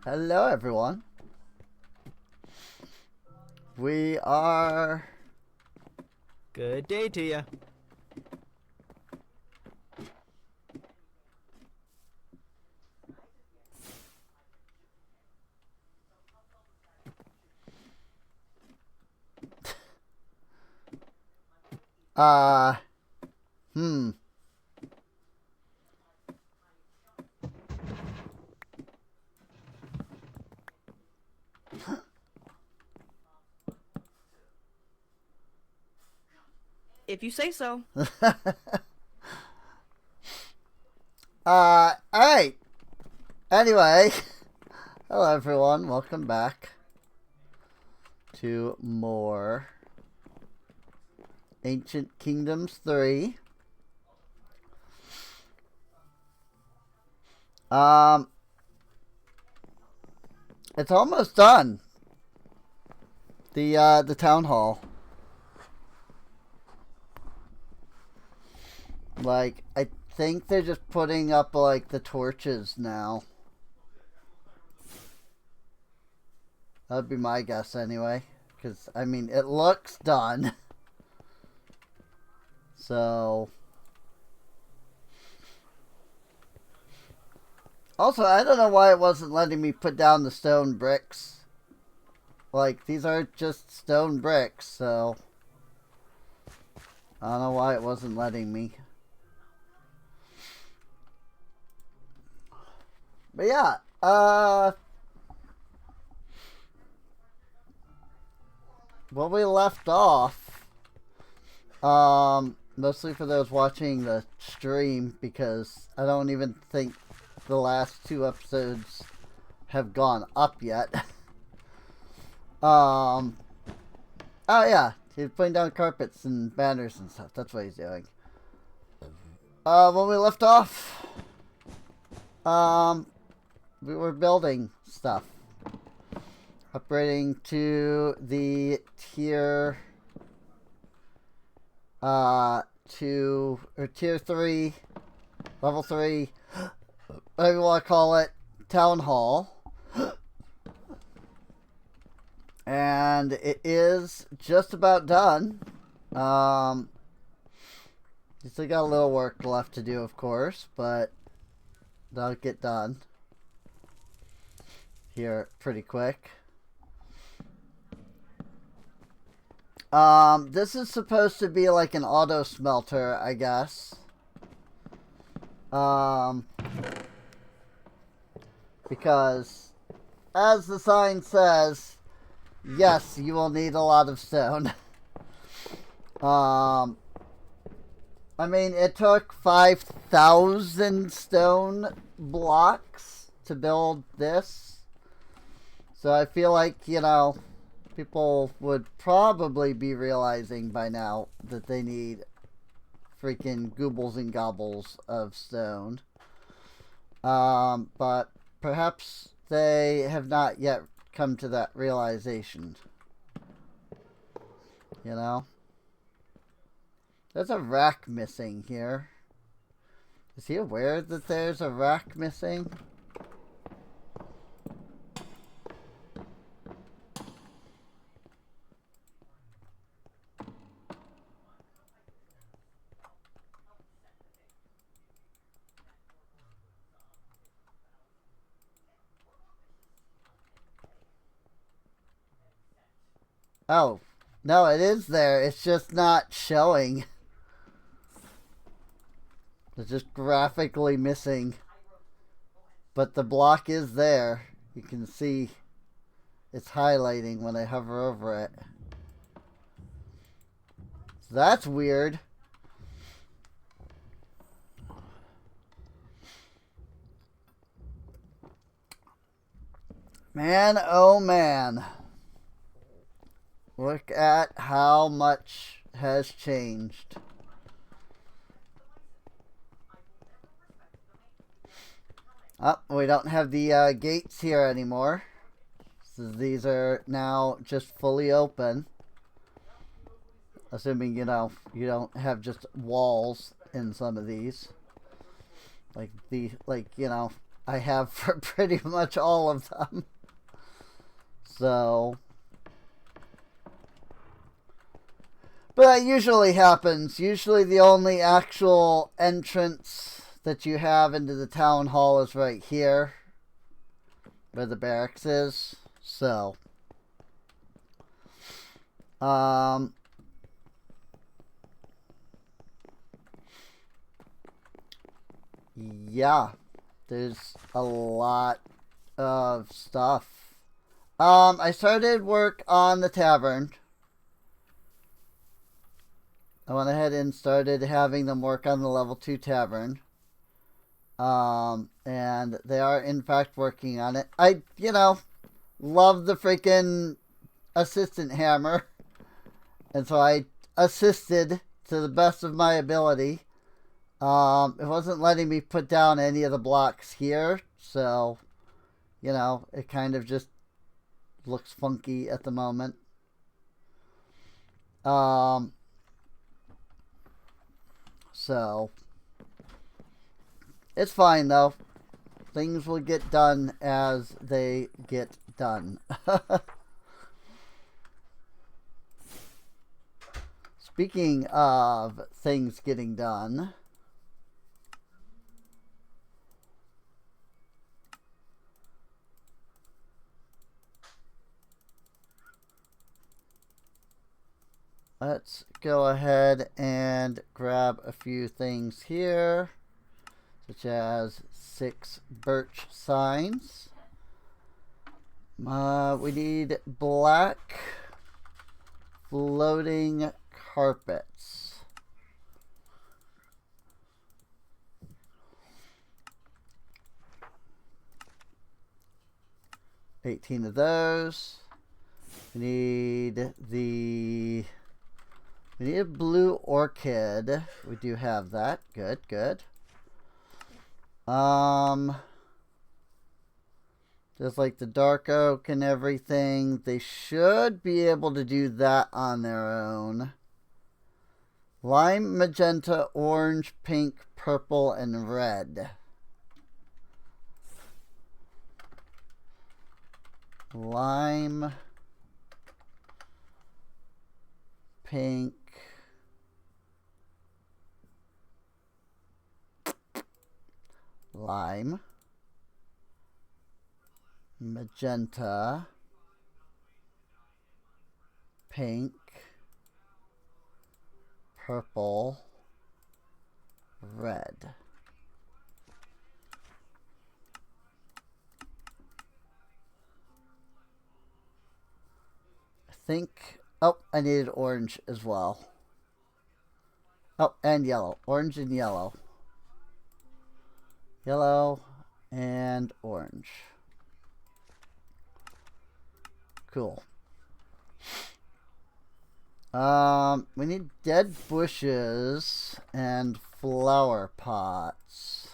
Hello, everyone. We are. Good day to you. Uh. Hmm. If you say so. Alright. Anyway. Hello, everyone. Welcome back to more Ancient Kingdoms 3. It's almost done. The town hall. Like, I think they're just putting up, like, the torches now. That'd be my guess, anyway. Because, I mean, it looks done. So... Also, I don't know why it wasn't letting me put down the stone bricks. Like, these are just stone bricks, so... I don't know why it wasn't letting me. But yeah, well, we left off, mostly for those watching the stream, because I don't even think the last 2 episodes have gone up yet. Oh yeah, he's putting down carpets and banners and stuff. That's what he's doing. When we left off, we were building stuff. Upgrading to the tier 3, level 3, whatever you want to call it, town hall. And it is just about done. You still got a little work left to do, of course, but that'll get done here pretty quick. This is supposed to be like an auto smelter, I guess. Because, as the sign says, yes, you will need a lot of stone. I mean, it took 5,000 stone blocks to build this. So I feel like, you know, people would probably be realizing by now that they need freaking goobles and gobbles of stone. But perhaps they have not yet come to that realization. You know? There's a rack missing here. Is he aware that there's a rack missing? Oh, no, it is there. It's just not showing. It's just graphically missing. But the block is there. You can see it's highlighting when I hover over it. So that's weird. Man, oh man. Look at how much has changed. Oh, we don't have the gates here anymore. So these are now just fully open. Assuming, you know, you don't have just walls in some of these. Like, you know, I have for pretty much all of them. So, but that usually happens. Usually the only actual entrance that you have into the town hall is right here, where the barracks is. So, yeah, there's a lot of stuff. I started work on the tavern. I went ahead and started having them work on the level 2 tavern. And they are in fact working on it. I, love the freaking assistant hammer. And so I assisted to the best of my ability. It wasn't letting me put down any of the blocks here. So, it kind of just looks funky at the moment. So, it's fine though. Things will get done as they get done. Speaking of things getting done, let's go ahead and grab a few things here, such as 6 birch signs. We need black floating carpets. 18 of those. We need a blue orchid. We do have that. Good, good. Just like the dark oak and everything, they should be able to do that on their own. Lime, magenta, orange, pink, purple, and red. Lime, pink, lime, magenta, pink, purple, red. Oh, I needed orange as well. Oh, and yellow. Orange and yellow. Yellow and orange. Cool. We need dead bushes and flower pots.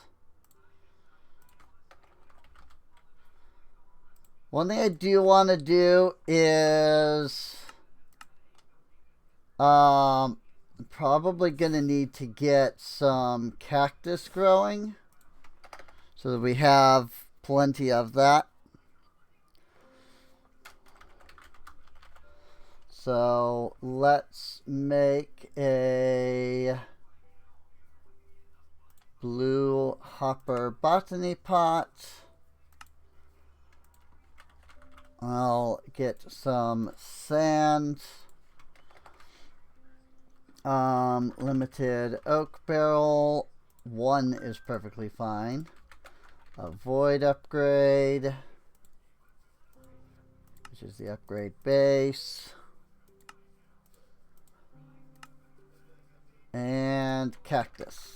One thing I do want to do is probably gonna need to get some cactus growing so that we have plenty of that. So let's make a blue hopper botany pot. I'll get some sand. Limited oak barrel. 1 is perfectly fine. A void upgrade, which is the upgrade base. And cactus.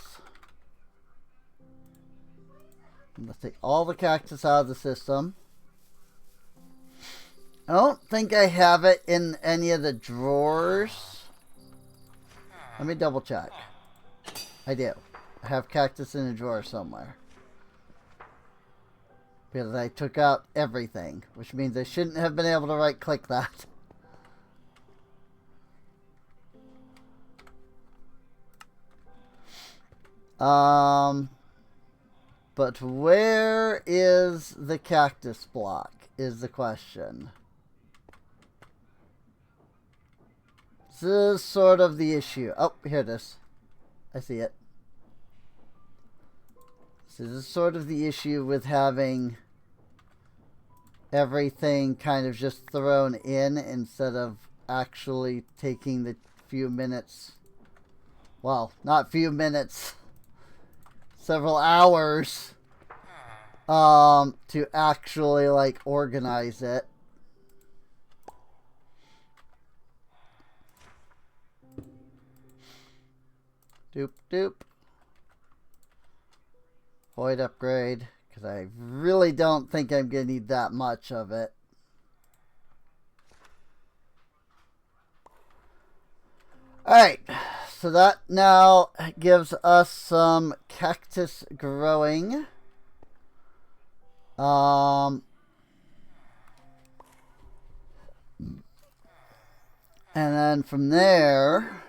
Let's take all the cactus out of the system. I don't think I have it in any of the drawers. Let me double check. I do. I have cactus in a drawer somewhere. Because I took out everything, which means I shouldn't have been able to right click that. But where is the cactus block is the question. This is sort of the issue. Oh, here it is. I see it. This is sort of the issue with having everything kind of just thrown in instead of actually taking the few minutes. Well, not few minutes. Several hours. To actually, like, organize it. Doop doop. Void upgrade, because I really don't think I'm going to need that much of it. Alright, so that now gives us some cactus growing. And then from there,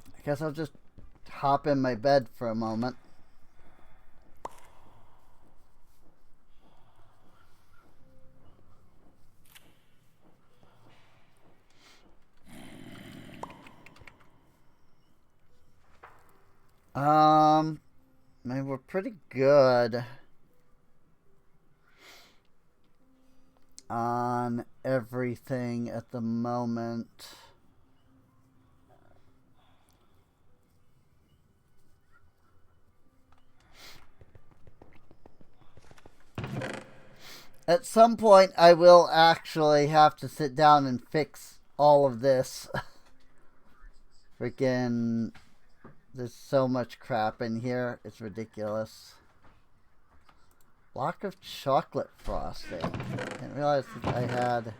I guess I'll just hop in my bed for a moment. Man, we're pretty good on everything at the moment. At some point, I will actually have to sit down and fix all of this. Freaking, there's so much crap in here. It's ridiculous. Block of chocolate frosting. I didn't realize that I had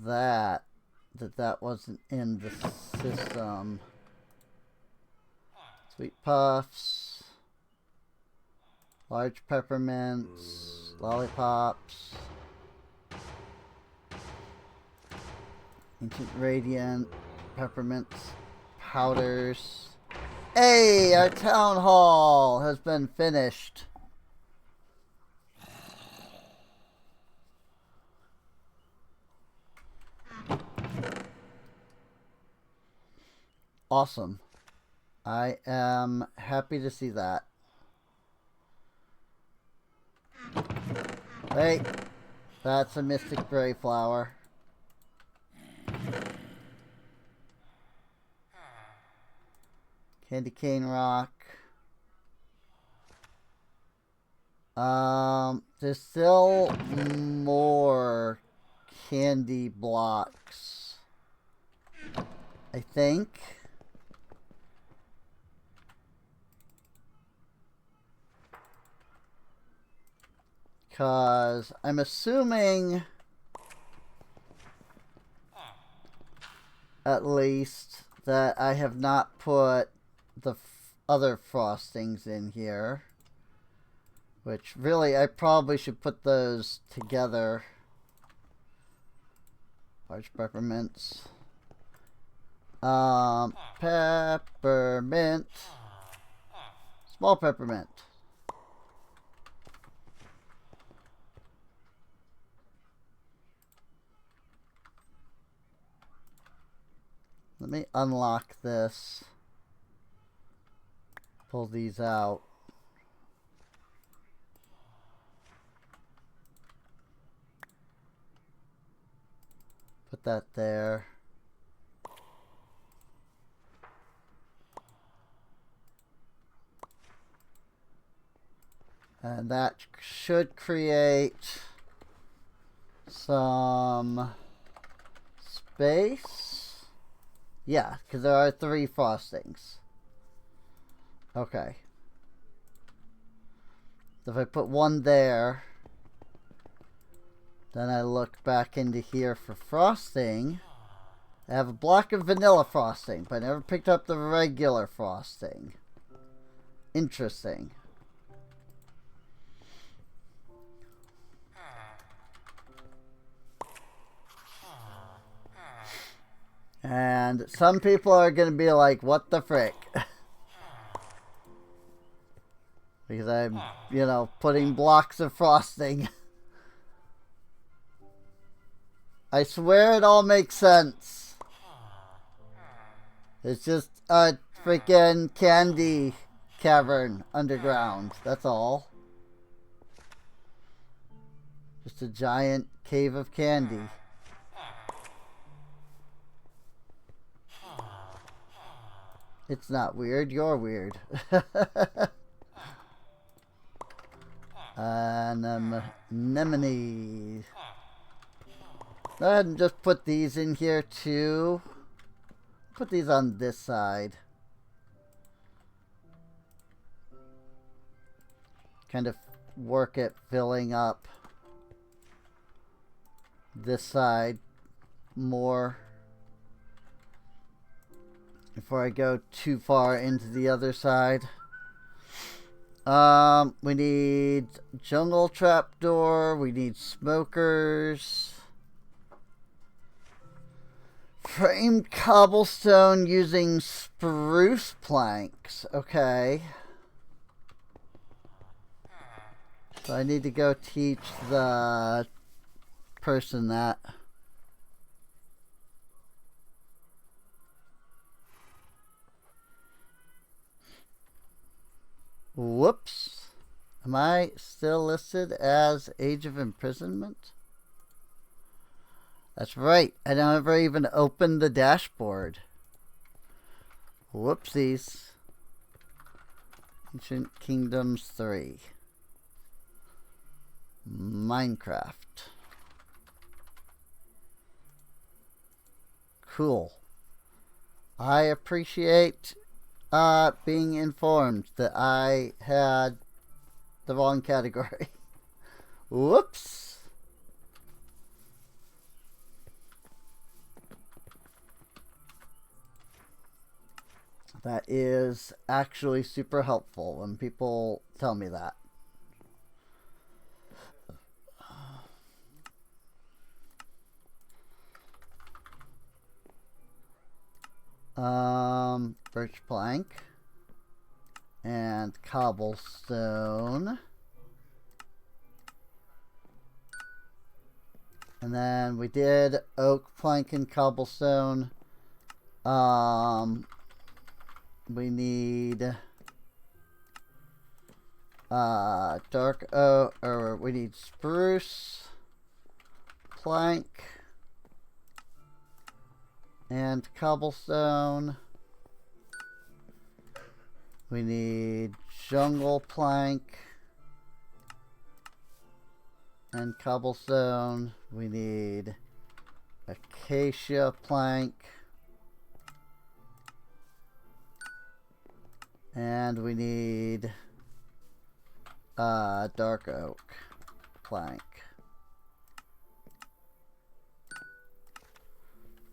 that wasn't in the system. Sweet puffs. Large peppermints. Lollipops. Ancient Radiant. Peppermints. Powders. Hey! Our town hall has been finished. Awesome. I am happy to see that. Wait. That's a Mystic Gray flower. Candy cane rock. There's still more candy blocks, I think. Because I'm assuming, at least, that I have not put the other frostings in here. Which, really, I probably should put those together. Large peppermints. Peppermint. Small peppermint. Let me unlock this. Pull these out. Put that there. And that should create some space. Yeah, because there are 3 frostings. Okay. So if I put one there, then I look back into here for frosting. I have a block of vanilla frosting, but I never picked up the regular frosting. Interesting. And some people are going to be like, what the frick? Because I'm, you know, putting blocks of frosting. I swear it all makes sense. It's just a freaking candy cavern underground. That's all. Just a giant cave of candy. It's not weird. You're weird. Anemone. Go ahead and just put these in here too. Put these on this side. Kind of work at filling up this side more before I go too far into the other side. We need jungle trapdoor. We need smokers. Framed cobblestone using spruce planks. Okay. So I need to go teach the person that. Whoops. Am I still listed as age of imprisonment? That's right. I never even opened the dashboard. Whoopsies. Ancient Kingdoms 3. Minecraft. Cool. I appreciate being informed that I had the wrong category. Whoops. That is actually super helpful when people tell me that. Birch plank and cobblestone. And then we did oak plank and cobblestone. We need dark oak, or we need spruce plank and cobblestone. We need jungle plank and cobblestone. We need acacia plank. And we need dark oak plank.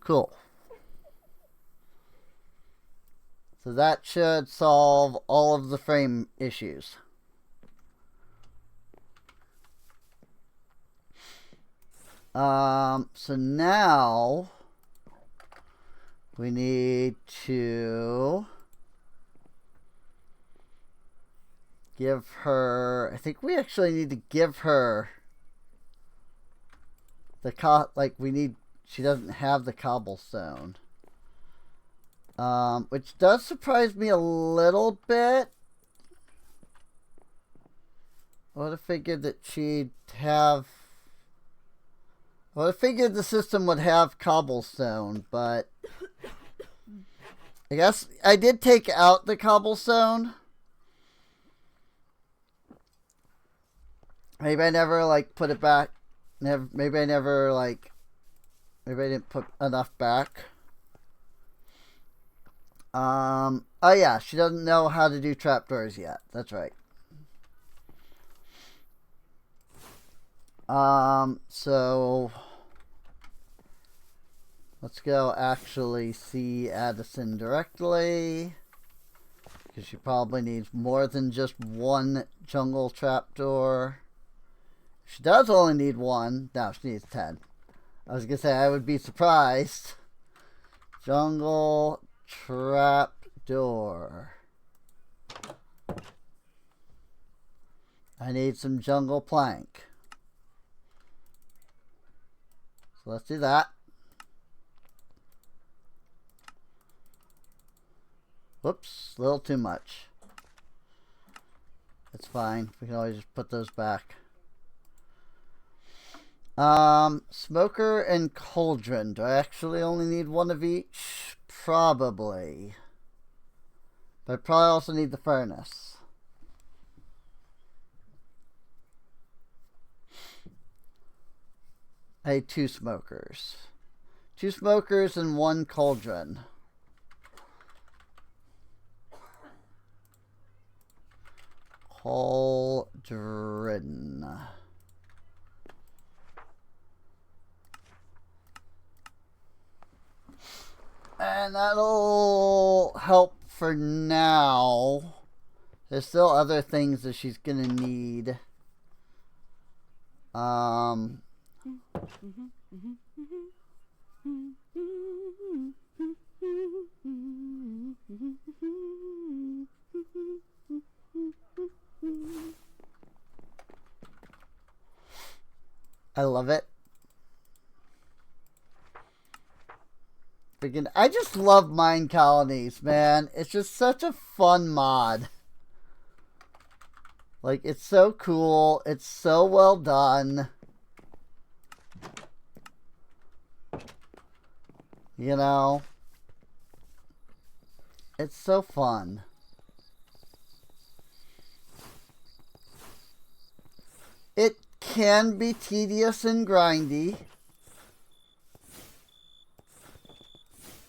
Cool. So that should solve all of the frame issues. So now we need to give her, I think we actually need to give her the we need, she doesn't have the cobblestone. Which does surprise me a little bit. I would have figured that she'd have, I would have figured the system would have cobblestone, but I guess I did take out the cobblestone. Maybe I never, like, put it back. Maybe I never, like, maybe I didn't put enough back. Oh yeah, she doesn't know how to do trapdoors yet. That's right. So let's go actually see Addison directly, because she probably needs more than just one jungle trapdoor. She does only need one. No, she needs 10. I was gonna say I would be surprised if Jungle trap door. I need some jungle plank. So let's do that. Whoops, a little too much. It's fine. We can always just put those back. Smoker and cauldron. Do I actually only need one of each? Probably. But I probably also need the furnace. I need 2 smokers. 2 smokers and 1 cauldron. Cauldron. And that'll help for now. There's still other things that she's gonna need. I love it. Freaking, I just love mine colonies, man. It's just such a fun mod. Like, it's so cool. It's so well done. You know? It's so fun. It can be tedious and grindy.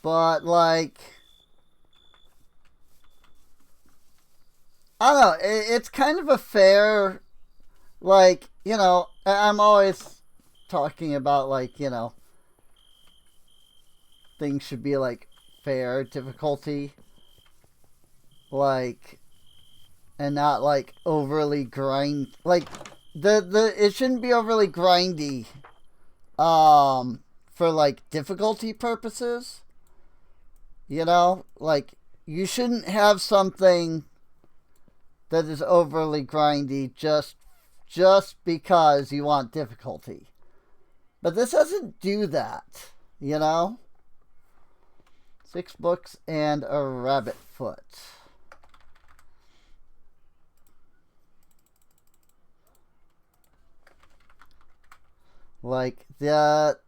But, like, I don't know, it's kind of a fair, like, you know, I'm always talking about, like, you know, things should be, like, fair difficulty, like, and not, like, overly like, it shouldn't be overly grindy, for, like, difficulty purposes. You know, like, you shouldn't have something that is overly grindy just because you want difficulty. But this doesn't do that, you know? 6 books and a rabbit foot. Like, the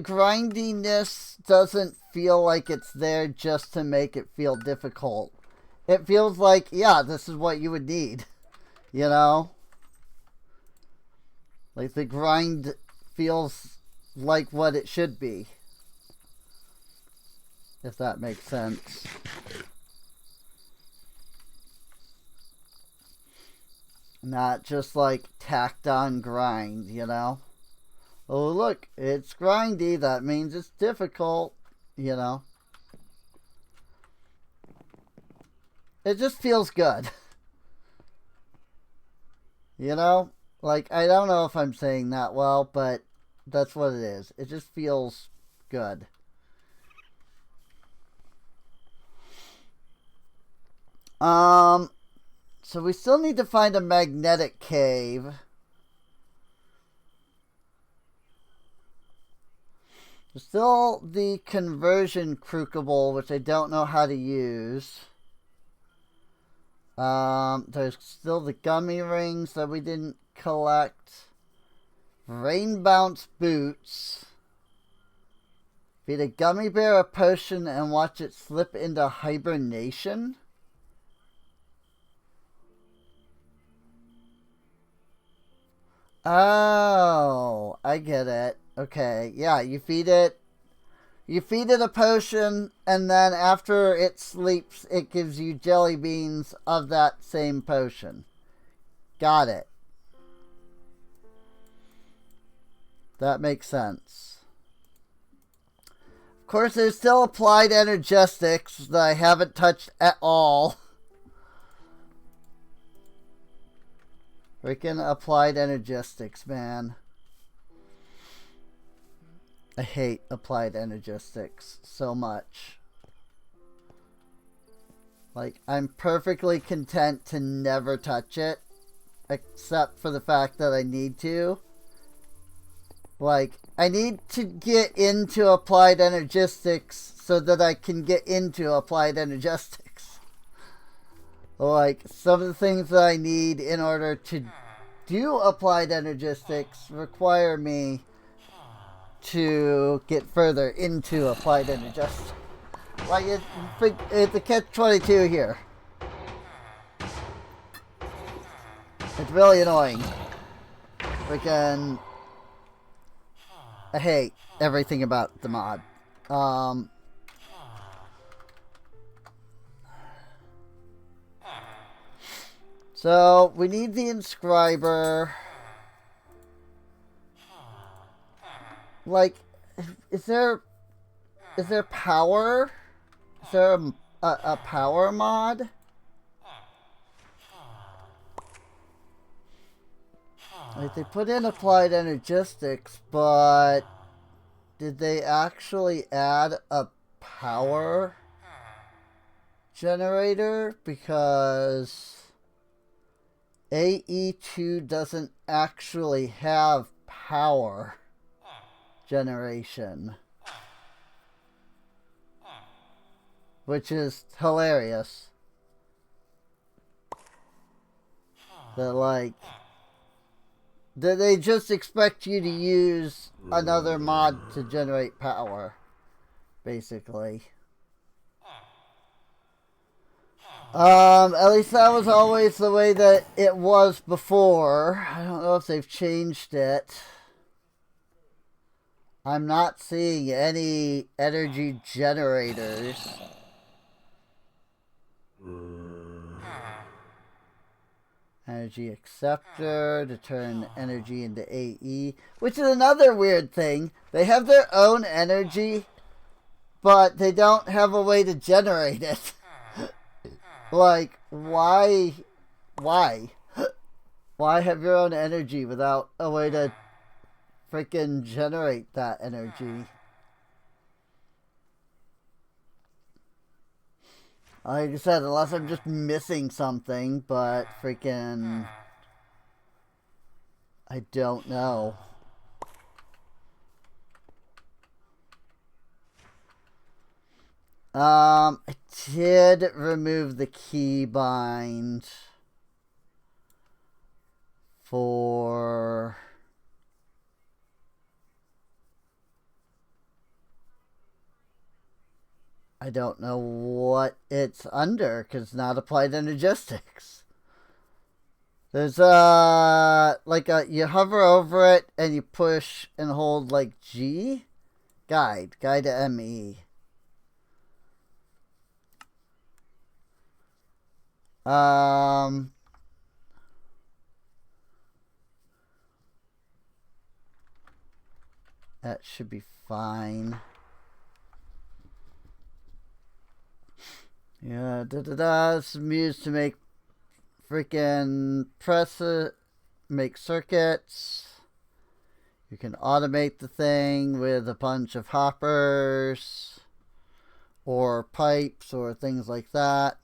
grindiness doesn't feel like it's there just to make it feel difficult. It feels like, yeah, this is what you would need. You know? Like, the grind feels like what it should be. If that makes sense. Not just like tacked on grind, you know? Oh, look, it's grindy. That means it's difficult, you know. It just feels good. You know? Like, I don't know if I'm saying that well, but that's what it is. It just feels good. So we still need to find a magnetic cave. There's still the conversion crucible, which I don't know how to use. There's still the gummy rings that we didn't collect. Rain bounce boots. Feed a gummy bear a potion and watch it slip into hibernation. Oh, I get it. Okay, yeah, you feed it a potion, and then after it sleeps, it gives you jelly beans of that same potion. Got it. That makes sense. Of course, there's still applied energetics that I haven't touched at all. Freaking applied energetics, man. I hate applied energistics so much. Like, I'm perfectly content to never touch it, except for the fact that I need to. Like, I need to get into applied energistics so that I can get into applied energistics. Like, some of the things that I need in order to do applied energistics require me to get further into applied energistics. Like, it's a catch-22 here. It's really annoying. Freaking, I hate everything about the mod. So, we need the inscriber. Like, is there power? Is there a power mod? Like, they put in applied energistics, but did they actually add a power generator? Because AE2 doesn't actually have power generation, which is hilarious. That, like, they just expect you to use another mod to generate power, basically. At least that was always the way that it was before. I don't know if they've changed it. I'm not seeing any energy generators. Energy acceptor to turn energy into AE, which is another weird thing. They have their own energy, but they don't have a way to generate it. Like, why? Why have your own energy without a way to freaking generate that energy? Like I said, unless I'm just missing something, but freaking, I don't know. I did remove the keybind for I don't know what it's under, because it's not applied energistics. There's like you hover over it and you push and hold like G. Guide to ME. That should be fine. Yeah, This is used to make freaking make circuits. You can automate the thing with a bunch of hoppers or pipes or things like that.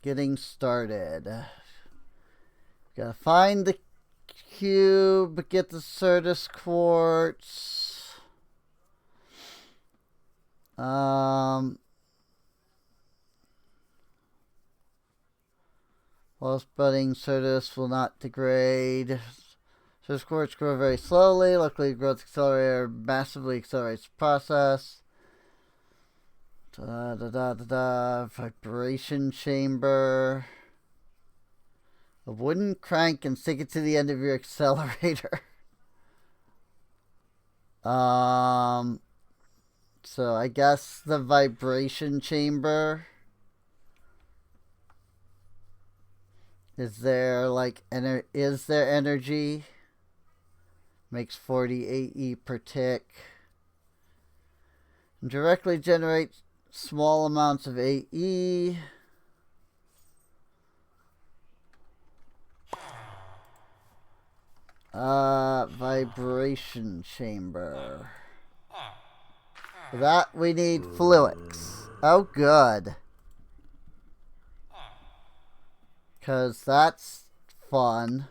Getting started. Gotta find the cube, get the Certus quartz. While spreading, Certus will not degrade. Certus quartz grow very slowly. Luckily, growth accelerator massively accelerates the process. Vibration chamber. A wooden crank and stick it to the end of your accelerator. So I guess the vibration chamber. Is there like is there energy? Makes 40 AE per tick. And directly generates small amounts of AE. Vibration chamber. For that, we need fluix. Oh, good. Because that's fun.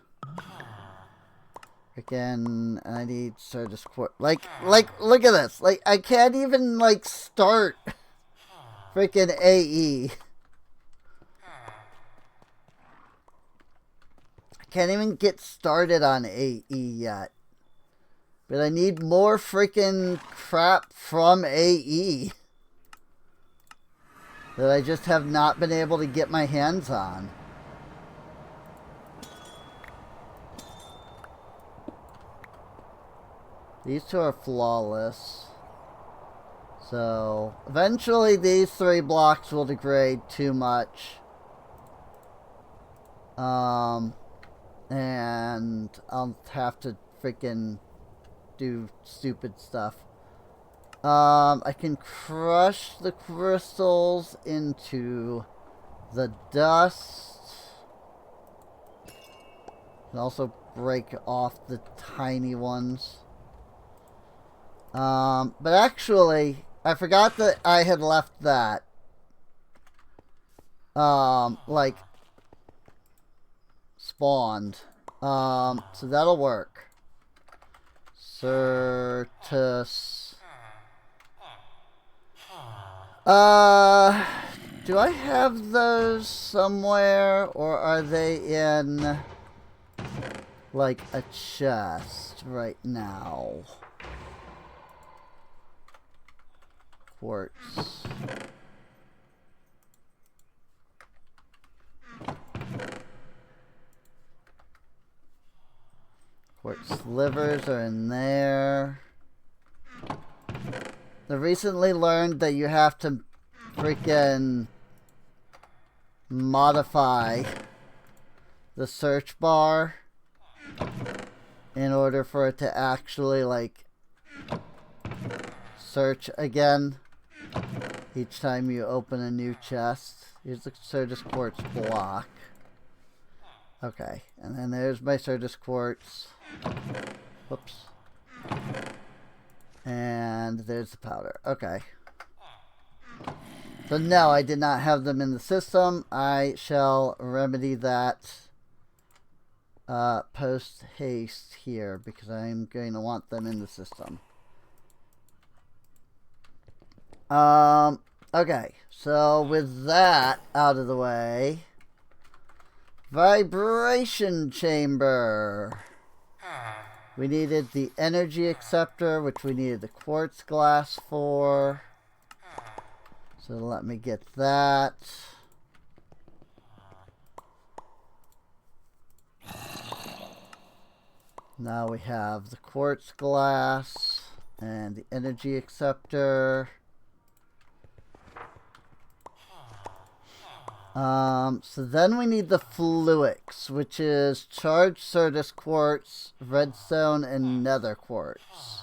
Again, I need Certus Quartz. Like, look at this. Like, I can't even, like, start freaking AE. I can't even get started on AE yet. But I need more freaking crap from AE that I just have not been able to get my hands on. These two are flawless. So, eventually these 3 blocks will degrade too much. And I'll have to freaking do stupid stuff. I can crush the crystals into the dust. And also break off the tiny ones. But actually, I forgot that I had left that. Like, spawned. So that'll work. Certus. Do I have those somewhere, or are they in, like, a chest right now? Quartz. Quartz slivers are in there. I recently learned that you have to freaking modify the search bar in order for it to actually, like, search again each time you open a new chest. Here's the Certus Quartz block. Okay, and then there's my Certus Quartz. Whoops. And there's the powder. Okay. So no, I did not have them in the system. I shall remedy that post haste here because I'm going to want them in the system. Okay, so with that out of the way, vibration chamber. We needed the energy acceptor, which we needed the quartz glass for. So let me get that. Now we have the quartz glass and the energy acceptor. So then we need the fluix, which is charged Certus quartz, redstone, and nether quartz.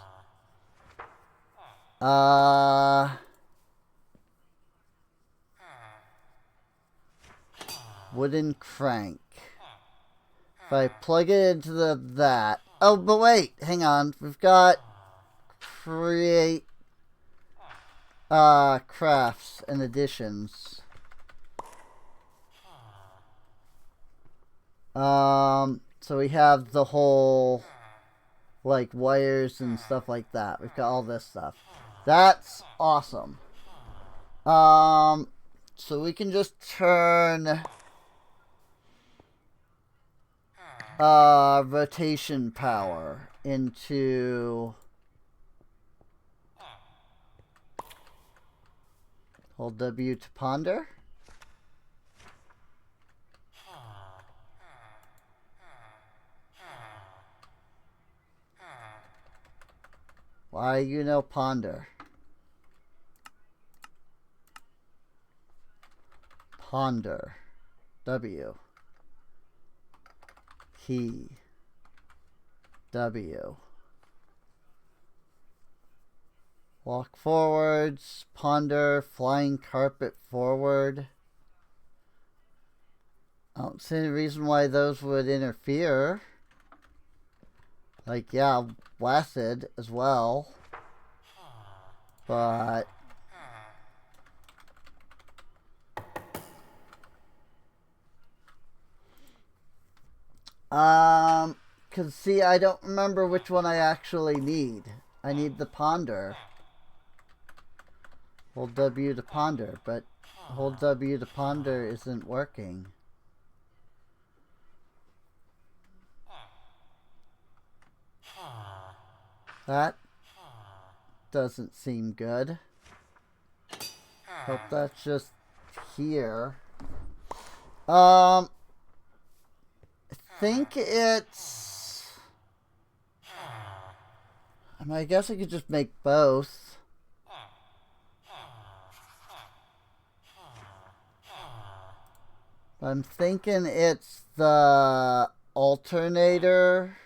Wooden crank. If I plug it into that. Oh, but wait, hang on. We've got create crafts and additions. So we have the whole, like, wires and stuff like that. We've got all this stuff. That's awesome. So we can just turn rotation power into, hold W to ponder. Why you know ponder? Ponder. W. Key. W. Walk forwards. Ponder. Flying carpet forward. I don't see any reason why those would interfere. Like, yeah, Blasted as well. But... Because, see, I don't remember which one I actually need. I need the Ponder. Hold W to Ponder, but hold W to Ponder isn't working. That doesn't seem good. Hope that's just here. I think it's... I mean, I guess I could just make both. I'm thinking it's the alternator.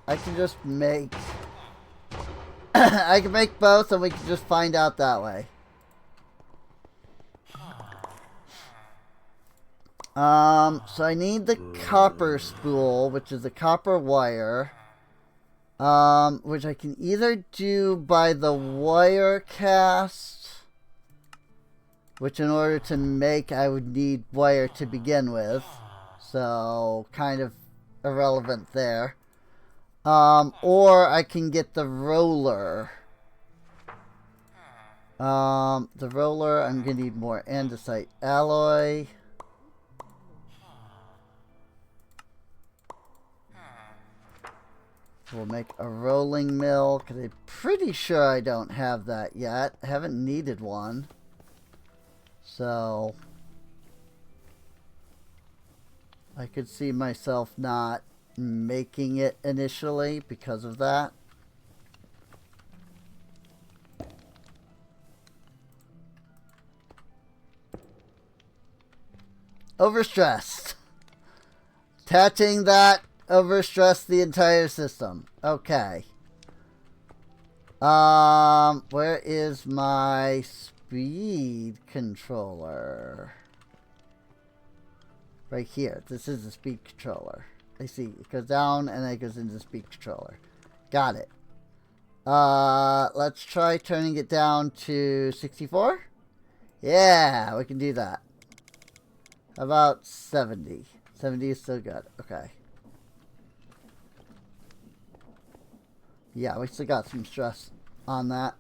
I can just make I can make both and we can just find out that way. So I need the copper spool, which is a copper wire. Which I can either do by the wire cast, which in order to make I would need wire to begin with. So kind of irrelevant there. Or I can get the roller. The roller, I'm gonna need more andesite alloy. We'll make a rolling mill, because I'm pretty sure I don't have that yet. I haven't needed one. So, I could see myself not making it initially because of that. Overstressed. Attaching that overstressed the entire system. Okay. Where is my speed controller? Right here. This is the speed controller. I see. It goes down and then it goes into the speed controller. Got it. Let's try turning it down to 64. Yeah, we can do that. How about 70? 70 is still good. Okay. Yeah, we still got some stress on that.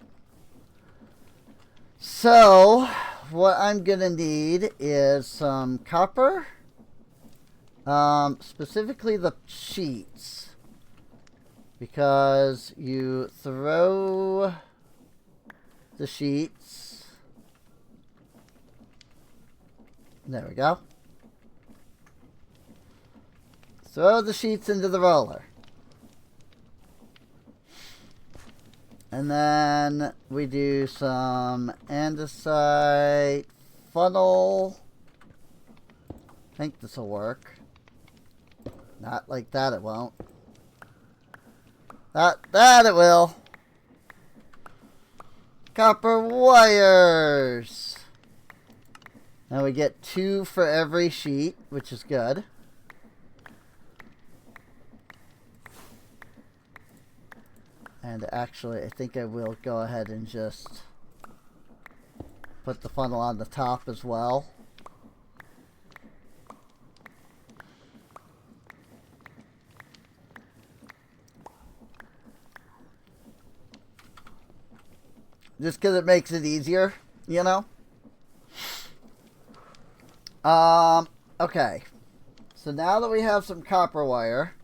So, what I'm gonna need is some copper. Specifically the sheets. Because you throw the sheets. There we go. Throw the sheets into the roller. And then we do some andesite funnel. I think this will work. Not like that, it won't. That it will. Copper wires. Now we get 2 for every sheet, which is good. And actually, I think I will go ahead and just put the funnel on the top as well. Just because it makes it easier, you know? Okay. So now that we have some copper wire,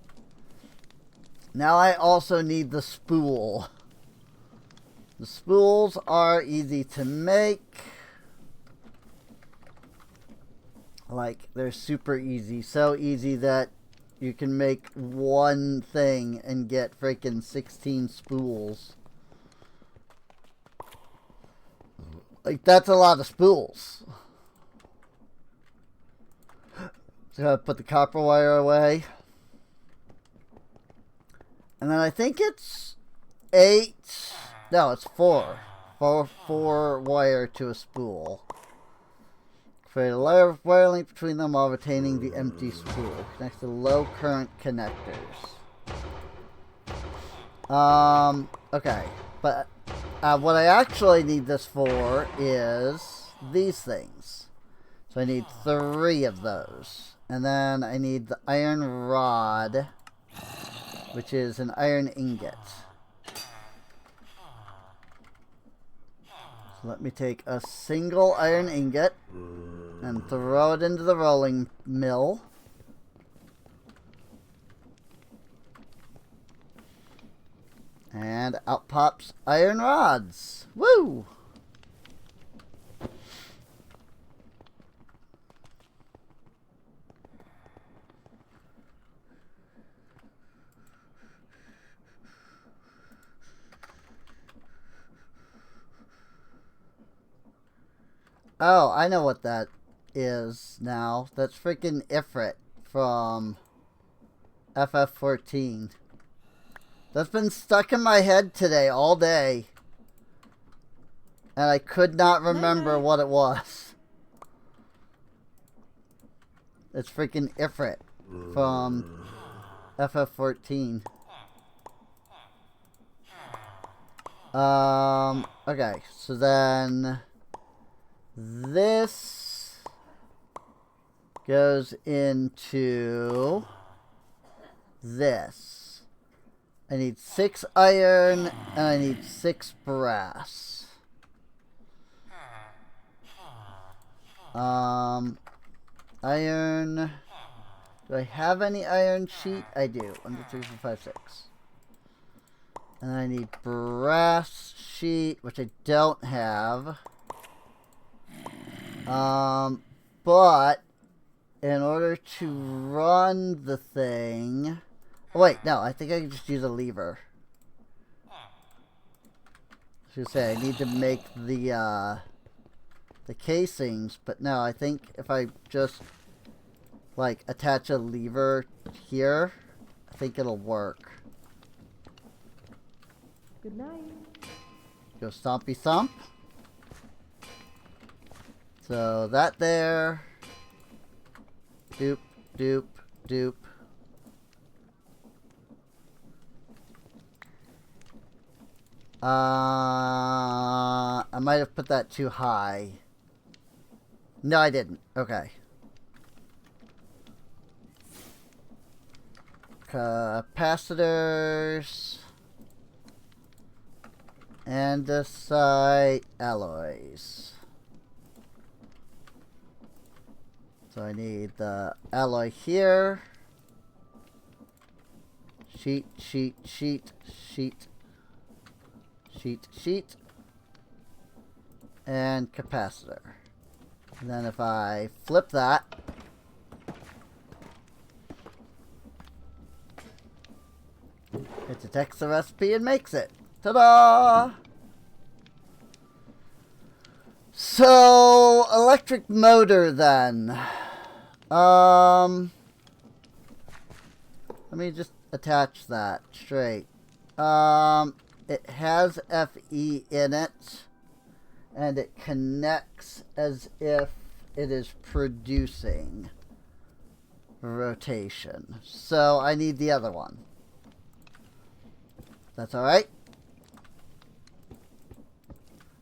now I also need the spool. The spools are easy to make. Like, they're super easy. So easy that you can make one thing and get freaking 16 spools. Like, that's a lot of spools. So I put the copper wire away. And then I think it's 8. No, it's 4. 4 wire to a spool. Create a layer of wire link between them while retaining the empty spool. Connect to low current connectors. Okay. But what I actually need this for is these things. So I need 3 of those. And then I need the iron rod, which is an iron ingot. So let me take a single iron ingot and throw it into the rolling mill. And out pops iron rods. Woo! Oh, I know what that is now. That's freaking Ifrit from FF14. That's been stuck in my head today all day. And I could not remember what it was. It's freaking Ifrit from FF14. Okay, so then this goes into this. I need 6 iron and I need 6 brass. Iron. Do I have any iron sheet? I do. 1, 2, 3, 4, 5, 6. And I need brass sheet, which I don't have. But in order to run the thing... Oh, wait, no, I think I can just use a lever. I was gonna say, I need to make the casings, but no, I think if I just, like, attach a lever here, I think it'll work. Good night. Go stompy thump. So that there. Doop, doop, doop. I might have put that too high. No, I didn't. Okay. Capacitors. Andesite alloys. So I need the alloy here. Sheet, sheet, sheet, sheet. Sheet, sheet. And capacitor. And then if I flip that, it detects the recipe and makes it. Ta-da! So, electric motor then. Let me just attach that straight. It has FE in it, and it connects as if it is producing rotation. So I need the other one. That's alright.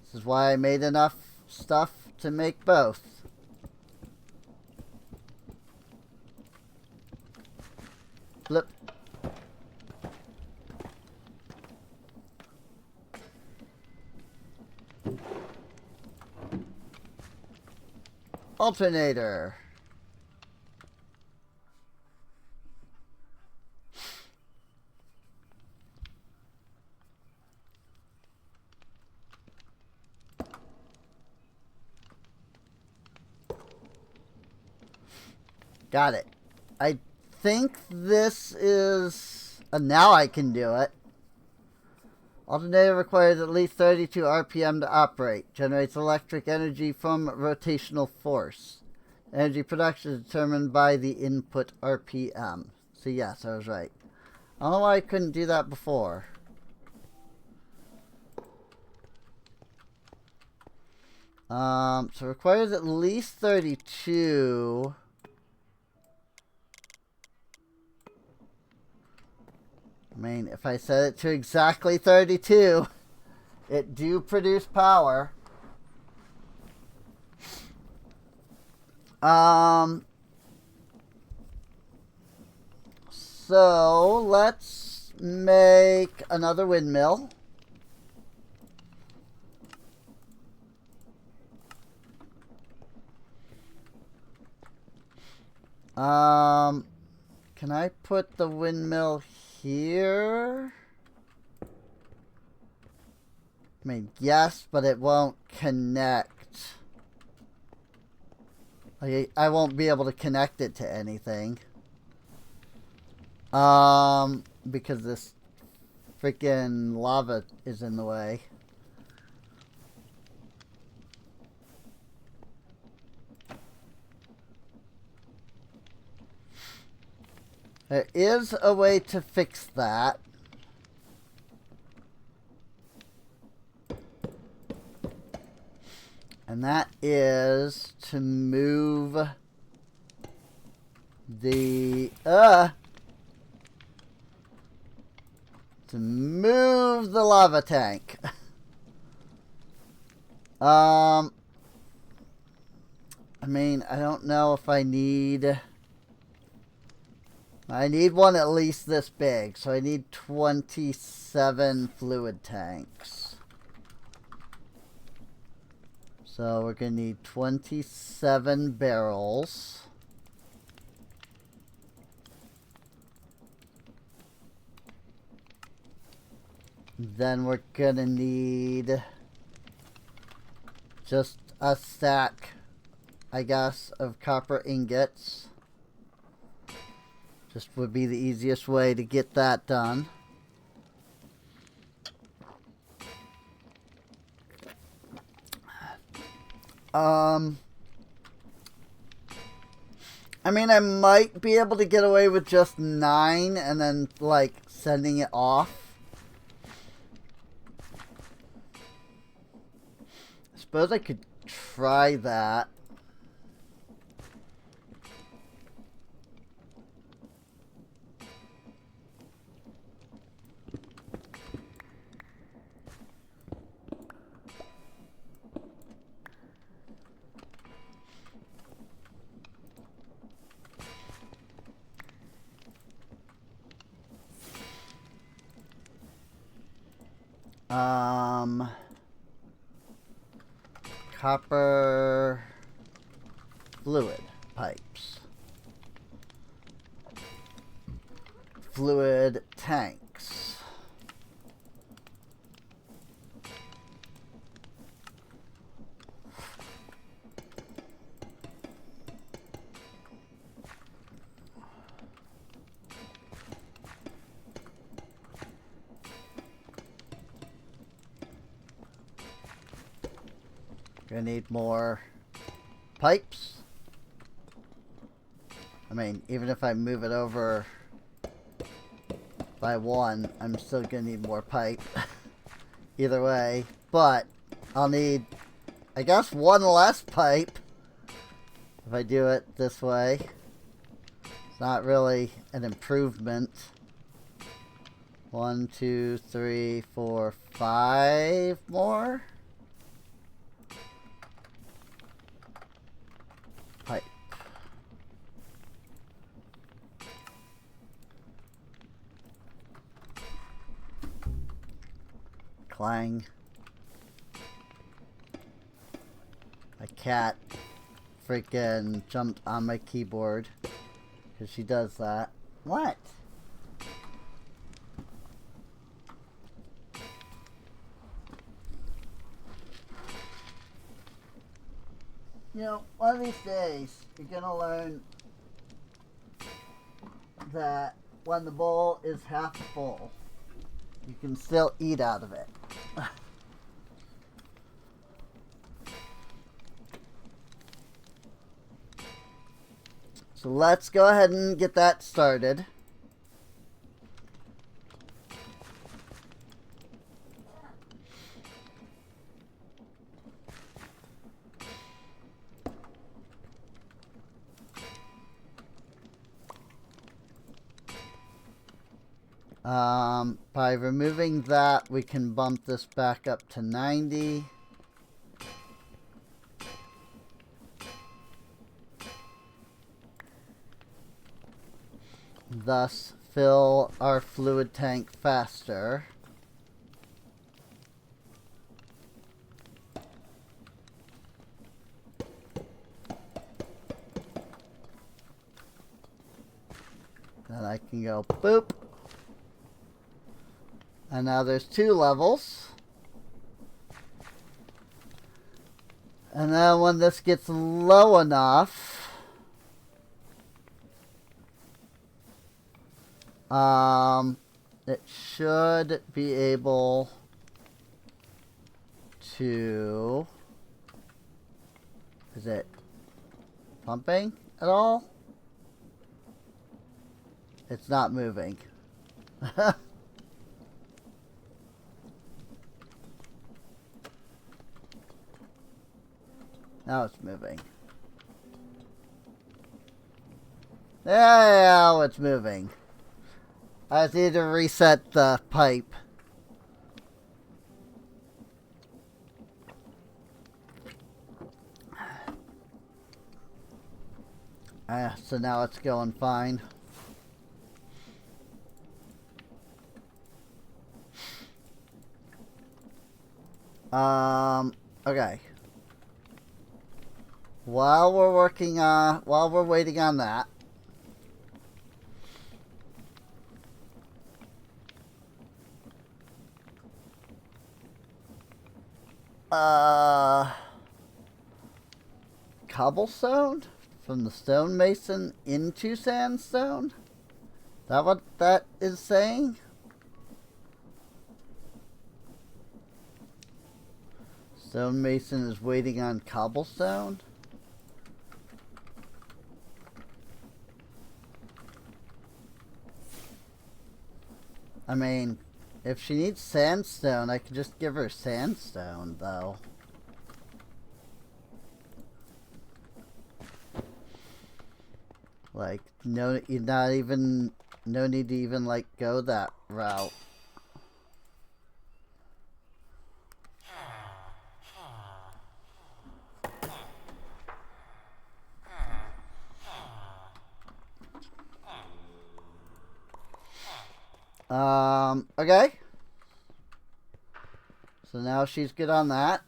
This is why I made enough stuff to make both. Flip. Alternator. Got it. I think this is... now I can do it. Alternator requires at least 32 RPM to operate. Generates electric energy from rotational force. Energy production is determined by the input RPM. So yes, I was right. I don't know why I couldn't do that before. So it requires at least 32. I mean, if I set it to exactly 32, it do produce power. So let's make another windmill. Can I put the windmill here? I mean, yes, but it won't connect. I won't be able to connect it to anything. Because this freaking lava is in the way. There is a way to fix that. And that is to move the lava tank. I mean, I don't know if I need one at least this big, so I need 27 fluid tanks. So we're going to need 27 barrels. Then we're going to need just a stack, I guess, of copper ingots. Just would be the easiest way to get that done. I mean, I might be able to get away with just 9 and then, like, sending it off. I suppose I could try that. Copper fluid pipes. Fluid tanks. Gonna need more pipes. I mean, even if I move it over by 1, I'm still gonna need more pipe. Either way. But I'll need, I guess, 1 less pipe if I do it this way. It's not really an improvement. 1, 2, 3, 4, 5 more pipe. Clang. My cat freaking jumped on my keyboard because she does that. What? You know, one of these days, you're gonna learn that when the bowl is half full, you can still eat out of it. So let's go ahead and get that started. By removing that, we can bump this back up to 90. Thus, fill our fluid tank faster. Then I can go boop. And now there's 2 levels. And then when this gets low enough, it should be able to... Is it pumping at all? It's not moving. Now it's moving. Now it's moving. I just need to reset the pipe. So now it's going fine. Okay. While we're waiting on that, cobblestone from the stonemason into sandstone? Is that what that is saying? Stonemason is waiting on cobblestone? I mean, if she needs sandstone, I could just give her sandstone, though. Like, no need to even, like, go that route. Okay. So now she's good on that.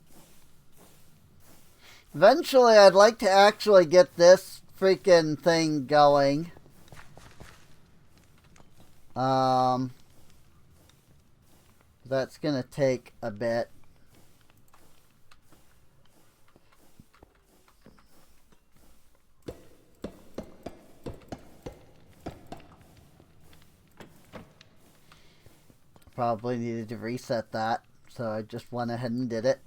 Eventually, I'd like to actually get this freaking thing going. That's gonna take a bit. Probably needed to reset that, so I just went ahead and did it.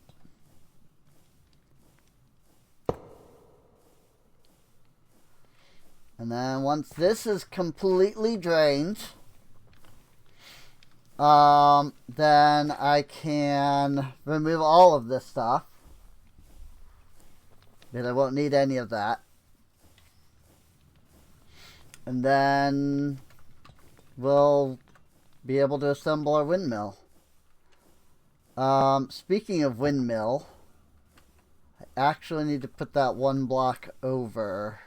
And then once this is completely drained, then I can remove all of this stuff, because I won't need any of that. And then we'll be able to assemble our windmill. Speaking of windmill, I actually need to put that 1 block over.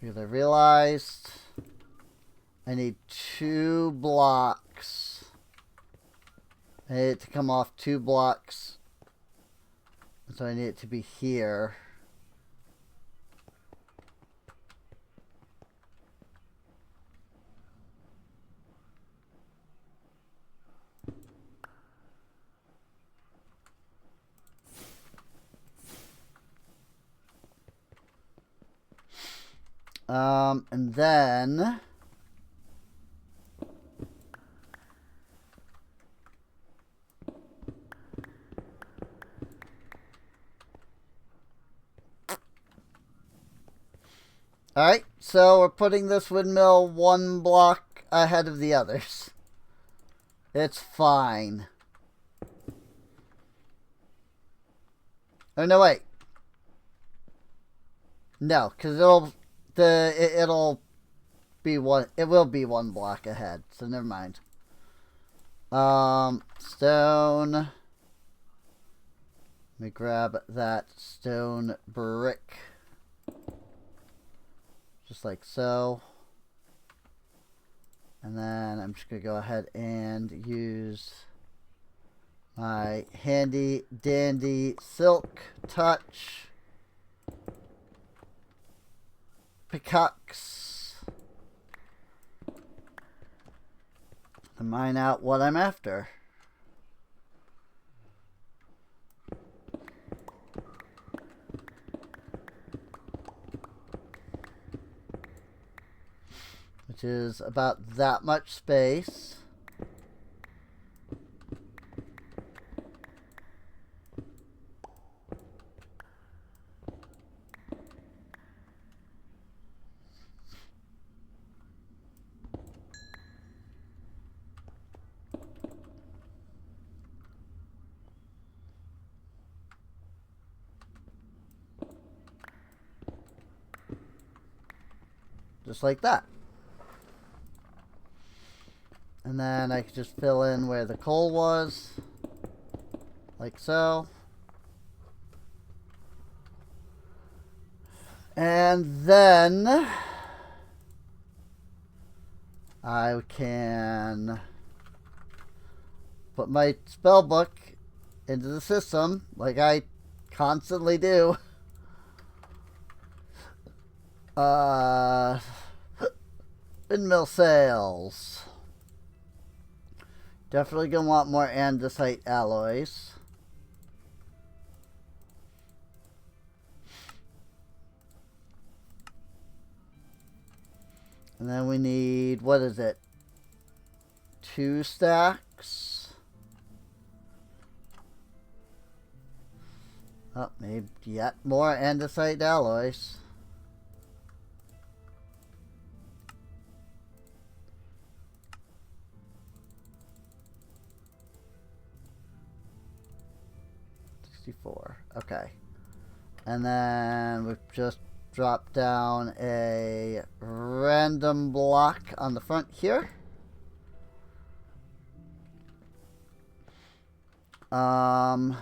Because I realized I need 2 blocks. I need it to come off 2 blocks. So I need it to be here. And then alright, so we're putting this windmill 1 block ahead of the others. It's fine. Oh no, wait. No, because it'll be one. It will be one block ahead. So never mind. Stone. Let me grab that stone brick. Just like so. And then I'm just going to go ahead and use my handy dandy silk touch pickaxe to mine out what I'm after. Which is about that much space. Just like that. And then I can just fill in where the coal was. Like so. And then I can put my spell book into the system like I constantly do. Windmill sails. Definitely gonna want more andesite alloys. And then we need, what is it? 2 stacks. Oh, maybe yet more andesite alloys. Okay. And then we've just dropped down a random block on the front here. You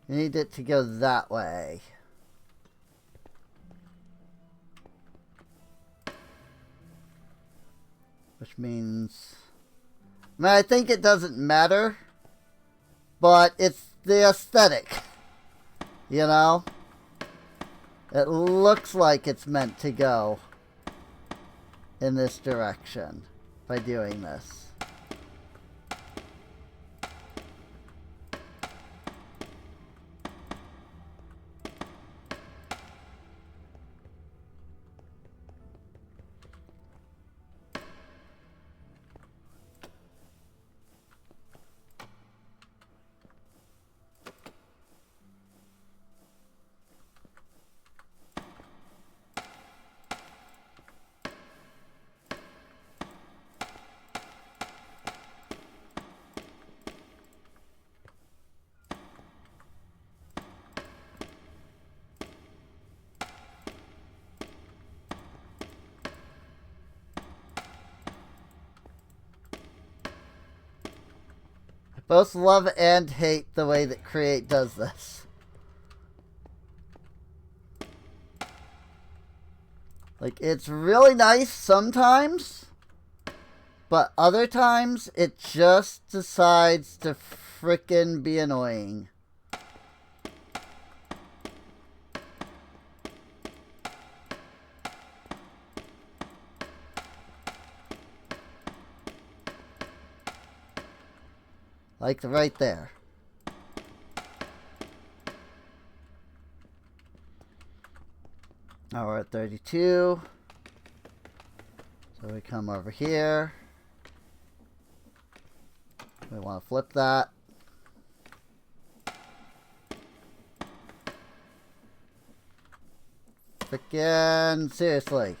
need it to go that way. Which means, I mean, I think it doesn't matter, but it's the aesthetic, you know? It looks like it's meant to go in this direction by doing this. Both love and hate the way that Create does this. Like, it's really nice sometimes, but other times it just decides to frickin' be annoying. Like right there. Now we're at 32. So we come over here. We want to flip that. Frickin' seriously.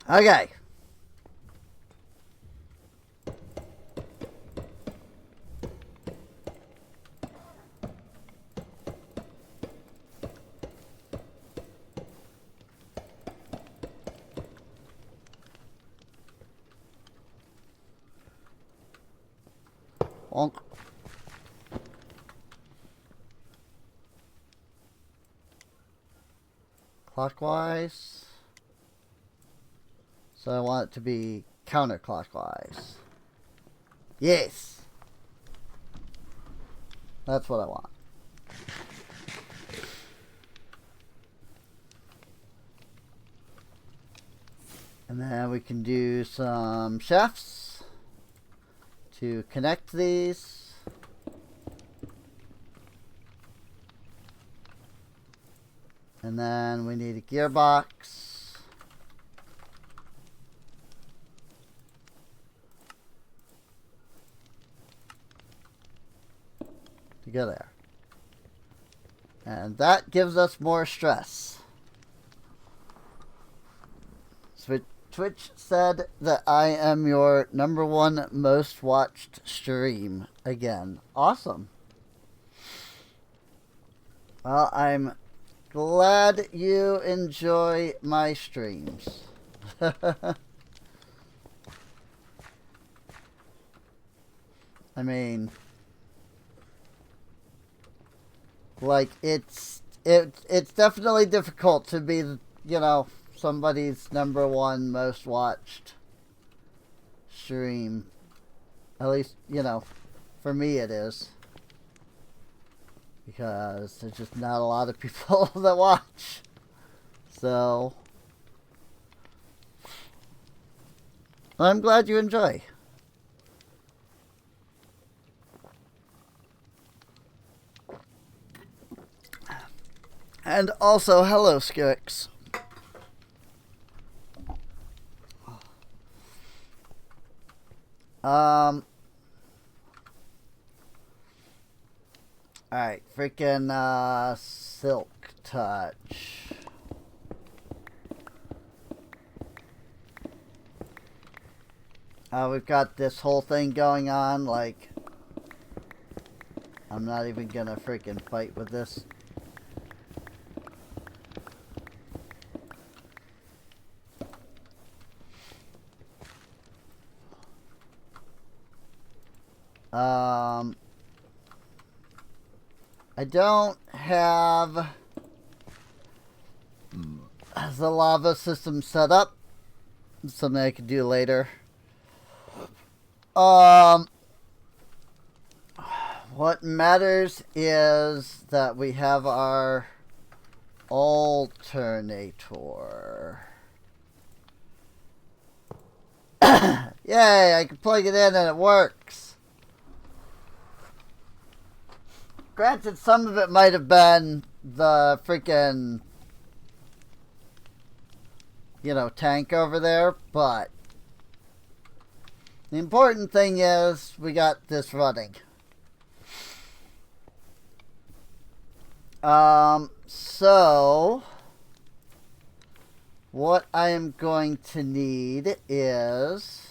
Okay. Bonk. Clockwise. So I want it to be counterclockwise. Yes. That's what I want. And then we can do some shafts to connect these. And then we need a gearbox. To go there. And that gives us more stress. Twitch said that I am your #1 most watched stream again. Awesome. Well, I'm glad you enjoy my streams. I mean, like it's definitely difficult to be, you know, somebody's #1 most watched stream. At least, you know, for me it is. Because there's just not a lot of people that watch. So, I'm glad you enjoy. And also, hello, Skirix. Alright, freaking, Silk Touch. We've got this whole thing going on, like, I'm not even gonna freaking fight with this. I don't have the lava system set up. Something I could do later. What matters is that we have our alternator. Yay, I can plug it in and it works. Granted, some of it might have been the freaking, you know, tank over there, but the important thing is we got this running. So what I am going to need is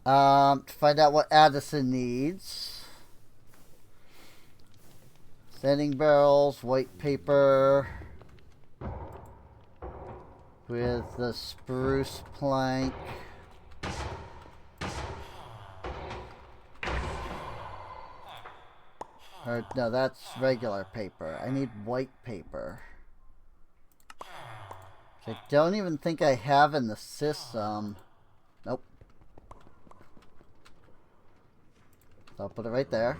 to find out what Addison needs. Sanding barrels, white paper with the spruce plank. Or, no, that's regular paper. I need white paper. Which I don't even think I have in the system. Nope. So I'll put it right there.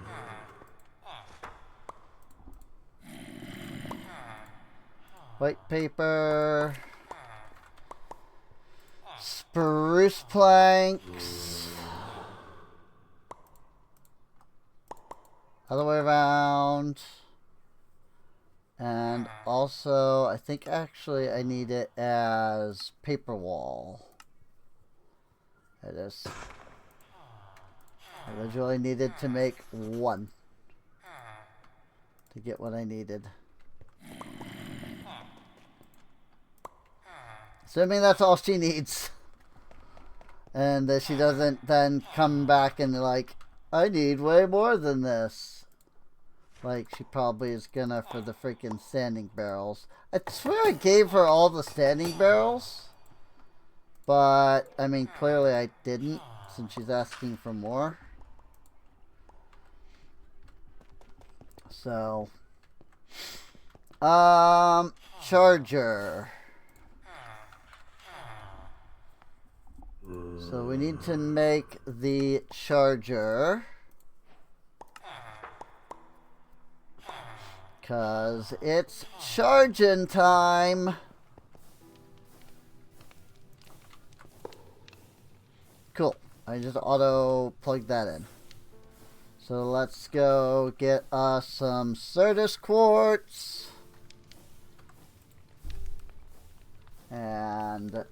White paper. Spruce planks. Other way around. And also, I think actually I need it as paper wall. It is. I originally needed to make 1 to get what I needed. Assuming that's all she needs. And that she doesn't then come back and like, I need way more than this. Like she probably is gonna for the freaking standing barrels. I swear I gave her all the standing barrels. But, I mean, clearly I didn't, since she's asking for more. So, charger. So we need to make the charger. 'Cause it's charging time. Cool. I just auto plug that in. So let's go get us some Certus quartz. And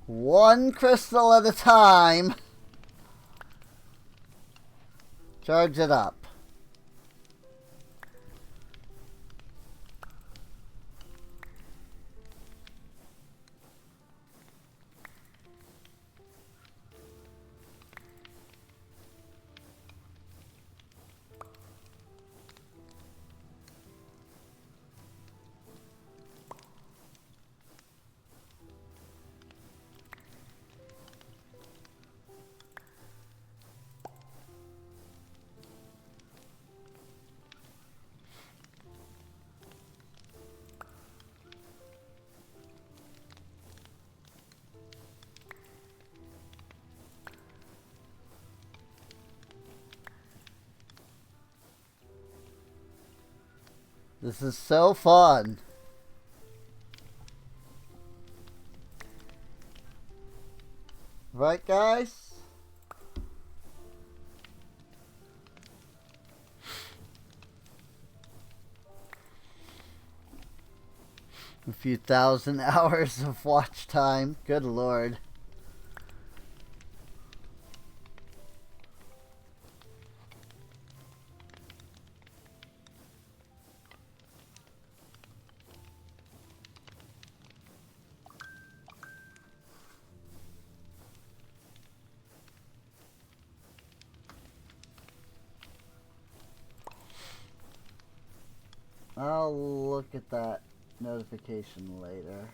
one crystal at a time. Charge it up. This is so fun. Right, guys? A few thousand hours of watch time. Good lord. I'll look at that notification later.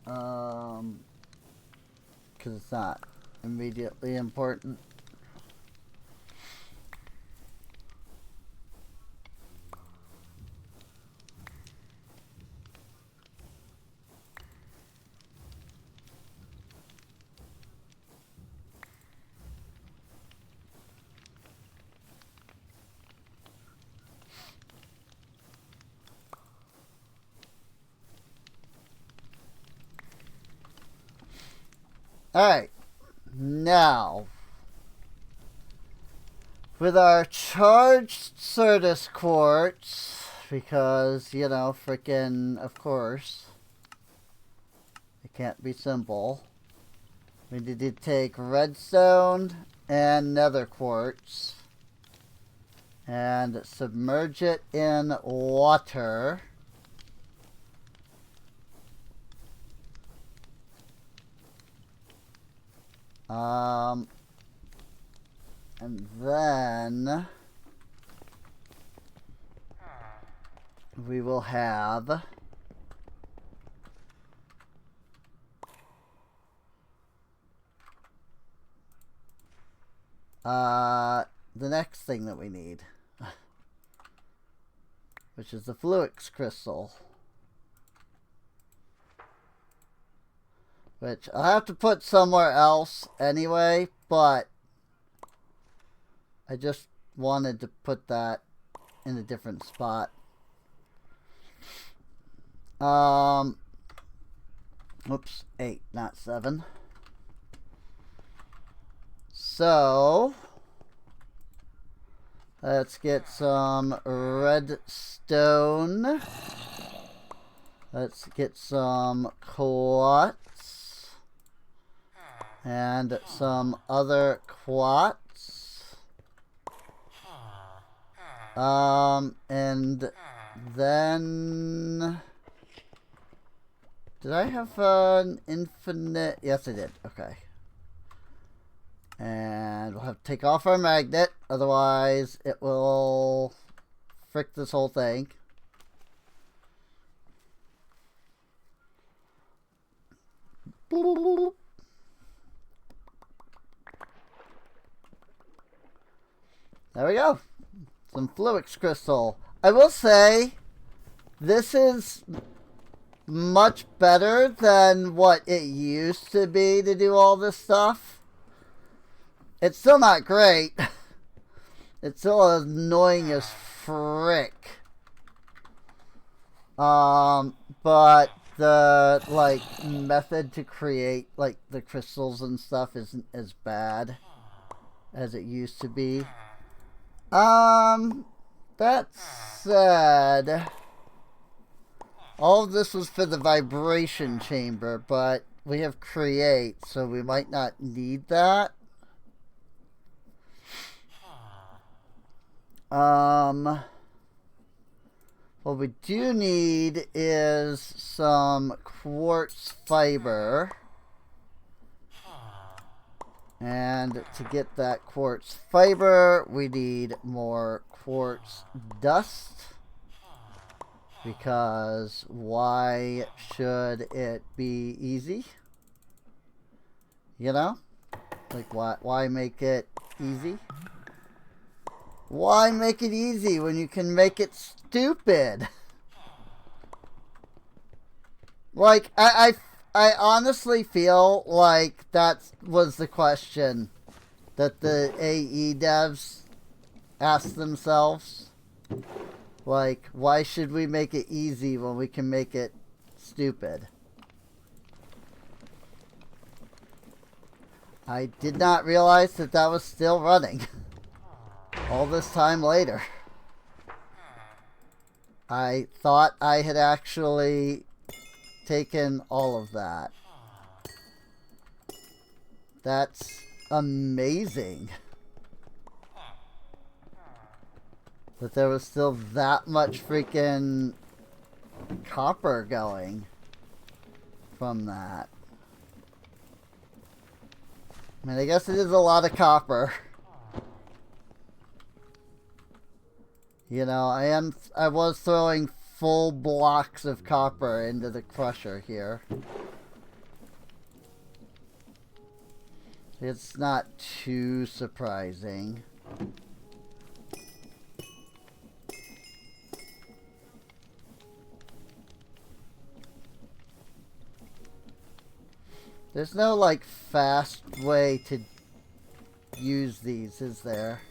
'Cause it's not immediately important. Alright, now, with our charged Certus quartz, because, you know, frickin', of course, it can't be simple, we need to take redstone and nether quartz, and submerge it in water. And then we will have the next thing that we need, which is the Fluix crystal, which I'll have to put somewhere else anyway, but I just wanted to put that in a different spot. Oops, 8, not 7. So, let's get some redstone. Let's get some quartz. And some other quartz. And then Did I have an infinite? Yes, I did. Okay. And we'll have to take off our magnet. Otherwise, it will frick this whole thing. There we go. Some Fluix crystal. I will say, this is much better than what it used to be to do all this stuff. It's still not great. It's still annoying as frick. But the like method to create like the crystals and stuff isn't as bad as it used to be. That said, all of this was for the vibration chamber, but we have create, so we might not need that. What we do need is some quartz fiber. And to get that quartz fiber, we need more quartz dust. Because why should it be easy? You know? Like, why make it easy? Why make it easy when you can make it stupid? Like, I honestly feel like that was the question that the AE devs asked themselves. Like, why should we make it easy when we can make it stupid? I did not realize that that was still running. All this time later. I thought I had actually taken all of that. That's amazing. That there was still that much freaking copper going from that. I mean, I guess it is a lot of copper. You know, I was throwing full blocks of copper into the crusher here. It's not too surprising. There's no, like, fast way to use these, is there?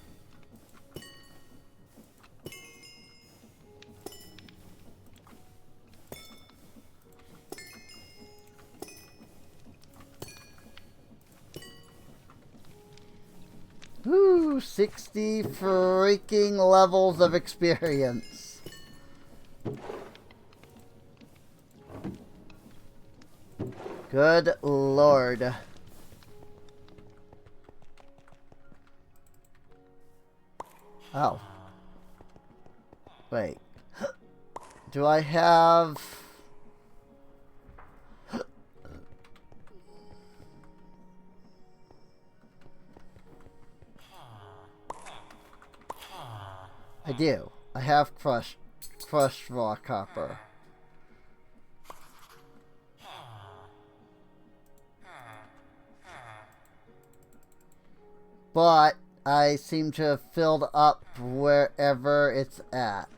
Woo! 60 freaking levels of experience. Good lord. Oh. Wait. Do I have... I do. I have crushed raw copper. But I seem to have filled up wherever it's at.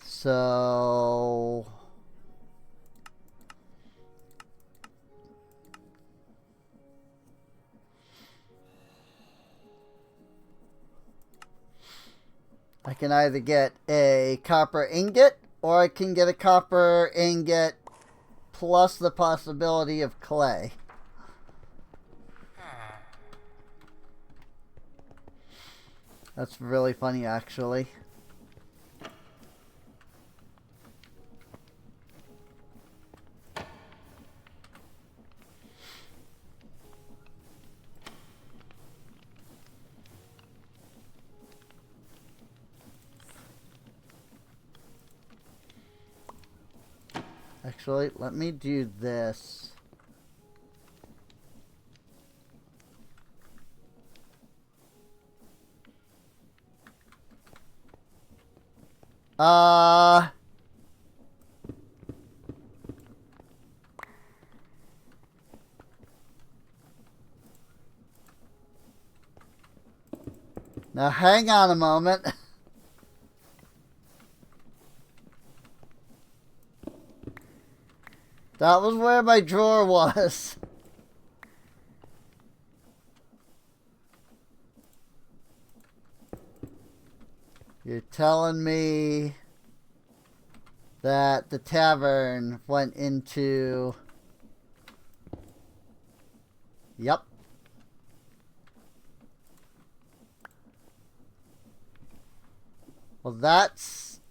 So... I can either get a copper ingot, or I can get a copper ingot plus the possibility of clay. That's really funny, actually. Actually, let me do this. Now hang on a moment. That was where my drawer was. You're telling me that the tavern went into... Yep. Well, that's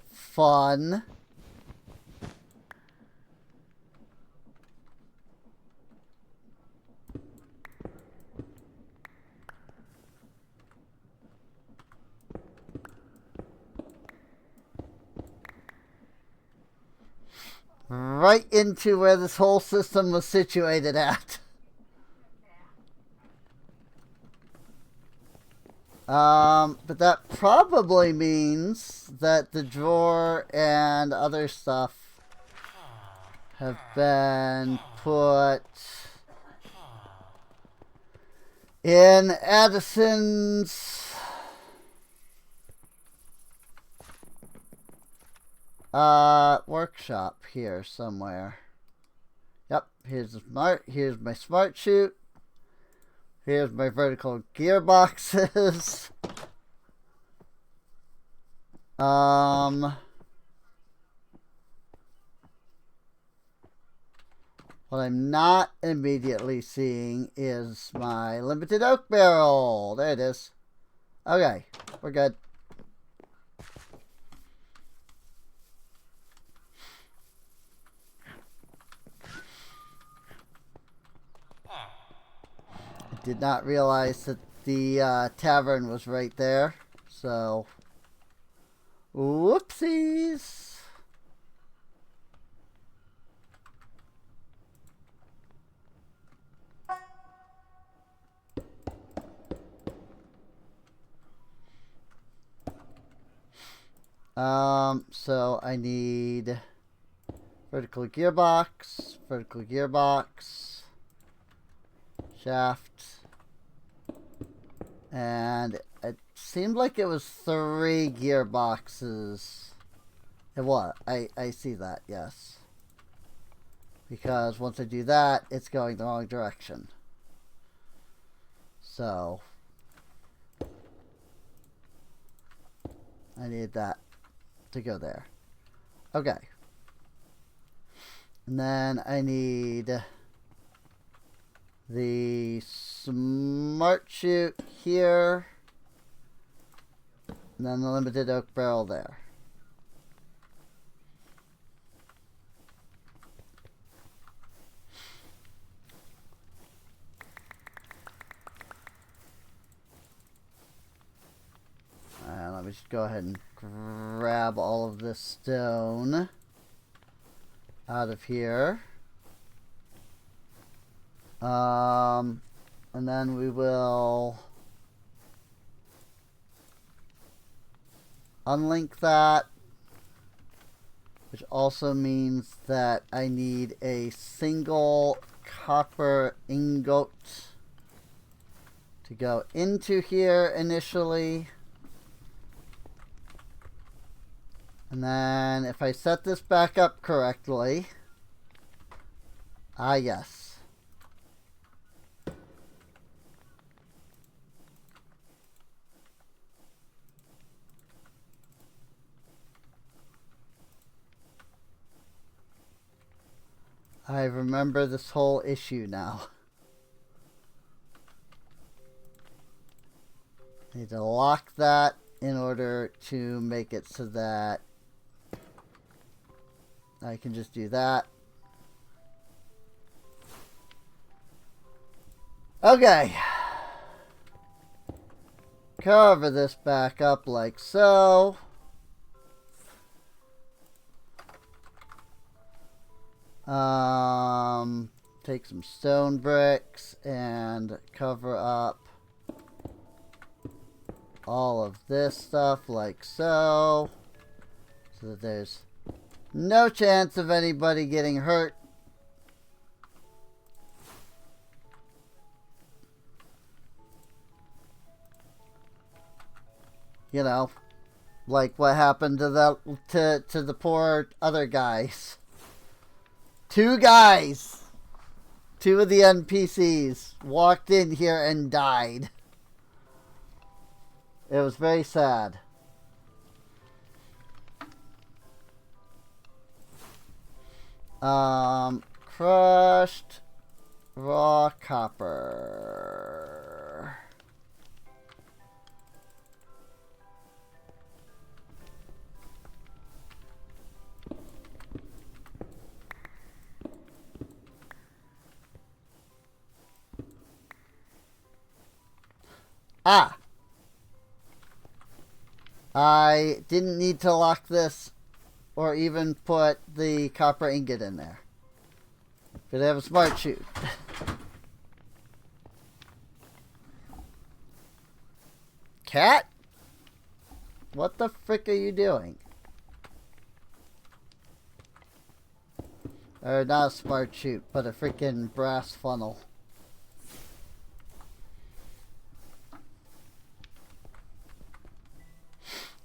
fun. Right into where this whole system was situated at. But that probably means that the drawer and other stuff have been put in Addison's workshop here somewhere. Yep, here's my smart chute. Here's my vertical gearboxes. What I'm not immediately seeing is my limited oak barrel. There it is. Okay, we're good. Did not realize that the tavern was right there, so whoopsies. So I need vertical gearbox, shaft, and it seemed like it was 3 gearboxes. And what? I see that, yes. Because once I do that, it's going the wrong direction. So I need that to go there. Okay. And then I need the smart chute here. And then the limited oak barrel there. And let me just go ahead and grab all of this stone out of here. And then we will unlink that, which also means that I need a single copper ingot to go into here initially. And then if I set this back up correctly, yes. I remember this whole issue now. I need to lock that in order to make it so that I can just do that. Okay. Cover this back up like so. Take some stone bricks and cover up all of this stuff like so. So that there's no chance of anybody getting hurt. You know, like what happened to the poor other guys. Two guys, two of the NPCs walked in here and died. It was very sad. Crushed raw copper. Ah! I didn't need to lock this or even put the copper ingot in there. Could have a smart chute. Cat? What the frick are you doing? Or not a smart chute, but a freaking brass funnel.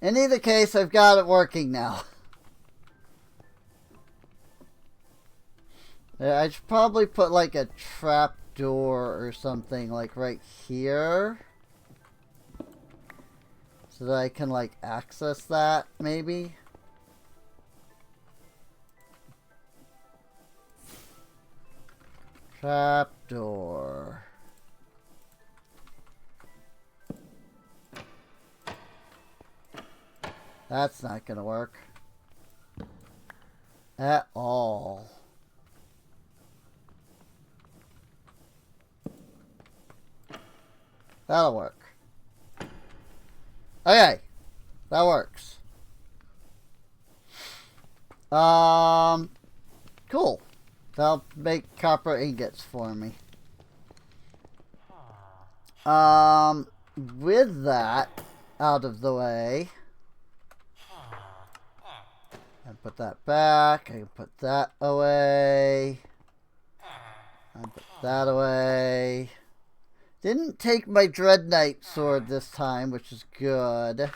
In either case, I've got it working now. I should probably put like a trap door or something like right here. So that I can like access that maybe. Trap door. That's not gonna work. At all. That'll work. Okay. That works. Cool. That'll make copper ingots for me. With that out of the way, and put that back. I can put that away. And put that away. Didn't take my Dread Knight sword this time, which is good.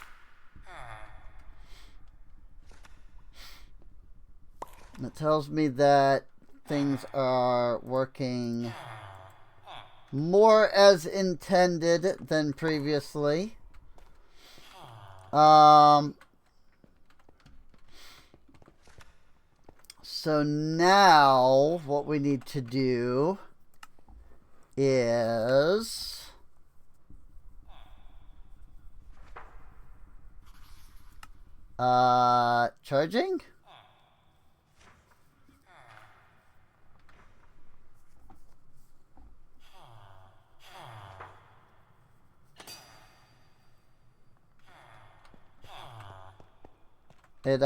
And it tells me that things are working more as intended than previously. So now what we need to do is charging? It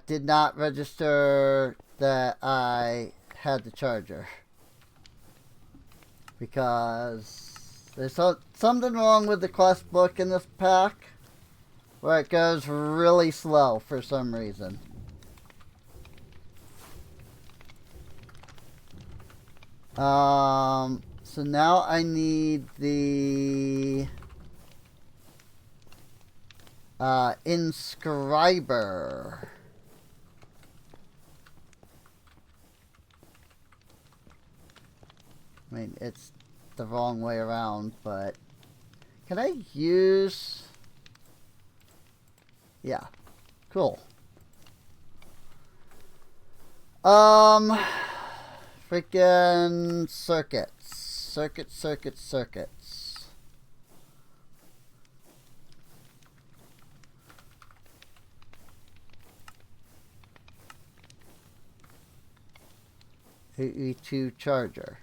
did not register that I had the charger. Because there's something wrong with the quest book in this pack where it goes really slow for some reason. So now I need the inscriber. I mean, it's the wrong way around, but can I use... Yeah, cool. Freaking circuits. Circuits. AE2 charger.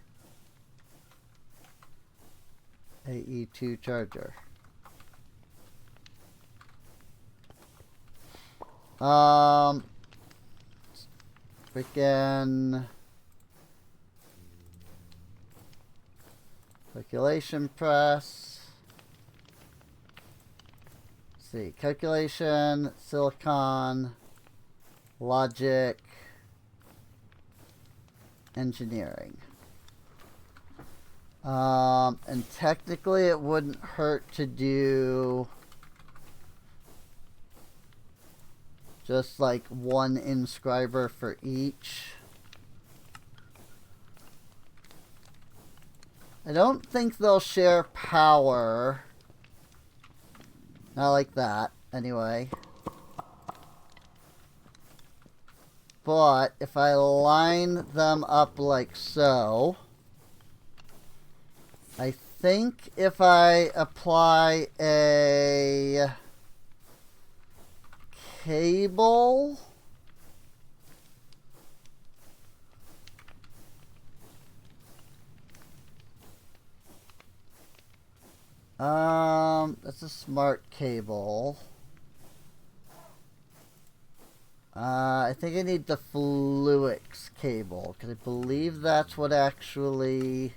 AE2 charger. Freaking Calculation press. Let's see. Calculation, silicon, logic, engineering. And technically it wouldn't hurt to do just like one inscriber for each. I don't think they'll share power. Not like that, anyway. But if I line them up like so, I think if I apply a cable, that's a smart cable. I think I need the Fluix cable, because I believe that's what actually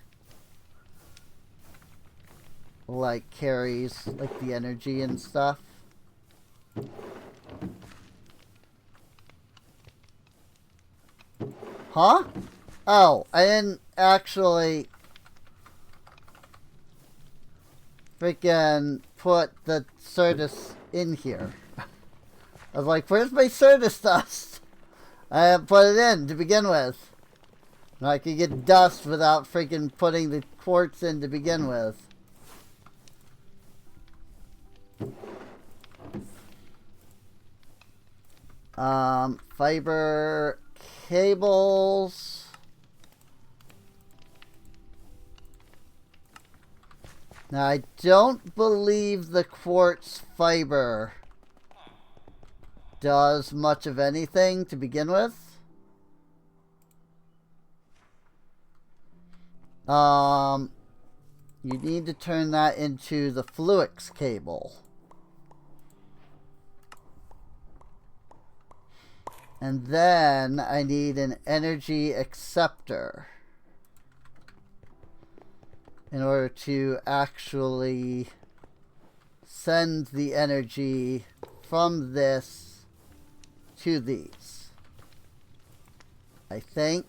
like carries like the energy and stuff. Huh? Oh, I didn't actually freaking put the Certus in here. I was like, where's my Certus dust? I haven't put it in to begin with. And I could get dust without freaking putting the quartz in to begin with. Fiber cables. Now, I don't believe the quartz fiber does much of anything to begin with. You need to turn that into the Fluix cable. And then I need an energy acceptor in order to actually send the energy from this to these. I think.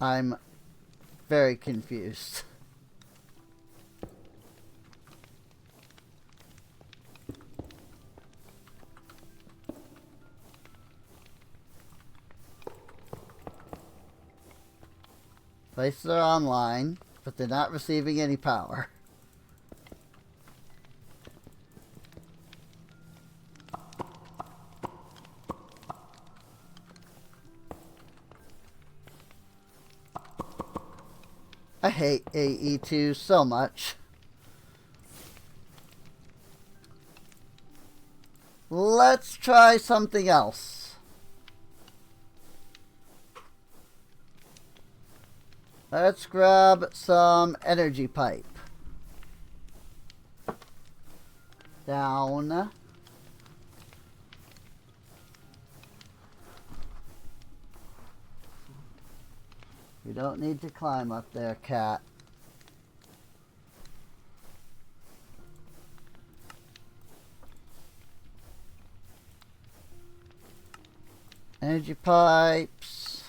I'm very confused. Places are online, but they're not receiving any power. I hate AE2 so much. Let's try something else. Let's grab some energy pipe. Down. You don't need to climb up there, cat. Energy pipes.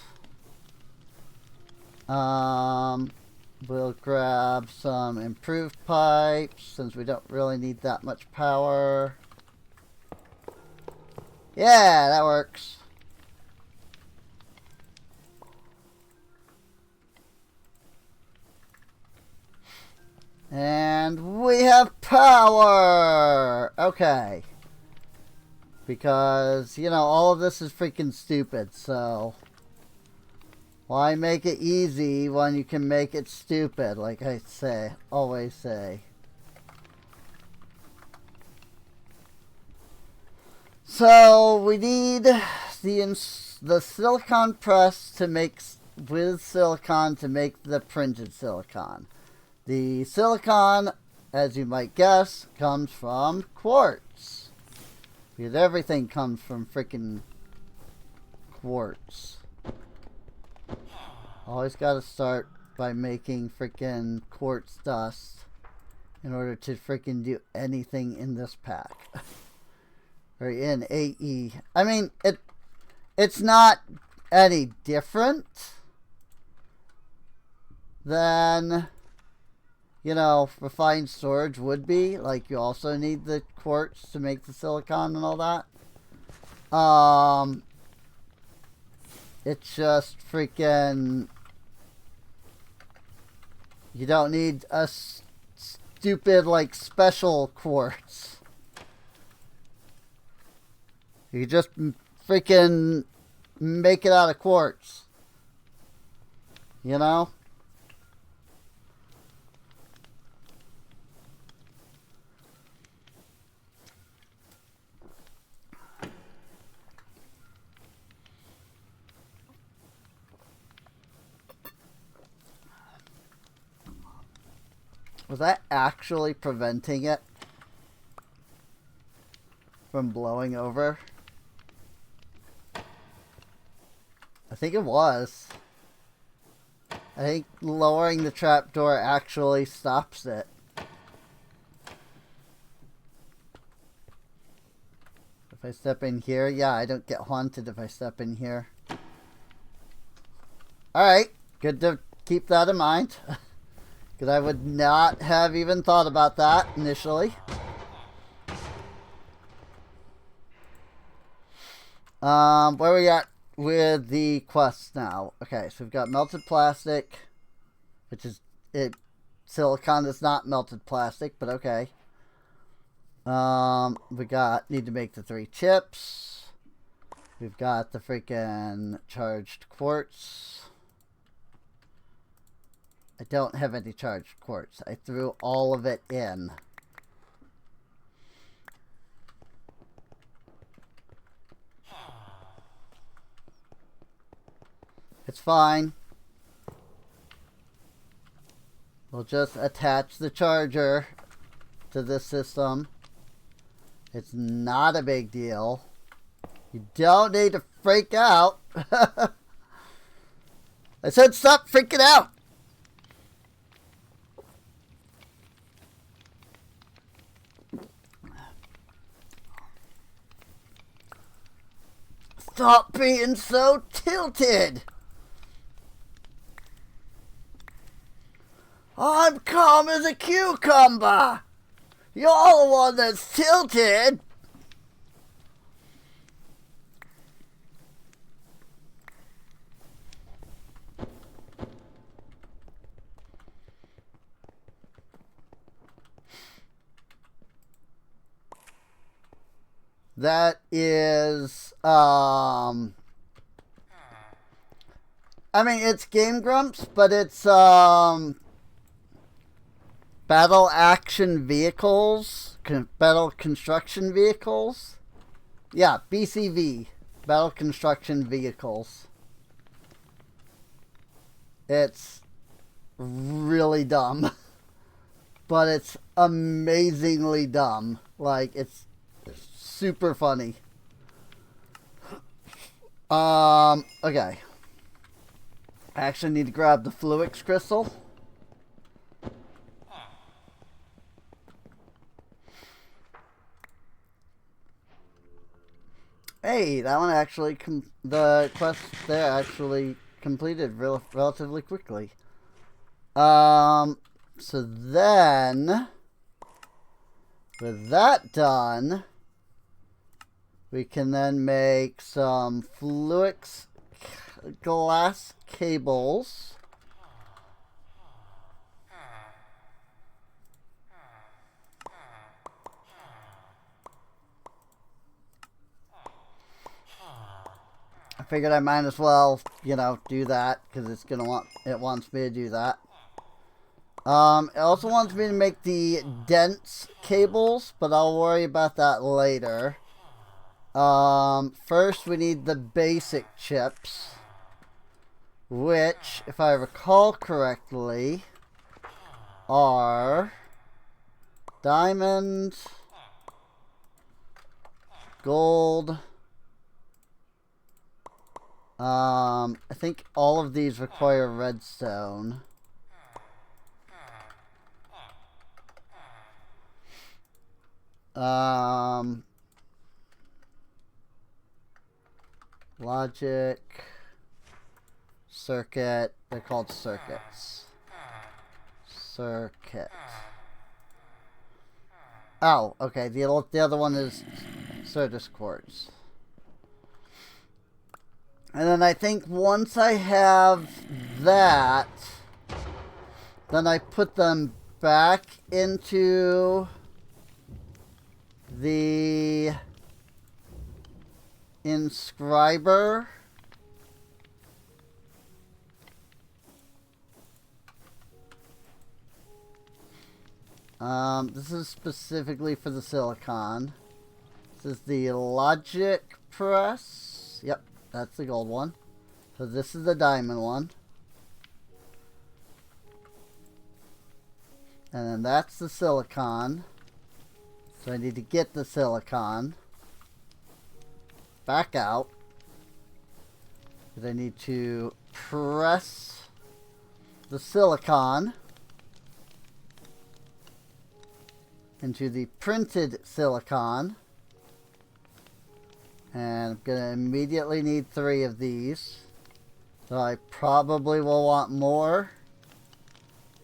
We'll grab some improved pipes since we don't really need that much power. Yeah, that works. And we have power! Okay. Because, you know, all of this is freaking stupid, so why make it easy when you can make it stupid, like I say, always say. So we need the silicon press to make with silicon to make the printed silicon. The silicon, as you might guess, comes from quartz. Because everything comes from freaking quartz. Always gotta start by making freaking quartz dust in order to freaking do anything in this pack. Or in AE. I mean, it's not any different than, you know, refined storage would be. Like, you also need the quartz to make the silicon and all that. It's just freaking... You don't need a stupid, like, special quartz. You just freaking make it out of quartz. You know? Was that actually preventing it from blowing over? I think it was. I think lowering the trapdoor actually stops it. If I step in here, yeah, I don't get haunted if I step in here. Alright, good to keep that in mind. Because I would not have even thought about that initially. Where are we at with the quests now? Okay, so we've got melted plastic, which is silicon is not melted plastic, but okay. We need to make the 3 chips. We've got the freaking charged quartz. I don't have any charged quartz. I threw all of it in. It's fine. We'll just attach the charger to this system. It's not a big deal. You don't need to freak out. I said stop freaking out. Stop being so tilted. I'm calm as a cucumber. You're the one that's tilted. That is, I mean, it's Game Grumps, but it's, Battle Action Vehicles, Battle Construction Vehicles. Yeah, BCV, Battle Construction Vehicles. It's really dumb, but it's amazingly dumb. Like, it's super funny. Okay. I actually need to grab the Fluix crystal. Hey, that one actually, the quest there actually completed relatively quickly. So then, with that done, we can then make some Fluix glass cables. I figured I might as well, you know, do that because it wants me to do that. It also wants me to make the dense cables, but I'll worry about that later. First we need the basic chips, which, if I recall correctly, are diamond, gold. I think all of these require redstone. Logic, circuit, they're called circuits. Circuit. Oh, okay, the other one is Certus quartz. And then I think once I have that, then I put them back into the inscriber. This is specifically for the silicon. This is the logic press. Yep, that's the gold one. So this is the diamond one. And then that's the silicon. So I need to get the silicon back out. Because I need to press the silicon into the printed silicon. And I'm going to immediately need 3 of these. So I probably will want more.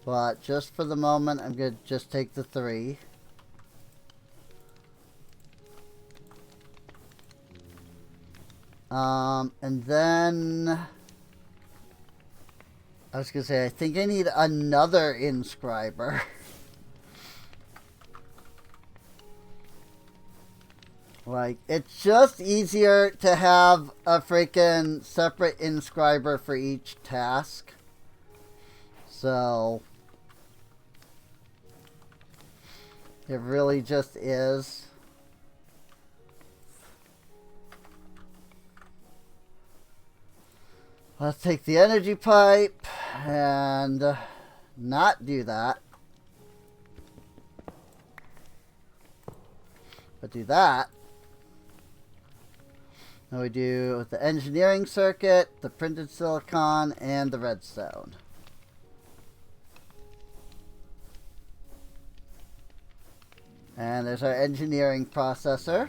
But just for the moment, I'm going to just take the 3. And then I was going to say, I think I need another inscriber. Like, it's just easier to have a freaking separate inscriber for each task. So it really just is. Let's take the energy pipe and not do that. But do that. Now we do the engineering circuit, the printed silicon, and the redstone. And there's our engineering processor.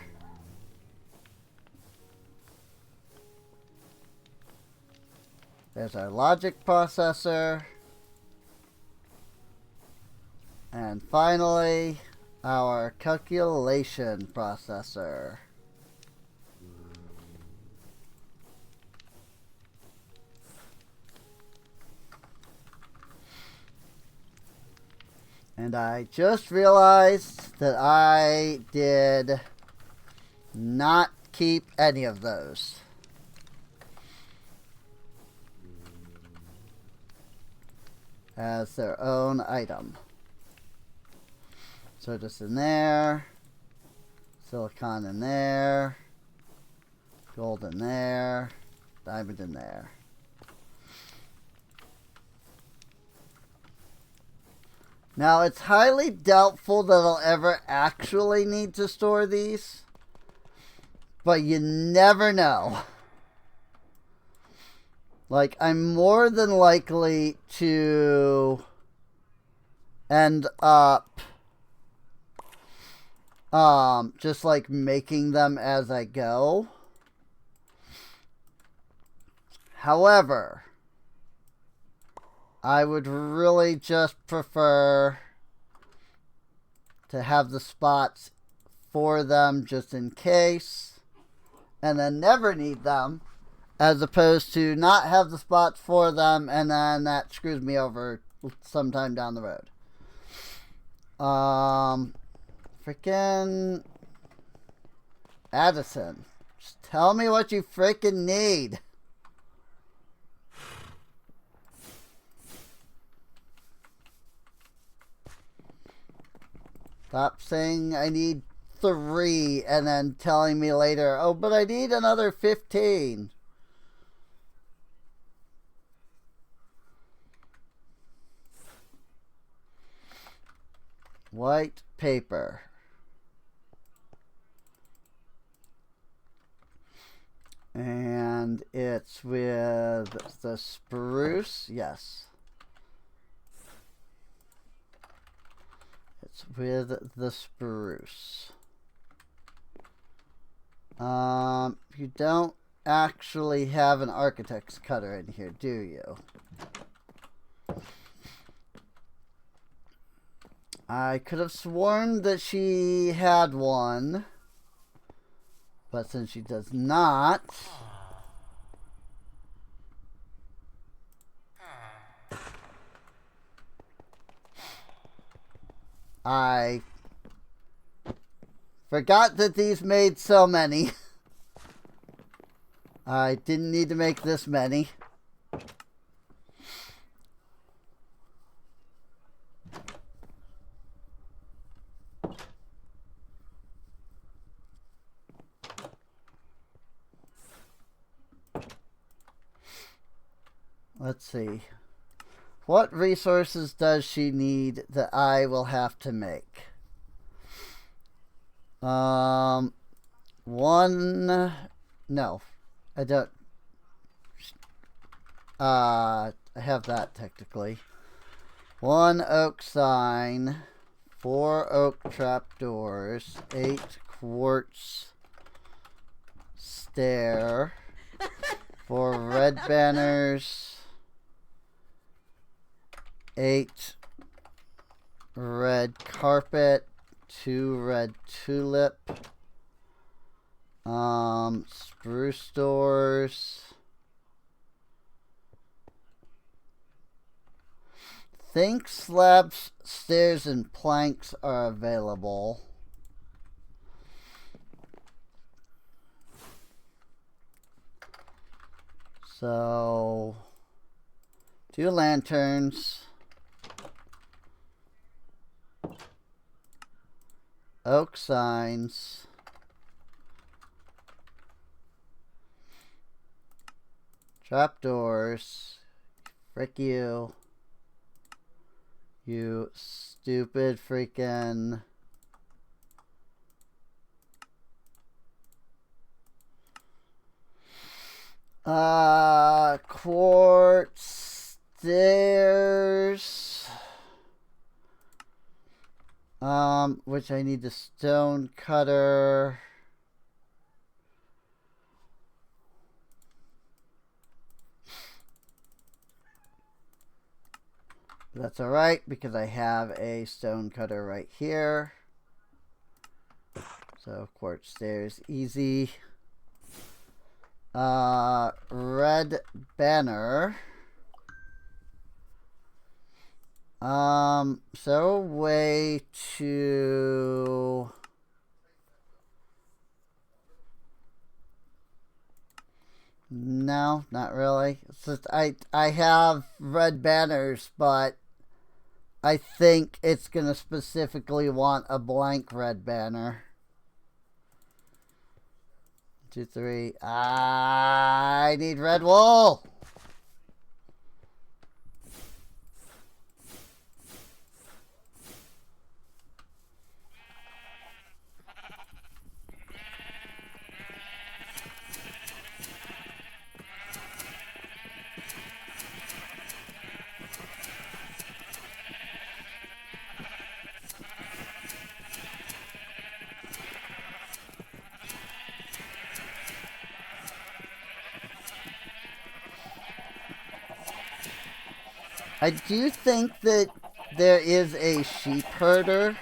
There's our logic processor. And finally, our calculation processor. And I just realized that I did not keep any of those. As their own item. So just in there. Silicon in there. Gold in there. Diamond in there. Now, it's highly doubtful that I'll ever actually need to store these. But you never know. Like, I'm more than likely to end up just like making them as I go. However, I would really just prefer to have the spots for them just in case, and then never need them, as opposed to not have the spots for them and then that screws me over sometime down the road. Freaking Addison, just tell me what you freaking need. Stop saying I need 3 and then telling me later, oh, but I need another 15. White paper. And it's with the spruce. Yes. It's with the spruce. You don't actually have an architect's cutter in here, do you? I could have sworn that she had one, but since she does not, I forgot that these made so many. I didn't need to make this many. Let's see. What resources does she need that I will have to make? One... No. I don't... I have that technically. 1 oak sign. 4 oak trapdoors. 8 quartz stair. 4 red banners. 8 red carpet, 2 red tulip, spruce doors, think slabs, stairs, and planks are available. So 2 lanterns. Oak signs. Trapdoors. Frick you. You stupid freaking... quartz stairs. Which I need the stone cutter. That's alright, because I have a stone cutter right here. So, quartz stairs, easy. Red banner. So way to... No, not really. It's just I have red banners, but I think it's gonna specifically want a blank red banner. 2, 3. I need red wool. I do think that there is a sheep herder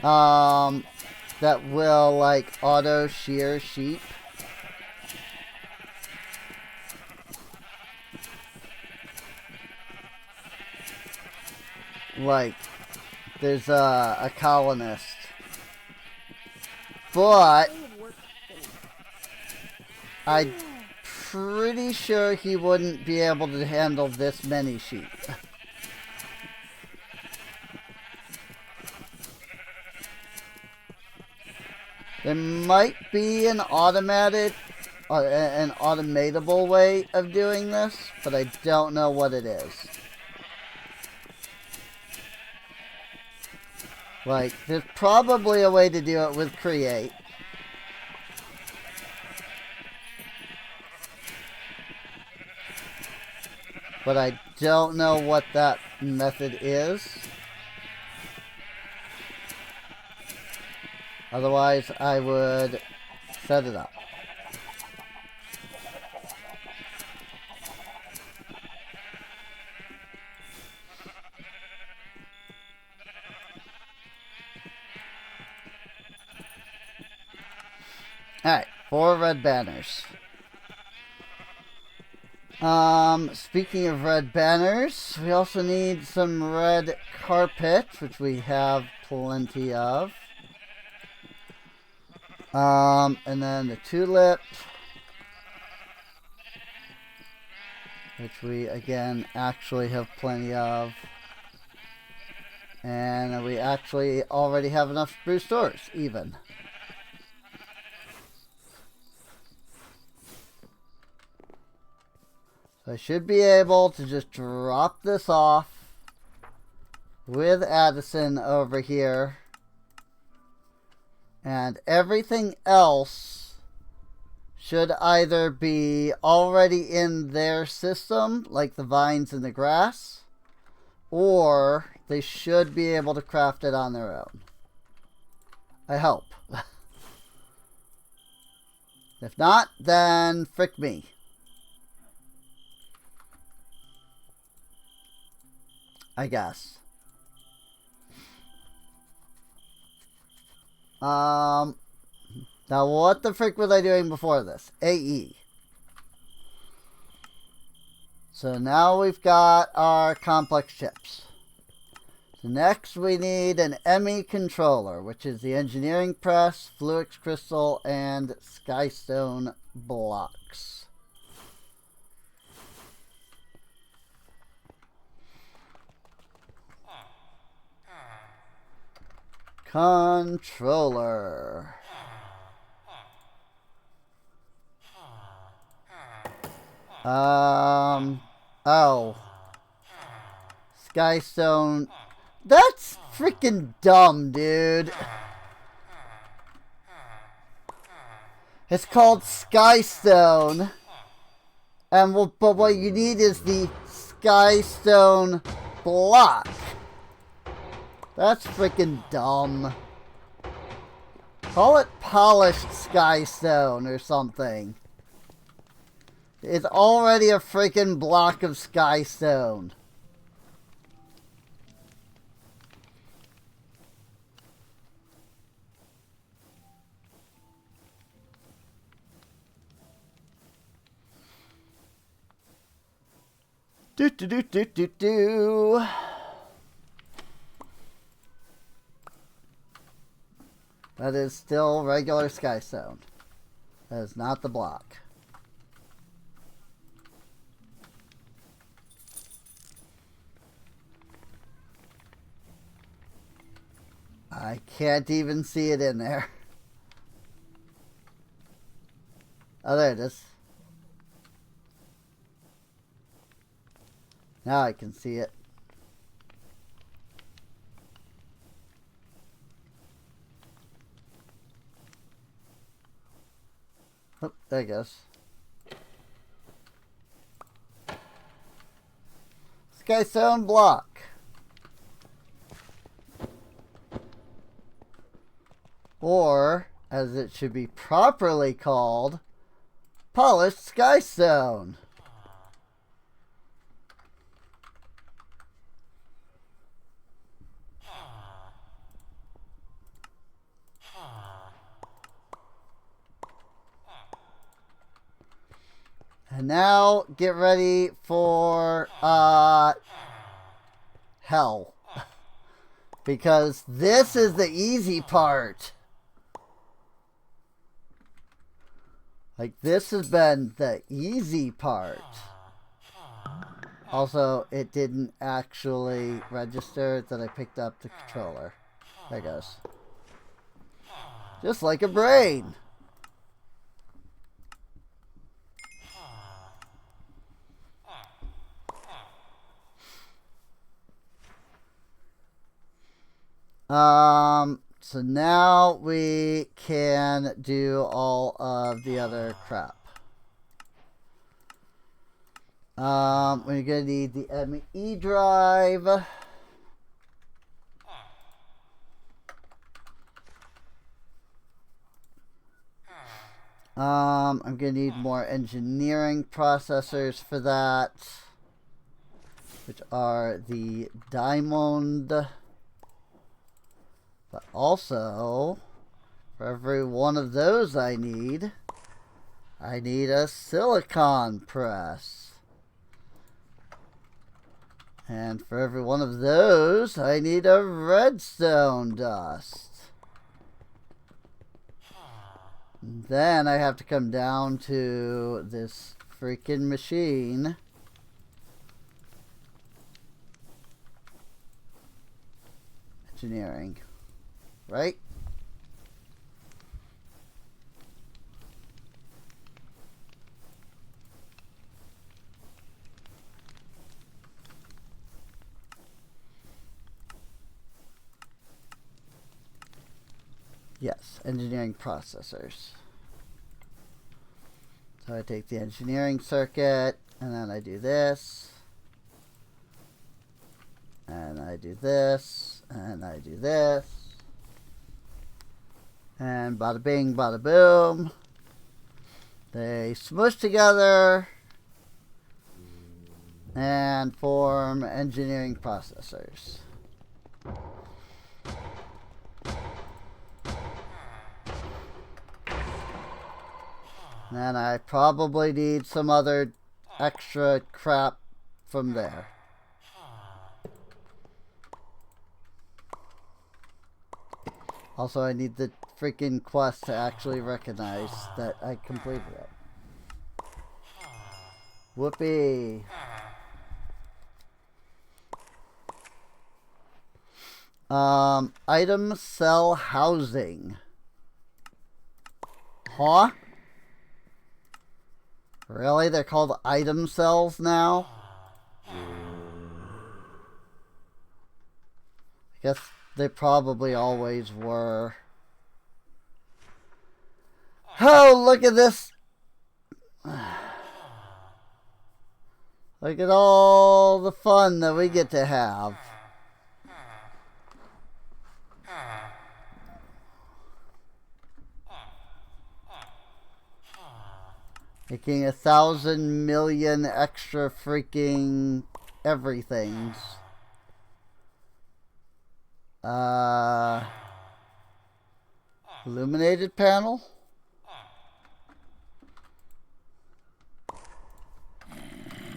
that will like auto shear sheep. Like there's a colonist. But I'm pretty sure he wouldn't be able to handle this many sheep. There might be an automatable way of doing this, but I don't know what it is. Like, there's probably a way to do it with create. But I don't know what that method is. Otherwise, I would set it up. Alright, 4 red banners. Speaking of red banners, we also need some red carpet, which we have plenty of. And then the tulip, which we, again, actually have plenty of. And we actually already have enough spruce doors, even. So I should be able to just drop this off with Addison over here. And everything else should either be already in their system, like the vines and the grass, or they should be able to craft it on their own. I hope. If not, then frick me. I guess. Now what the frick was I doing before this? AE. So now we've got our complex chips. So next we need an ME controller, which is the engineering press, Fluix crystal, and skystone blocks. Controller. Oh. Skystone. That's freaking dumb, dude. It's called Skystone. And but what you need is the Skystone block. That's freaking dumb. Call it polished Skystone or something. It's already a freaking block of Skystone. Do. That is still regular Skystone. That is not the block. I can't even see it in there. Oh, there it is. Now I can see it. Oh, there it goes. Skystone block. Or, as it should be properly called, polished Skystone. And now, get ready for, hell. Because this is the easy part. Like, this has been the easy part. Also, it didn't actually register that I picked up the controller. There it goes. Just like a brain. So now we can do all of the other crap. We're gonna need the ME drive. I'm gonna need more engineering processors for that, which are the diamond. But also, for every one of those I need a silicon press. And for every one of those, I need a redstone dust. And then I have to come down to this freaking machine. Engineering. Right? Yes, engineering processors. So I take the engineering circuit, and then I do this. And I do this, and I do this. And bada bing, bada boom. They smush together and form engineering processors. And I probably need some other extra crap from there. Also, I need the freaking quest to actually recognize that I completed it. Whoopee. Item cell housing. Huh? Really? They're called item cells now? I guess they probably always were. Oh, look at this. Look at all the fun that we get to have. Making 1,000 million extra freaking everythings. Illuminated panel?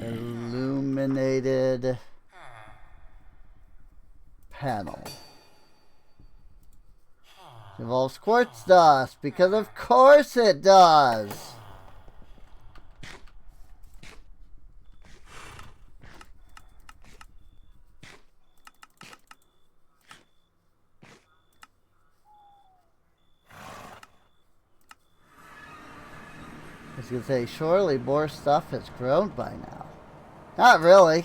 Illuminated panel. Involves quartz dust, because of course it does. I was going to say, surely more stuff has grown by now. Not really.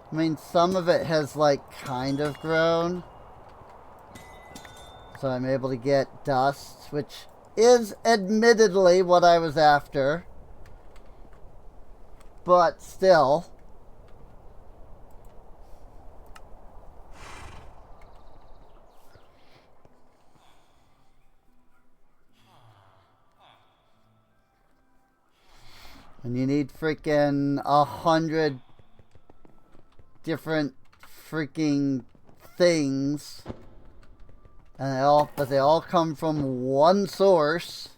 I mean, some of it has, like, kind of grown. So I'm able to get dust, which is admittedly what I was after. But still. And you need freaking 100 different freaking things. And they all come from one source.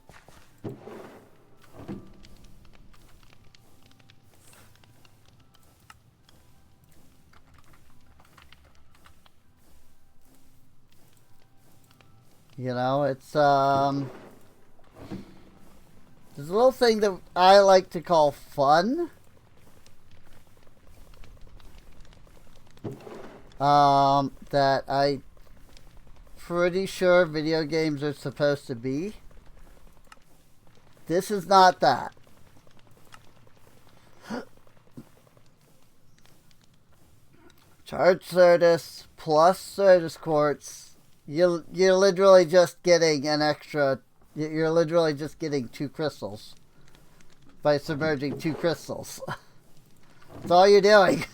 You know, it's there's a little thing that I like to call fun. that I pretty sure video games are supposed to be. This is not that. Charge Certus plus Certus Quartz. You're literally just getting an extra. You're literally just getting 2 crystals by submerging 2 crystals. That's all you're doing.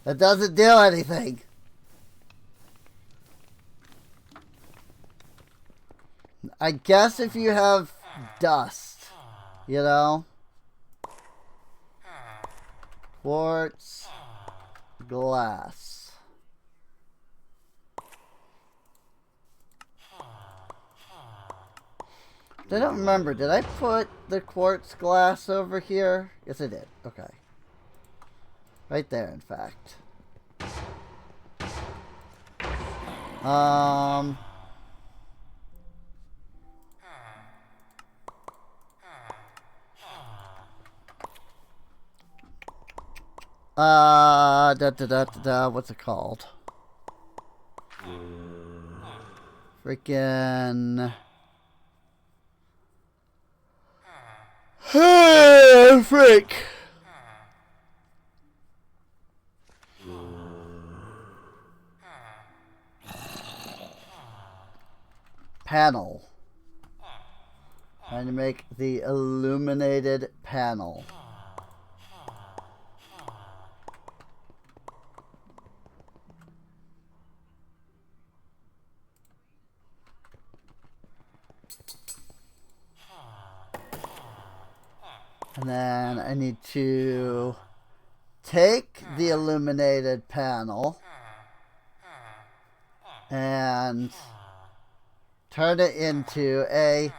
It doesn't do anything. I guess if you have dust, you know, quartz, glass. I don't remember. Did I put the quartz glass over here? Yes, I did. Okay. Right there, in fact. What's it called? Freaking... Frick! Panel. Trying to make the illuminated panel. And then I need to take the illuminated panel and turn it into a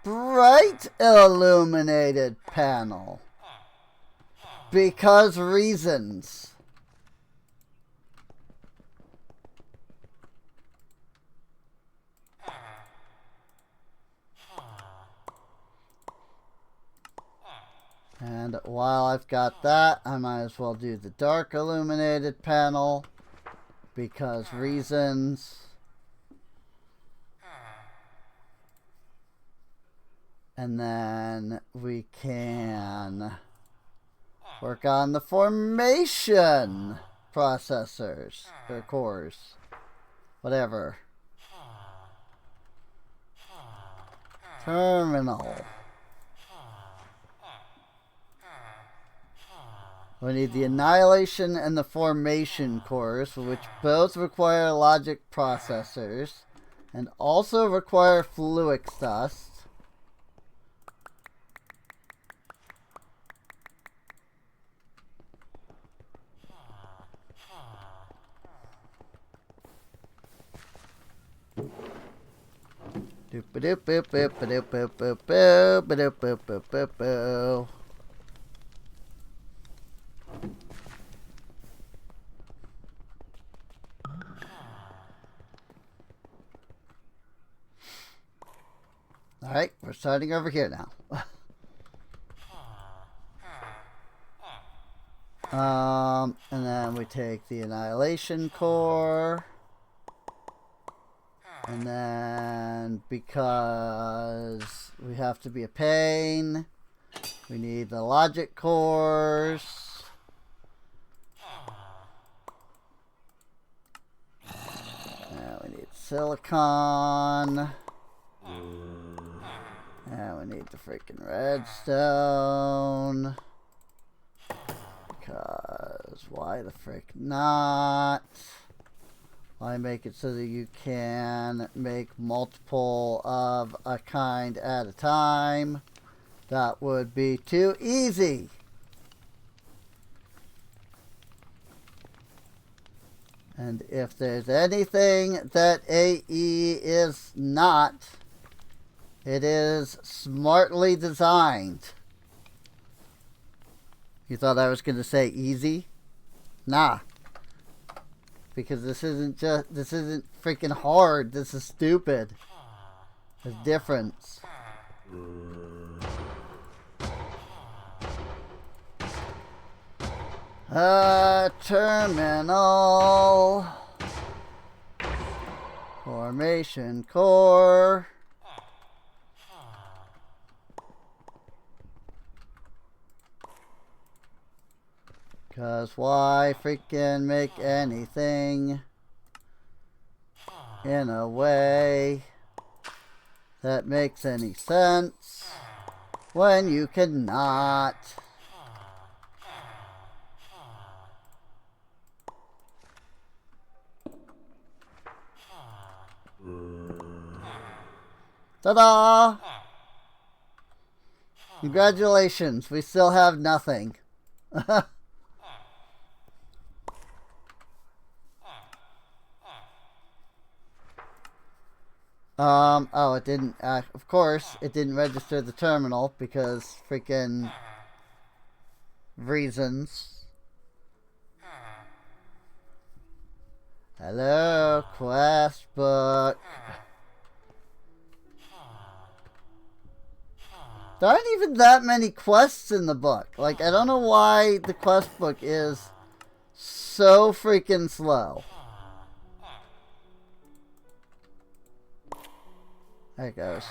bright illuminated panel. Because reasons. And while I've got that, I might as well do the dark illuminated panel. Because reasons. And then we can work on the formation processors, or cores, whatever. Terminal. We need the annihilation and the formation cores, which both require logic processors and also require fluix dust. Alright, we're starting over here now. And then we take the annihilation core. And then, because we have to be a pain, we need the logic cores. And we need silicon. And we need the freaking redstone. Because why the frick not? Why make it so that you can make multiple of a kind at a time? That would be too easy. And if there's anything that AE is not, it is smartly designed. You thought I was going to say easy? Nah. Because this isn't freaking hard. This is stupid. There's difference. Terminal. Formation core. Cause why freaking make anything in a way that makes any sense when you cannot? Ta-da! Congratulations, we still have nothing. Oh, it didn't, of course, it didn't register the terminal because freaking reasons. Hello, quest book. There aren't even that many quests in the book. Like, I don't know why the quest book is so freaking slow. There it goes.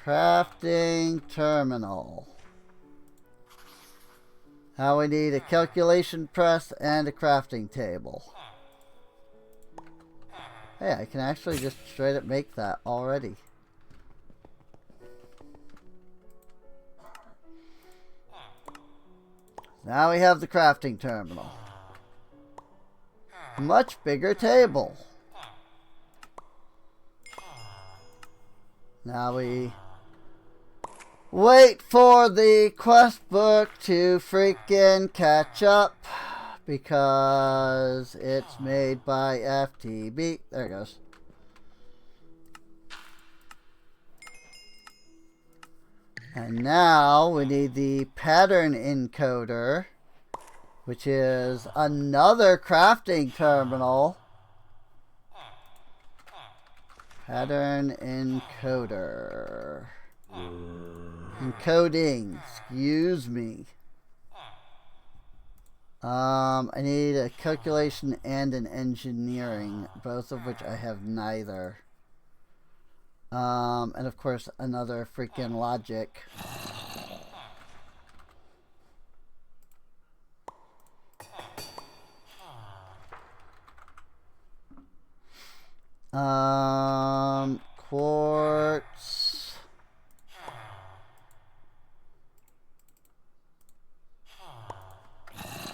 Crafting terminal. Now we need a calculation press and a crafting table. Hey, I can actually just straight up make that already. Now we have the crafting terminal. Much bigger table. Now we wait for the quest book to freaking catch up because it's made by FTB. There it goes. And now we need the pattern encoder, which is another crafting terminal. Pattern encoder. Encoding, excuse me. I need a calculation and an engineering, both of which I have neither. And of course another freaking logic. Quartz.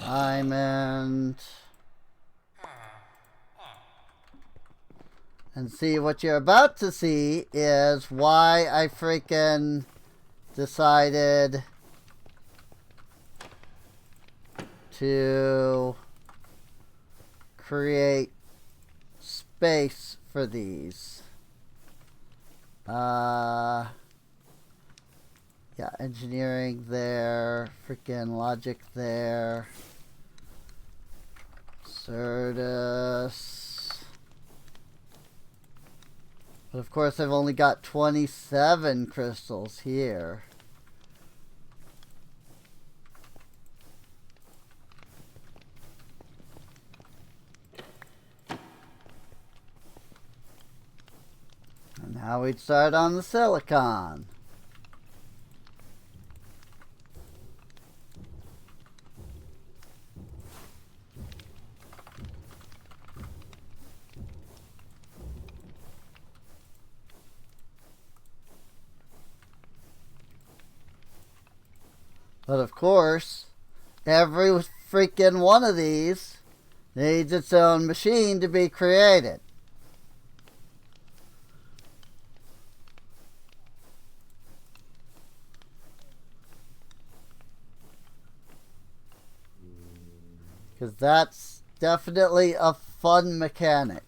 Diamond. And see, what you're about to see is why I freaking decided to create space for these. Yeah, engineering there, freaking logic there, Certus. But of course I've only got 27 crystals here. And now we'd start on the silicon. But of course, every freaking one of these needs its own machine to be created. Because that's definitely a fun mechanic.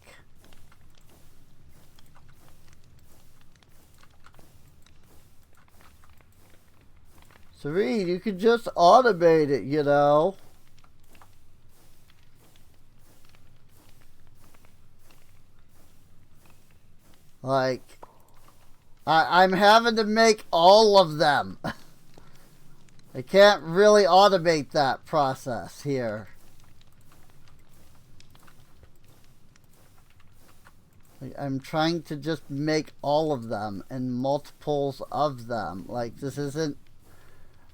Serene, you could just automate it, you know. Like, I'm having to make all of them. I can't really automate that process here. Like, I'm trying to just make all of them and multiples of them. Like, this isn't...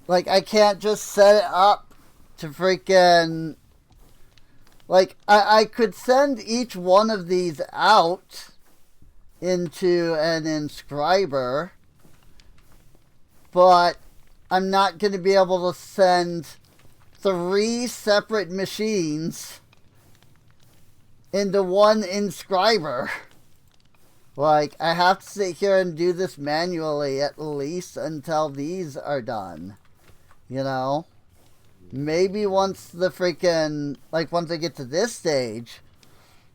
Like, I can't just set it up to freaking... Like, I could send each one of these out into an inscriber, but I'm not going to be able to send 3 separate machines into one inscriber. Like, I have to sit here and do this manually at least until these are done. You know? Maybe once the freaking... Like, once I get to this stage,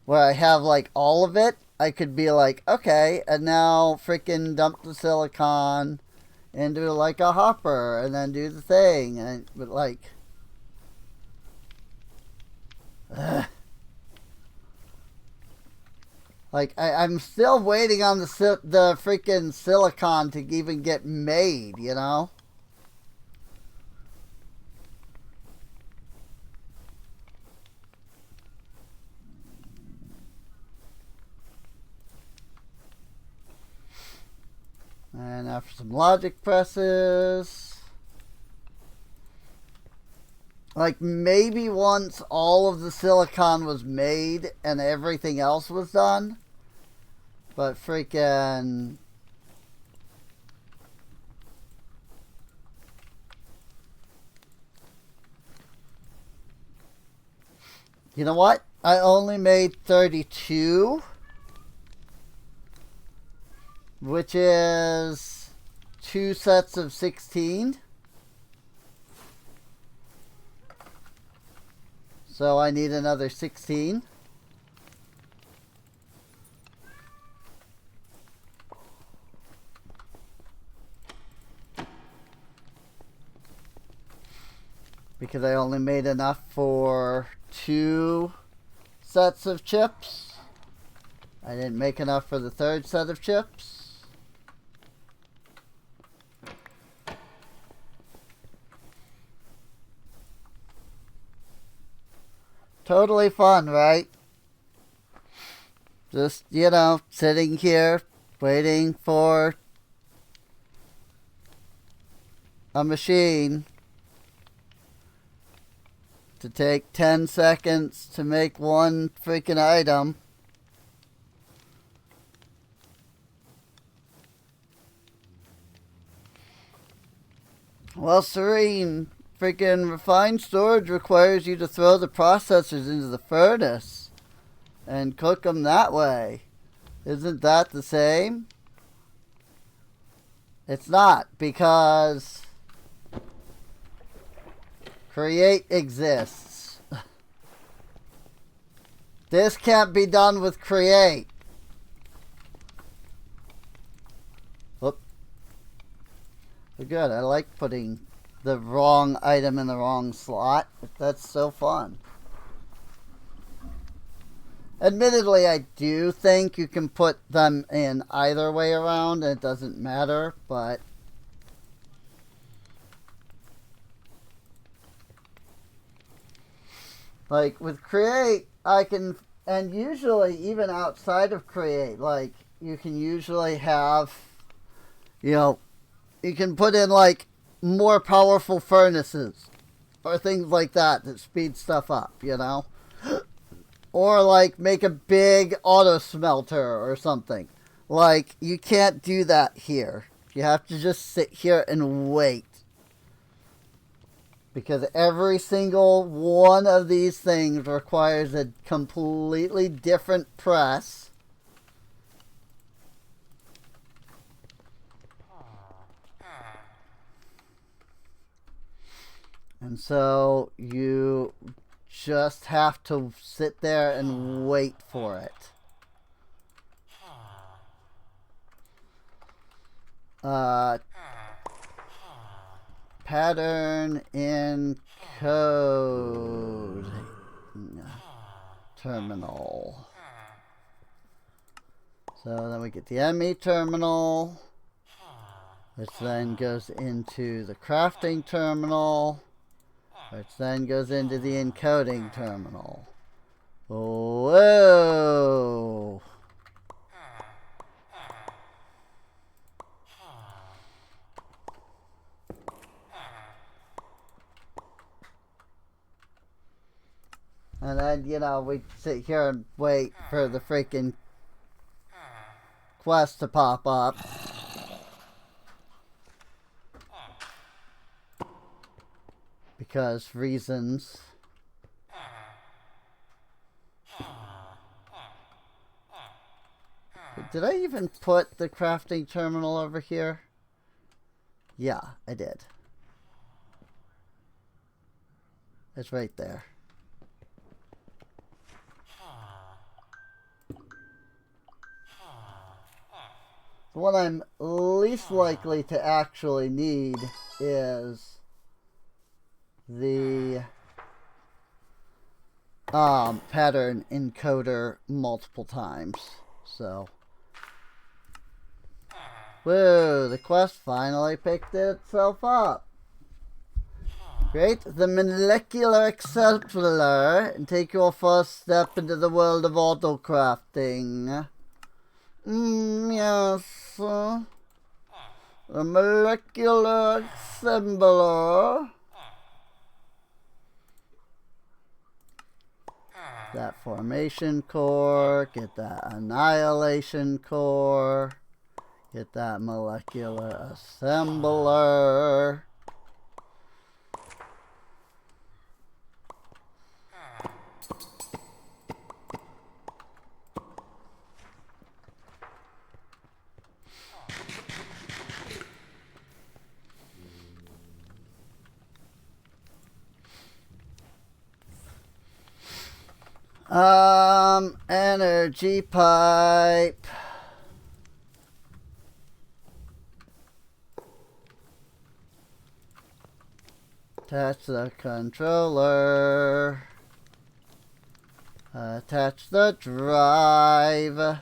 where I have, like, all of it, I could be like, okay, and now freaking dump the silicon into, like, a hopper, and then do the thing. And, but, like... Like, I'm still waiting on the freaking silicon to even get made, you know? And after some logic presses... Like, maybe once all of the silicon was made and everything else was done. But freaking... You know what? I only made 32. Which is 2 sets of 16. So I need another 16. Because I only made enough for 2 sets of chips. I didn't make enough for the 3rd set of chips. Totally fun, right? Just, you know, sitting here waiting for a machine to take 10 seconds to make one freaking item. Well, Serene, freaking refined storage requires you to throw the processors into the furnace and cook them that way. Isn't that the same? It's not, because create exists. This can't be done with create. Whoop. Good, I like putting the wrong item in the wrong slot. That's so fun. Admittedly, I do think you can put them in either way around and it doesn't matter, but like with create, I can, and usually even outside of create, like you can usually have, you know, you can put in like more powerful furnaces or things like that that speed stuff up, you know? Or like make a big auto smelter or something. Like, you can't do that here. You have to just sit here and wait. Because every single one of these things requires a completely different press. And so you just have to sit there and wait for it. Pattern in code terminal. So then we get the ME terminal, which then goes into the crafting terminal, which then goes into the encoding terminal. Whoa! then, you know, we sit here and wait for the freaking quest to pop up. Because reasons. Did I even put the crafting terminal over here? Yeah, I did. It's right there. The one I'm least likely to actually need is the pattern encoder multiple times. So, whoa, the quest finally picked itself up. Create the molecular exemplar and take your first step into the world of auto crafting. Yes. The molecular assembler. That formation core, get that annihilation core, get that molecular assembler. Energy pipe. Attach the controller. Attach the drive.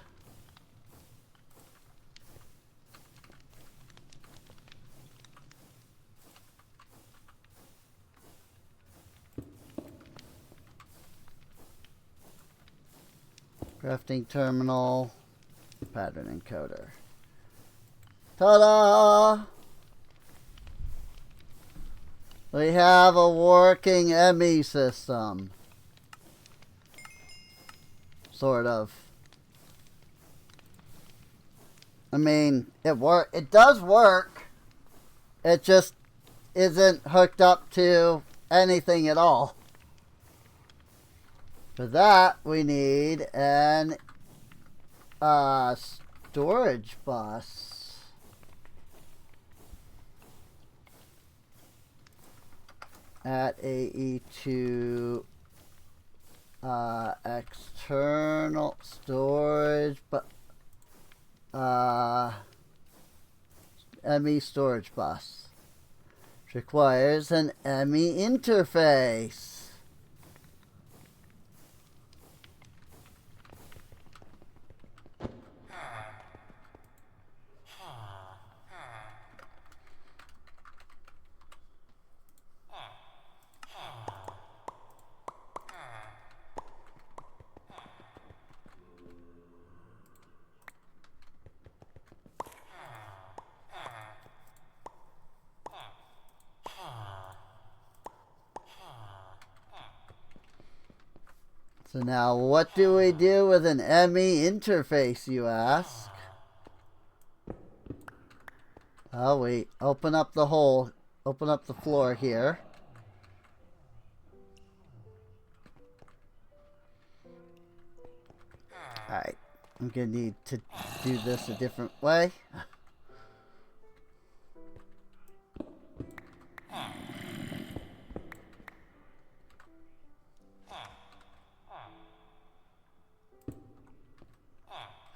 Crafting terminal, pattern encoder. Ta-da! We have a working ME system. Sort of. I mean, it does work. It just isn't hooked up to anything at all. For that, we need an storage bus. At AE2 external storage, but ME storage bus, which requires an ME interface. So now, what do we do with an ME interface, you ask? Oh, we open up the hole, open up the floor here. Alright, I'm gonna need to do this a different way.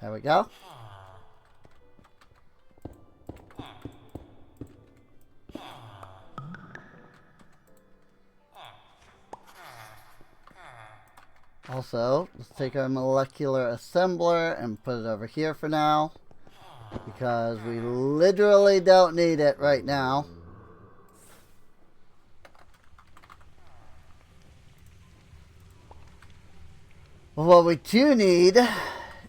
There we go. Also, let's take our molecular assembler and put it over here for now, because we literally don't need it right now. Well, what we do need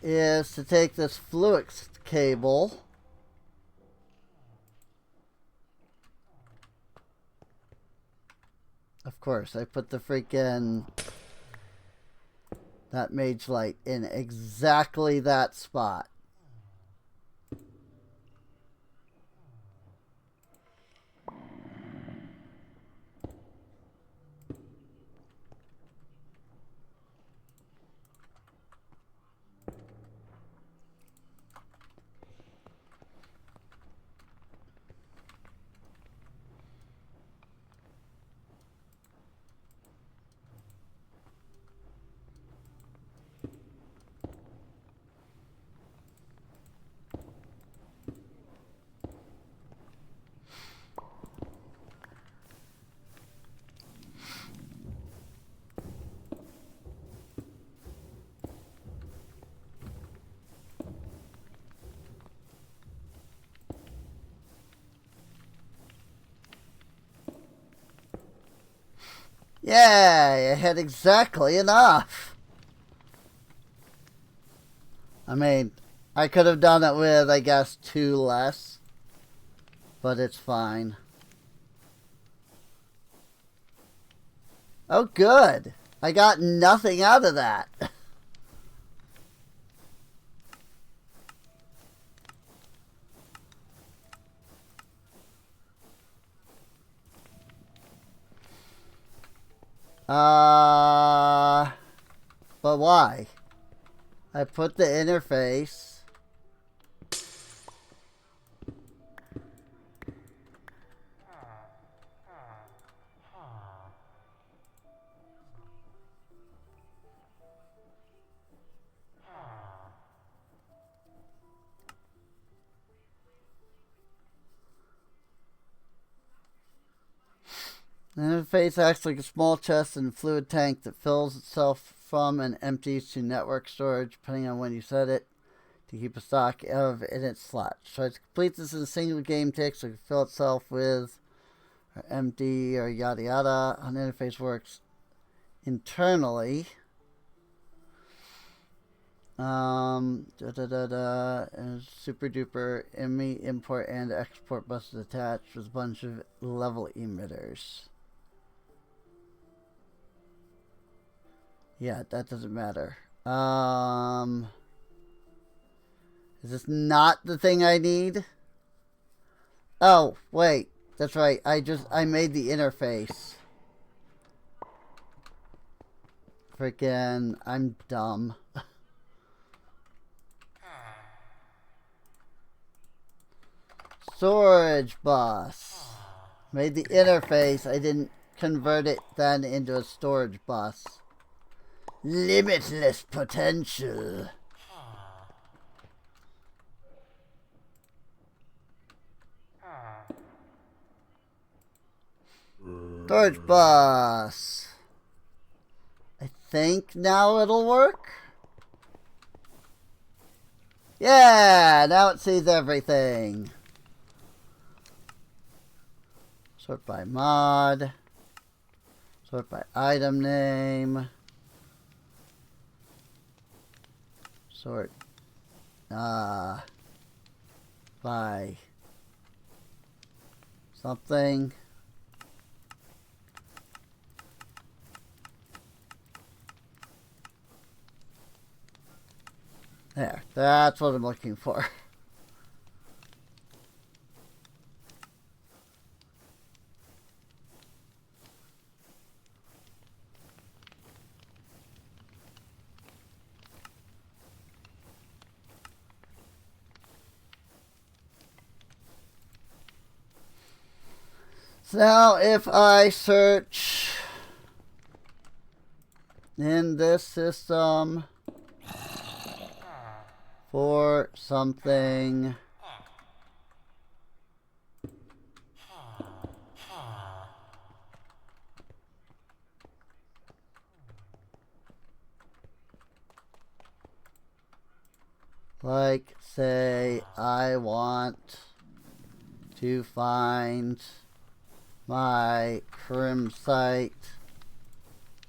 is to take this fluix cable Of course, I put the freaking that mage light in exactly that spot. Yeah, you had exactly enough. I mean, I could have done it with, I guess, 2 less. But it's fine. Oh, good. I got nothing out of that. But why? I put the interface. The interface acts like a small chest and fluid tank that fills itself from and empties to network storage, depending on when you set it, to keep a stock of in its slot. Try to complete this in a single game tick so it can fill itself with or empty or yada yada. An interface works internally. And super duper ME import and export buses attached with a bunch of level emitters. Yeah, that doesn't matter. Is this not the thing I need? Oh, wait. That's right. I made the interface. Freaking, I'm dumb. Storage bus. Made the interface. I didn't convert it then into a storage bus. Limitless potential. Storage bus. I think now it'll work. Yeah, now it sees everything. Sort by mod. Sort by item name. Sort by something. There, that's what I'm looking for. So now if I search in this system for something like, say, I want to find my crim site.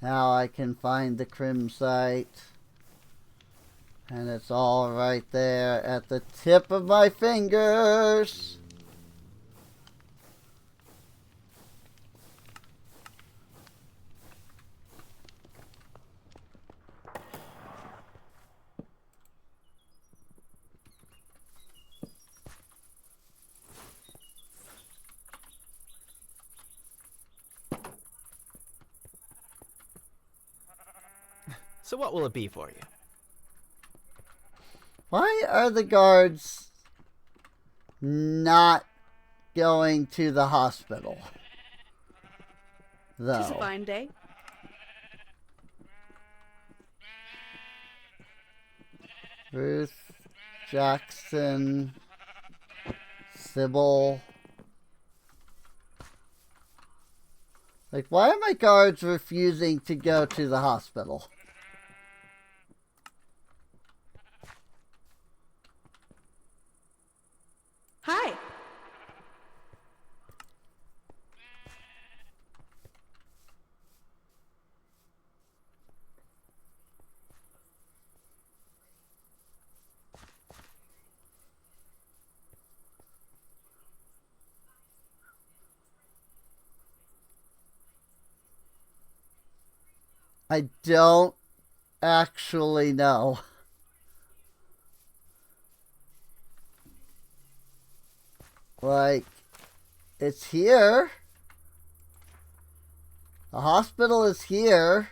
Now I can find the crim site. And it's all right there at the tip of my fingers. So what will it be for you? Why are the guards not going to the hospital? Tis a Though. fine day. Ruth, Jackson, Sybil. Like, why are my guards refusing to go to the hospital? Hi. I don't actually know. Like, it's here. The hospital is here.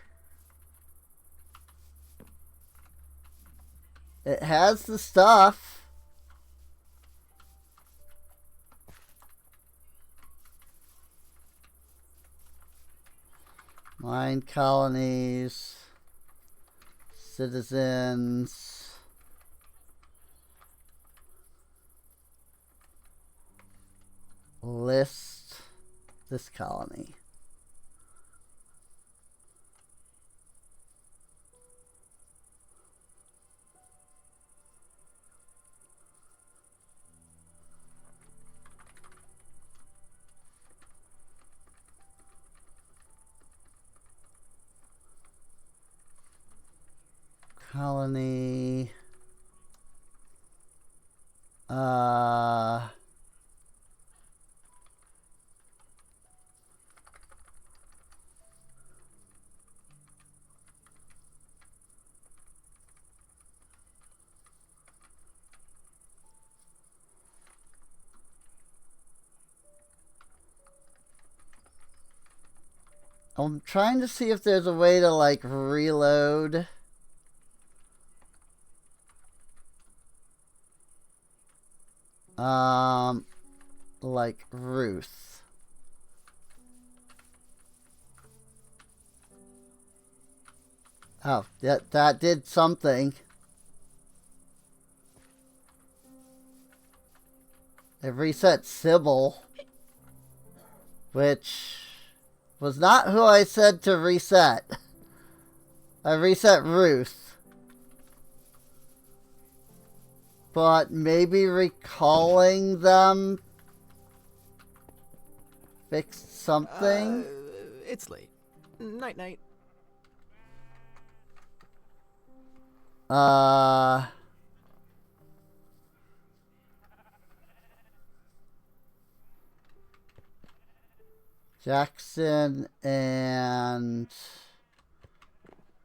It has the stuff. Mine colonies. Citizens. List this colony. Colony. I'm trying to see if there's a way to, like, reload. Like Ruth. Oh, that did something. It reset Sybil, which was not who I said to reset. I reset Ruth. But maybe recalling them fixed something? It's late. Night-night. Jackson and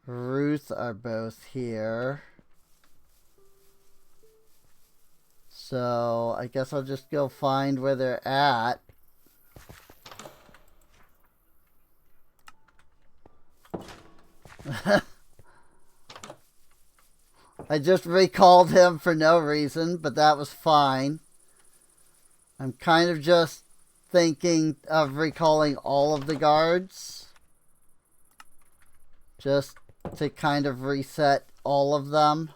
Ruth are both here. So I guess I'll just go find where they're at. I just recalled him for no reason, but that was fine. I'm kind of just thinking of recalling all of the guards. Just to kind of reset all of them.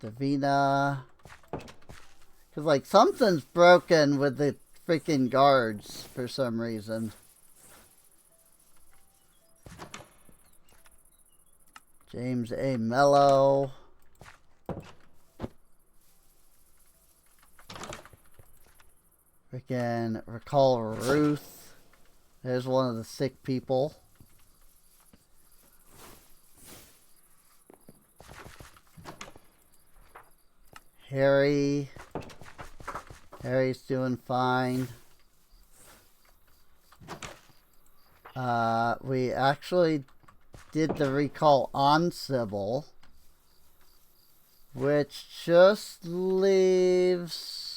Davina. Because, like, something's broken with the freaking guards for some reason. James A. Mello. Freaking recall Ruth. There's one of the sick people. Harry. Harry's doing fine. We actually did the recall on Sybil, which just leaves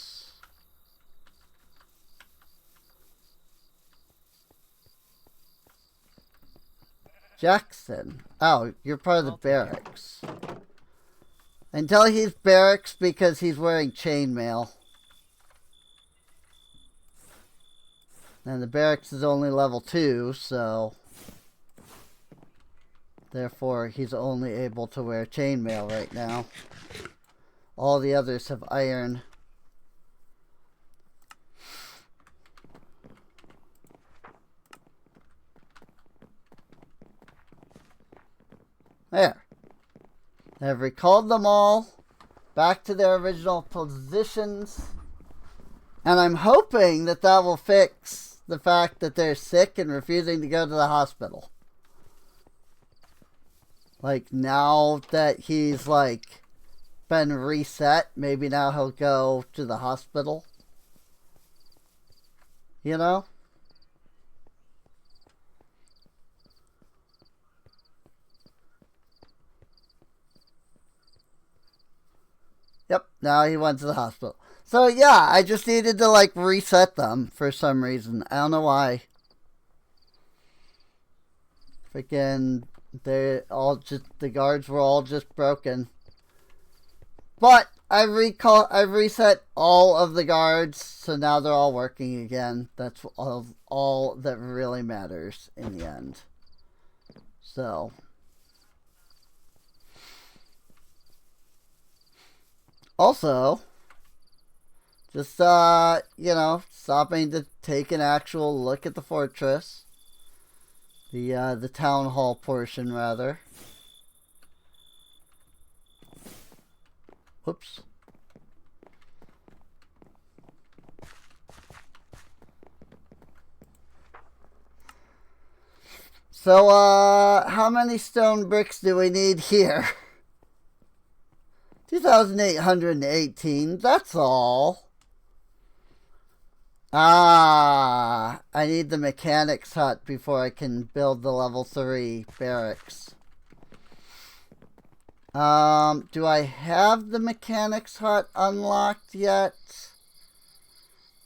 Jackson. Oh, you're part of the barracks. Until he's barracks because he's wearing chainmail. And the barracks is only level 2, so therefore he's only able to wear chainmail right now. All the others have iron. There. I've recalled them all back to their original positions. And I'm hoping that that will fix the fact that they're sick and refusing to go to the hospital. Like, now that he's, like, been reset, maybe now he'll go to the hospital. You know? Yep, now he went to the hospital. So yeah, I just needed to like reset them for some reason. I don't know why. Freaking, the guards were all just broken. But I reset all of the guards, so now they're all working again. That's all that really matters in the end. So. Also, just, stopping to take an actual look at the fortress. The town hall portion, rather. Whoops. So, how many stone bricks do we need here? 2,818, that's all. I need the mechanics hut before I can build the level 3 barracks. Do I have the mechanics hut unlocked yet?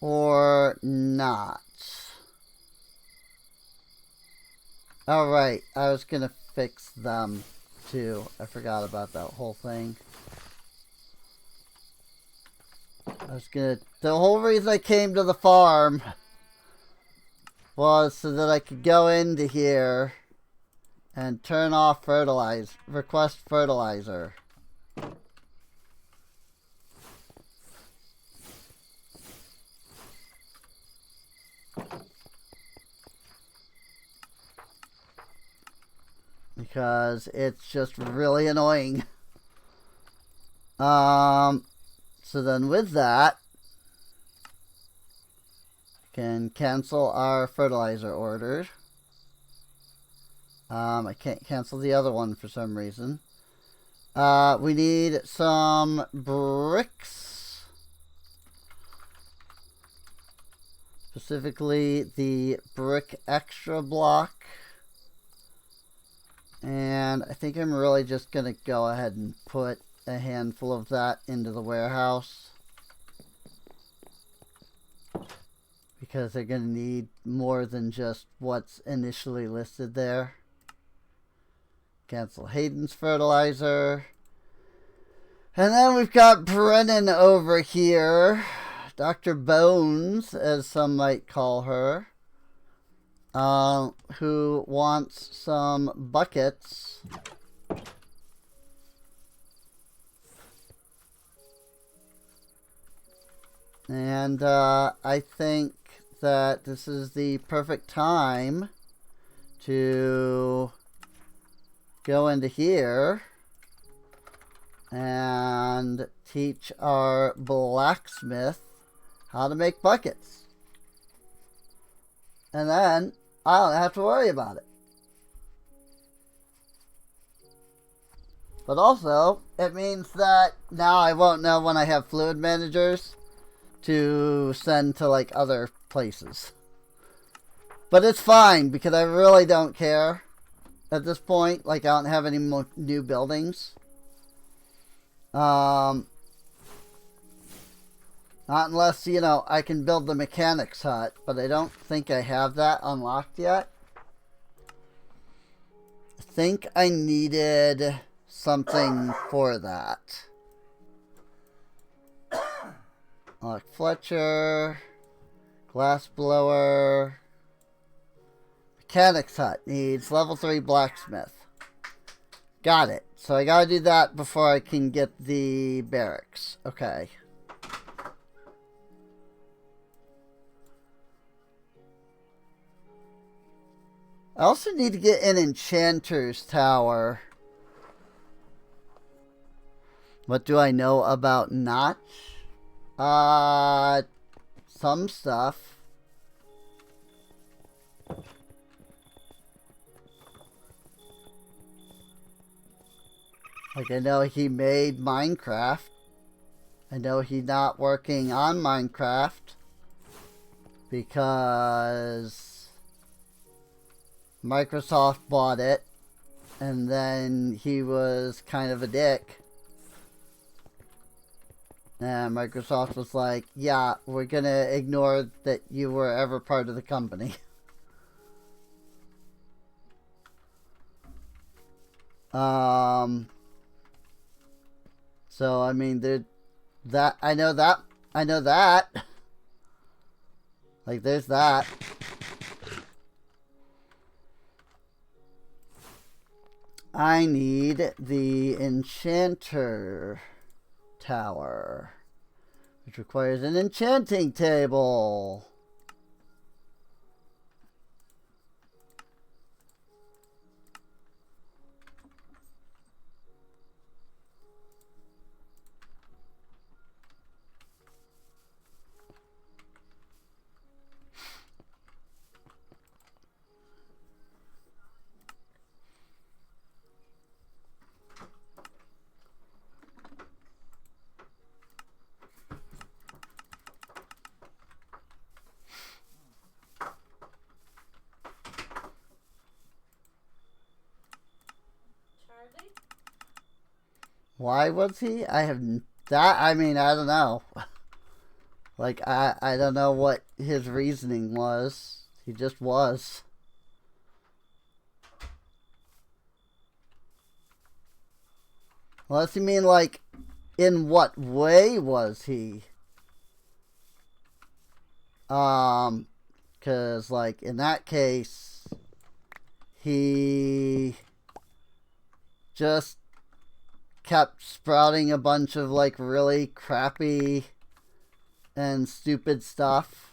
Or not? Alright, I was gonna fix them too. I forgot about that whole thing. The whole reason I came to the farm was so that I could go into here and turn off request fertilizer. Because it's just really annoying. So then with that, can cancel our fertilizer order. I can't cancel the other one for some reason. We need some bricks. Specifically the brick extra block. And I think I'm really just going to go ahead and put a handful of that into the warehouse. Because they're going to need more than just what's initially listed there. Cancel Hayden's fertilizer. And then we've got Brennan over here. Dr. Bones, as some might call her. Who wants some buckets. And I think that this is the perfect time to go into here and teach our blacksmith how to make buckets. And then I don't have to worry about it. But also, it means that now I won't know when I have fluid managers to send to like other places. But it's fine because I really don't care at this point. Like, I don't have any more new buildings. Not unless, you know, I can build the mechanics hut, but I don't think I have that unlocked yet. think I needed something for that. Like Fletcher, glass blower, mechanic's hut needs level 3 blacksmith. Got it. So I gotta do that before I can get the barracks. Okay. I also need to get an enchanter's tower. What do I know about Notch? Some stuff. Like, I know he made Minecraft. I know he's not working on Minecraft because Microsoft bought it, and then he was kind of a dick. And Microsoft was like, yeah, we're gonna ignore that you were ever part of the company. So, I mean, I know that. Like, there's that. I need the enchanter tower, which requires an enchanting table. Why was he? I have that. I mean, I don't know. Like, I don't know what his reasoning was. He just was. Unless you mean, like, in what way was he? Because, like, in that case, he just kept sprouting a bunch of, like, really crappy and stupid stuff.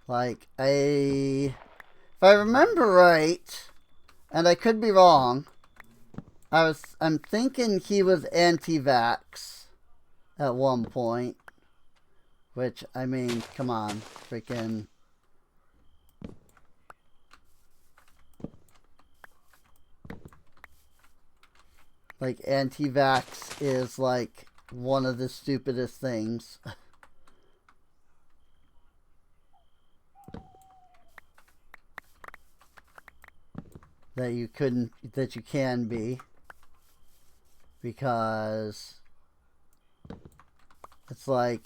Like, if I remember right, and I could be wrong, I'm thinking he was anti-vax at one point. Which, I mean, come on, freaking... Like, anti-vax is, like, one of the stupidest things. that you can be. Because it's like,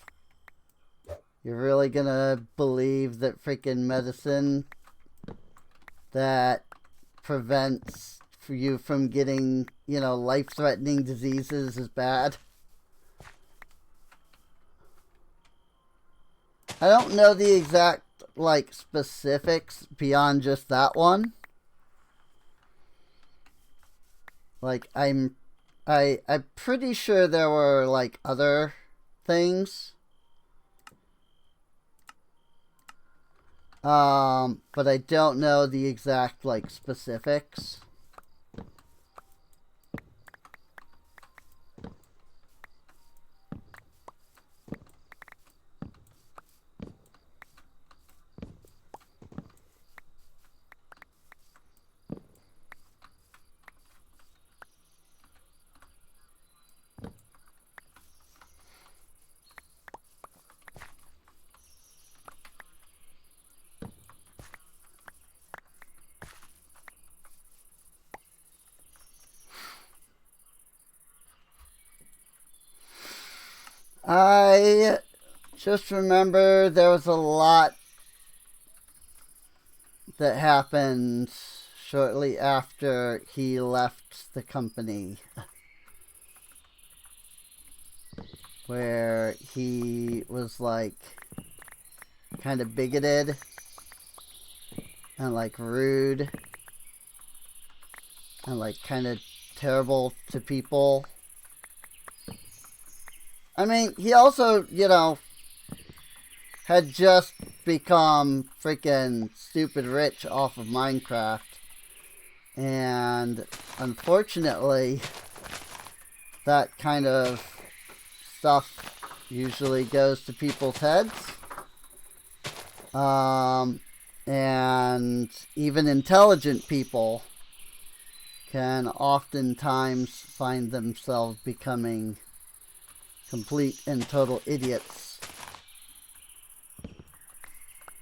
you're really gonna believe that freaking medicine that prevents you from getting, you know, life-threatening diseases is bad? I don't know the exact, like, specifics beyond just that one. Like, I'm pretty sure there were, like, other things. But I don't know the exact, like, specifics. I just remember there was a lot that happened shortly after he left the company, where he was like kind of bigoted and like rude and like kind of terrible to people. I mean, he also, you know, had just become freaking stupid rich off of Minecraft. And unfortunately, that kind of stuff usually goes to people's heads. And even intelligent people can oftentimes find themselves becoming complete and total idiots.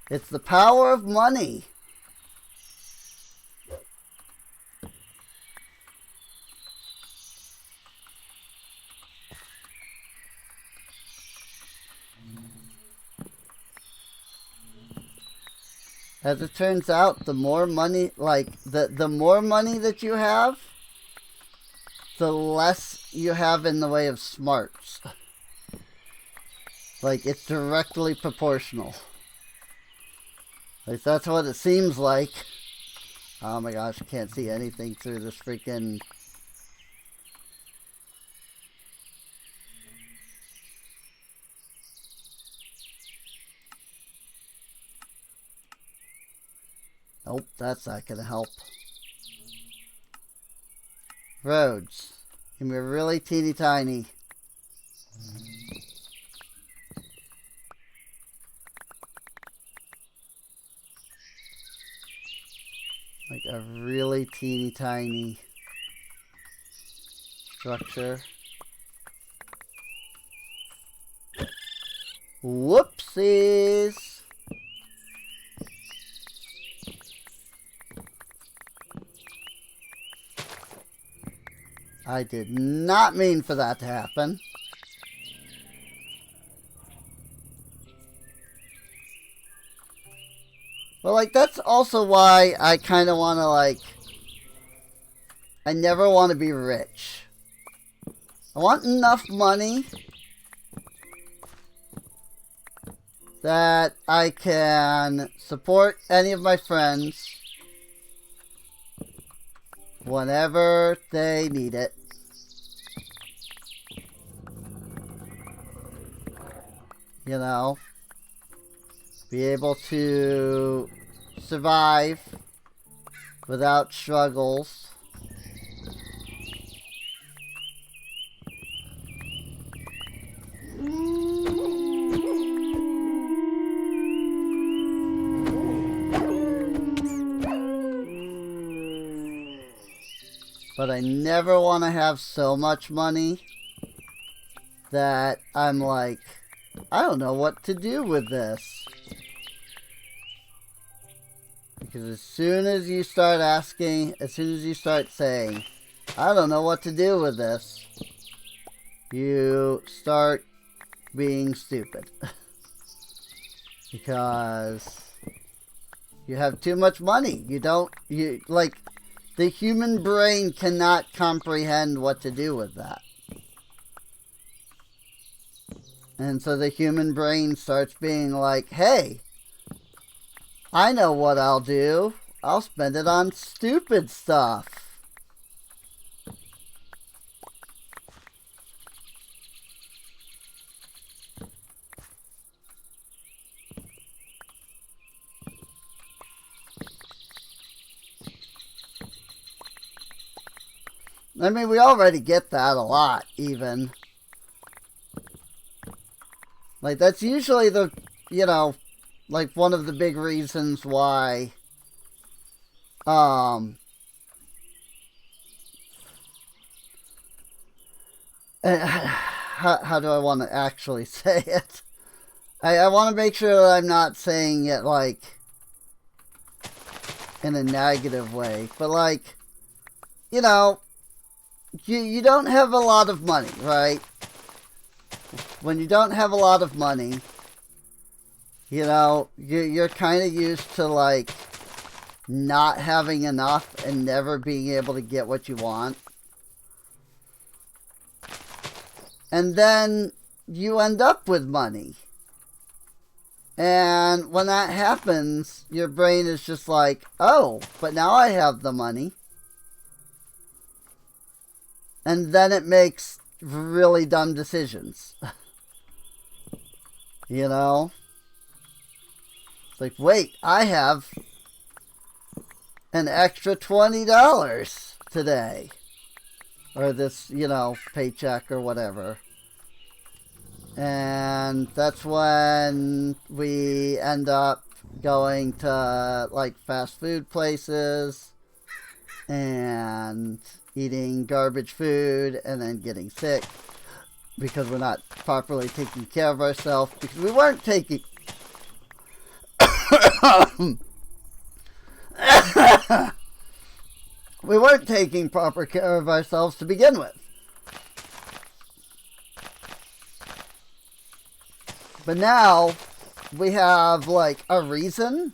It's the power of money. As it turns out, the more money, like, the more money that you have, the less you have in the way of smarts. Like, it's directly proportional. At least that's what it seems like. Oh my gosh, I can't see anything through this freaking... Nope, that's not gonna help. Roads. Can be really teeny tiny. Like a really teeny tiny structure. Whoopsies! I did not mean for that to happen. But, like, that's also why I kind of want to, like... I never want to be rich. I want enough money that I can support any of my friends whenever they need it. You know, be able to survive without struggles. But I never want to have so much money that I'm like, I don't know what to do with this. Because as soon as you start asking, as soon as you start saying, I don't know what to do with this, you start being stupid. Because you have too much money. Like, the human brain cannot comprehend what to do with that. And so the human brain starts being like, hey, I know what I'll do. I'll spend it on stupid stuff. I mean, we already get that a lot, even. Like, that's usually the, you know, like, one of the big reasons why, how do I want to actually say it? I want to make sure that I'm not saying it, like, in a negative way. But, like, you know, you don't have a lot of money, right? When you don't have a lot of money, you know, you're kind of used to, like, not having enough and never being able to get what you want. And then you end up with money. And when that happens, your brain is just like, oh, but now I have the money. And then it makes really dumb decisions. You know? It's like, wait, I have an extra $20 today. Or this, you know, paycheck or whatever. And that's when we end up going to, like, fast food places and eating garbage food and then getting sick because we're not properly taking care of ourselves, because we weren't taking we weren't taking proper care of ourselves to begin with. But now we have like a reason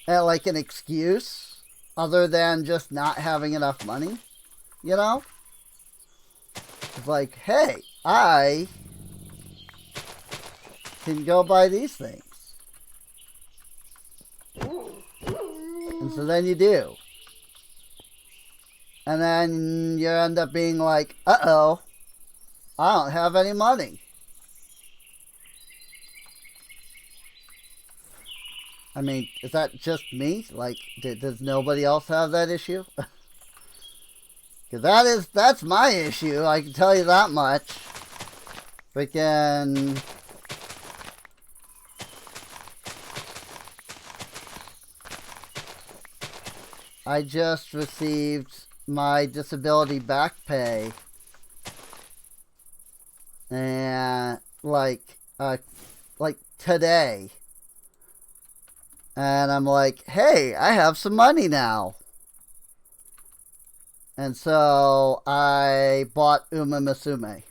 and like an excuse other than just not having enough money, you know? It's like, hey, I can go buy these things. And so then you do. And then you end up being like, uh-oh, I don't have any money. I mean, is that just me? Like, does nobody else have that issue? Because that's my issue, I can tell you that much. Freaking... I just received my disability back pay. And, like today. And I'm like, hey, I have some money now. And so I bought Uma Musume.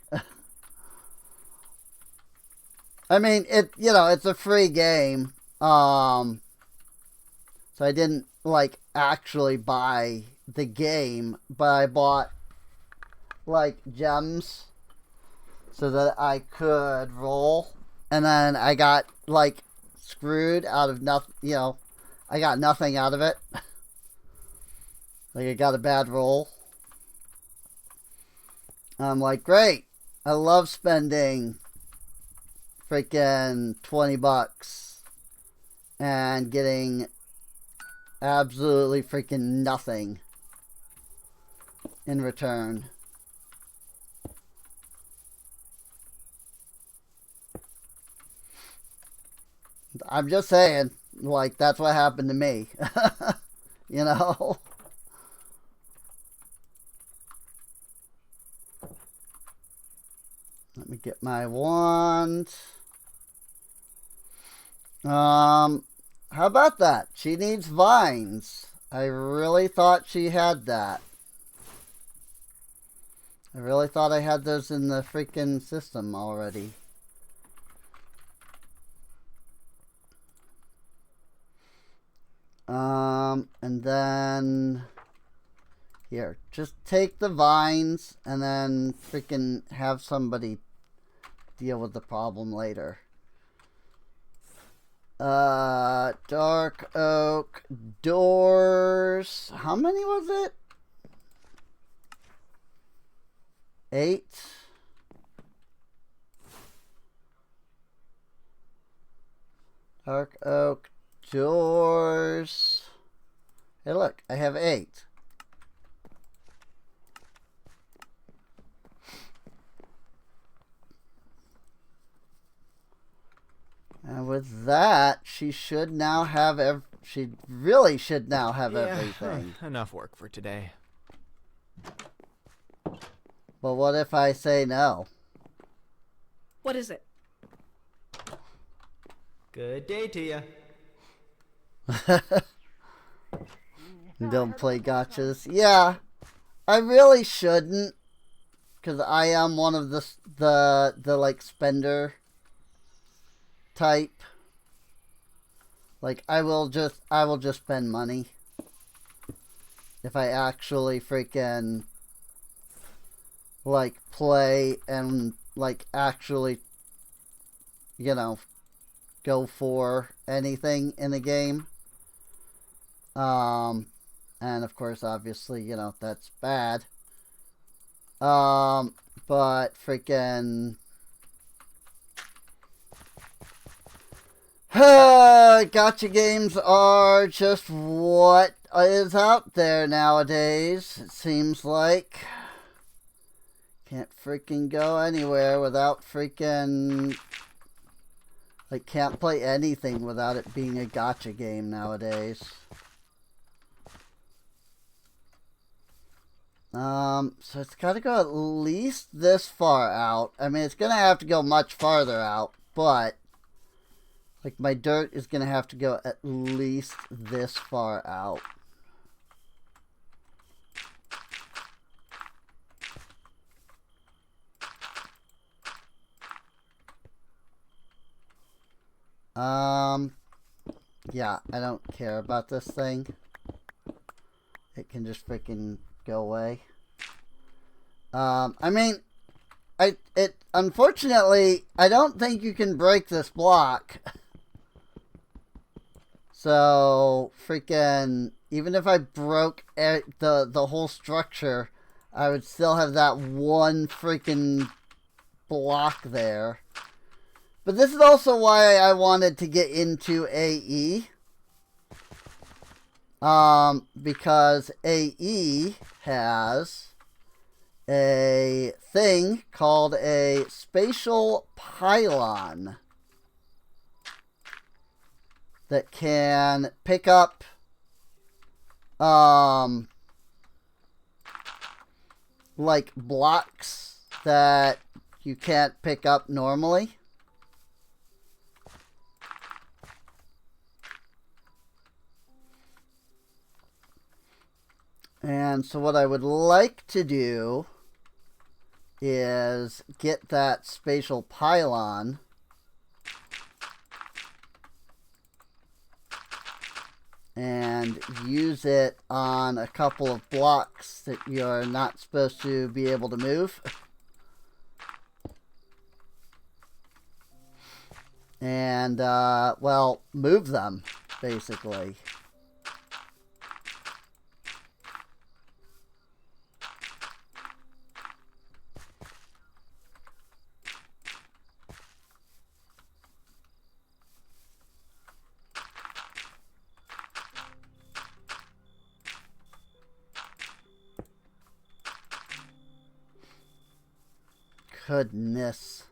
I mean, it's a free game. So I didn't, like, actually buy the game, but I bought, like, gems so that I could roll. And then I got, like, screwed out of nothing, I got nothing out of it. Like, I got a bad roll. I'm like, great. I love spending freaking $20 and getting absolutely freaking nothing in return. I'm just saying, like, that's what happened to me. You know? Let me get my wand. How about that? She needs vines. I really thought she had that. I really thought I had those in the freaking system already. And then... Here, just take the vines and then freaking have somebody deal with the problem later. Dark oak doors. How many was it? 8. Dark oak doors. Hey, look, I have 8. And with that, she should now have she really should now have everything. Enough work for today. But what if I say no? What is it? Good day to ya. Don't play gotchas. Yeah, I really shouldn't, because I am one of the like spender type. Like, I will just spend money if I actually freaking, like, play and, like, actually, you know, go for anything in the game. And of course, obviously, you know, that's bad. But freaking gotcha games are just what is out there nowadays, it seems like. Can't freaking go anywhere without freaking... Like, can't play anything without it being a gotcha game nowadays. So it's got to go at least this far out. I mean, it's going to have to go much farther out, but... Like, my dirt is going to have to go at least this far out. Yeah, I don't care about this thing. It can just freaking go away. I mean, unfortunately, I don't think you can break this block. So, freaking, even if I broke the whole structure, I would still have that one freaking block there. But this is also why I wanted to get into AE. Because AE has a thing called a spatial pylon that can pick up like blocks that you can't pick up normally. And so what I would like to do is get that spatial pylon and use it on a couple of blocks that you're not supposed to be able to move. And, well, move them, basically. Goodness.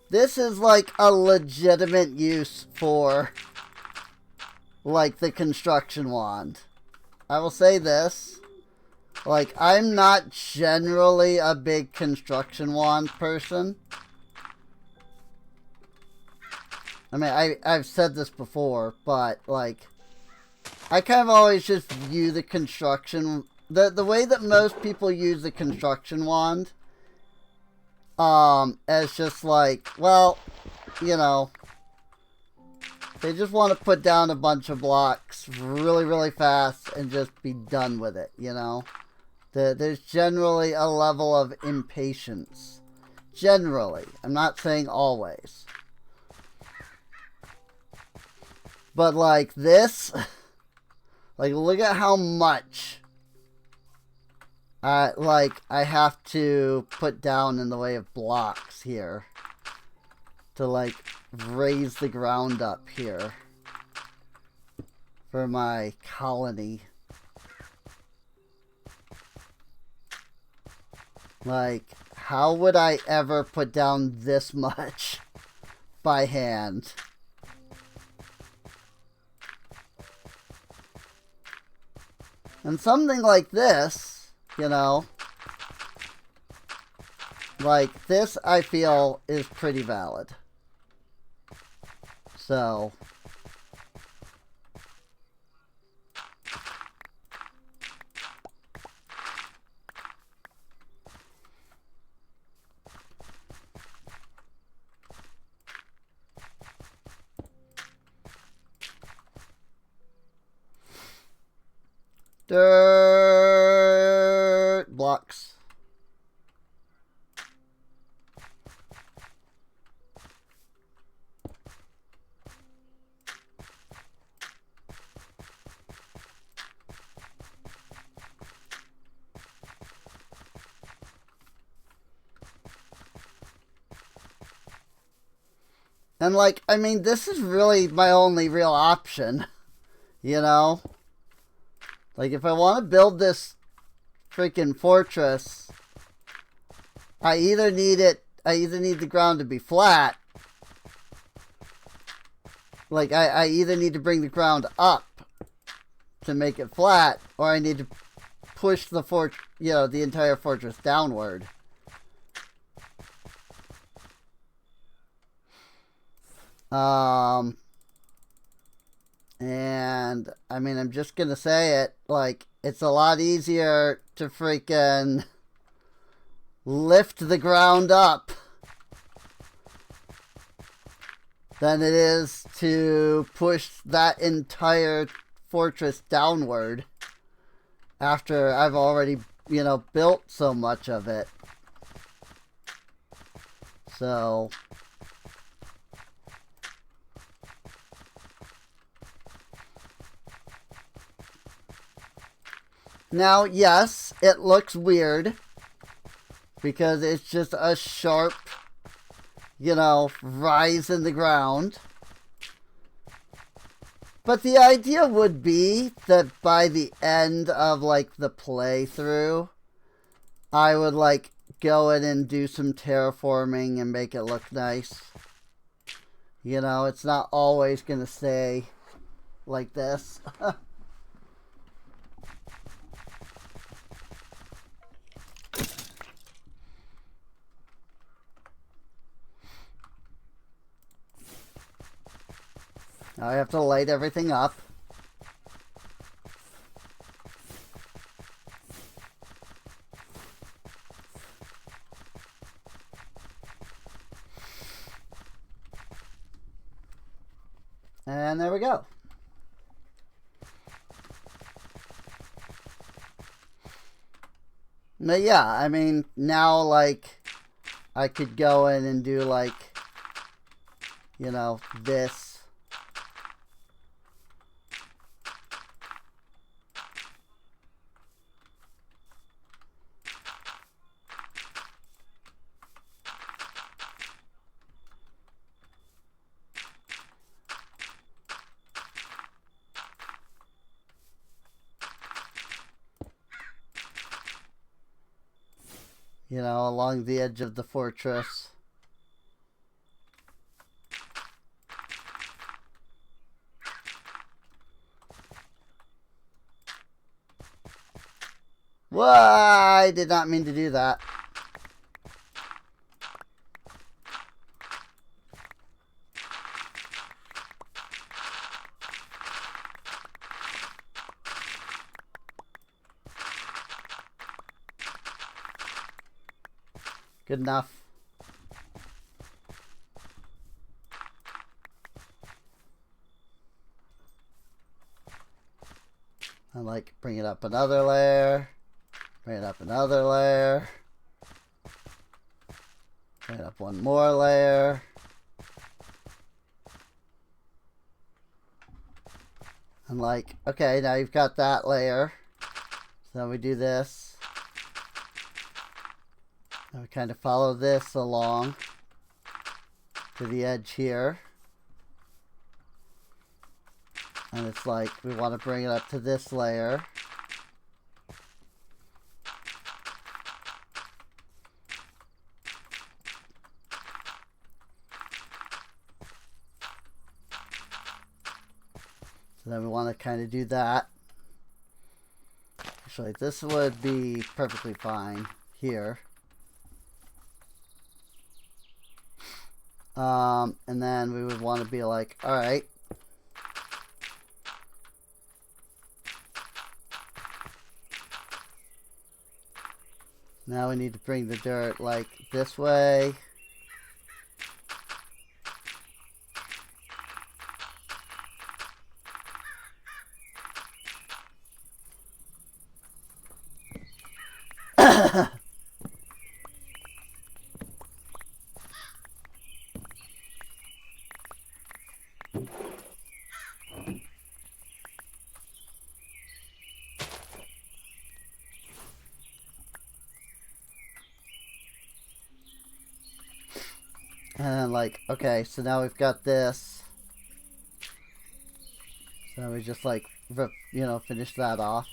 This is like a legitimate use for like the construction wand. I will say this. Like, I'm not generally a big construction wand person. I mean, I've said this before, but like, I kind of always just view the construction... The way that most people use the construction wand, as just like, well, you know, they just want to put down a bunch of blocks really, really fast and just be done with it, you know? There's generally a level of impatience. Generally. I'm not saying always. But like this... Like, look at how much I have to put down in the way of blocks here to, like, raise the ground up here for my colony. Like, how would I ever put down this much by hand? And something like this, you know, like this I feel is pretty valid. So, Dirt blocks. And, like, I mean, this is really my only real option, you know? Like, if I want to build this freaking fortress, I either need the ground to be flat. Like, I either need to bring the ground up to make it flat, or I need to push the the entire fortress downward. And I mean, I'm just gonna say it, like, it's a lot easier to freaking lift the ground up than it is to push that entire fortress downward after I've already, built so much of it. So now, yes, it looks weird because it's just a sharp, rise in the ground. But the idea would be that by the end of, like, the playthrough, I would, like, go in and do some terraforming and make it look nice. It's not always going to stay like this. Now I have to light everything up. And there we go. But yeah, I mean, now, like, I could go in and do, like, this. Along the edge of the fortress. Whoa, I did not mean to do that. Good enough. I like bring it up another layer. Bring it up another layer. Bring it up one more layer. And like, okay, now you've got that layer. So then we do this. And we kind of follow this along to the edge here. And it's like, we want to bring it up to this layer. So then we want to kind of do that. Actually, this would be perfectly fine here. And then we would want to be like, all right. Now we need to bring the dirt like this way. And then, like, okay, so now we've got this. So we just, like, you know, finish that off.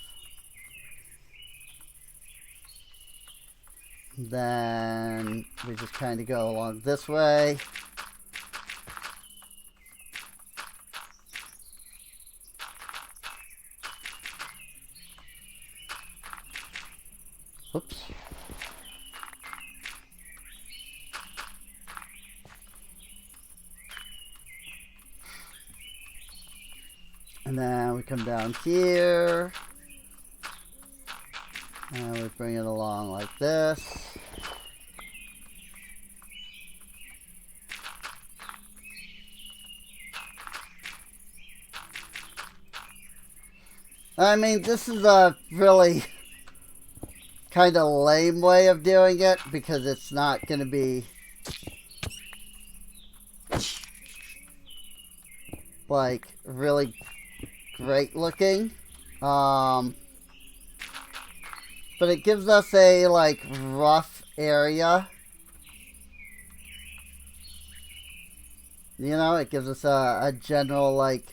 Then we just kind of go along this way. Oops. And then we come down here. And we bring it along like this. I mean, this is a really kind of lame way of doing it because it's not going to be like really great looking. But it gives us a like rough area. You know, it gives us a general like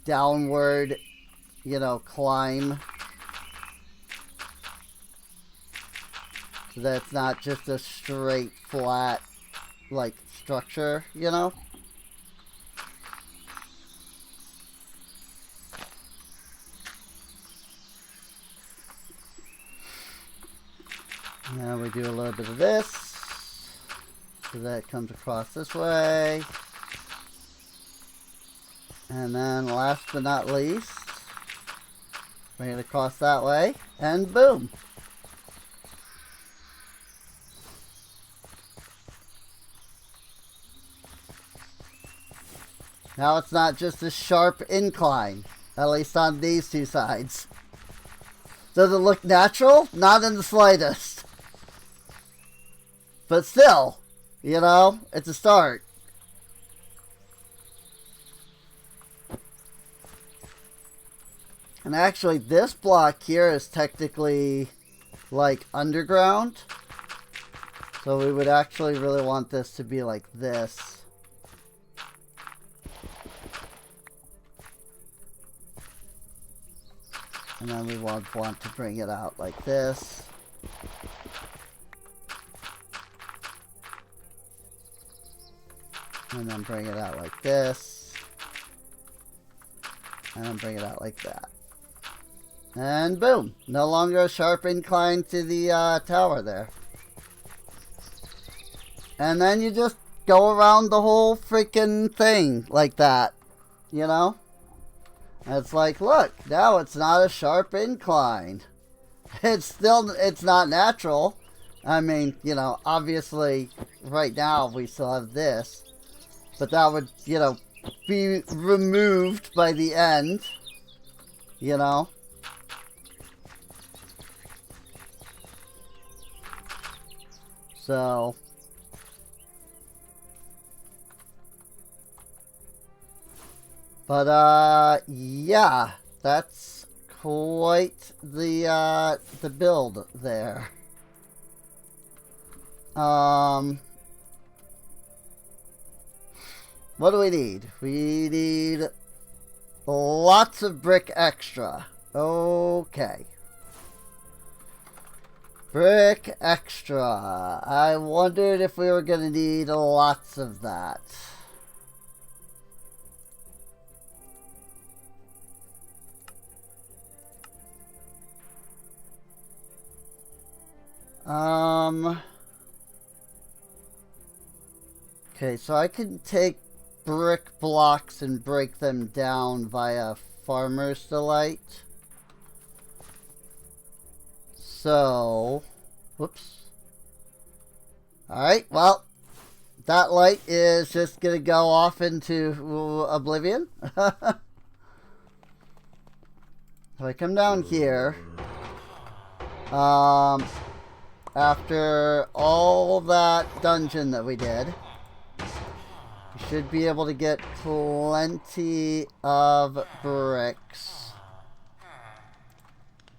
downward, you know, climb. So that it's not just a straight, flat, like, structure, you know? Now we do a little bit of this. So that comes across this way. And then last but not least, bring it across that way. And boom! Now it's not just a sharp incline, at least on these two sides. Does it look natural? Not in the slightest. But still, you know, it's a start. And actually, this block here is technically, like, underground. So we would actually really want this to be like this. And then we want to bring it out like this. And then bring it out like this. And then bring it out like that. And boom! No longer a sharp incline to the tower there. And then you just go around the whole freaking thing like that. You know? And it's like, look, now it's not a sharp incline. It's not natural. I mean, you know, obviously, right now we still have this. But that would, you know, be removed by the end. You know? So... But, yeah, that's quite the build there. What do we need? We need lots of brick extra. Okay. Brick extra. I wondered if we were going to need lots of that. Okay, so I can take brick blocks and break them down via Farmer's Delight. So, whoops. Alright, well, that light is just gonna go off into oblivion. So I come down here. After all that dungeon that we did, we should be able to get plenty of bricks.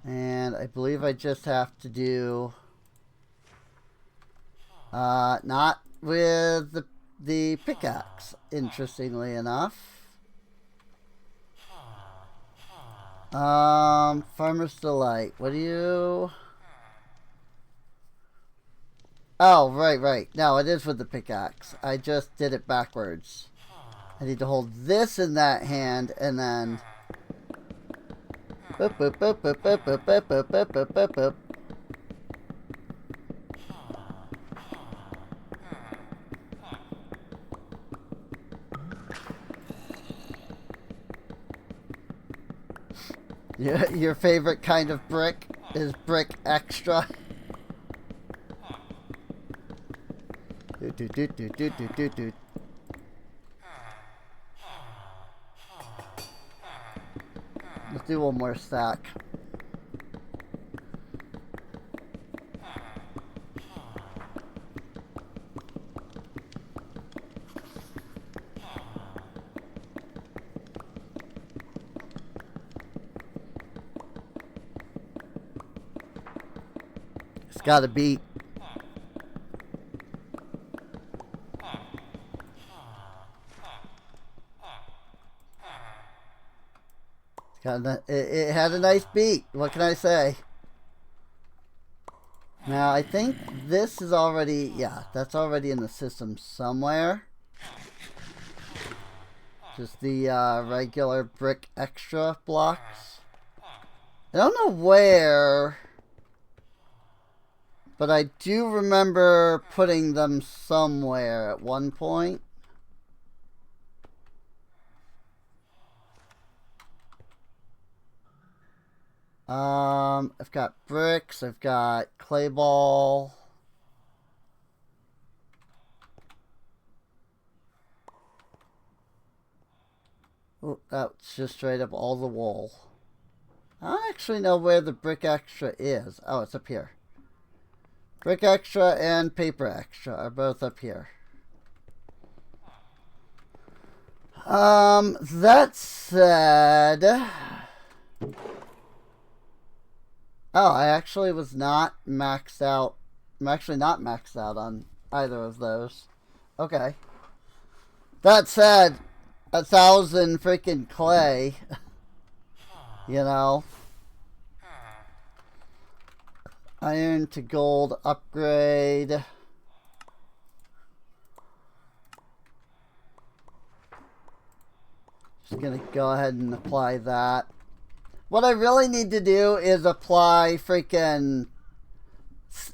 And I believe I just have to do, not with the pickaxe, interestingly enough. Farmer's Delight. What do you... Oh, right. No, it is with the pickaxe. I just did it backwards. I need to hold this in that hand and then... Boop, boop, boop, boop, boop, boop, boop, boop, boop, boop, boop, boop. Your favorite kind of brick is brick extra. Do. Let's do one more stack. It's gotta beat. It had a nice beat. What can I say? Now, I think this is already... Yeah, that's already in the system somewhere. Just the regular brick extra blocks. I don't know where... But I do remember putting them somewhere at one point. I've got bricks, I've got clay ball. Oh, that's just straight up all the wool. I don't actually know where the brick extra is. Oh, it's up here. Brick extra and paper extra are both up here. That said... Oh, I actually was not maxed out. I'm actually not maxed out on either of those. Okay. That said, 1,000 freaking clay. You know. Iron to gold upgrade. Just gonna go ahead and apply that. What I really need to do is apply freaking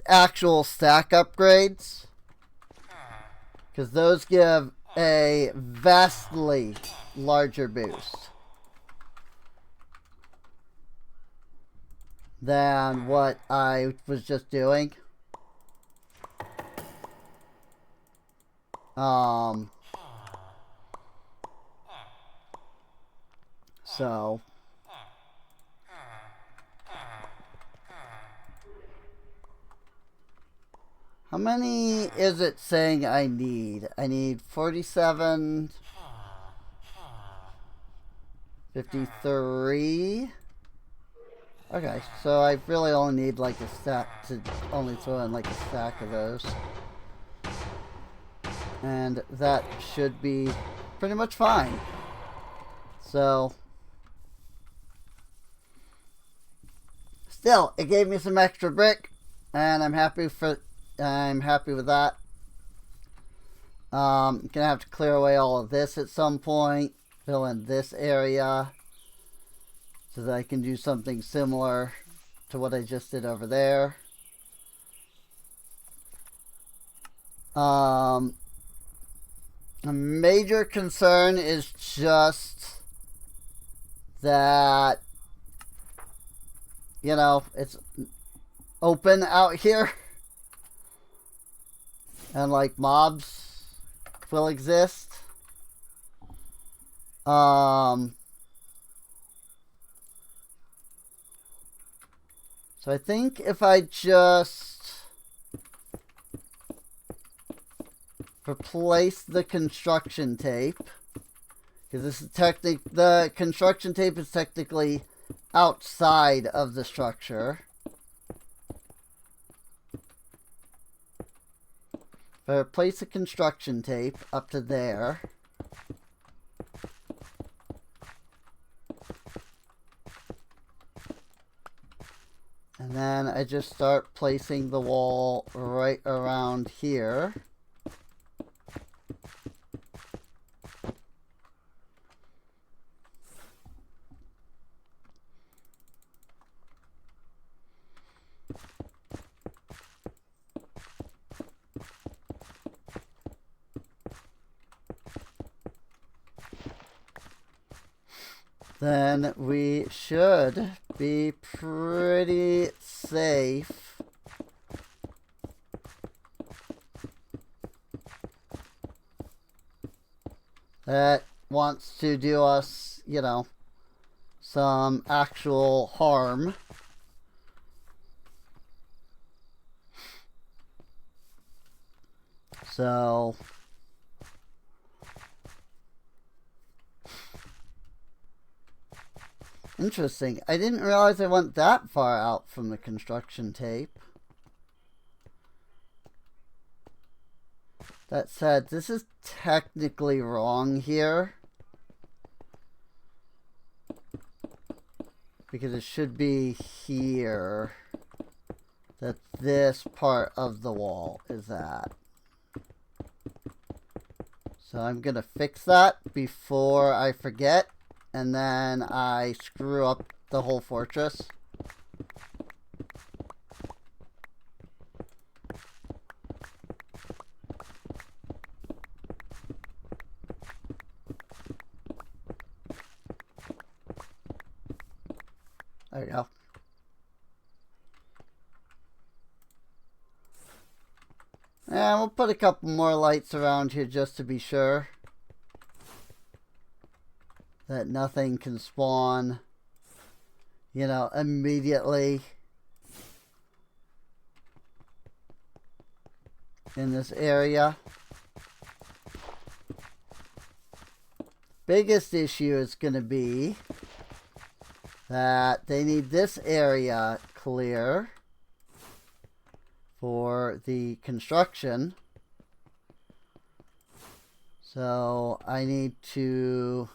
actual stack upgrades. Because those give a vastly larger boost than what I was just doing. So... How many is it saying I need? I need 47, 53. Okay, so I really only need like a stack to only throw in like a stack of those. And that should be pretty much fine. So, still, it gave me some extra brick, and I'm happy with that. Gonna have to clear away all of this at some point. Fill in this area so that I can do something similar to what I just did over there. A major concern is just that, you know, it's open out here. And like mobs will exist. So I think if I just replace the construction tape, because this is the construction tape is technically outside of the structure. If I replace the construction tape up to there, and then I just start placing the wall right around here. Then we should be pretty safe. That wants to do us, you know, some actual harm. So interesting. I didn't realize I went that far out from the construction tape. That said, this is technically wrong here, because it should be here that this part of the wall is at. So I'm going to fix that before I forget, and then I screw up the whole fortress. There you go. And we'll put a couple more lights around here just to be sure that nothing can spawn, you know, immediately in this area. Biggest issue is going to be that they need this area clear for the construction. So I need to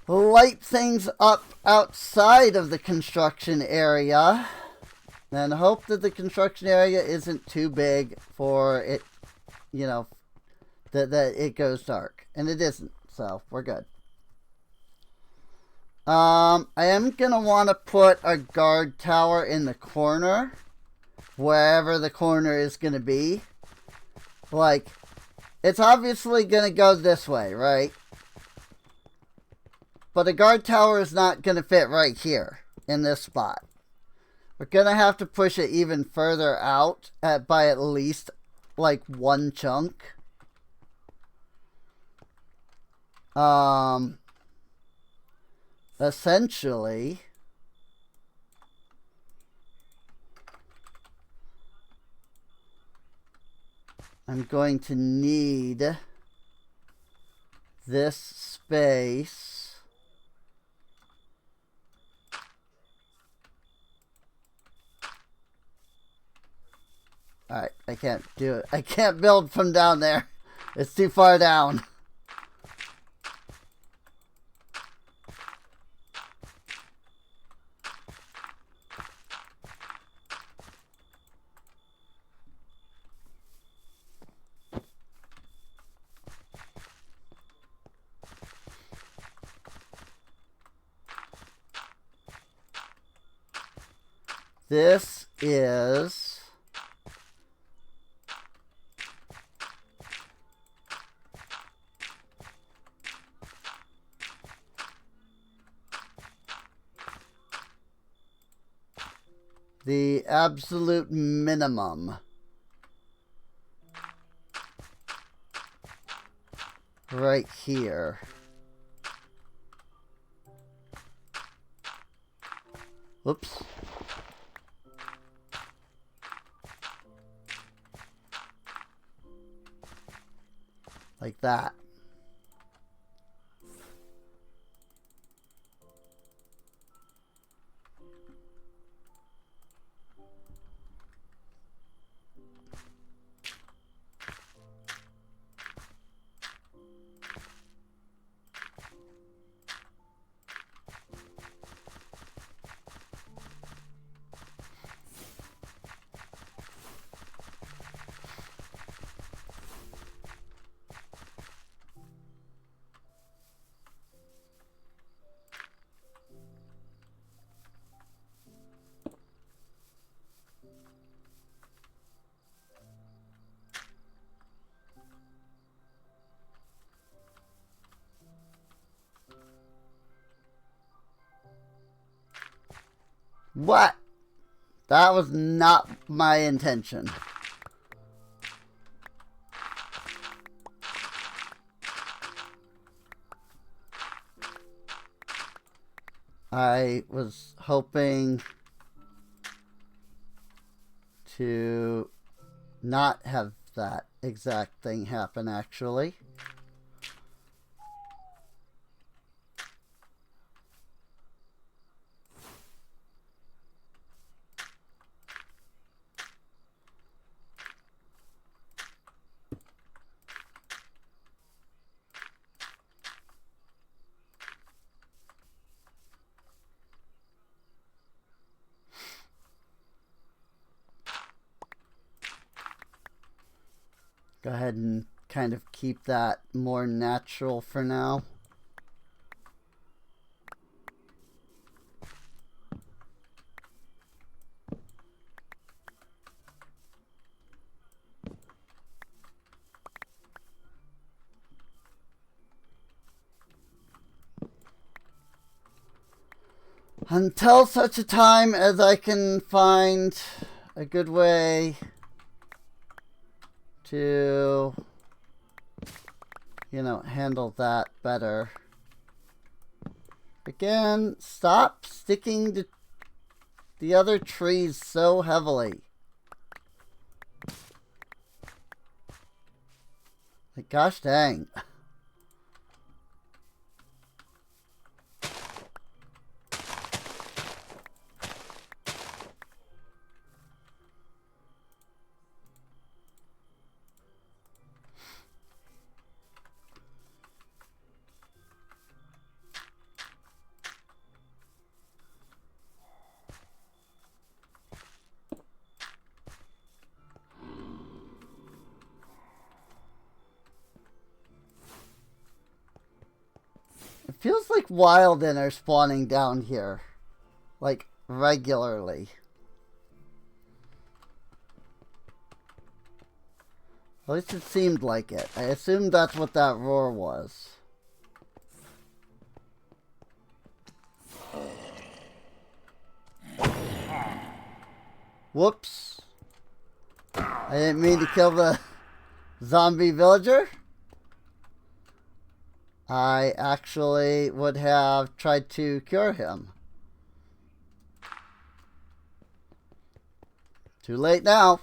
light things up outside of the construction area and hope that the construction area isn't too big for it, you know, that it goes dark. And it isn't, so we're good. I am going to want to put a guard tower in the corner, wherever the corner is going to be. Like, it's obviously going to go this way, right? But a guard tower is not going to fit right here in this spot. We're going to have to push it even further out by at least like one chunk. Essentially, I'm going to need this space Alright, I can't do it. I can't build from down there. It's too far down. This is the absolute minimum. Right here. Whoops. Like that. What? That was not my intention. I was hoping to not have that exact thing happen, actually. Go ahead and kind of keep that more natural for now. Until such a time as I can find a good way to, handle that better. Again, stop sticking to the other trees so heavily. Like, gosh dang. It feels like Wildin are spawning down here. Like, regularly. At least it seemed like it. I assumed that's what that roar was. Whoops. I didn't mean to kill the zombie villager. I actually would have tried to cure him. Too late now.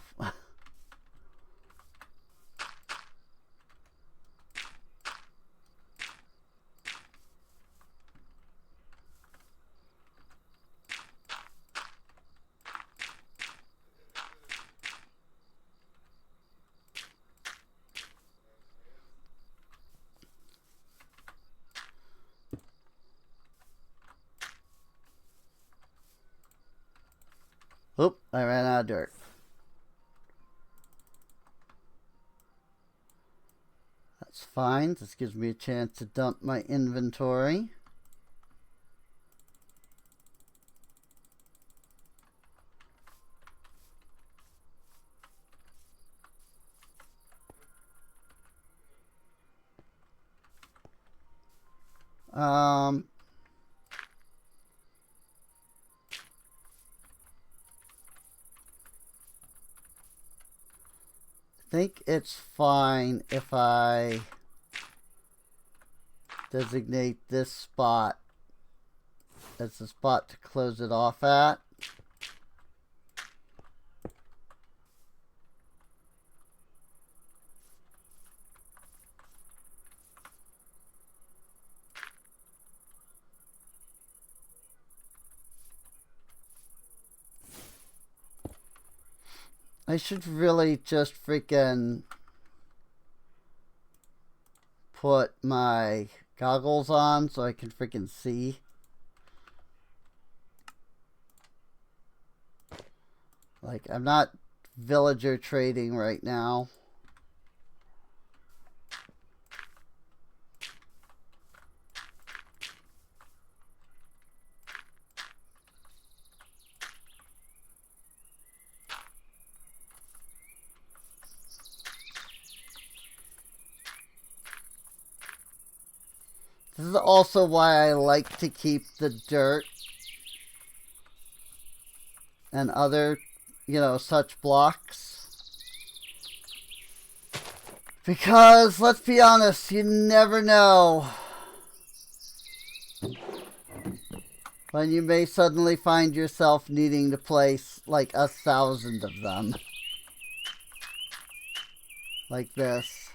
Oop, I ran out of dirt. That's fine. This gives me a chance to dump my inventory. I think it's fine if I designate this spot as the spot to close it off at. I should really just freaking put my goggles on so I can freaking see. Like, I'm not villager trading right now. This is also why I like to keep the dirt and other, such blocks. Because, let's be honest, you never know when you may suddenly find yourself needing to place like 1,000 of them. Like this.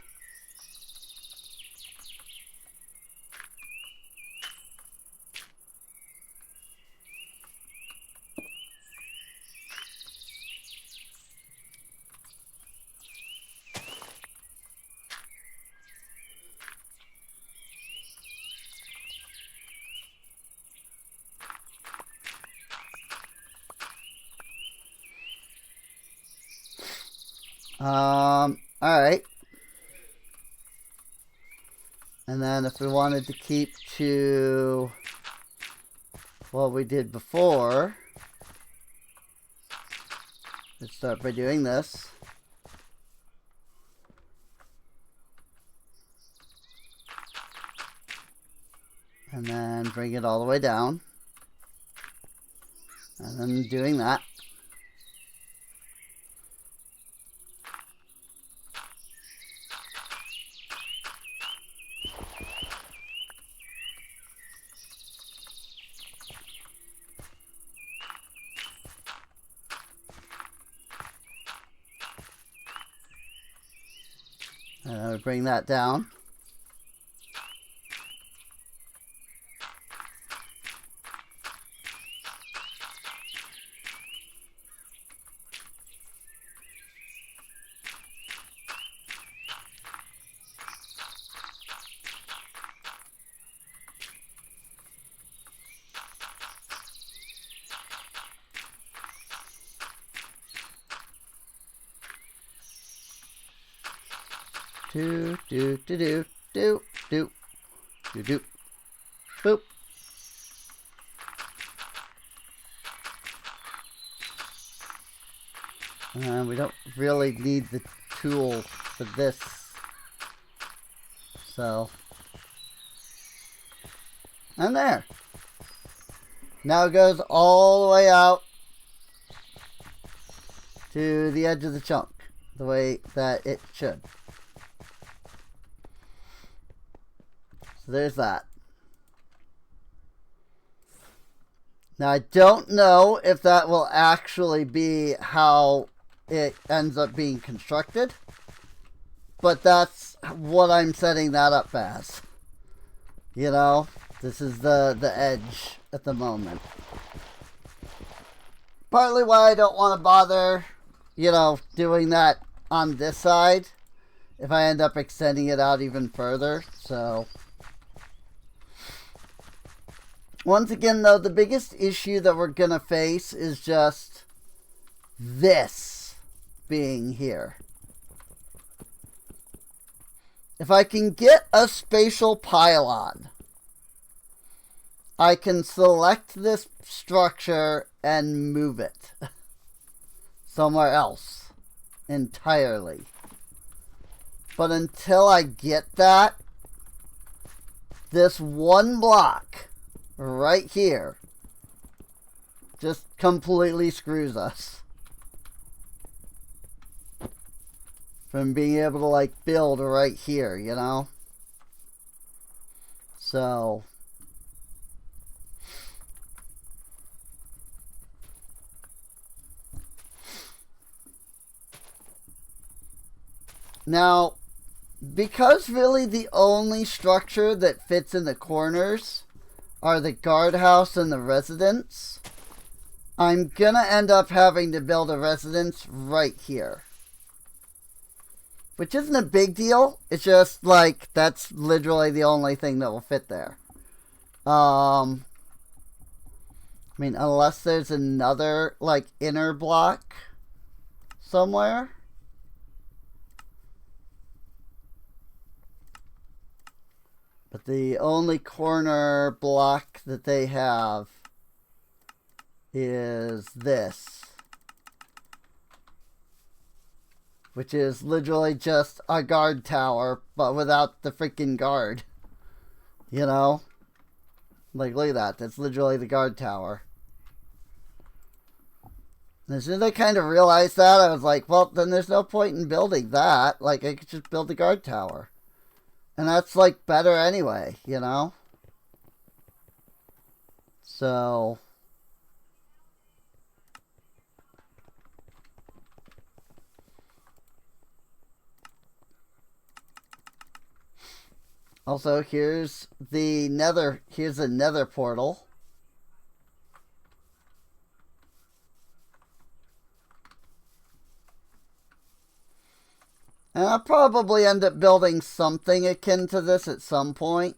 Alright. And then if we wanted to keep to what we did before, let's start by doing this. And then bring it all the way down. And then doing that. And I would bring that down. Do do do do do do do do boop. And we don't really need the tool for this, so, and there. Now it goes all the way out to the edge of the chunk, the way that it should. So there's that. Now I don't know if that will actually be how it ends up being constructed, but that's what I'm setting that up as. You know, this is the edge at the moment. Partly why I don't want to bother, doing that on this side if I end up extending it out even further, so. Once again, though, the biggest issue that we're going to face is just this being here. If I can get a spatial pylon, I can select this structure and move it somewhere else entirely. But until I get that, this one block right here just completely screws us from being able to like build right here, so now, because really the only structure that fits in the corners are the guardhouse and the residence, I'm gonna end up having to build a residence right here. Which isn't a big deal. It's just like, that's literally the only thing that will fit there. I mean, unless there's another, like, inner block somewhere. But the only corner block that they have is this, which is literally just a guard tower, but without the freaking guard. Like, look at that. That's literally the guard tower. And as soon as I kind of realized that, I was like, well, then there's no point in building that. Like, I could just build the guard tower. And that's, like, better anyway, you know? So... Also, here's the nether portal. And I'll probably end up building something akin to this at some point.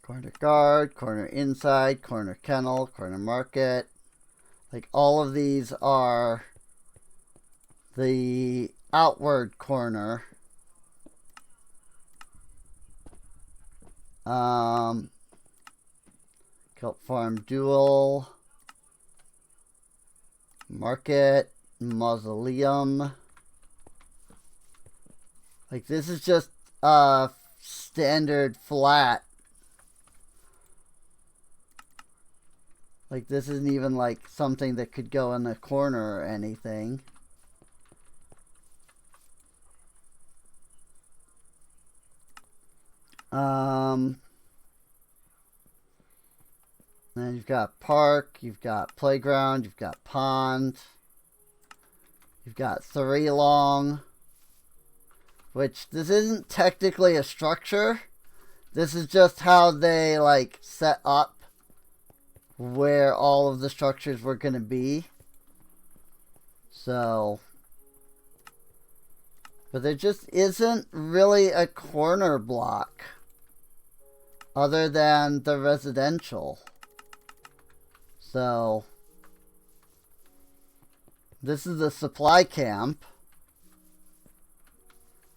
Corner guard, corner inside, corner kennel, corner market. Like, all of these are the outward corner. Kelp Farm Duel. Market. Mausoleum. Like, this is just a standard flat. Like, this isn't even like something that could go in the corner or anything. Then you've got park, you've got playground, you've got pond, you've got 3 long, which this isn't technically a structure. This is just how they like set up where all of the structures were going to be. So, but there just isn't really a corner block other than the residential. So, this is the supply camp.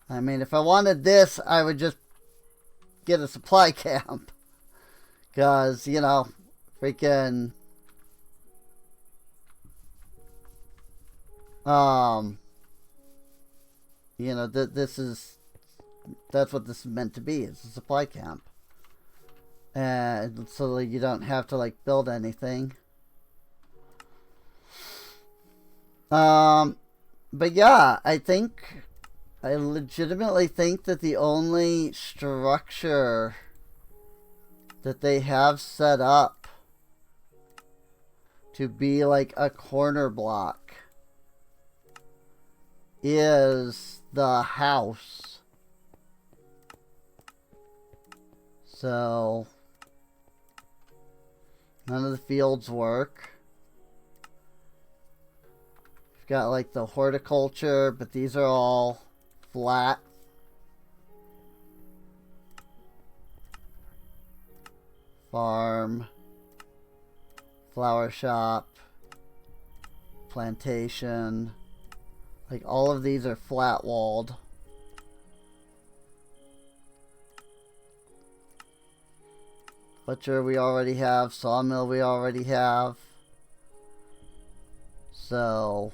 I mean, if I wanted this, I would just get a supply camp. Because, you know, freaking... you know, this is... That's what this is meant to be. It's a supply camp. And so that you don't have to, like, build anything. But yeah, I legitimately think that the only structure that they have set up to be like a corner block is the house. So, none of the fields work. Got like the horticulture, but these are all flat. Farm, flower shop, plantation. Like all of these are flat walled. Butcher we already have, sawmill we already have. So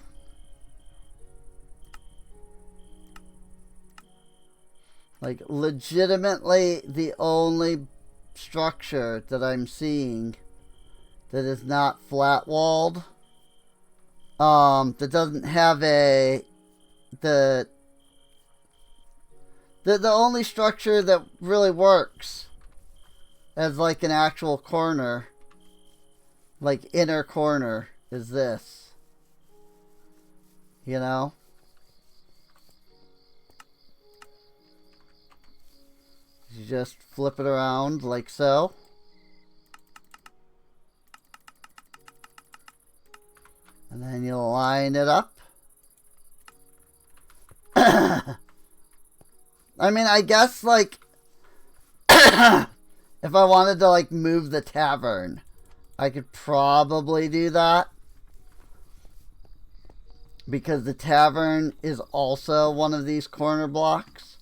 like, legitimately, the only structure that I'm seeing that is not flat-walled, that doesn't have the only structure that really works as, like, an actual corner, like, inner corner, is this. You know? You just flip it around like so. And then you line it up. I mean, I guess, like, if I wanted to, like, move the tavern, I could probably do that. Because the tavern is also one of these corner blocks.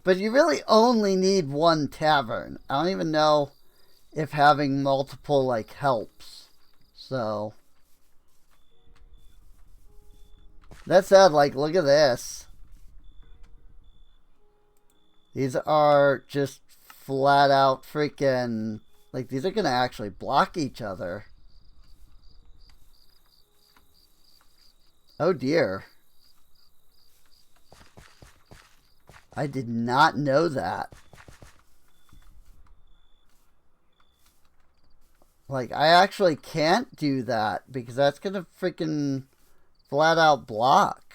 But you really only need one tavern. I don't even know if having multiple, like, helps. So. That said, like, look at this. These are just flat out freaking Like, these are going to actually block each other. Oh, dear. I did not know that. Like, I actually can't do that because that's going to freaking flat out block.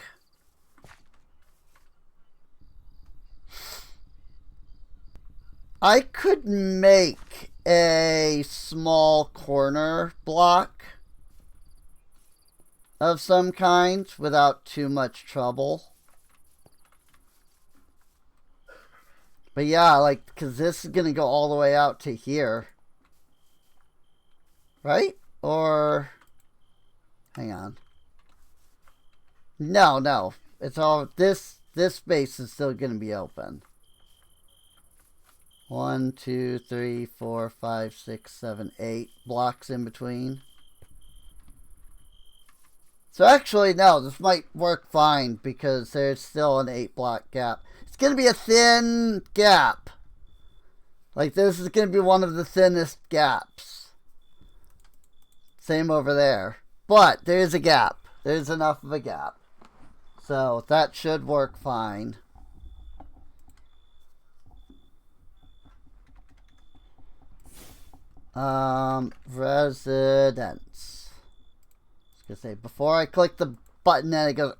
I could make a small corner block of some kind without too much trouble. But yeah, like, because this is going to go all the way out to here. Right? Or, hang on. No. It's all, this space is still going to be open. 1, 2, 3, 4, 5, 6, 7, 8 blocks in between. So actually, no, this might work fine because there's still an 8 block gap. It's going to be a thin gap. Like, this is going to be one of the thinnest gaps. Same over there. But there's a gap. There's enough of a gap. So that should work fine. Residence. I was gonna say, before I click the button and it goes,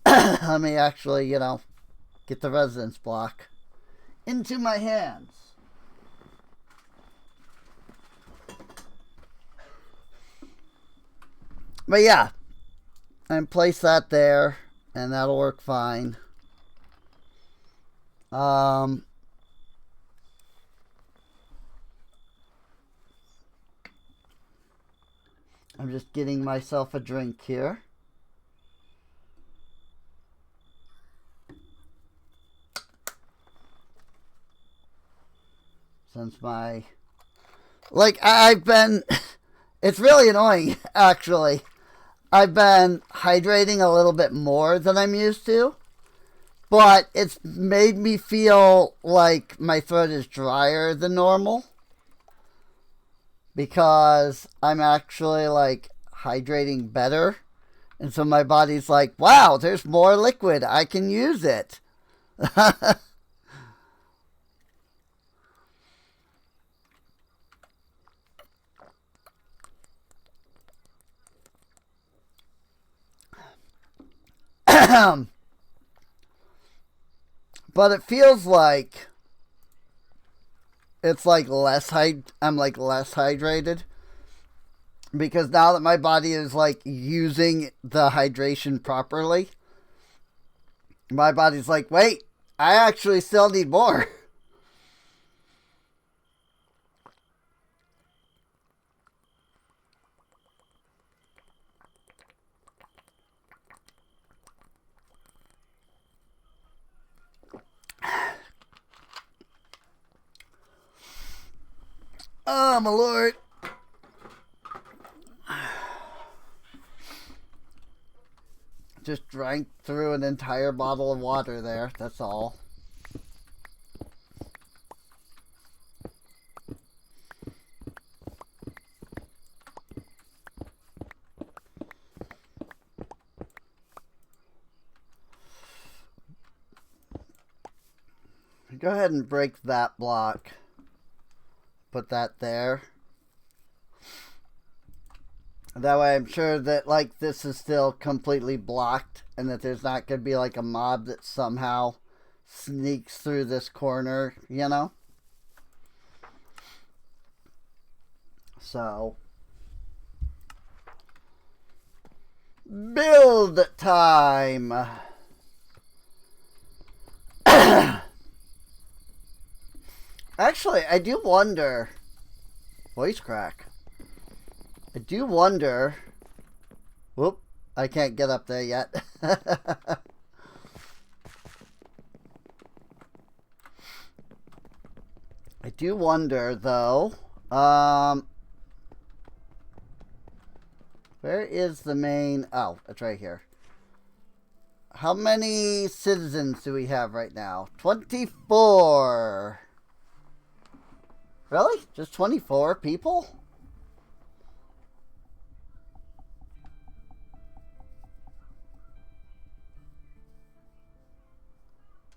let me actually, you know, get the residence block into my hands. But yeah, and place that there, and that'll work fine. I'm just getting myself a drink here. Since my... Like, I've been... It's really annoying, actually. I've been hydrating a little bit more than I'm used to. But it's made me feel like my throat is drier than normal. Because I'm actually, like, hydrating better. And so my body's like, wow, there's more liquid. I can use it. But it feels like it's like I'm like less hydrated because now that my body is like using the hydration properly, my body's like, wait, I actually still need more. Oh, my lord. Just drank through an entire bottle of water there, that's all. Go ahead and break that block. Put that there. That way I'm sure that like this is still completely blocked and that there's not going to be like a mob that somehow sneaks through this corner, you know? So, build time. Actually, I do wonder. Voice crack. I do wonder. Whoop. I can't get up there yet. I do wonder, though. Where is the main... Oh, it's right here. How many citizens do we have right now? 24. Really? Just 24 people?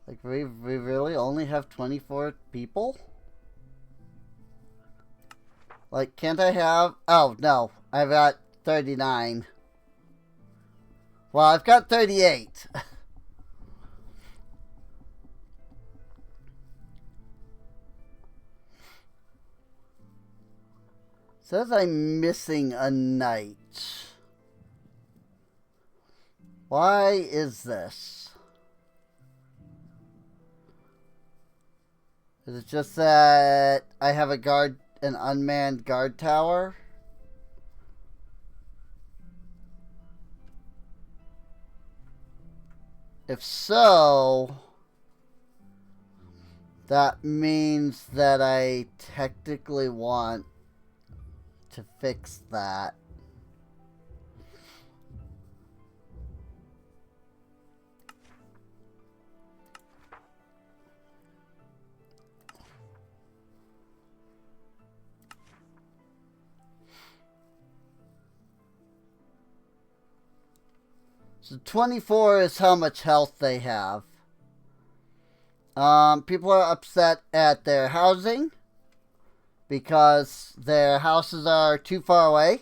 Like, we really only have 24 people? Like, can't I have... Oh, no. I've got 39. Well, I've got 38. Says I'm missing a night. Why is this? Is it just that I have an unmanned guard tower? If so, that means that I technically want to fix that. So 24 is how much health they have. People are upset at their housing because their houses are too far away.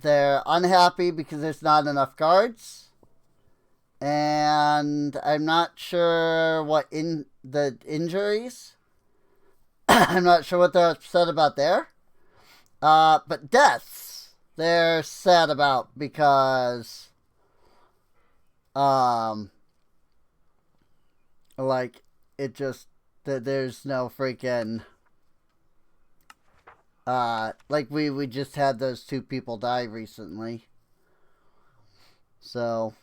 They're unhappy because there's not enough guards. And I'm not sure what the injuries. I'm not sure what they're upset about there. But deaths, they're sad about because, like, it just, there's no freaking, like, we just had those 2 people die recently. So,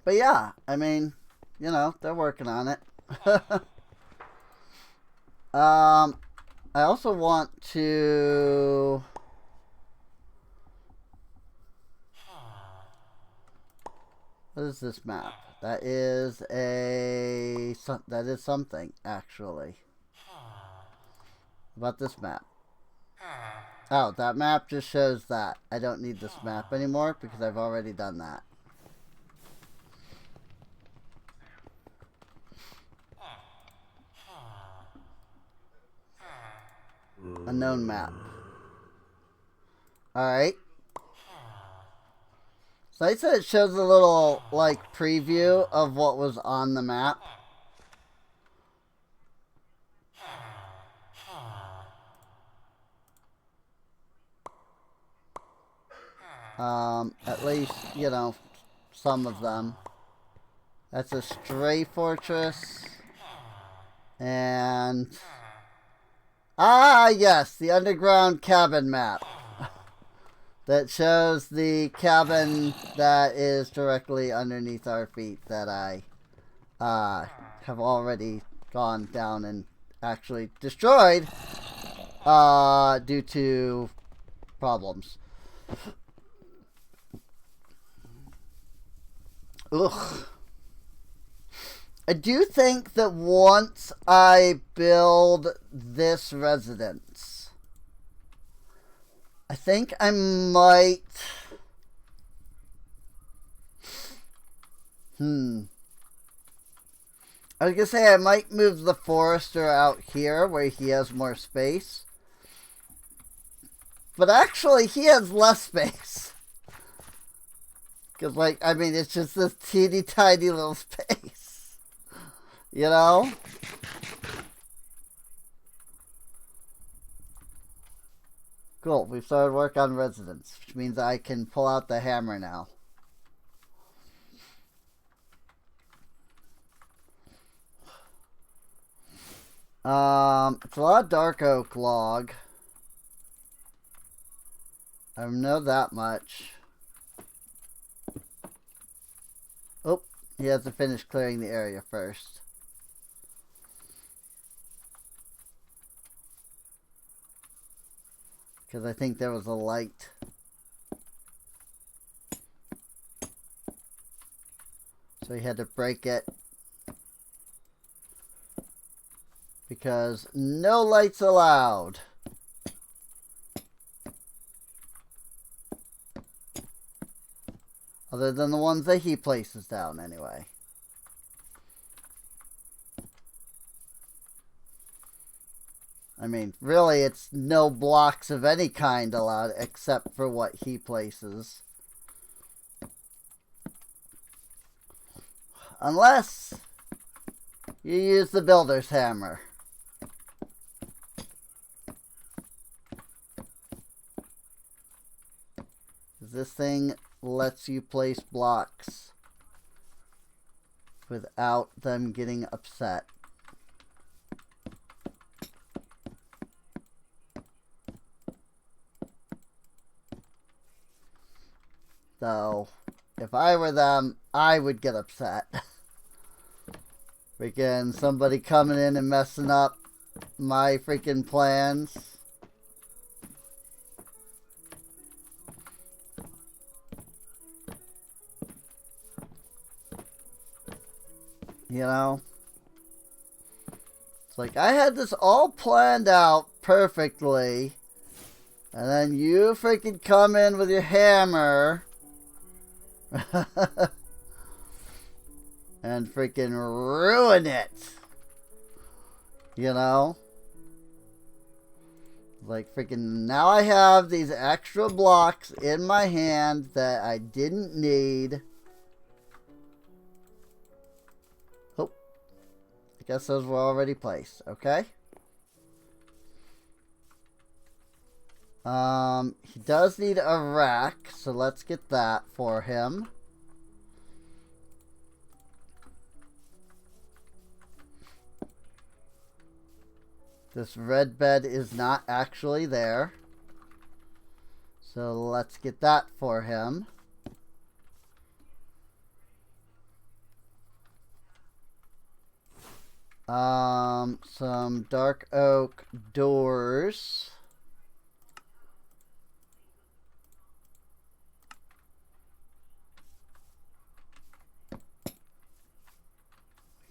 but yeah, I mean, you know, they're working on it. I also want to... What is this map? That is that is something, actually. About this map. Oh, that map just shows that. I don't need this map anymore because I've already done that. Unknown map. Alright. So I said it shows a little, like, preview of what was on the map. At least, you know, some of them. That's a stray fortress. And... Ah, yes, the underground cabin map. That shows the cabin that is directly underneath our feet that I have already gone down and actually destroyed due to problems. Ugh. I do think that once I build this residence, I think I might... I was gonna say I might move the forester out here where he has more space. But actually, he has less space. Because, like, I mean, it's just this teeny tiny little space. You know? Cool, we've started work on residence, which means I can pull out the hammer now. It's a lot of dark oak log. I know that much. Oh. he has to finish clearing the area first. Because I think there was a light. So he had to break it. Because no lights allowed. Other than the ones that he places down, anyway. I mean, really, it's no blocks of any kind allowed except for what he places. Unless you use the builder's hammer. This thing lets you place blocks without them getting upset. So, if I were them, I would get upset. Freaking somebody coming in and messing up my freaking plans. You know? It's like, I had this all planned out perfectly. And then you freaking come in with your hammer. And freaking ruin it. You know? Like freaking, now I have these extra blocks in my hand that I didn't need. Oh. I guess those were already placed. Okay. He does need a rack, so let's get that for him. This red bed is not actually there. So let's get that for him. Some dark oak doors.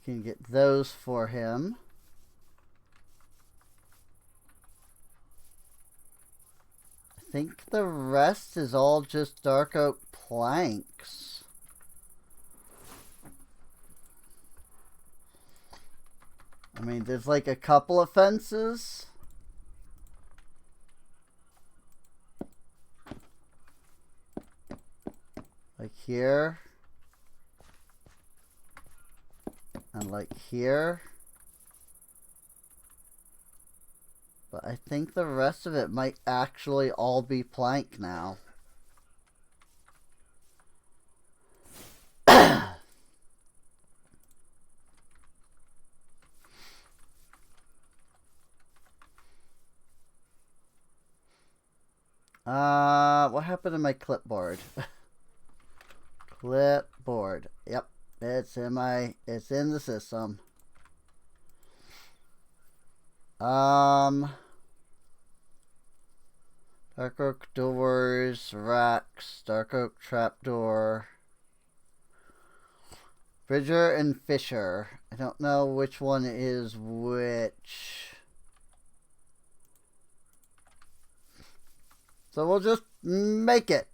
We can get those for him. I think the rest is all just dark oak planks. I mean, there's like a couple of fences. Like here. And like here. But I think the rest of it might actually all be plank now. What happened to my clipboard? Clipboard. Yep. It's in the system. Dark oak doors, racks, dark oak trapdoor. Bridger and Fisher. I don't know which one is which. So we'll just make it.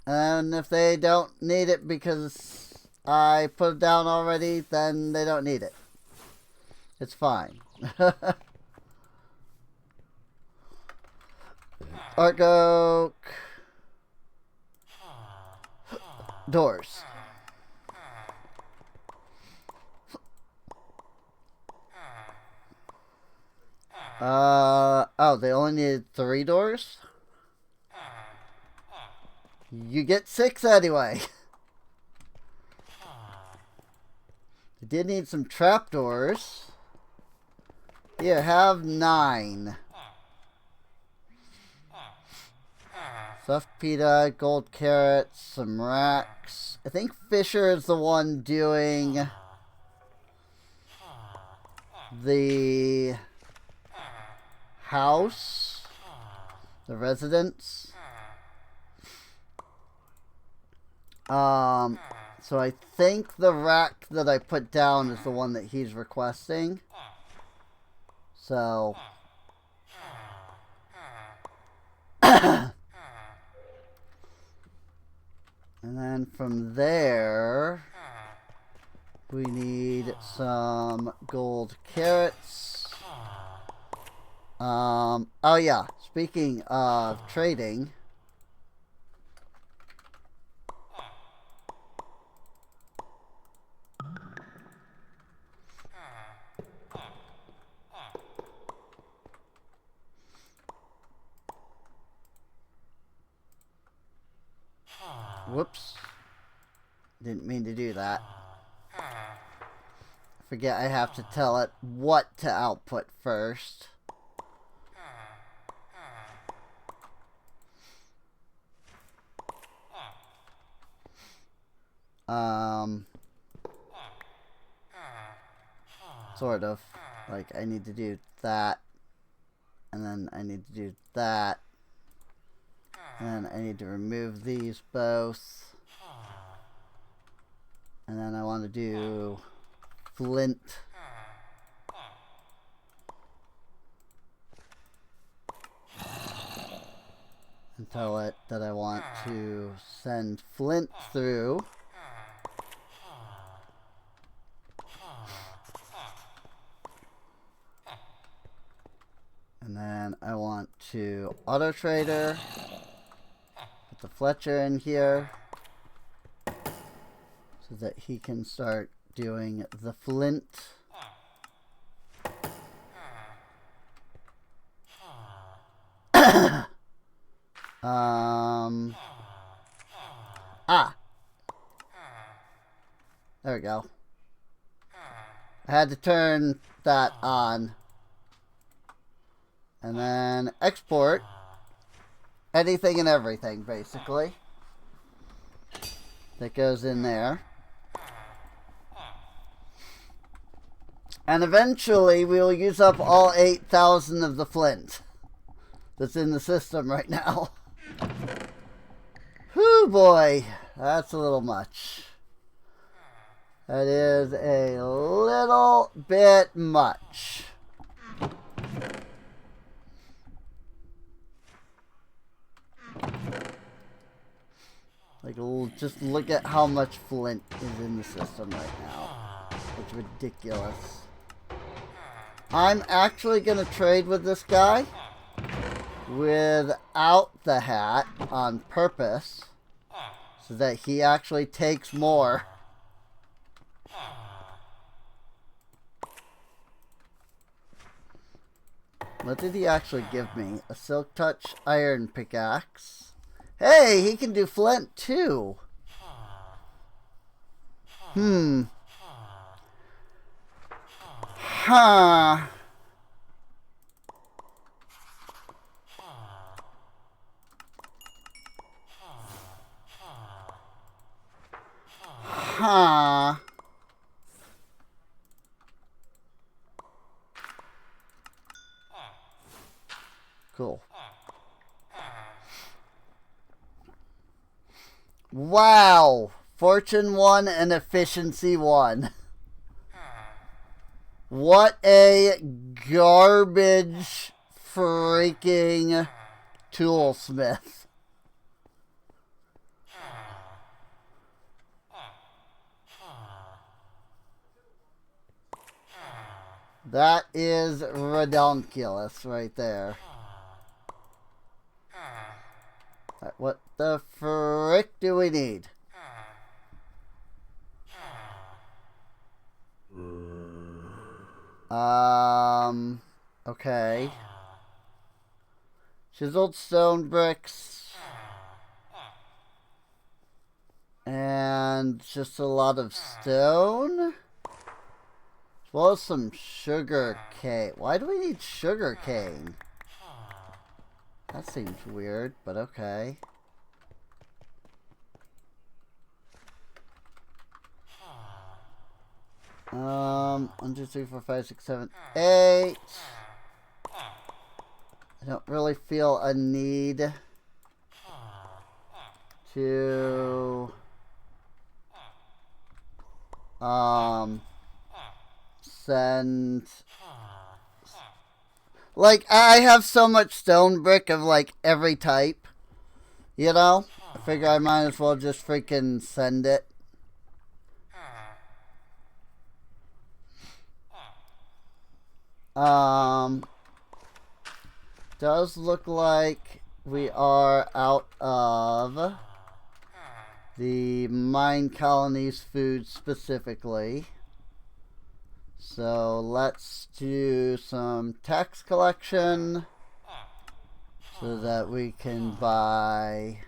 And if they don't need it because I put it down already, then they don't need it. It's fine. Dark oak. Doors. Oh, they only needed 3 doors? You get 6 anyway. They did need some trapdoors. Here, have 9. Stuffed pita, gold carrots, some racks. I think Fisher is the one doing the house, the residence. So I think the rack that I put down is the one that he's requesting. So and then from there we need some gold carrots. Oh yeah, speaking of trading, whoops, didn't mean to do that. Forget I have to tell it what to output first. Sort of. Like, I need to do that. And then I need to do that. And then I need to remove these both. And then I want to do flint. And tell it that I want to send flint through. And then I want to auto trader. Put the Fletcher in here. So that he can start doing the flint. There we go. I had to turn that on. And then export anything and everything, basically, that goes in there. And eventually we will use up all 8,000 of the flint that's in the system right now. Whew, boy, that's a little much. That is a little bit much. Like, just look at how much flint is in the system right now. It's ridiculous. I'm actually going to trade with this guy without the hat on purpose so that he actually takes more. What did he actually give me? A Silk Touch iron pickaxe. Hey, he can do flint too. Huh. Huh. Cool. Wow. Fortune 1 and efficiency 1. What a garbage freaking toolsmith. That is redonkulous right there. What the frick do we need? Okay. Chiseled stone bricks. And just a lot of stone. As well as some sugar cane. Why do we need sugar cane? That seems weird, but okay. 1, 2, 3, 4, 5, 6, 7, 8. I don't really feel a need to send, like, I have so much stone brick of like every type, you know? I figure I might as well just freaking send it. Does look like we are out of the mine colonies food specifically. So let's do some tax collection so that we can buy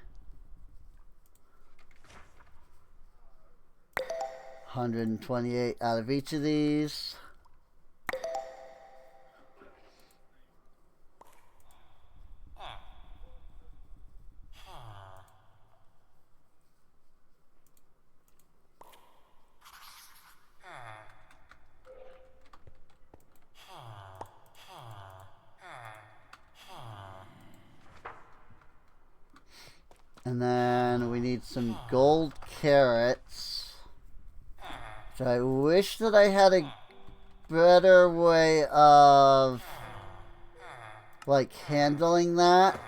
128 out of each of these. And then we need some gold carrots. Which I wish that I had a better way of like handling that.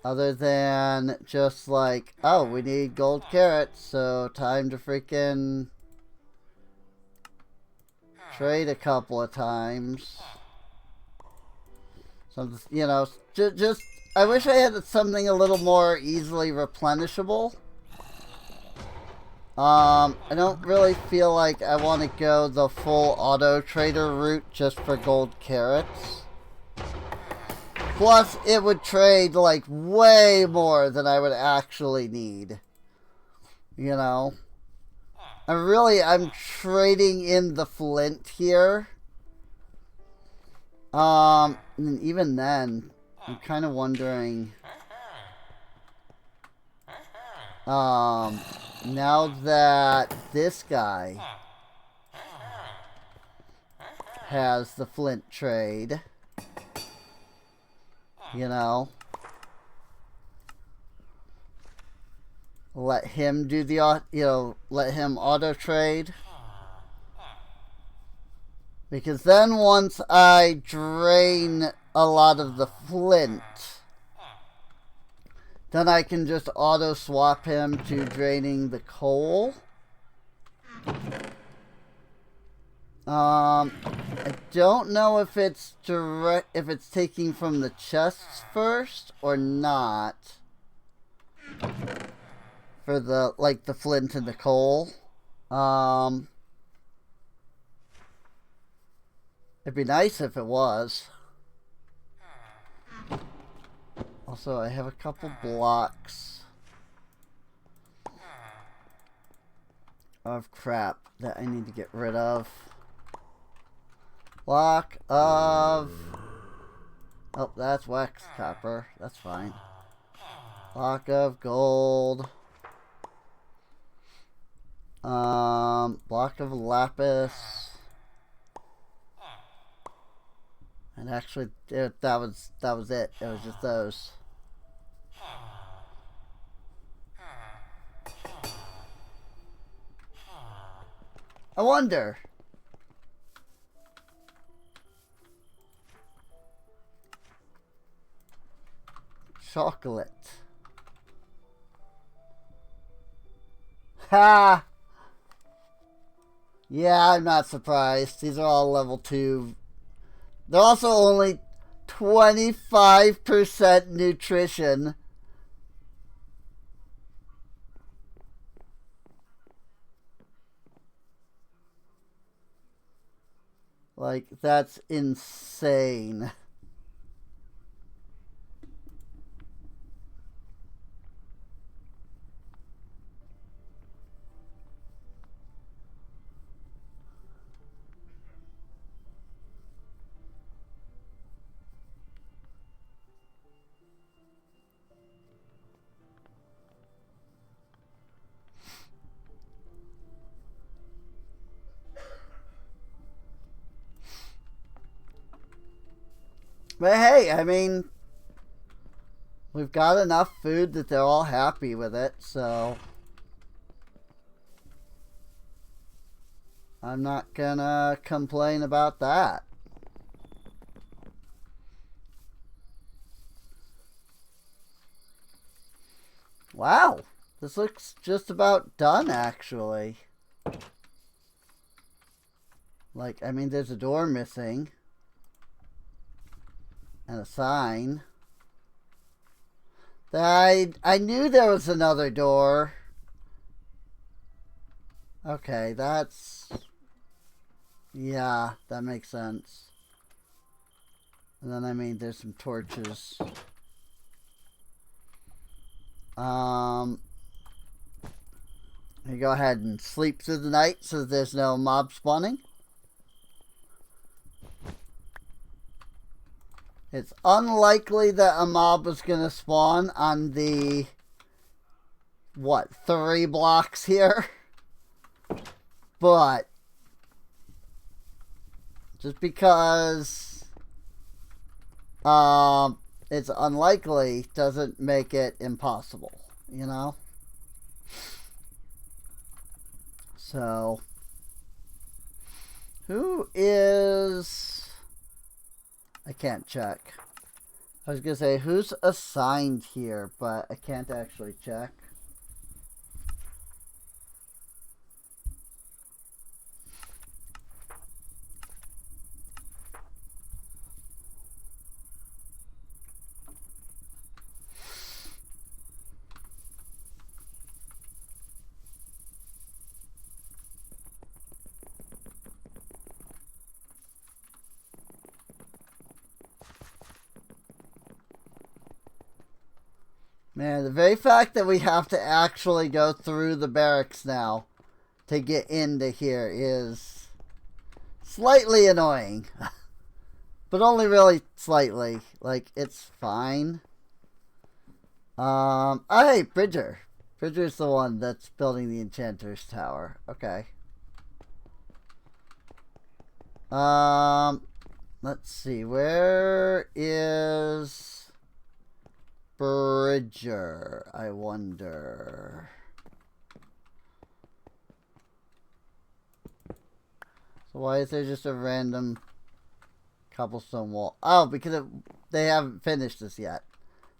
Other than just like, oh, we need gold carrots, so time to freaking trade a couple of times. Some, you know, just I wish I had something a little more easily replenishable. I don't really feel like I want to go the full auto trader route just for gold carrots. Plus, it would trade like way more than I would actually need. You know? I'm trading in the flint here. And even then, I'm kind of wondering, now that this guy has the flint trade, you know, let him do the, let him auto trade. Because then once I drain a lot of the flint, then I can just auto swap him to draining the coal. I don't know if it's taking from the chests first or not. For the the flint and the coal. It'd be nice if it was. Also, I have a couple blocks of crap that I need to get rid of. Block of... Oh, that's wax copper. That's fine. Block of gold. Block of lapis. And actually, that was it. It was just those. I wonder. Chocolate. Ha! Yeah, I'm not surprised. These are all level 2. They're also only 25% nutrition. Like, that's insane. But hey, I mean, we've got enough food that they're all happy with it, so I'm not gonna complain about that. Wow, this looks just about done, actually. Like, I mean, there's a door missing. And a sign. I knew there was another door. Okay, that's... yeah, that makes sense. And then, I mean, there's some torches. You go ahead and sleep through the night so that there's no mob spawning. It's unlikely that a mob was going to spawn on the, what, 3 blocks here? But, just because it's unlikely doesn't make it impossible, you know? So, who is... I can't check. I was going to say, who's assigned here, but I can't actually check. Man, the very fact that we have to actually go through the barracks now to get into here is slightly annoying. But only really slightly. Like, it's fine. Oh, hey, Bridger. Bridger's the one that's building the Enchanter's Tower. Okay. Let's see. Where is... Bridger, I wonder. So why is there just a random cobblestone wall? Oh, because they haven't finished this yet.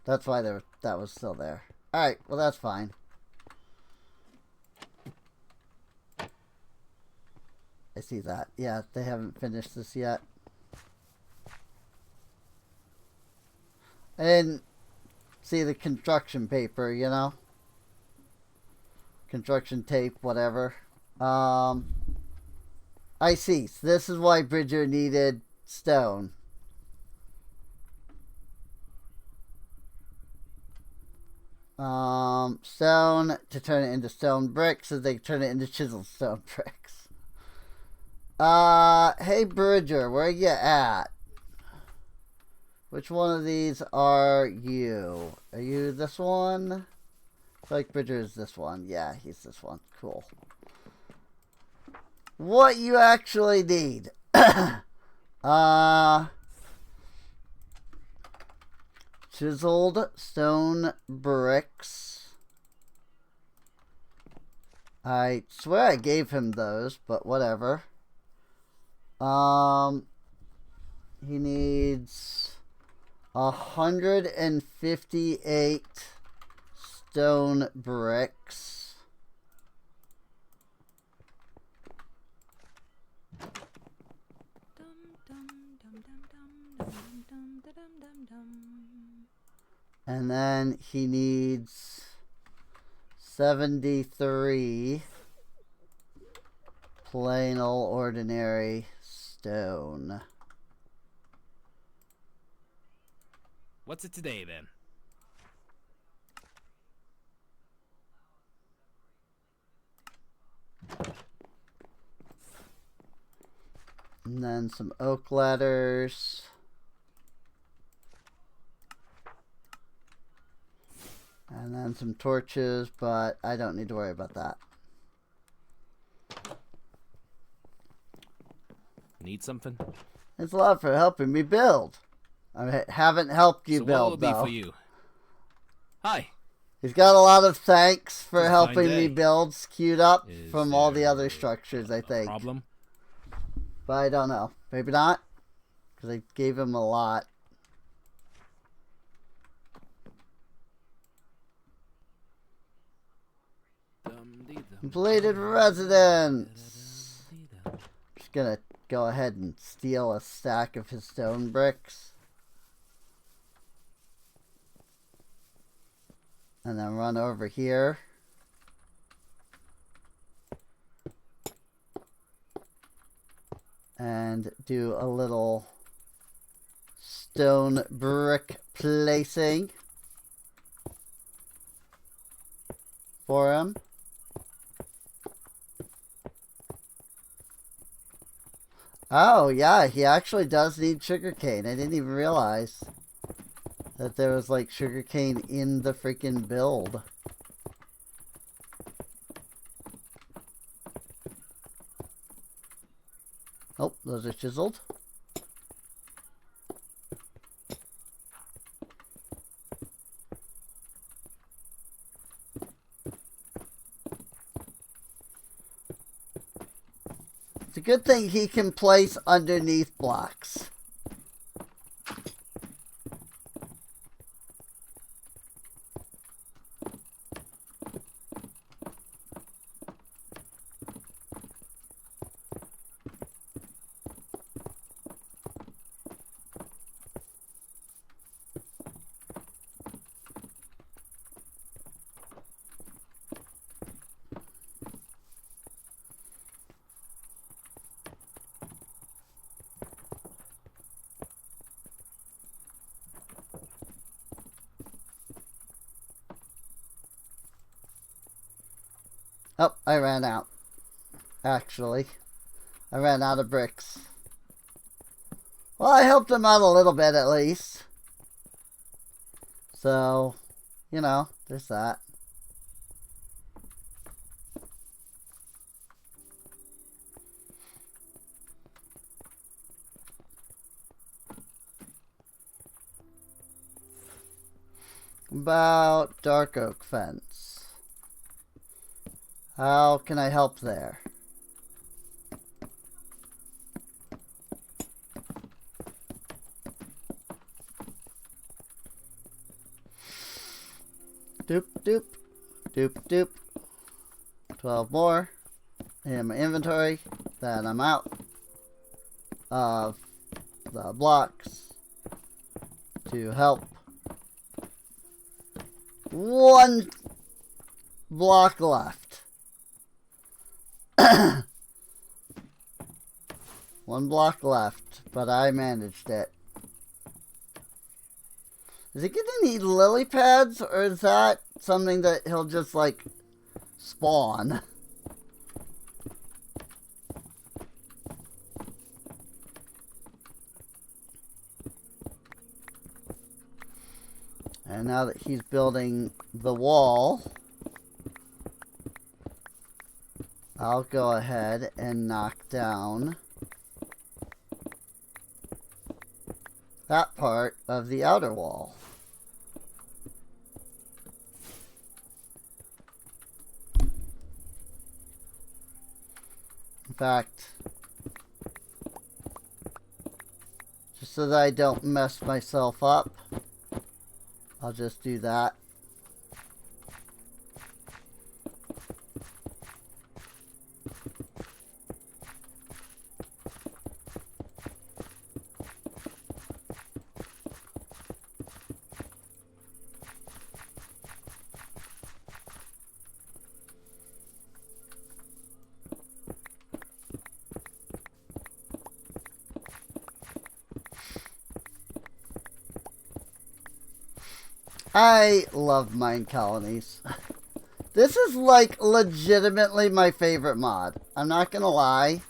That's why that was still there. Alright, well that's fine. I see that. Yeah, they haven't finished this yet. And see the construction paper, you know? Construction tape, whatever. I see. So this is why Bridger needed stone. Stone to turn it into stone bricks so they can turn it into chiseled stone bricks. Hey Bridger, where you at? Which one of these are you? Are you this one? I feel like Bridger is this one. Yeah, he's this one. Cool. What you actually need? Chiseled stone bricks. I swear I gave him those, but whatever. He needs 158 stone bricks. And then he needs 73 plain old ordinary stone. What's it today, then? And then some oak ladders. And then some torches, but I don't need to worry about that. Need something? Thanks a lot for helping me build. I haven't helped you So what'll build, it be though. for you? Hi. He's got a lot of thanks for It's a fine helping me day. build queued up Is from all the there other structures, I a think. problem? But I don't know. Maybe not. Because I gave him a lot. Completed residence. Just gonna go ahead and steal a stack of his stone bricks. And then run over here. And do a little stone brick placing for him. Oh, yeah, he actually does need sugarcane. I didn't even realize that there was, like, sugarcane in the freaking build. Oh, those are chiseled. It's a good thing he can place underneath blocks. Oh, I ran out. Actually, I ran out of bricks. Well, I helped him out a little bit at least. So, you know, there's that. About dark oak fence. How can I help there? Doop, doop, doop, doop. 12 more in my inventory. Then I'm out of the blocks to help. One block left. One block left, but I managed it. Is he gonna need lily pads, or is that something that he'll just, like, spawn? And now that he's building the wall, I'll go ahead and knock down that part of the outer wall. In fact, just so that I don't mess myself up, I'll just do that. I love mine colonies. This is like legitimately my favorite mod. I'm not gonna lie.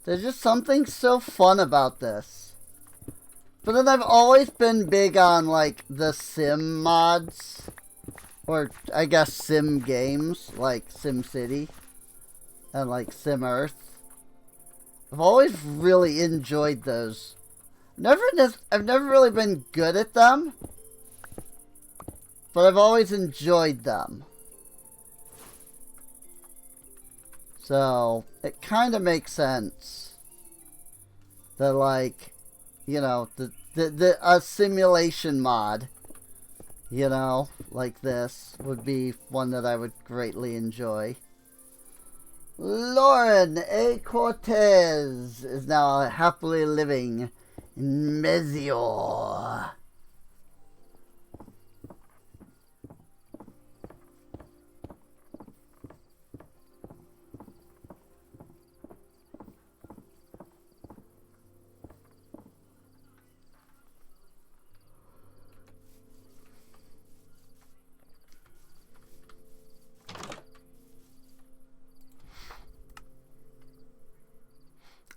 There's just something so fun about this. But then I've always been big on like the sim mods. Or I guess sim games like Sim City and like Sim Earth. I've always really enjoyed those. I've never really been good at them, but I've always enjoyed them. So, it kind of makes sense that, like, you know, a simulation mod, you know, like this, would be one that I would greatly enjoy. Lauren A. Cortez is now happily living in Mezior.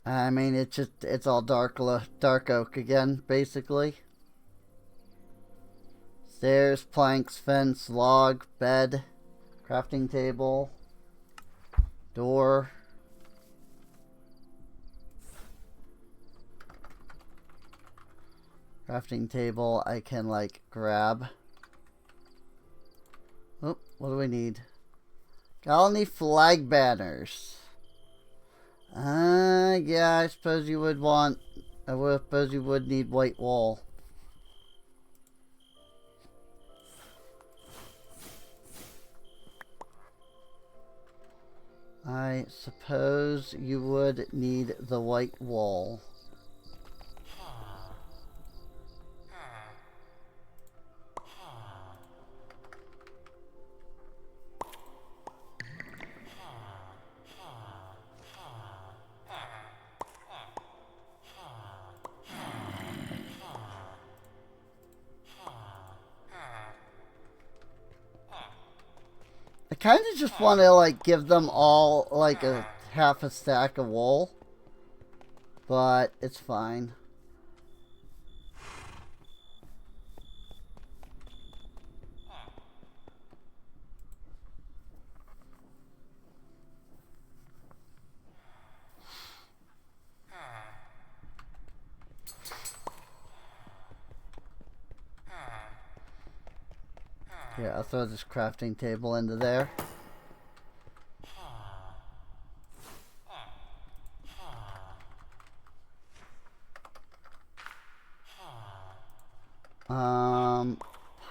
I mean, it's all dark oak again, basically. Stairs, planks, fence, log, bed, crafting table, door. Crafting table I can, like, grab. Oh, what do we need? Colony flag banners. Yeah, I suppose you would want... I suppose you would need white wool. I suppose you would need the white wool. I kind of just want to, like, give them all, like, a half a stack of wool. But it's fine. Yeah, I'll throw this crafting table into there.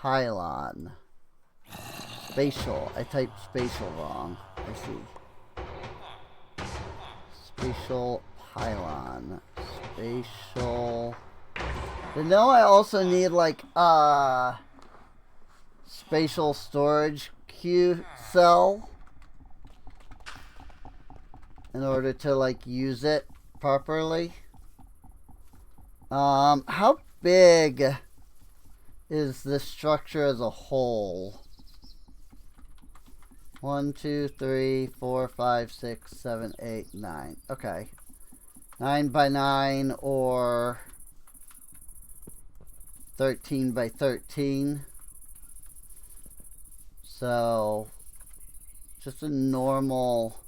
Pylon. Spatial. I typed spatial wrong. I see. Spatial pylon. Spatial. But no, I also need, like, spatial storage queue cell in order to, like, use it properly. How big is this structure as a whole? 1, 2, 3, 4, 5, 6, 7, 8, 9. Okay. 9 by 9 or 13 by 13. So, just a normal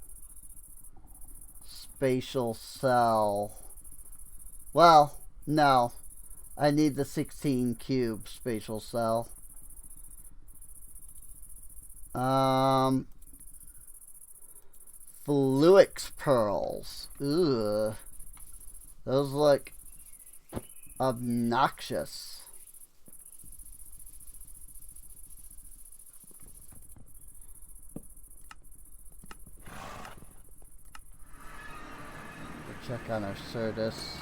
spatial cell. Well, no. I need the 16 cube spatial cell. Fluix pearls. Ugh. Those look obnoxious. We'll check on our Certus.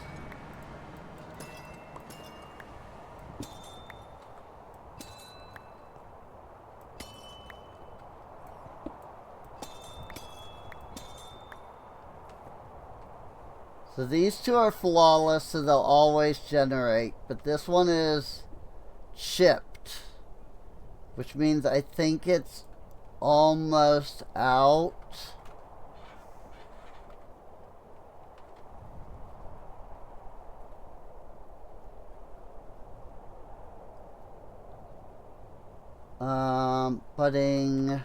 So these two are flawless, so they'll always generate. But this one is chipped, which means I think it's almost out. Budding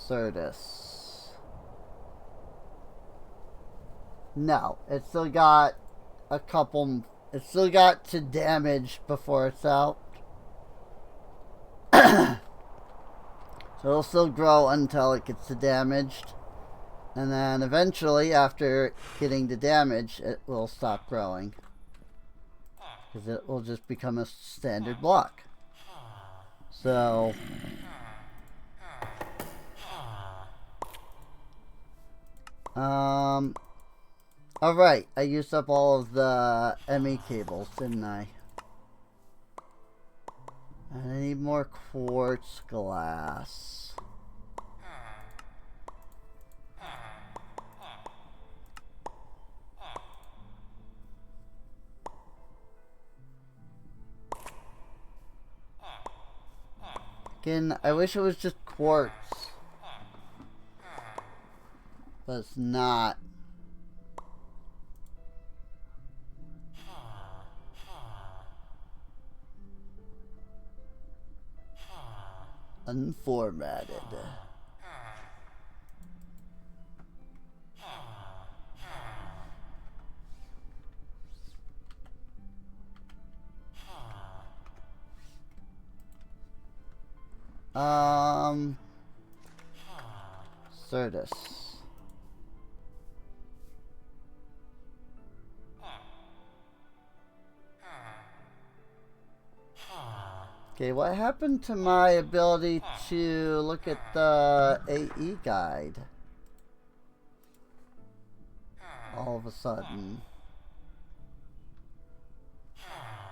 Certus. No, it still got a couple. It still got to damage before it's out. So it'll still grow until it gets to damaged. And then eventually, after getting to damage, it will stop growing. Because it will just become a standard block. So... Alright, I used up all of the ME cables, didn't I? And I need more quartz glass. Again, I wish it was just quartz. But it's not. Unformatted. Certus. Okay, what happened to my ability to look at the AE guide? All of a sudden.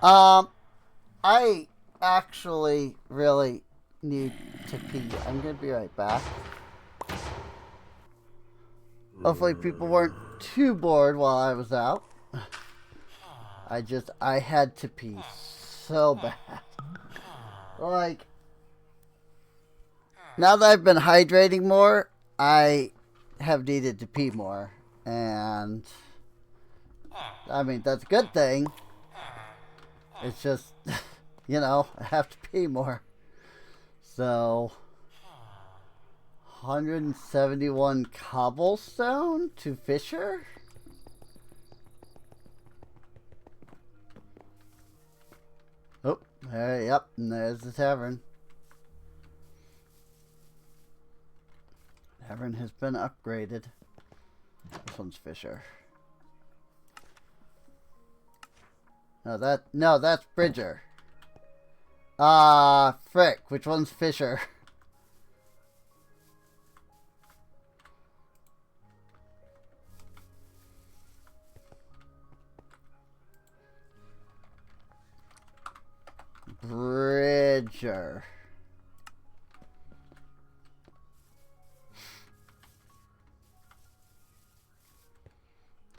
I actually really need to pee. I'm gonna be right back. Hopefully people weren't too bored while I was out. I had to pee so bad. Like, now that I've been hydrating more, I have needed to pee more. And, I mean, that's a good thing. It's just, you know, I have to pee more. So, 171 cobblestone to Fisher? Oh, there, yep, and there's the tavern. Tavern has been upgraded. This one's Fisher. No, that's Bridger. Frick, which one's Fisher? Bridger.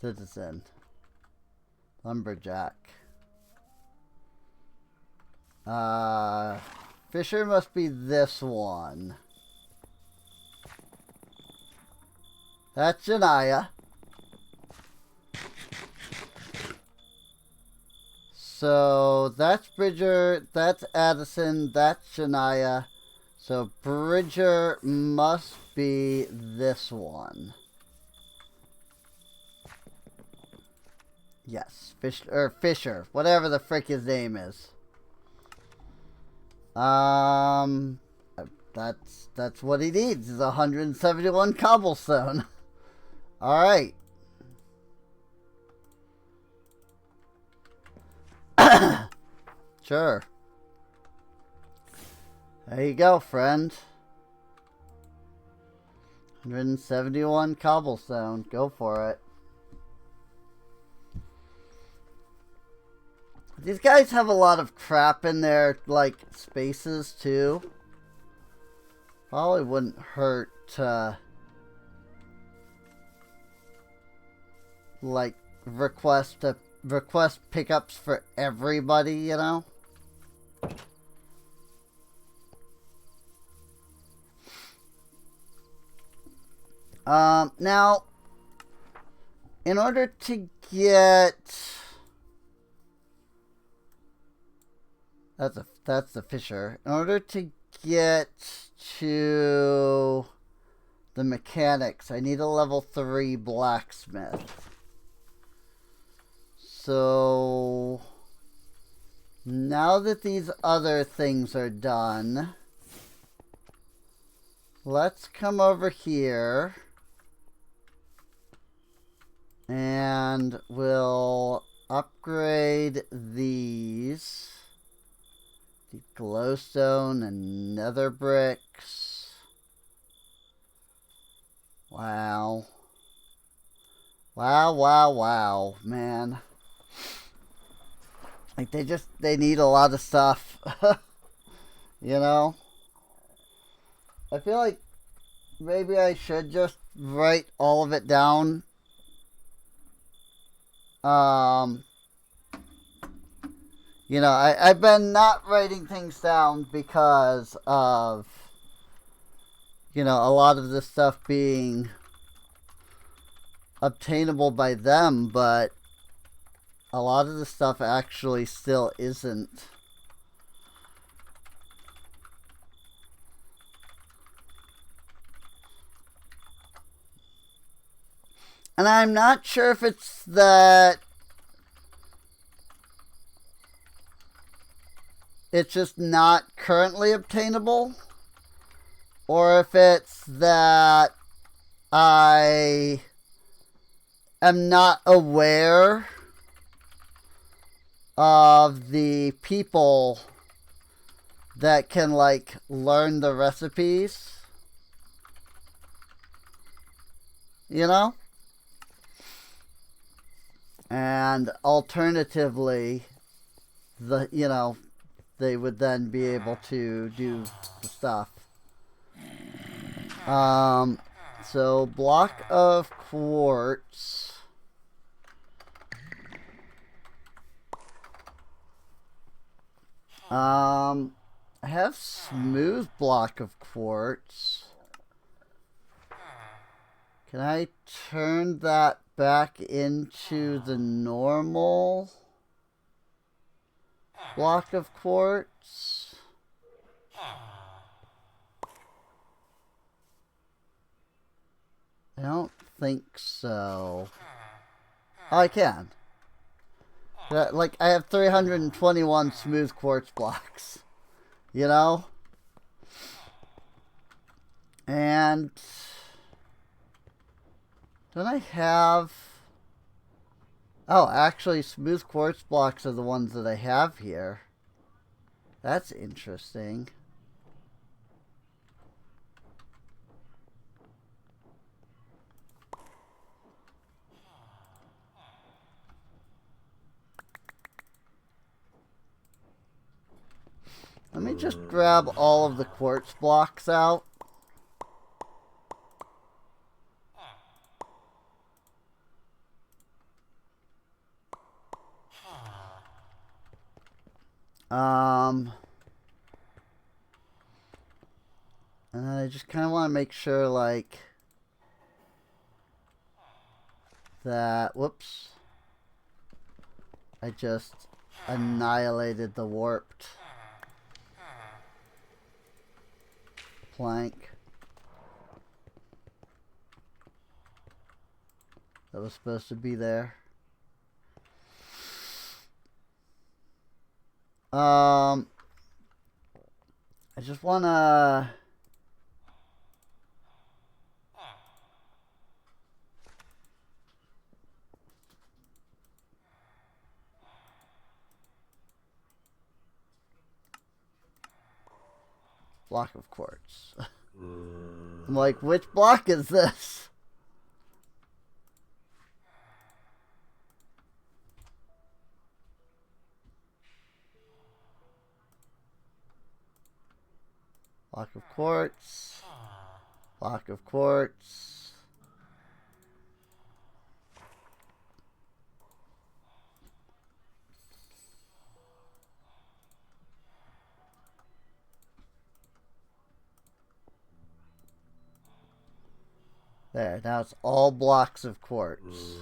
Citizen. Lumberjack. Fisher must be this one. That's Janaya. So that's Bridger, that's Addison, that's Shania. So Bridger must be this one. Yes, Fisher, whatever the frick his name is. That's what he needs, is 171 cobblestone. Alright. Sure. There you go, friend. 171 cobblestone. Go for it. These guys have a lot of crap in their, like, spaces, too. Probably wouldn't hurt to, like, request pickups for everybody, you know? Now, in order to get... That's the Fisher. In order to get to the mechanics, I need a level 3 blacksmith. So now that these other things are done, let's come over here and we'll upgrade these. The glowstone and nether bricks. Wow. Wow, man. Like, they need a lot of stuff. You know? I feel like maybe I should just write all of it down. You know, I've been not writing things down because of, you know, a lot of this stuff being obtainable by them, but a lot of the stuff actually still isn't. And I'm not sure if it's that it's just not currently obtainable, or if it's that I am not aware of the people that can, like, learn the recipes. You know? And alternatively, you know, they would then be able to do the stuff. So block of quartz. I have smooth block of quartz. Can I turn that back into the normal block of quartz? I don't think so. Oh, I can. Like, I have 321 smooth quartz blocks. You know? And don't I have... Oh, actually, smooth quartz blocks are the ones that I have here. That's interesting. Let me just grab all of the quartz blocks out. And I just kind of want to make sure, like, that, whoops, I just annihilated the warped plank that was supposed to be there. I just want to... Block of quartz. I'm like, which block is this? Block of quartz. Block of quartz. There, now it's all blocks of quartz.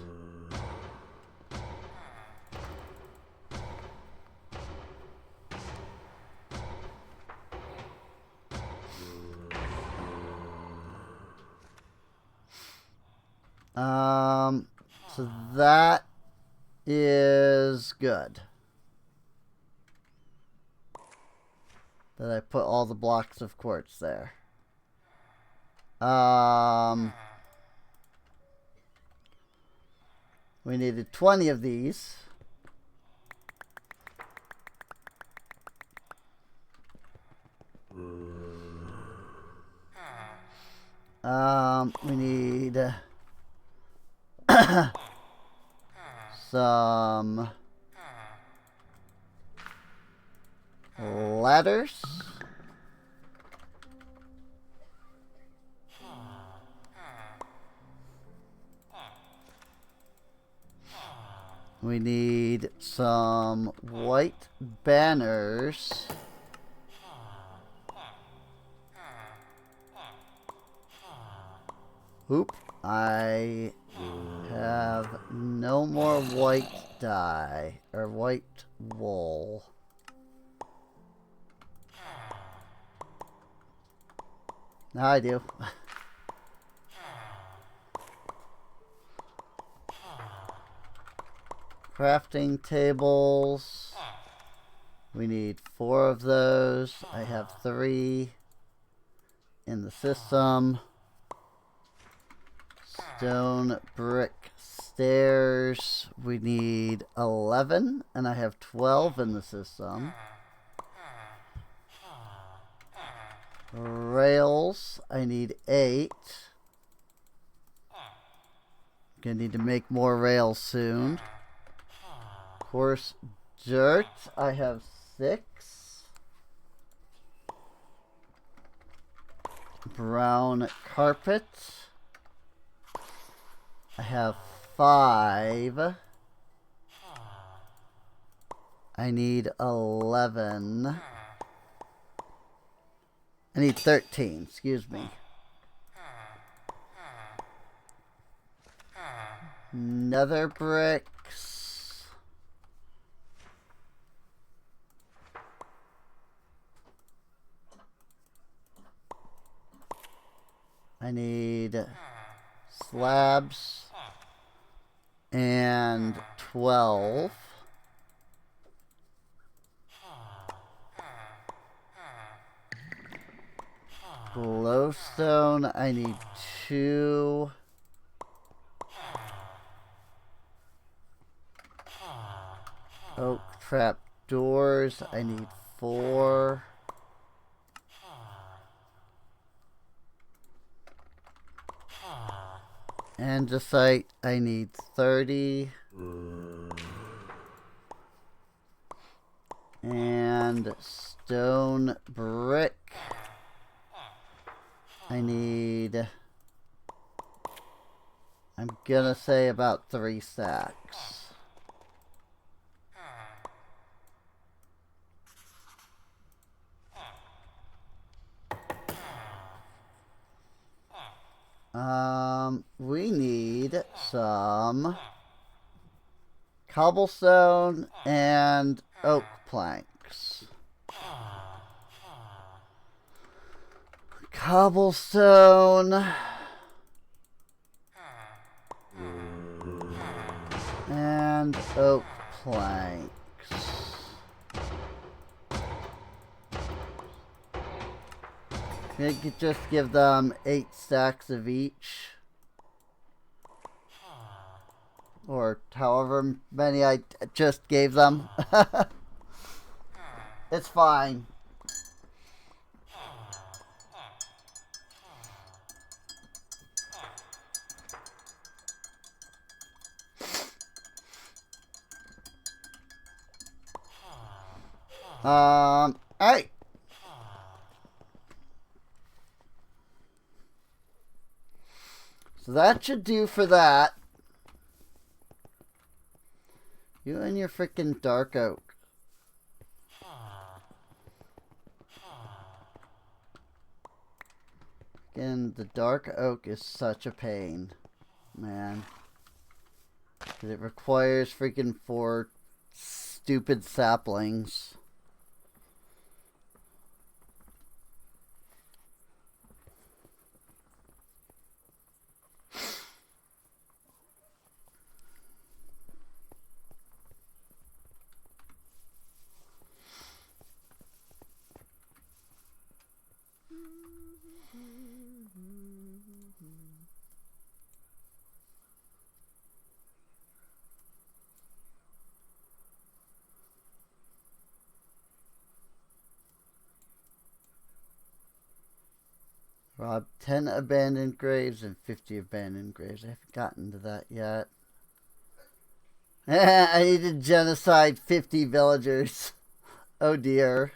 So that is good. That I put all the blocks of quartz there. We needed 20 of these. We need some ladders. We need some white banners. Oop, I have no more white dye, or white wool. Now I do. Crafting tables. We need 4 of those. I have 3 in the system. Stone brick stairs. We need 11, and I have 12 in the system. Rails. I need 8. Gonna need to make more rails soon. Coarse dirt. I have 6. Brown carpet. I have 5. I need 11. I need 13, excuse me. Nether bricks. I need slabs and 12. Glowstone, I need 2. Oak trap doors, I need 4. Andesite, I need 30. And stone brick, I need, I'm gonna say about 3 stacks. We need some cobblestone and oak planks. Cobblestone and oak planks. You could just give them 8 stacks of each. Or however many I just gave them. It's fine. Alright. So that should do for that. You and your freaking dark oak. Again, the dark oak is such a pain, man. Because it requires freaking 4 stupid saplings. Rob 10 abandoned graves and 50 abandoned graves. I haven't gotten to that yet. I need to genocide 50 villagers. Oh dear.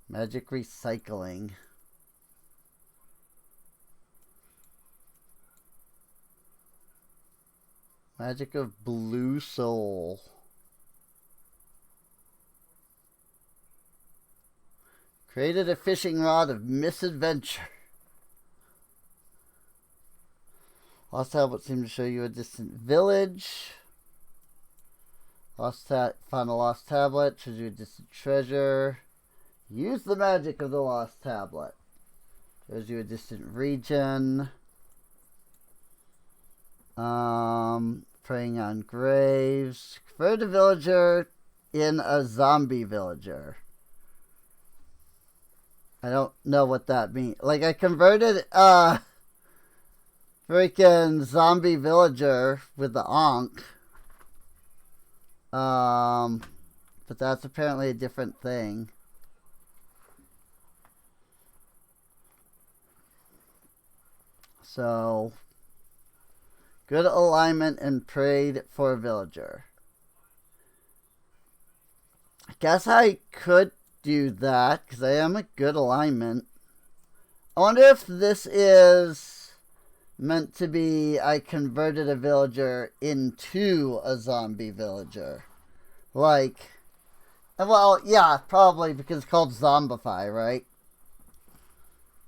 Magic recycling. Magic of blue soul. Created a fishing rod of misadventure. Lost tablet seemed to show you a distant village. Found a lost tablet. Shows you a distant treasure. Use the magic of the lost tablet. Shows you a distant region. Preying on graves. Convert a villager in a zombie villager. I don't know what that means. Like, I converted a freaking zombie villager with the Ankh. But that's apparently a different thing. So, good alignment and prayed for a villager. I guess I could do that because I am a good alignment. I wonder if this is meant to be I converted a villager into a zombie villager. Like, well, yeah, probably because it's called zombify, right?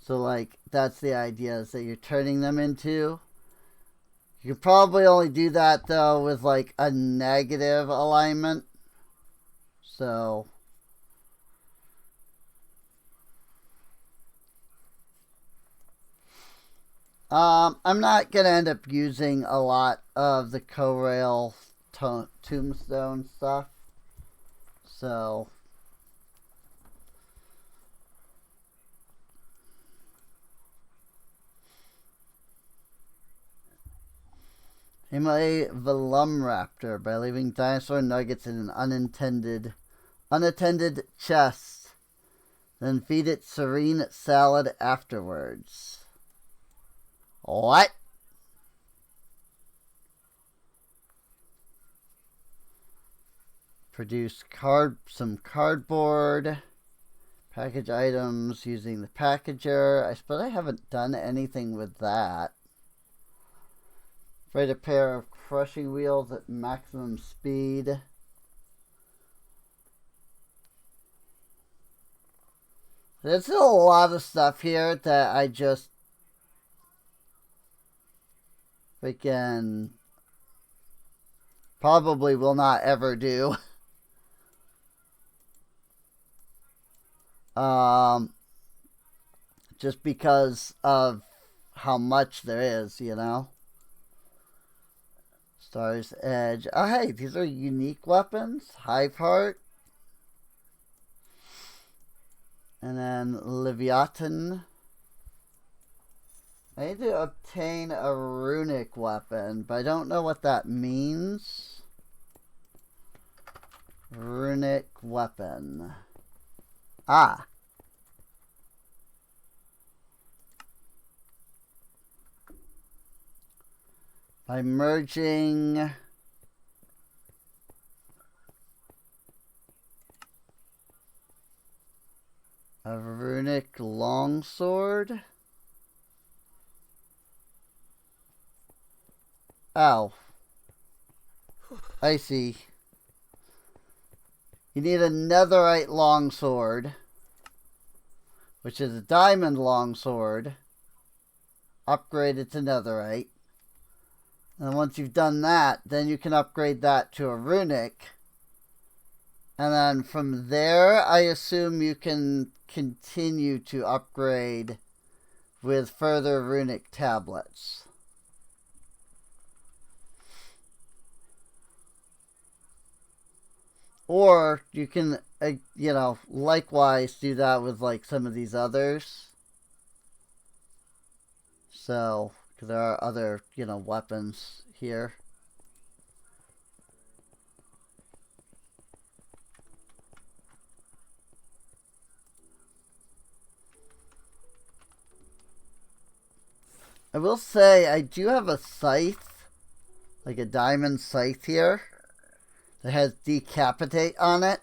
So, like, that's the idea, is that you're turning them into. You could probably only do that, though, with, like, a negative alignment. So, I'm not going to end up using a lot of the Corail tombstone stuff. So, Himalay Velumraptor by leaving dinosaur nuggets in an unattended chest. Then feed it serene salad afterwards. What? Produce some cardboard. Package items using the packager. I suppose I haven't done anything with that. Create a pair of crushing wheels at maximum speed. There's a lot of stuff here that I just freaking probably will not ever do. Just because of how much there is, you know. Star's Edge. Oh, hey, these are unique weapons. Hive Heart. And then Leviathan. I need to obtain a runic weapon, but I don't know what that means. Runic weapon. Ah. By merging a runic longsword. Oh. I see. You need a netherite longsword, which is a diamond longsword, upgraded to netherite. And once you've done that, then you can upgrade that to a runic. And then from there, I assume you can continue to upgrade with further runic tablets. Or you can, you know, likewise do that with like some of these others. So, because there are other, you know, weapons here. I will say I do have a scythe, like a diamond scythe here, that has decapitate on it.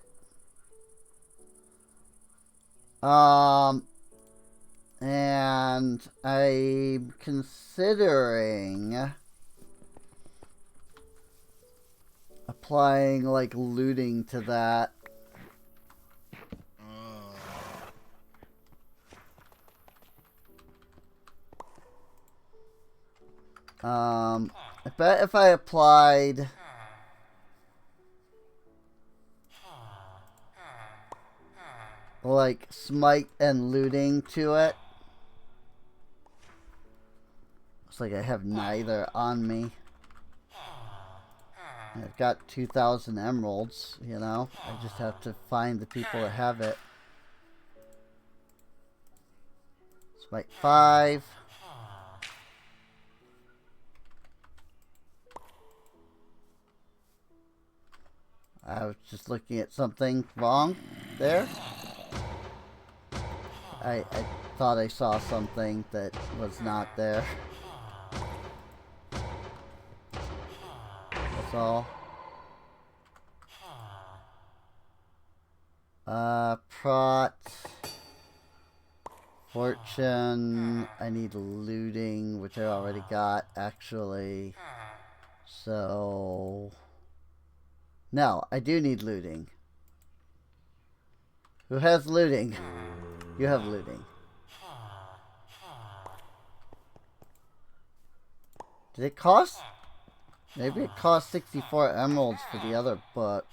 And I'm considering applying like looting to that. I bet if I applied like smite and looting to it. Looks like I have neither on me. I've got 2,000 emeralds, you know. I just have to find the people that have it. Smite 5. I was just looking at something wrong there. I thought I saw something that was not there. That's all. Prot. Fortune. I need looting, which I already got, actually. So... no, I do need looting. Who has looting? You have looting. Did it cost? Maybe it cost 64 emeralds for the other book.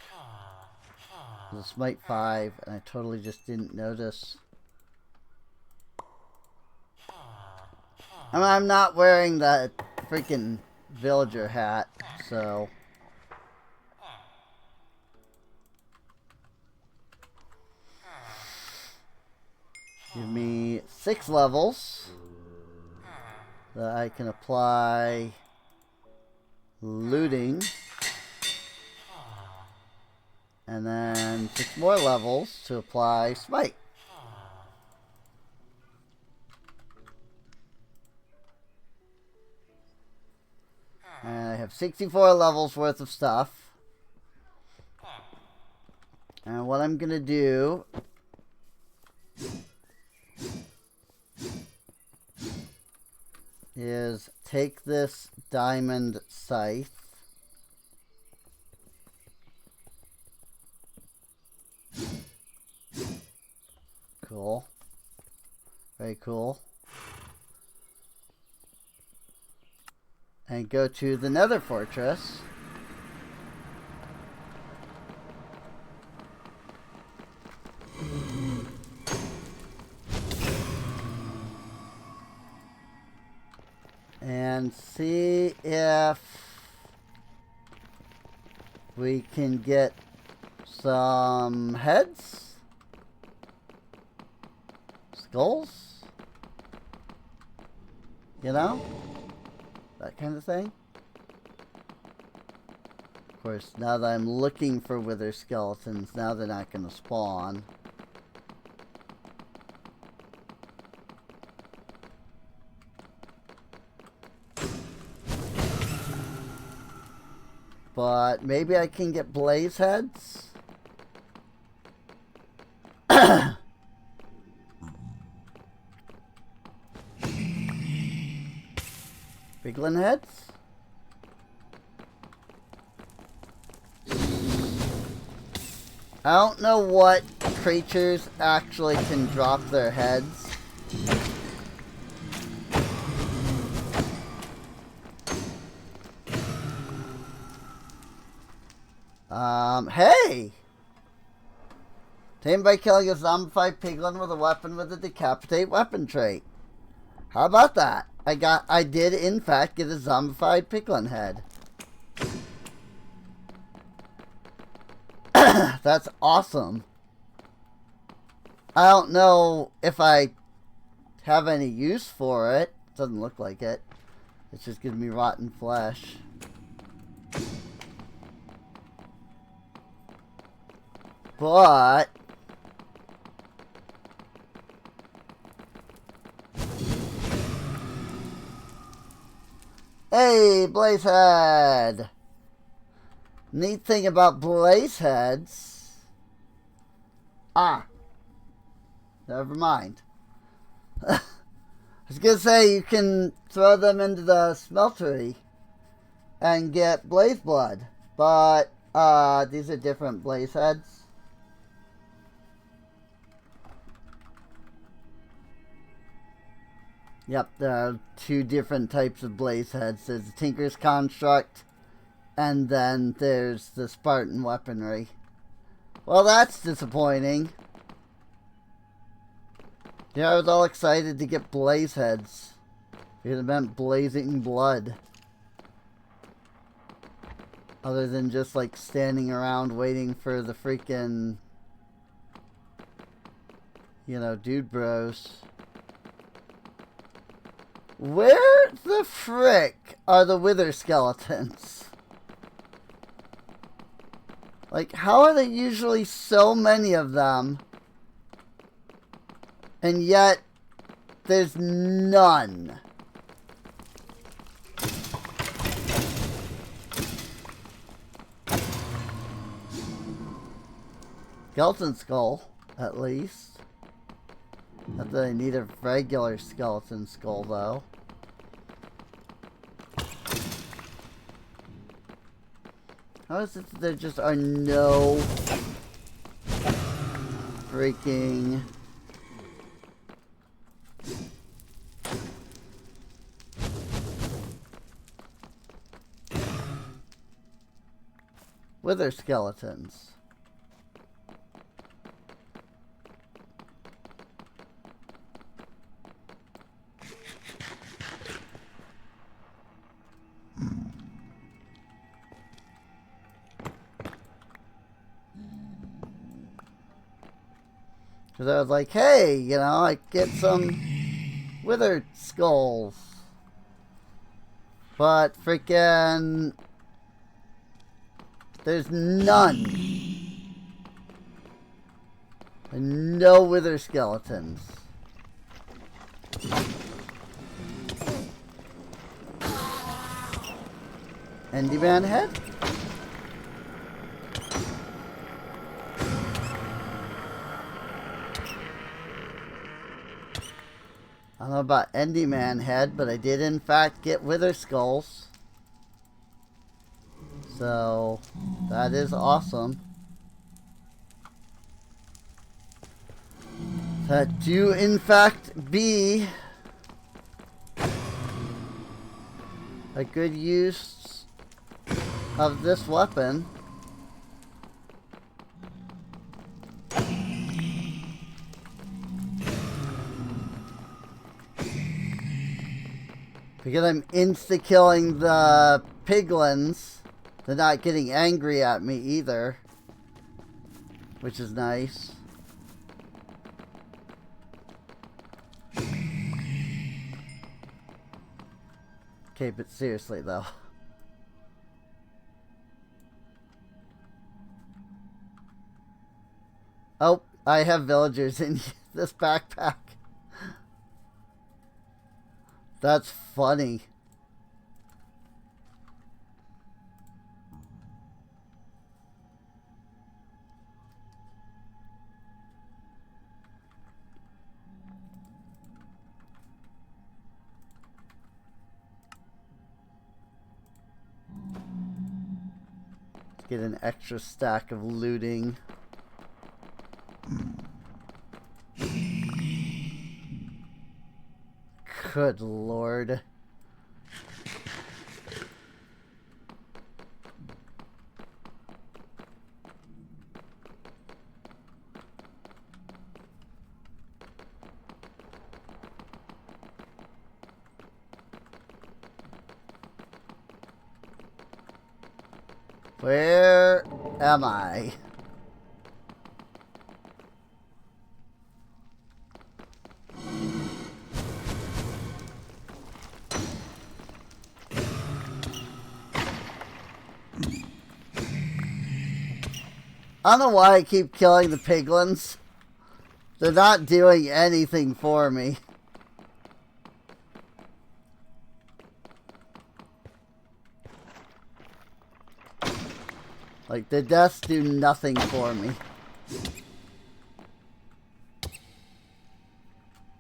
It was Smite 5, and I totally just didn't notice. I mean, I'm not wearing that freaking villager hat, so... give me 6 levels that I can apply looting, and then 6 more levels to apply smite. And I have 64 levels worth of stuff. And what I'm gonna do is take this diamond scythe cool, very cool, and go to the Nether Fortress. And see if we can get some heads, skulls, you know, that kind of thing. Of course, now that I'm looking for wither skeletons, now they're not going to spawn. But maybe I can get blaze heads. Piglin heads. I don't know what creatures actually can drop their heads. Hey! Tamed by killing a zombified piglin with a weapon with a decapitate weapon trait. How about that? I did in fact get a zombified piglin head. That's awesome. I don't know if I have any use for it. Doesn't look like it. It's just giving me rotten flesh. But Hey, Blazehead! Neat thing about Blazeheads. Ah. Never mind. I was gonna say you can throw them into the smeltery and get blaze blood, but these are different Blazeheads. Yep, there are two different types of Blazeheads. There's the Tinker's Construct, and then there's the Spartan Weaponry. Well, that's disappointing. Yeah, I was all excited to get Blazeheads. It meant blazing blood. Other than just like standing around waiting for the freaking, you know, dude bros. Where the frick are the wither skeletons? Like, how are there usually so many of them? And yet, there's none. Skeleton skull, at least. Not that I need a regular skeleton skull, though. How is it that there just are no freaking wither skeletons? Because I was like, hey, you know, I get some wither skulls. But freaking there's none. And no wither skeletons. Enderman head? I don't know about Enderman head, but I did in fact get wither skulls. So that is awesome. That do in fact be a good use of this weapon. Because I'm insta-killing the piglins. They're not getting angry at me either. Which is nice. Okay, but seriously though. Oh, I have villagers in this backpack. That's funny. Let's get an extra stack of looting. Good Lord. Where am I? I don't know why I keep killing the piglins. They're not doing anything for me. Like, the deaths do nothing for me.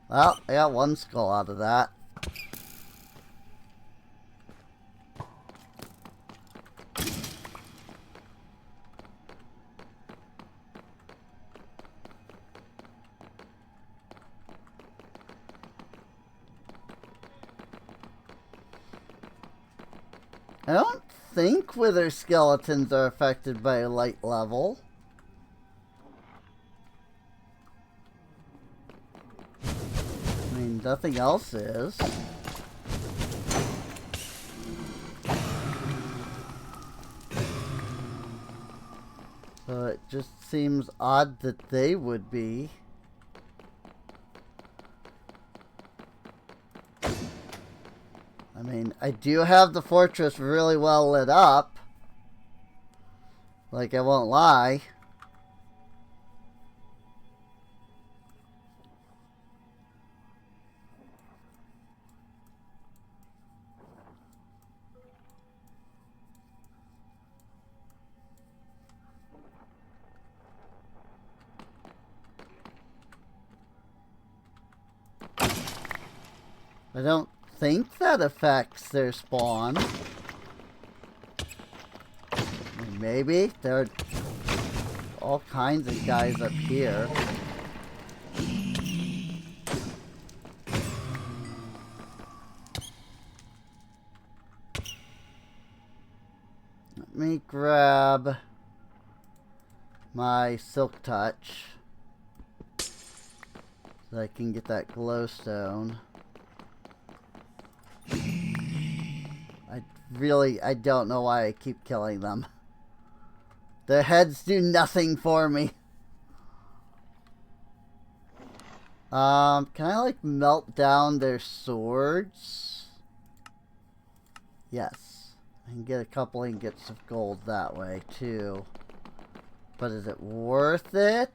Well, I got one skull out of that. I don't think wither skeletons are affected by light level. I mean, nothing else is. So it just seems odd that they would be. I mean, I do have the fortress really well lit up. Like, I won't lie. I don't think that affects their spawn. Maybe. There are all kinds of guys up here. Let me grab my silk touch so I can get that glowstone. I don't know why I keep killing them. Their heads do nothing for me. Can I like melt down their swords? Yes. I can get a couple ingots of gold that way too. But is it worth it?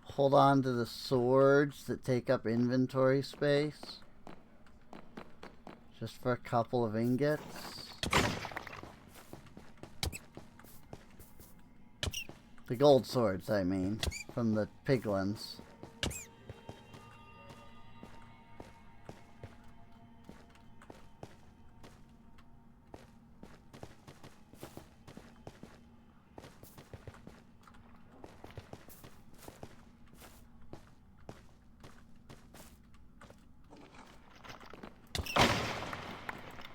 Hold on to the swords that take up inventory space. Just for a couple of ingots. The gold swords, I mean, from the piglins.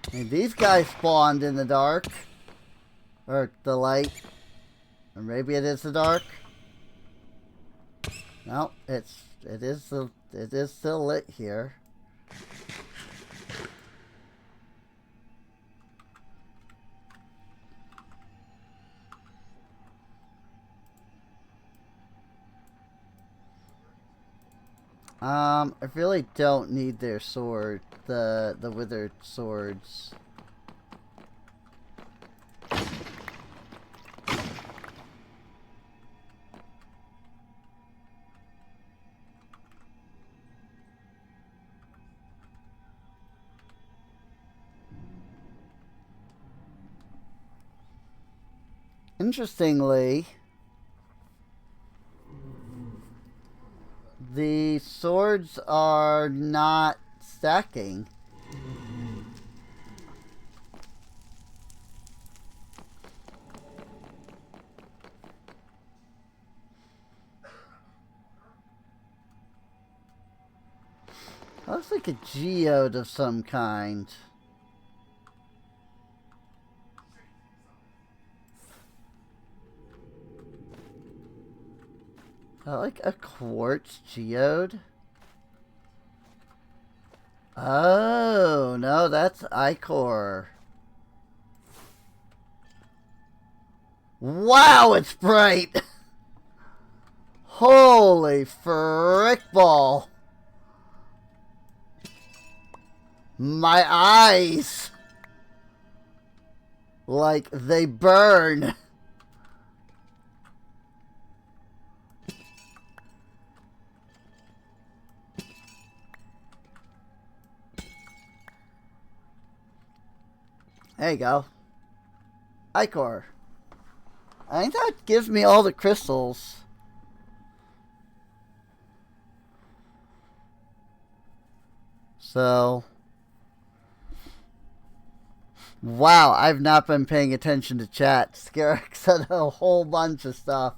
I mean, these guys spawned in the dark. Or the light. Or maybe it is the dark. No, it is still lit here. I really don't need their sword, the withered swords. Interestingly, the swords are not stacking. That looks like a geode of some kind. Like a quartz geode? Oh, no, that's ichor. Wow, it's bright! Holy frick ball! My eyes! Like, they burn! There you go. ichor. I think that gives me all the crystals. So, wow, I've not been paying attention to chat. Scarrick said a whole bunch of stuff.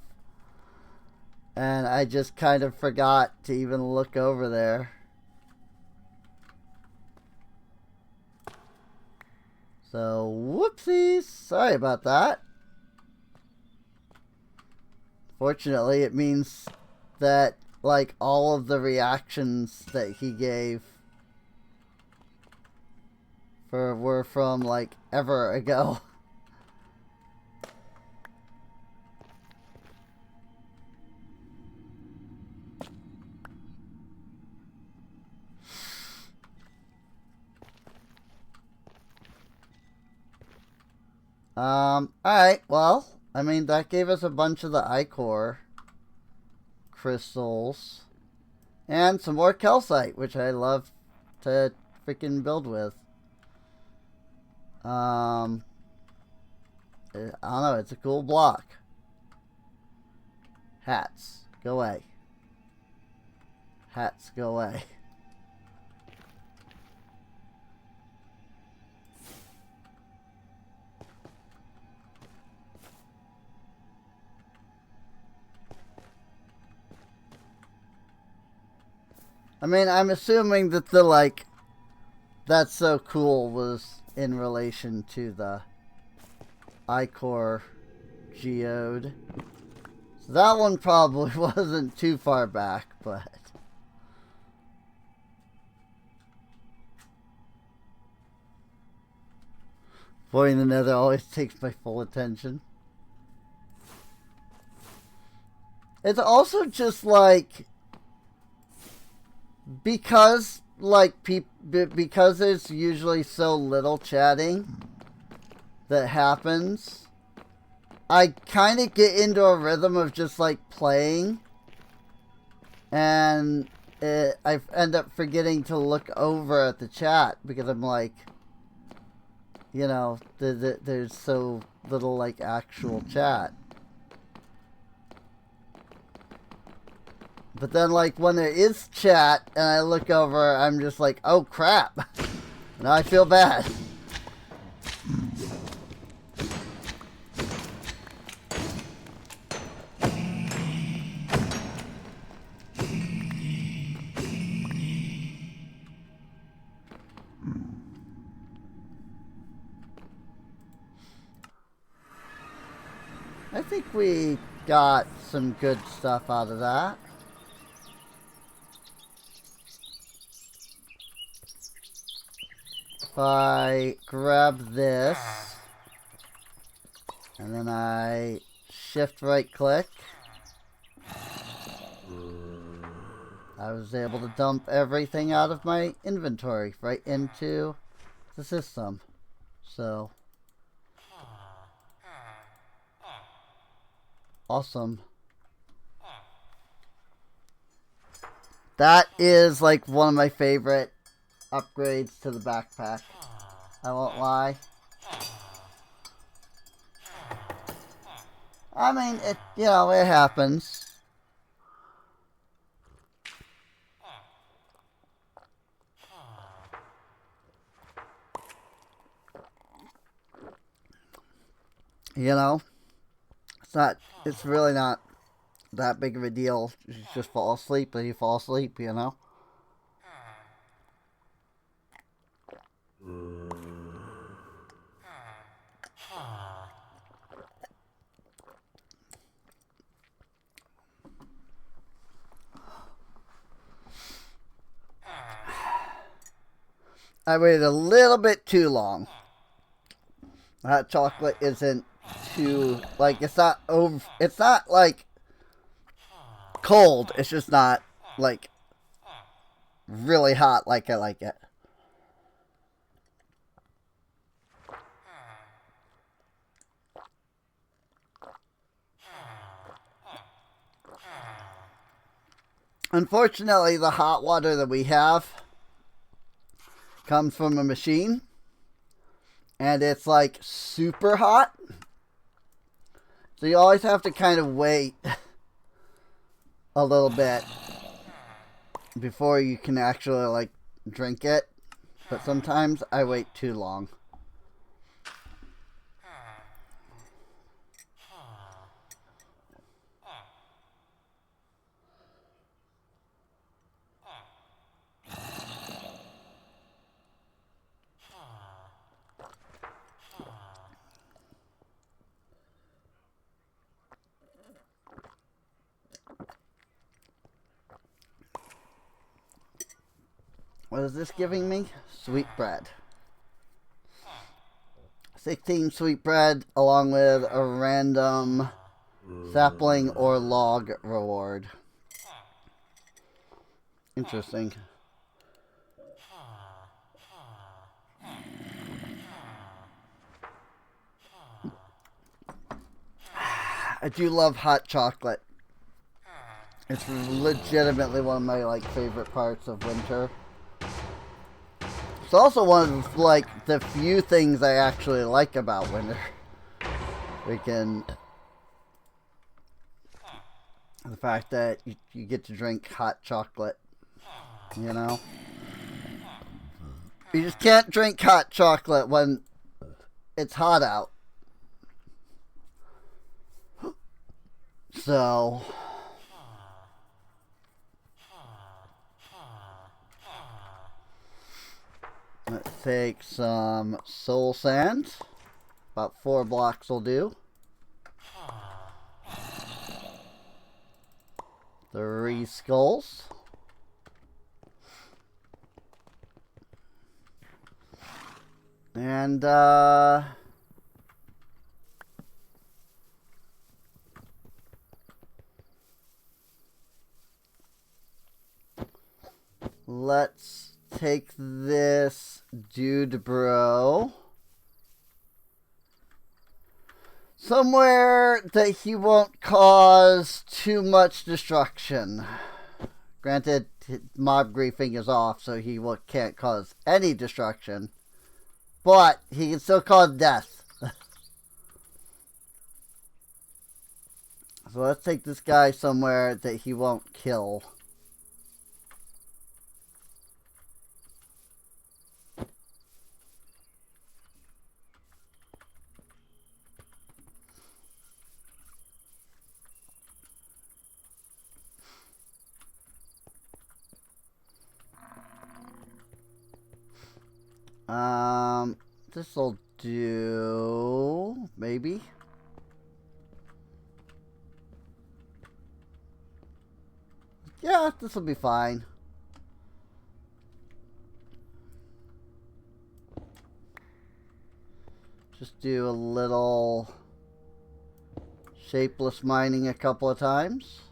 And I just kind of forgot to even look over there. So, whoopsies. Sorry about that. Fortunately, it means that, like, all of the reactions that he gave were from, like, ever ago. Alright, well, I mean, that gave us a bunch of the ichor crystals and some more calcite, which I love to freaking build with. I don't know, it's a cool block. Hats, go away. Hats, go away. I mean, I'm assuming that the, like, that's so cool was in relation to the ichor geode. So that one probably wasn't too far back, but... Avoiding the nether always takes my full attention. It's also just like... Because, like, because there's usually so little chatting that happens, I kind of get into a rhythm of just, like, playing, and I end up forgetting to look over at the chat, because I'm like, you know, there's so little, like, actual chat. But then, like, when there is chat and I look over, I'm just like, oh crap. Now I feel bad. I think we got some good stuff out of that. If I grab this, and then I shift right click, I was able to dump everything out of my inventory right into the system. So, awesome. That is like one of my favorite upgrades to the backpack. I won't lie. I mean, it, you know, it happens. You know, it's really not that big of a deal. You just fall asleep and you fall asleep, you know? I waited a little bit too long. That chocolate isn't too, like, it's not like cold. It's just not like really hot like I like it. Unfortunately, the hot water that we have comes from a machine, and it's like super hot, So you always have to kind of wait a little bit before you can actually, like, drink it. But sometimes I wait too long. What is this giving me? Sweet bread. 16 sweet bread along with a random sapling or log reward. Interesting. I do love hot chocolate. It's legitimately one of my, like, favorite parts of winter. It's also one of, like, the few things I actually like about winter. The fact that you get to drink hot chocolate, you know? You just can't drink hot chocolate when it's hot out. So... let's take some soul sand. About 4 blocks will do. 3 skulls. And, let's take this dude bro somewhere that he won't cause too much destruction. Granted, mob griefing is off, so he can't cause any destruction. But he can still cause death. So let's take this guy somewhere that he won't kill. This'll do, maybe. Yeah, this'll be fine. Just do a little shapeless mining a couple of times.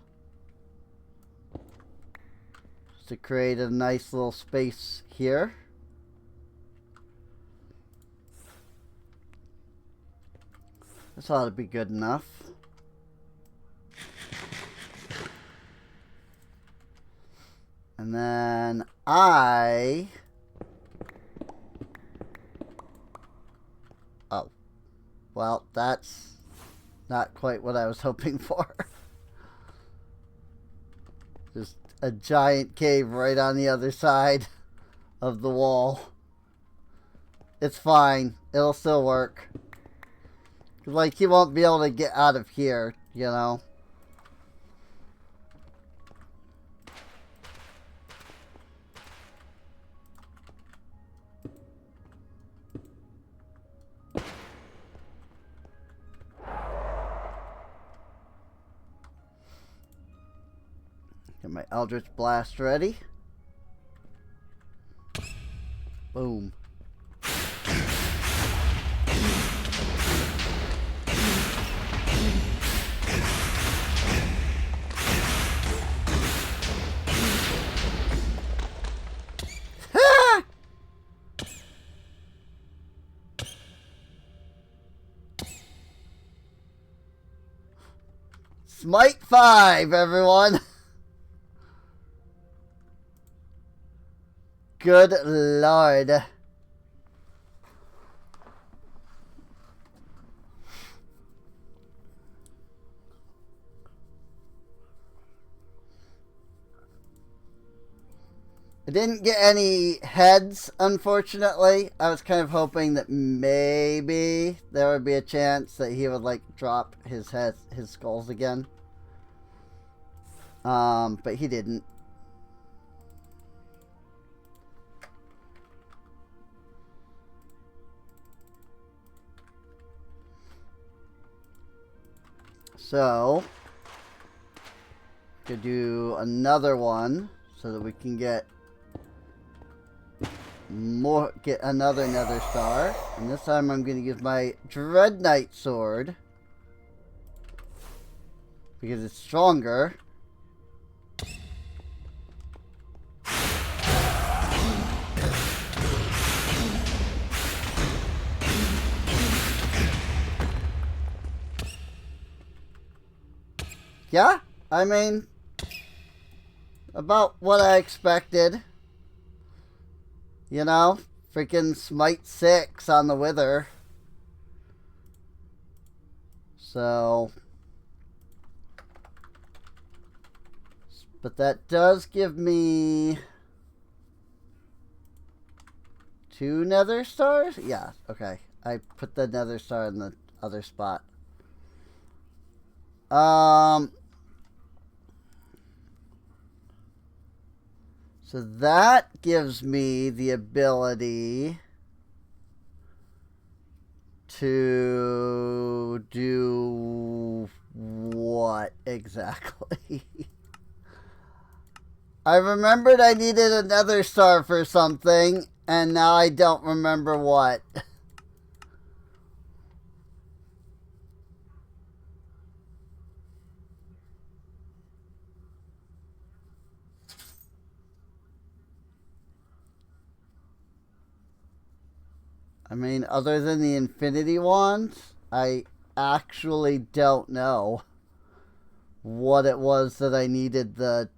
Just to create a nice little space here. This ought to be good enough. And then oh. Well, that's not quite what I was hoping for. Just a giant cave right on the other side of the wall. It's fine. It'll still work. Like, he won't be able to get out of here, you know? Get my Eldritch Blast ready. Boom. Smite 5, everyone. Good lord. I didn't get any heads, unfortunately. I was kind of hoping that maybe there would be a chance that he would, like, drop his skulls again. But he didn't. So, could do another one so that we can get another Nether Star. And this time I'm going to use my Dread Knight sword because it's stronger. Yeah, I mean, about what I expected. You know, freaking Smite 6 on the Wither. So, but that does give me 2 Nether Stars? Yeah, okay. I put the Nether Star in the other spot. So that gives me the ability to do what exactly? I remembered I needed another star for something, and now I don't remember what. I mean, other than the Infinity Wands, I actually don't know what it was that I needed the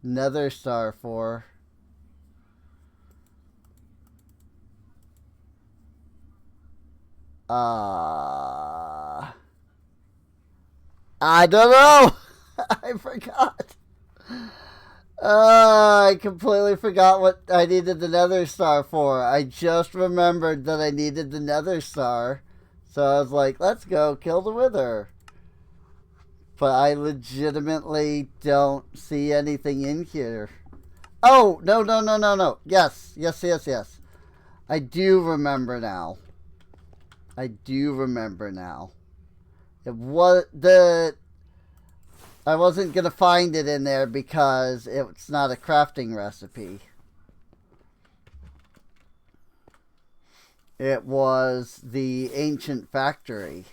Nether Star for. I don't know. I forgot. I completely forgot what I needed the Nether Star for. I just remembered that I needed the Nether Star. So I was like, let's go kill the Wither. But I legitimately don't see anything in here. Oh, no. Yes. I do remember now. It was I wasn't going to find it in there because it's not a crafting recipe. It was the ancient factory.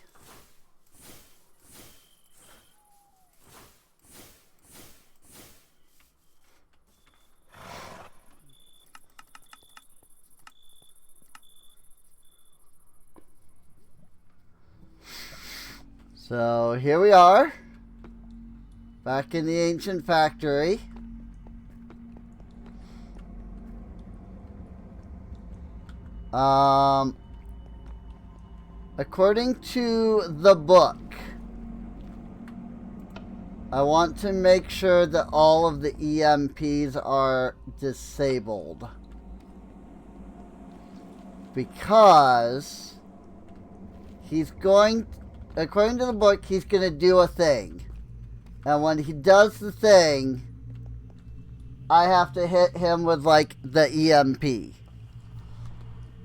So here we are. Back in the ancient factory. According to the book, I want to make sure that all of the EMPs are disabled. Because according to the book, he's going to do a thing. And when he does the thing, I have to hit him with, like, the EMP.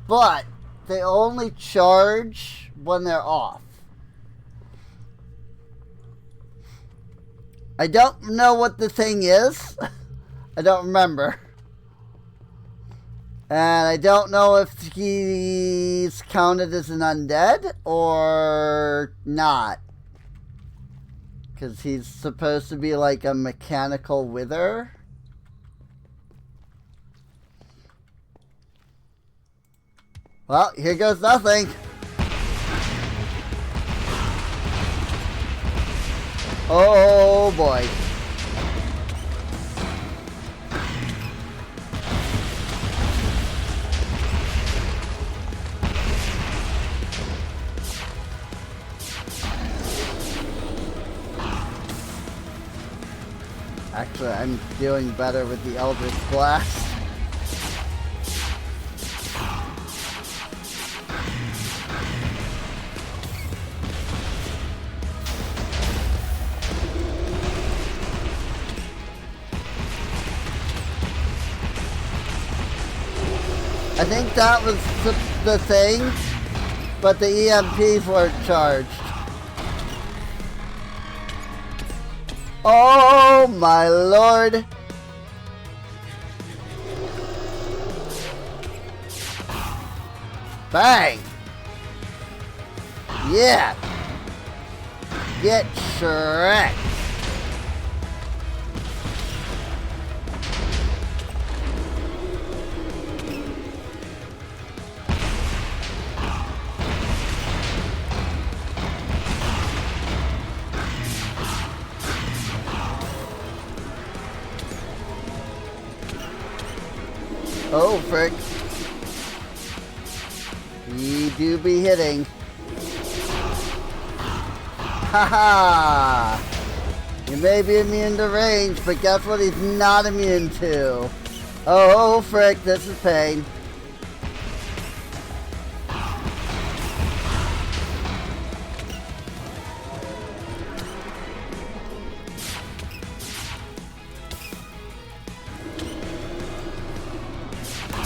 But they only charge when they're off. I don't know what the thing is. I don't remember. And I don't know if he's counted as an undead or not. Because he's supposed to be like a mechanical wither. Well, here goes nothing. Oh boy. Actually, I'm doing better with the Eldritch Blast. I think that was the thing, but the EMPs weren't charged. Oh my lord! Bang! Yeah! Get Shrek! Oh, frick. We do be hitting. Haha! You may be immune to range, but guess what he's not immune to? Oh, frick, this is pain.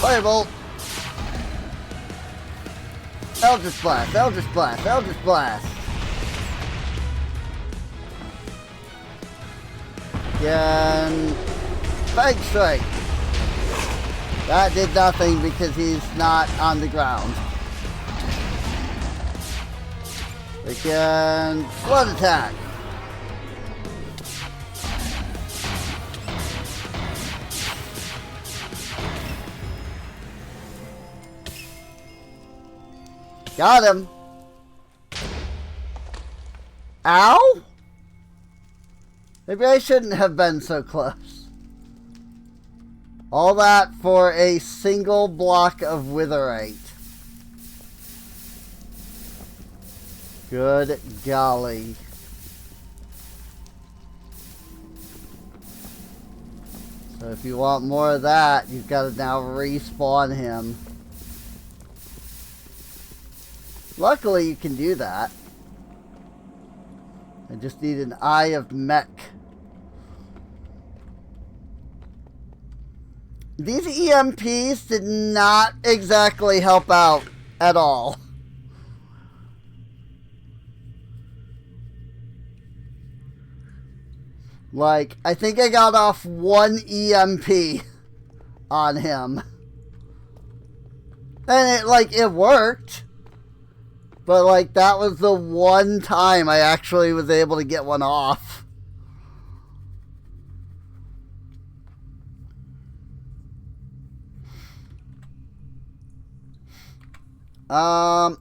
Firebolt! Eldritch Blast, Eldritch Blast, Eldritch Blast! Again... Bang Strike! That did nothing because he's not on the ground. Again... Flood Attack! Got him. Ow? Maybe I shouldn't have been so close. All that for a single block of Witherite. Good golly. So if you want more of that, you've got to now respawn him. Luckily, you can do that. I just need an Eye of Mech. These EMPs did not exactly help out at all. Like, I think I got off one EMP on him. And it worked. But, like, that was the one time I actually was able to get one off.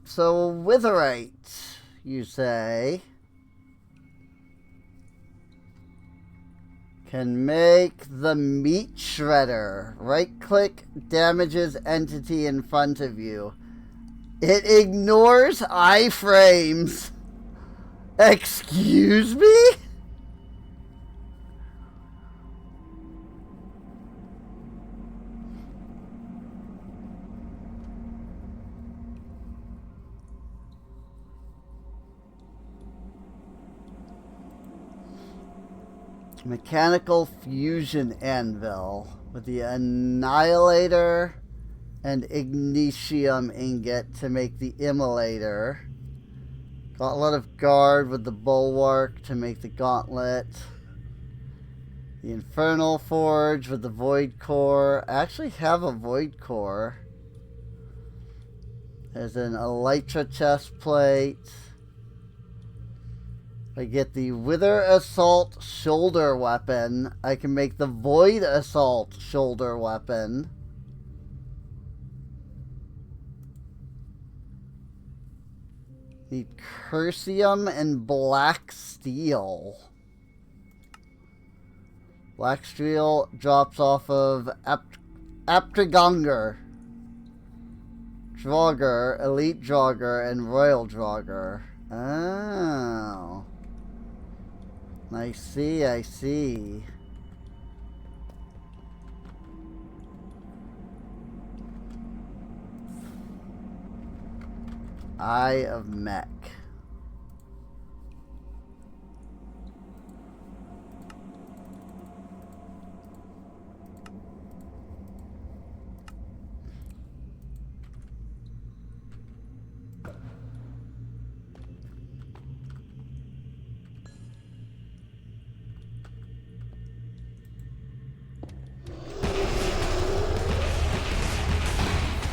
So Witherite, you say, can make the Meat Shredder. Right-click damages entity in front of you. It ignores iframes. Excuse me? Mechanical Fusion Anvil with the Annihilator and Ignitium Ingot to make the Immolator. Gauntlet of Guard with the Bulwark to make the Gauntlet. The Infernal Forge with the Void Core. I actually have a Void Core. There's an Elytra chest plate. I get the Wither Assault shoulder weapon. I can make the Void Assault shoulder weapon. Need Cursium and Black Steel. Black Steel drops off of Aptrigonger, Draugr, Elite Draugr, and Royal Draugr. Oh. I see, I see. Eye of Mech.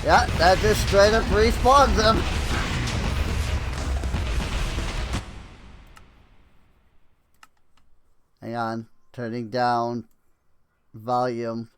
Yeah, that just straight up respawns them. Hang on, turning down volume.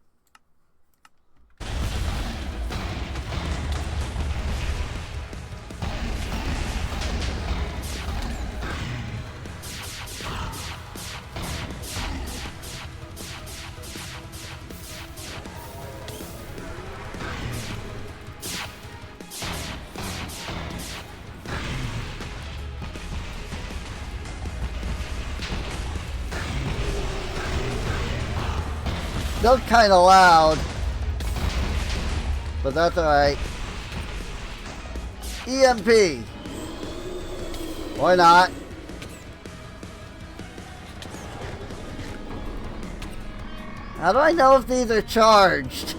Still kind of loud, but that's alright. EMP. Why not? How do I know if these are charged?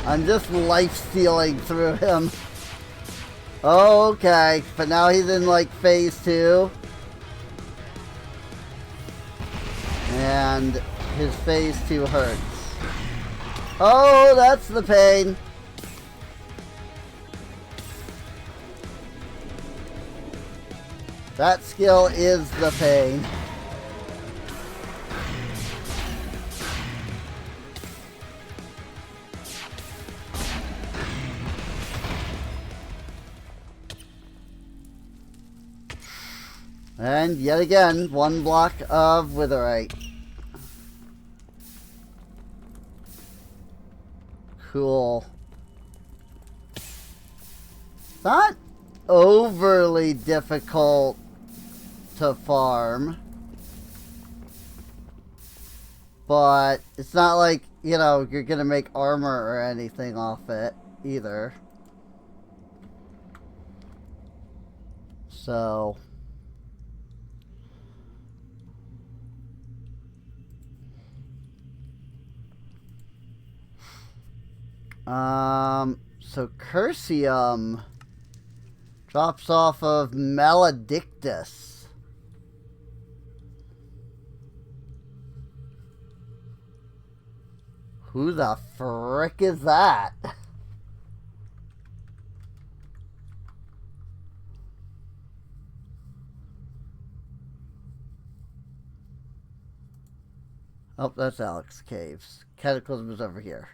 I'm just life-stealing through him. Okay, but now he's in like phase 2. And his phase 2 hurts. Oh, that's the pain. That skill is the pain. And yet again, 1 block of witherite. Cool. Not overly difficult to farm. But it's not like, you know, you're gonna make armor or anything off it either. So... so Cursium drops off of Maledictus. Who the frick is that? Oh, that's Alex Caves. Cataclysm is over here.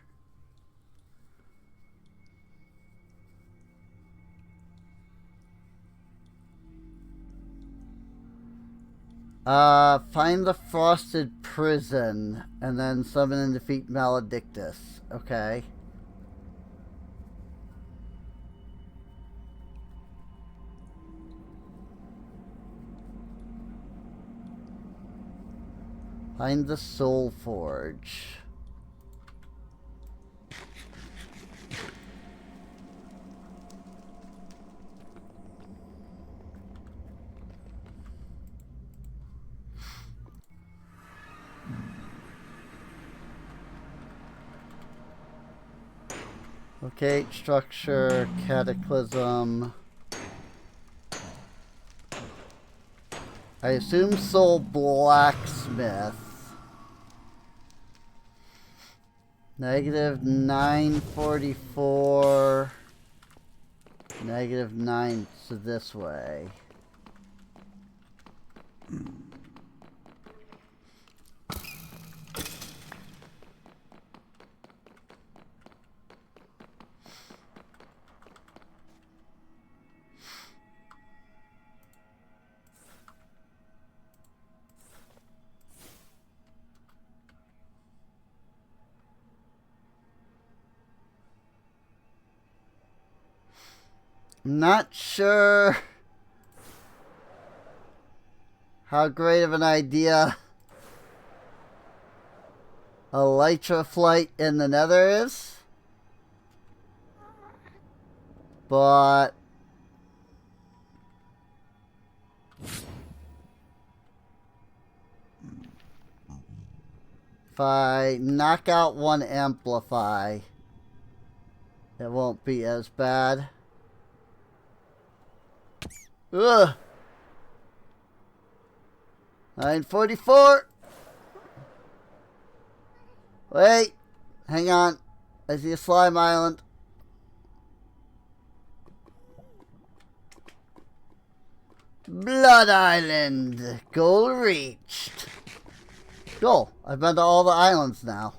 Find the Frosted Prison, and then summon and defeat Maledictus. Okay. Find the Soul Forge. Locate structure, cataclysm. I assume Soul Blacksmith. Negative 944. Negative 9, so this way. Not sure how great of an idea elytra flight in the nether is. But if I knock out one amplify, it won't be as bad. Ugh. 944. Wait. Hang on. I see a slime island. Blood Island. Goal reached. Cool. I've been to all the islands now.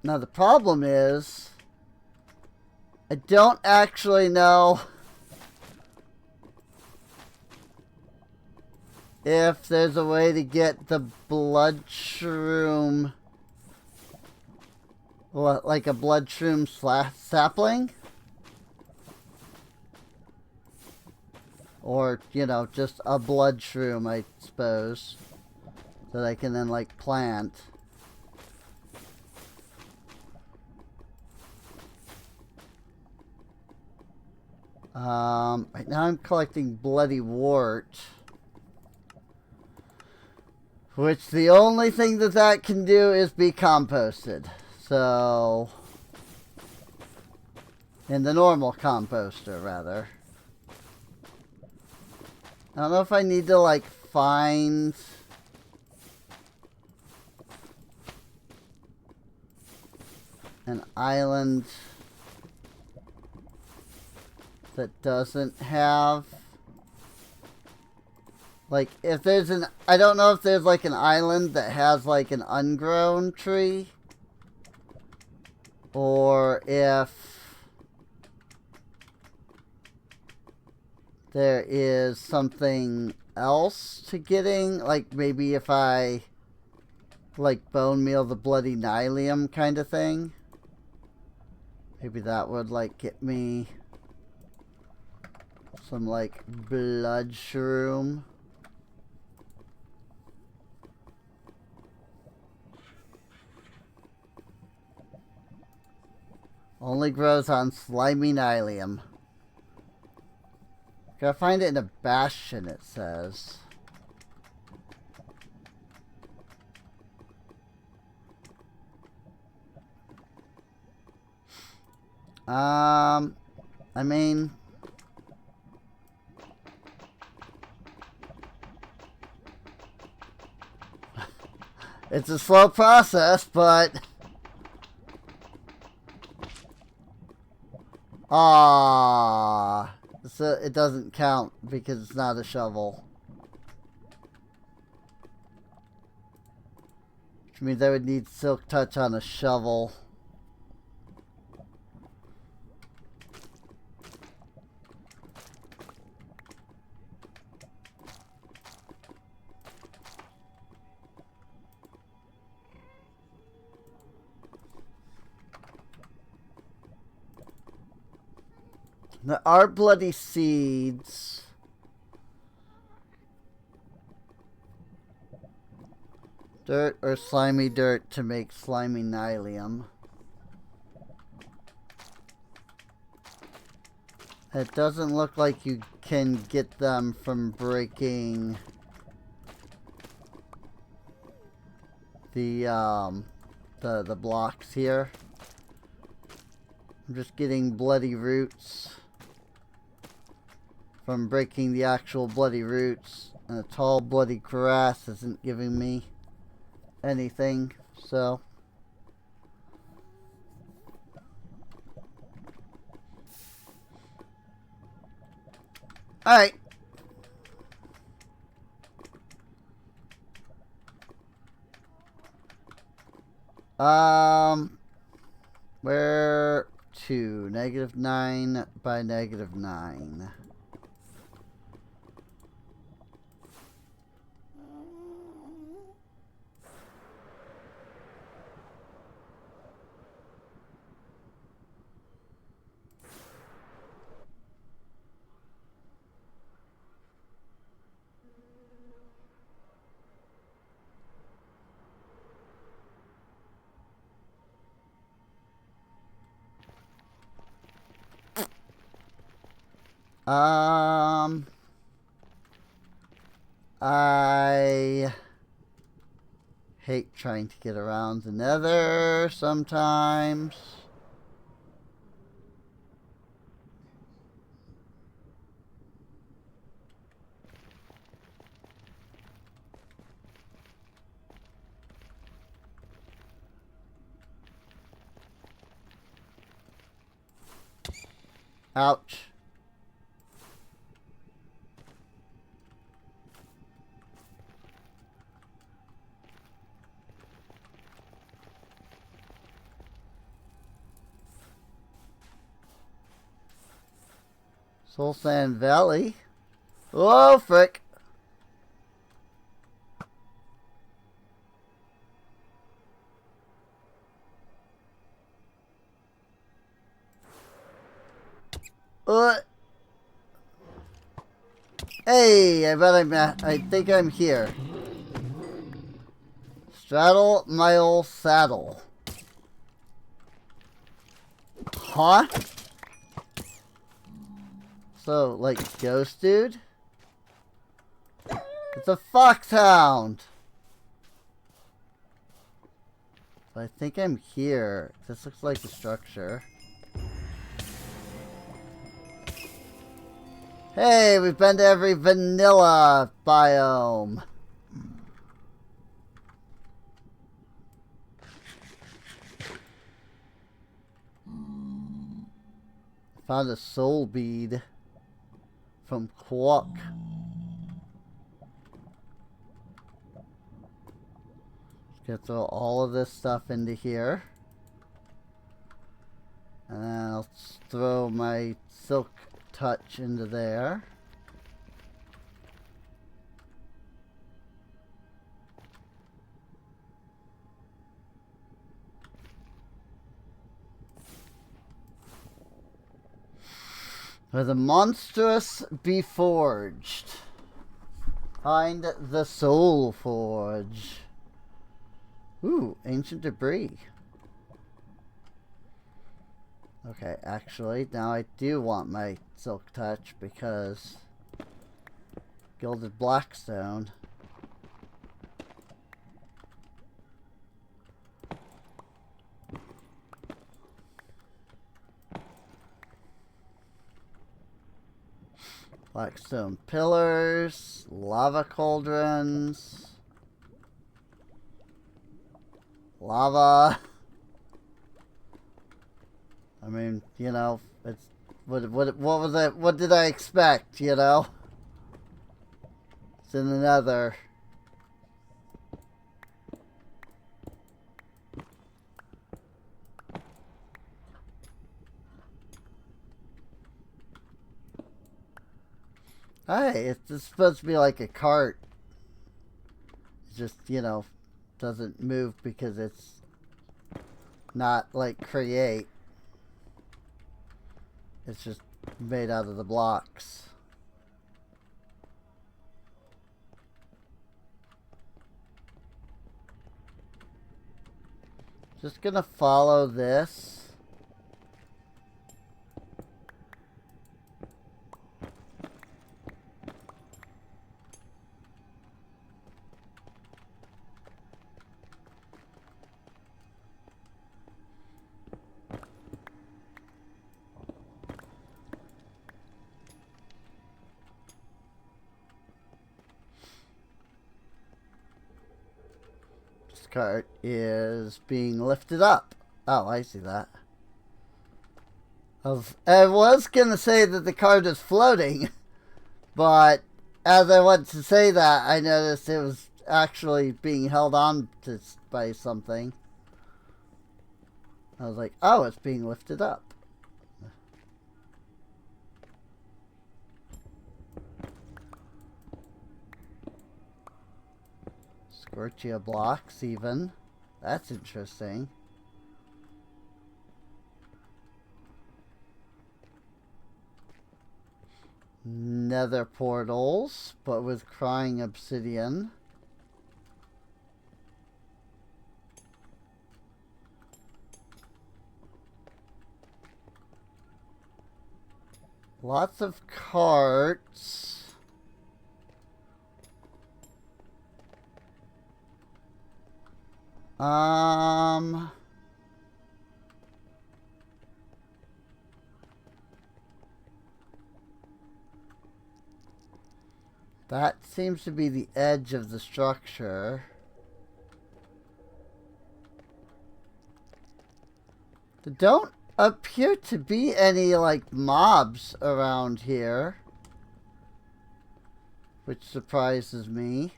Now the problem is, I don't actually know if there's a way to get the blood shroom, like a blood shroom sapling, or, you know, just a blood shroom, I suppose, that I can then, like, plant. Right now I'm collecting bloody wart, which the only thing that can do is be composted. So, in the normal composter, rather. I don't know if I need to, like, find an island that doesn't have, like, if there's an, I don't know if there's, like, an island that has, like, an ungrown tree, or if there is something else to getting, like, maybe if I, like, bone meal the bloody nylium kind of thing. Maybe that would, like, get me some, like, blood shroom. Only grows on slimy nylium. Gotta find it in a bastion, it says. I mean, it's a slow process, but so it doesn't count because it's not a shovel. Which means I would need silk touch on a shovel. There are bloody seeds. Dirt or slimy dirt to make slimy nylium. It doesn't look like you can get them from breaking the blocks here. I'm just getting bloody roots from breaking the actual bloody roots, and the tall bloody grass isn't giving me anything, so alright. Where to? -9 by -9. I hate trying to get around the nether sometimes. Ouch. Soul Sand Valley. Oh, frick. Hey, I think I'm here. Straddle Mile Saddle. Huh? So, like, ghost dude? It's a foxhound! I think I'm here. This looks like a structure. Hey, we've been to every vanilla biome. Found a soul bead from Quark. Let's throw all of this stuff into here. And then I'll throw my silk touch into there. For the monstrous be forged. Find the soul forge. Ooh, ancient debris. Okay, actually, now I do want my silk touch because gilded blackstone. Blackstone pillars, lava cauldrons, lava. I mean, you know, it's what was it? What did I expect? You know, it's in another. Hey, it's supposed to be like a cart. It just, you know, doesn't move because it's not like create. It's just made out of the blocks. Just gonna follow this. Cart is being lifted up. Oh, I see that. I was gonna say that the cart is floating, but as I went to say that, I noticed it was actually being held on to by something. I was like, oh, it's being lifted up. Scorchia blocks even. That's interesting. Nether portals, but with crying obsidian. Lots of carts. That seems to be the edge of the structure. There don't appear to be any, like, mobs around here, which surprises me.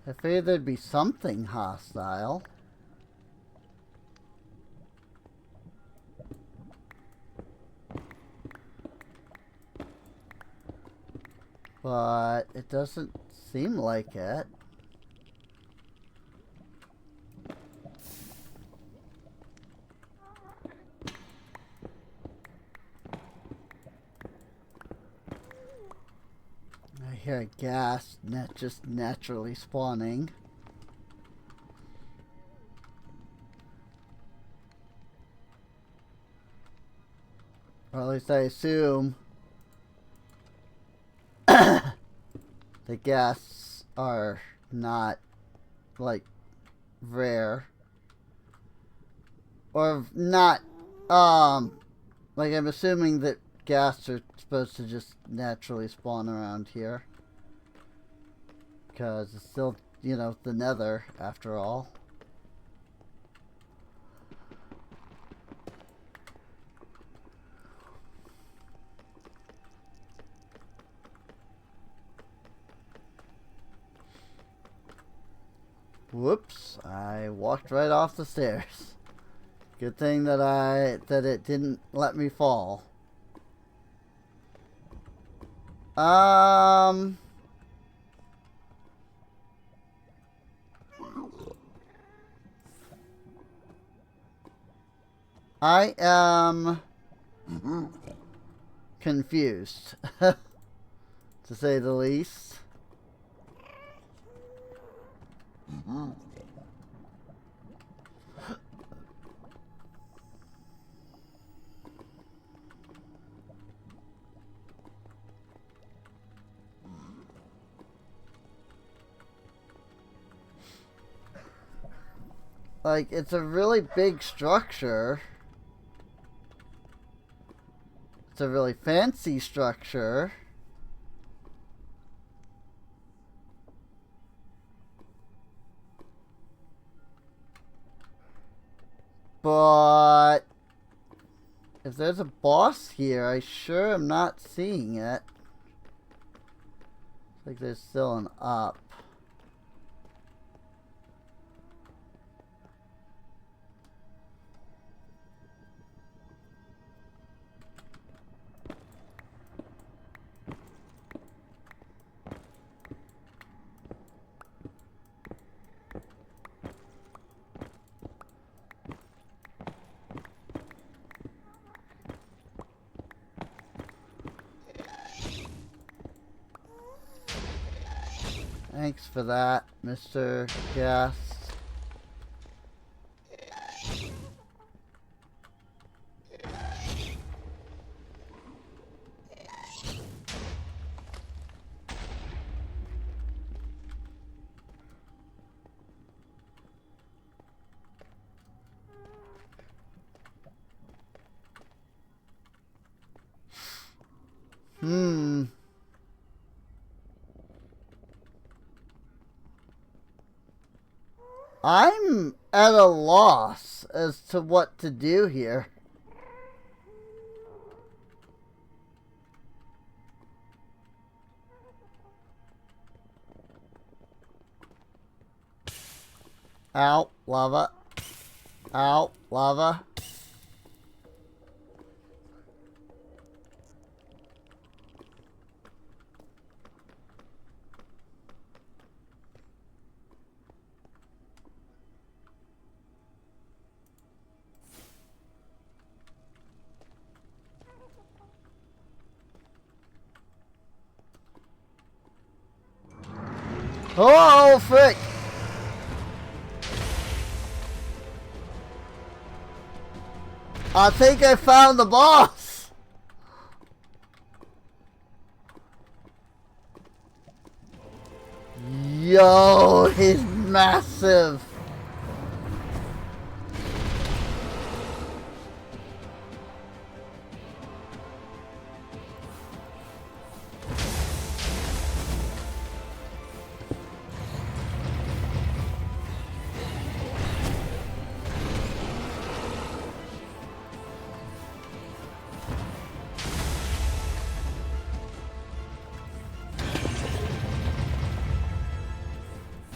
I figured there'd be something hostile. But it doesn't seem like it. I hear a ghast just naturally spawning. Or at least I assume the ghasts are not, like, rare. Or not, like, I'm assuming that ghasts are supposed to just naturally spawn around here. Because it's still, you know, the Nether, after all. Whoops, I walked right off the stairs. Good thing that it didn't let me fall. I am confused, to say the least. Like, it's a really big structure. It's a really fancy structure. But if there's a boss here, I sure am not seeing it. Looks like there's still an up. Thanks for that, Mr. Gas. I'm at a loss as to what to do here. Ow, lava. Ow, lava. Oh, frick! I think I found the boss! Yo, he's massive!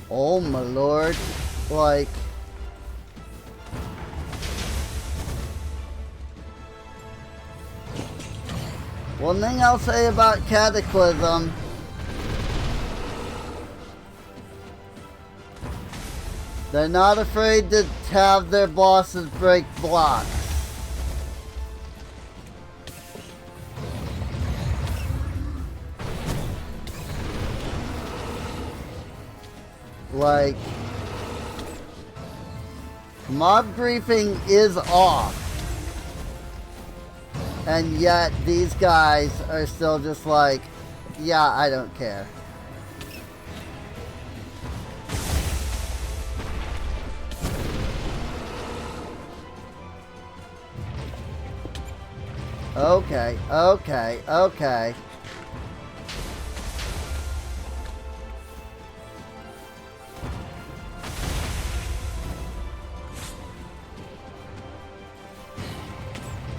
Oh my lord, like... One thing I'll say about Cataclysm... They're not afraid to have their bosses break blocks. Like, mob griefing is off, and yet these guys are still just like, yeah, I don't care. Okay, okay, okay.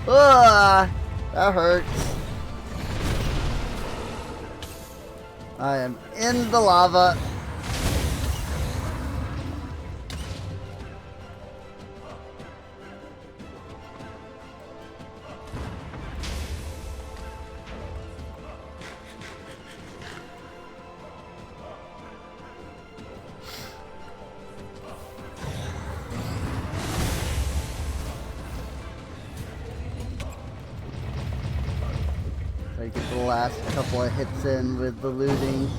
Ah, that hurts. I am in the lava. I get the last couple of hits in with the looting.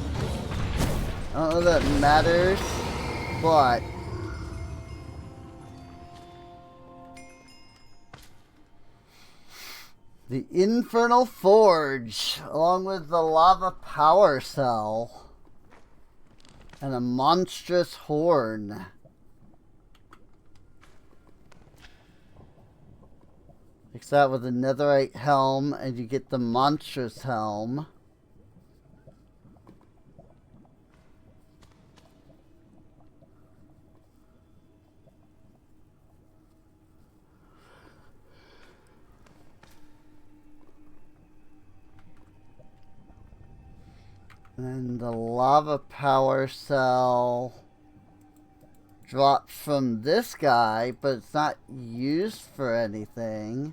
I don't know if that matters, but the Infernal Forge, along with the Lava Power Cell, and a monstrous horn. Mix that with a netherite helm, and you get the monstrous helm. And the lava power cell drops from this guy, but it's not used for anything.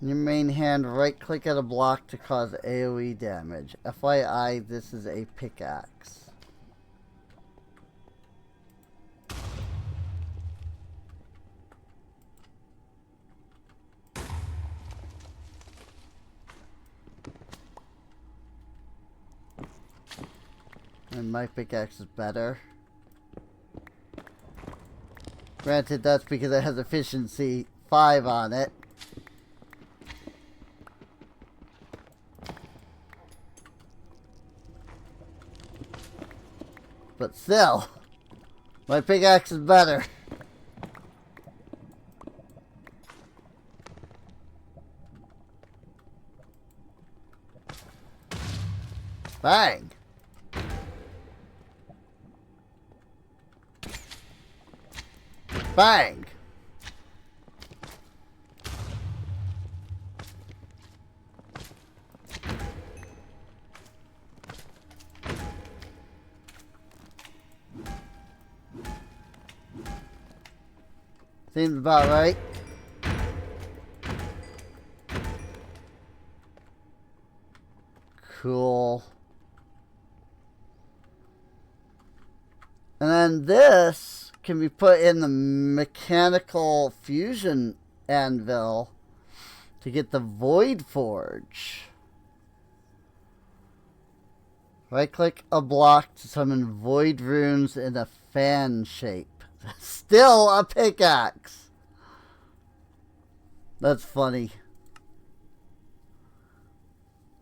In your main hand, right click at a block to cause AoE damage. FYI, this is a pickaxe. And my pickaxe is better. Granted, that's because it has efficiency 5 on it. But still, my pickaxe is better. Bang! Bang! Seems about right. Cool. And then this can be put in the mechanical fusion anvil to get the Void Forge. Right click a block to summon void runes in a fan shape. Still a pickaxe. That's funny.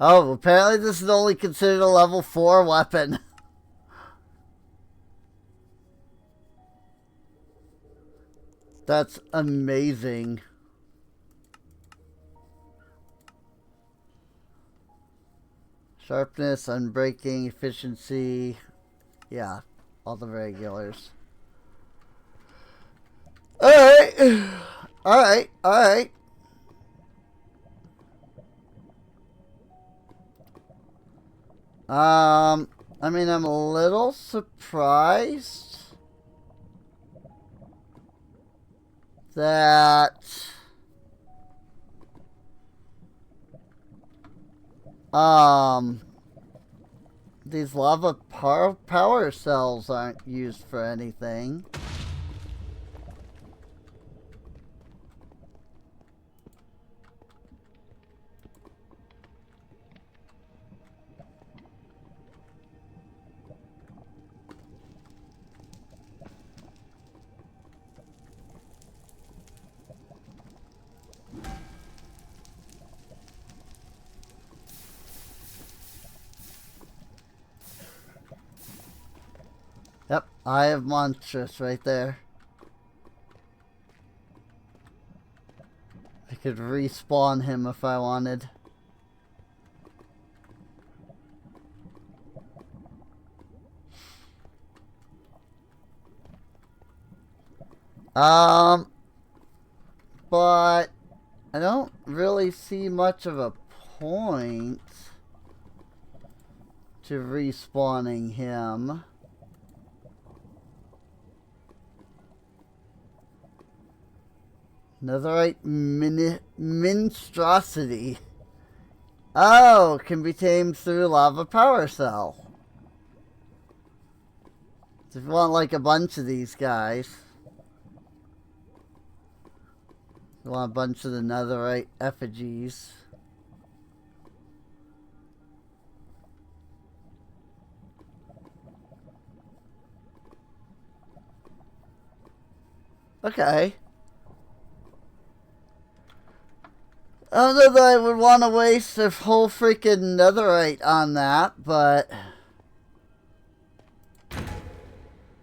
Oh, apparently this is only considered a level 4 weapon. That's amazing. Sharpness, unbreaking, efficiency. Yeah, all the regulars. Alright. Alright, alright. I mean, I'm a little surprised that these lava power cells aren't used for anything. Yep, Eye of Monstrous right there. I could respawn him if I wanted. But I don't really see much of a point to respawning him. Netherite monstrosity. Oh, can be tamed through lava power cell. So if you want like a bunch of these guys, you want a bunch of the netherite effigies. Okay. I don't know that I would want to waste a whole freaking netherite on that, but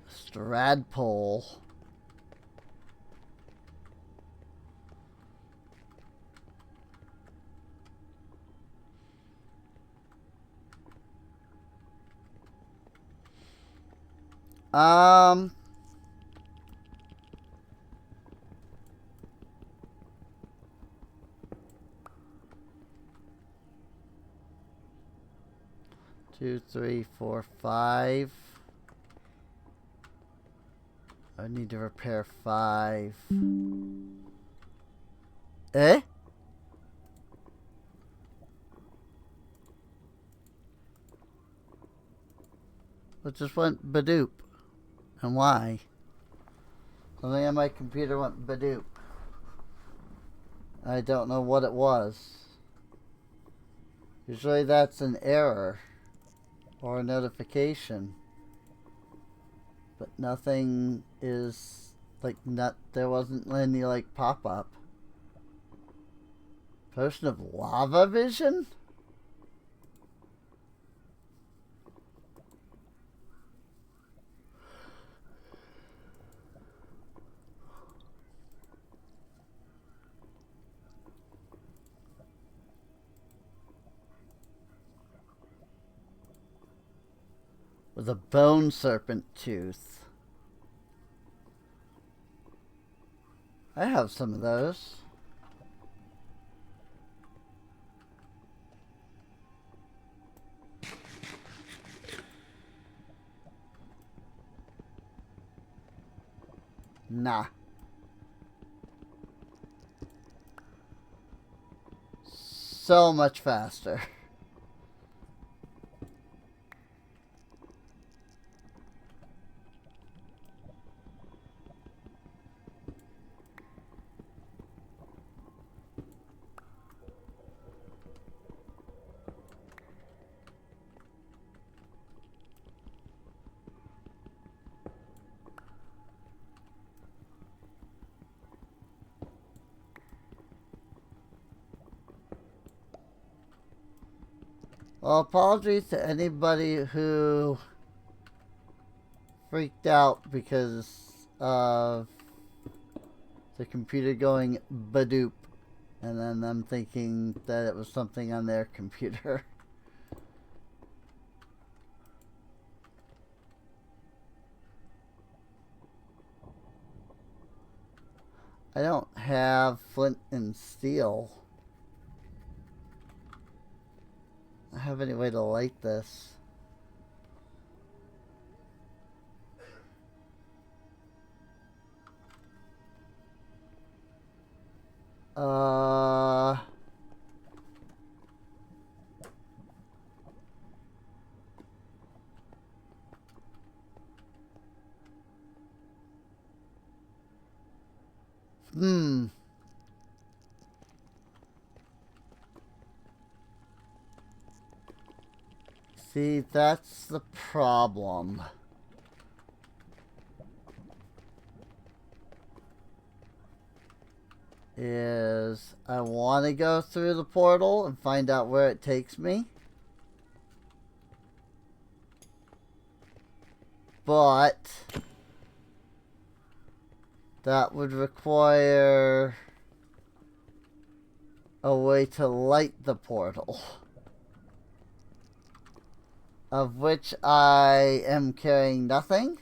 Stradpole. Um 2, 3, 4, 5. I need to repair 5. Eh? It just went badoop. And why? Something on my computer went badoop. I don't know what it was. Usually that's an error or a notification. But nothing is like there wasn't any like pop-up. Potion of lava vision? With a bone serpent tooth. I have some of those. Nah. so much faster. Well, apologies to anybody who freaked out because of the computer going badoop and then them thinking that it was something on their computer. I don't have flint and steel. I don't have any way to light this. See, that's the problem. Is I want to go through the portal and find out where it takes me. But that would require a way to light the portal, of which I am carrying nothing.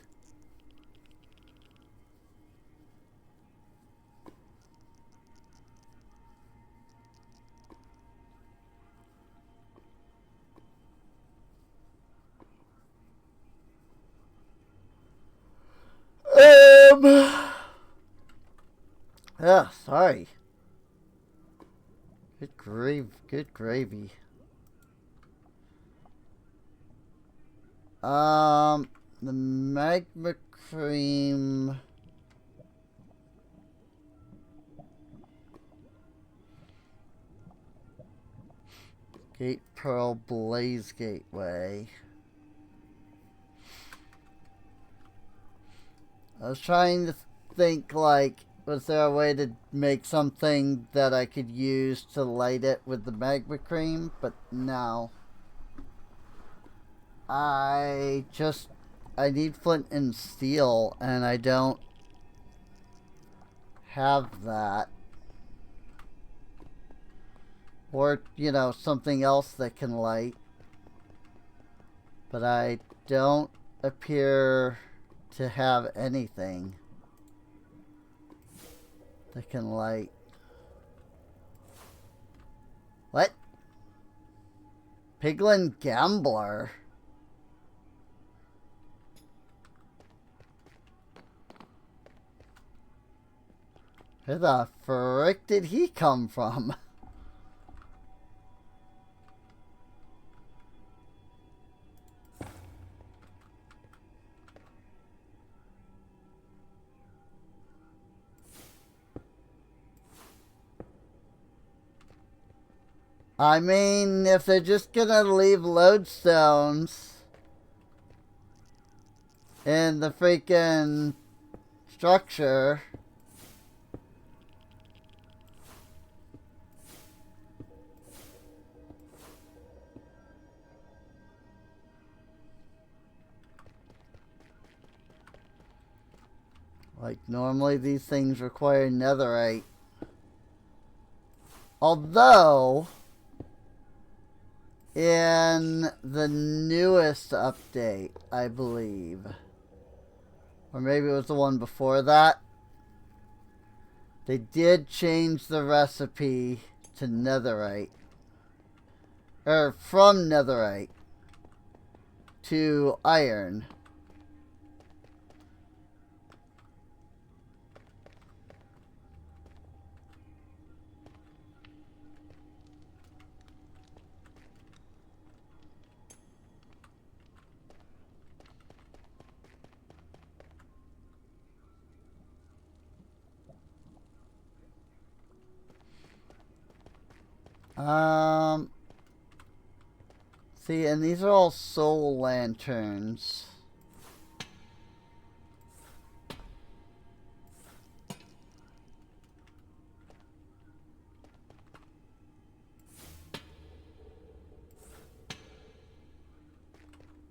Sorry. Good gravy. The magma cream. Gate Pearl Blaze Gateway. I was trying to think, like, was there a way to make something that I could use to light it with the magma cream? But no. I need flint and steel, and I don't have that. Or, you know, something else that can light. But I don't appear to have anything that can light. What? Piglin Gambler? Where the frick did he come from? I mean, if they're just gonna leave lodestones in the freaking structure, like normally these things require netherite. Although in the newest update, I believe, or maybe it was the one before that, they did change the recipe to netherite, or from netherite to iron. Um, see, and these are all soul lanterns.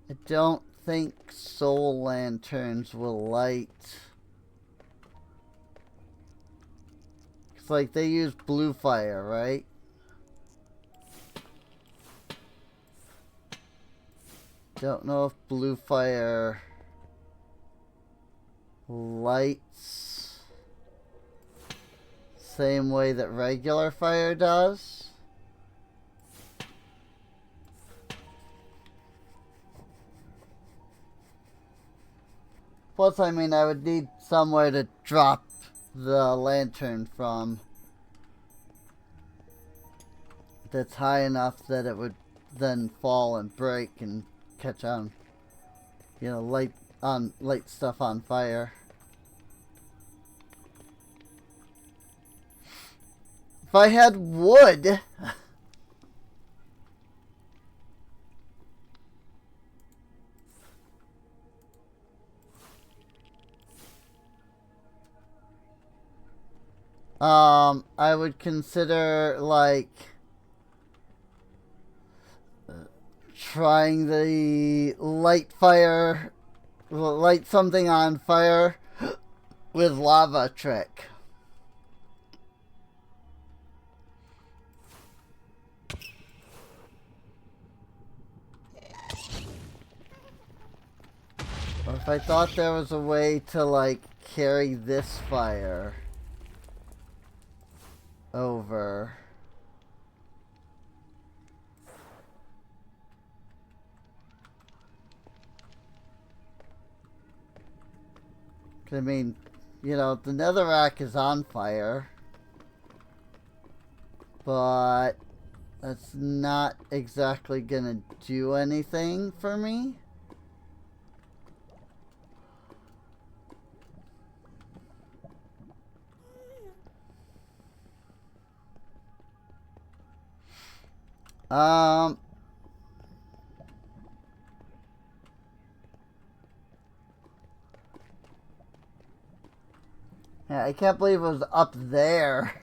I don't think soul lanterns will light. It's like they use blue fire, right? Don't know if blue fire lights same way that regular fire does. Plus, I mean, I would need somewhere to drop the lantern from that's high enough that it would then fall and break and catch on, you know, light stuff on fire. If I had wood, I would consider like trying the light something on fire with lava trick. Or if I thought there was a way to like carry this fire over. I mean, you know, the netherrack is on fire, but that's not exactly gonna do anything for me. Yeah, I can't believe it was up there.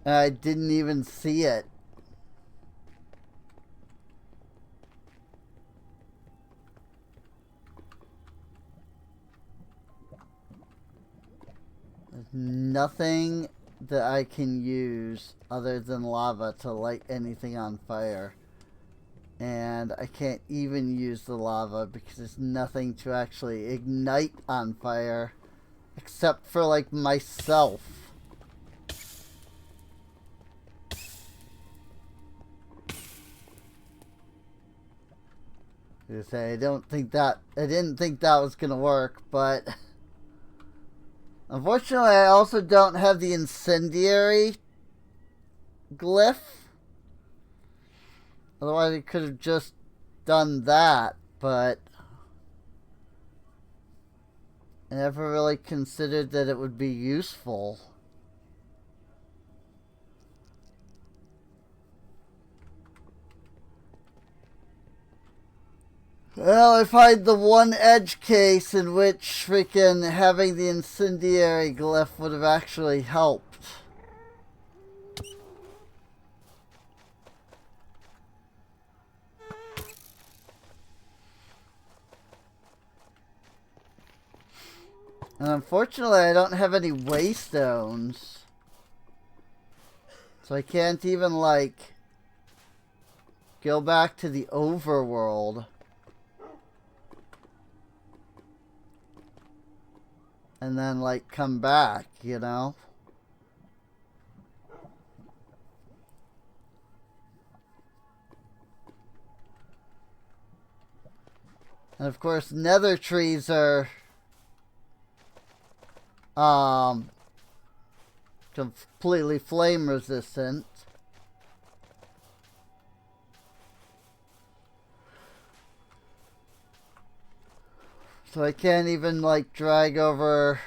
I didn't even see it. There's nothing that I can use other than lava to light anything on fire. And I can't even use the lava because there's nothing to actually ignite on fire. Except for, like, myself. I didn't think that was gonna work, but unfortunately I also don't have the incendiary glyph. Otherwise I could have just done that, but I never really considered that it would be useful. Well, I find the one edge case in which freaking having the incendiary glyph would have actually helped. And unfortunately, I don't have any waystones. So I can't even, like, go back to the overworld. And then, like, come back, you know? And of course, nether trees are completely flame resistant. So I can't even like drag over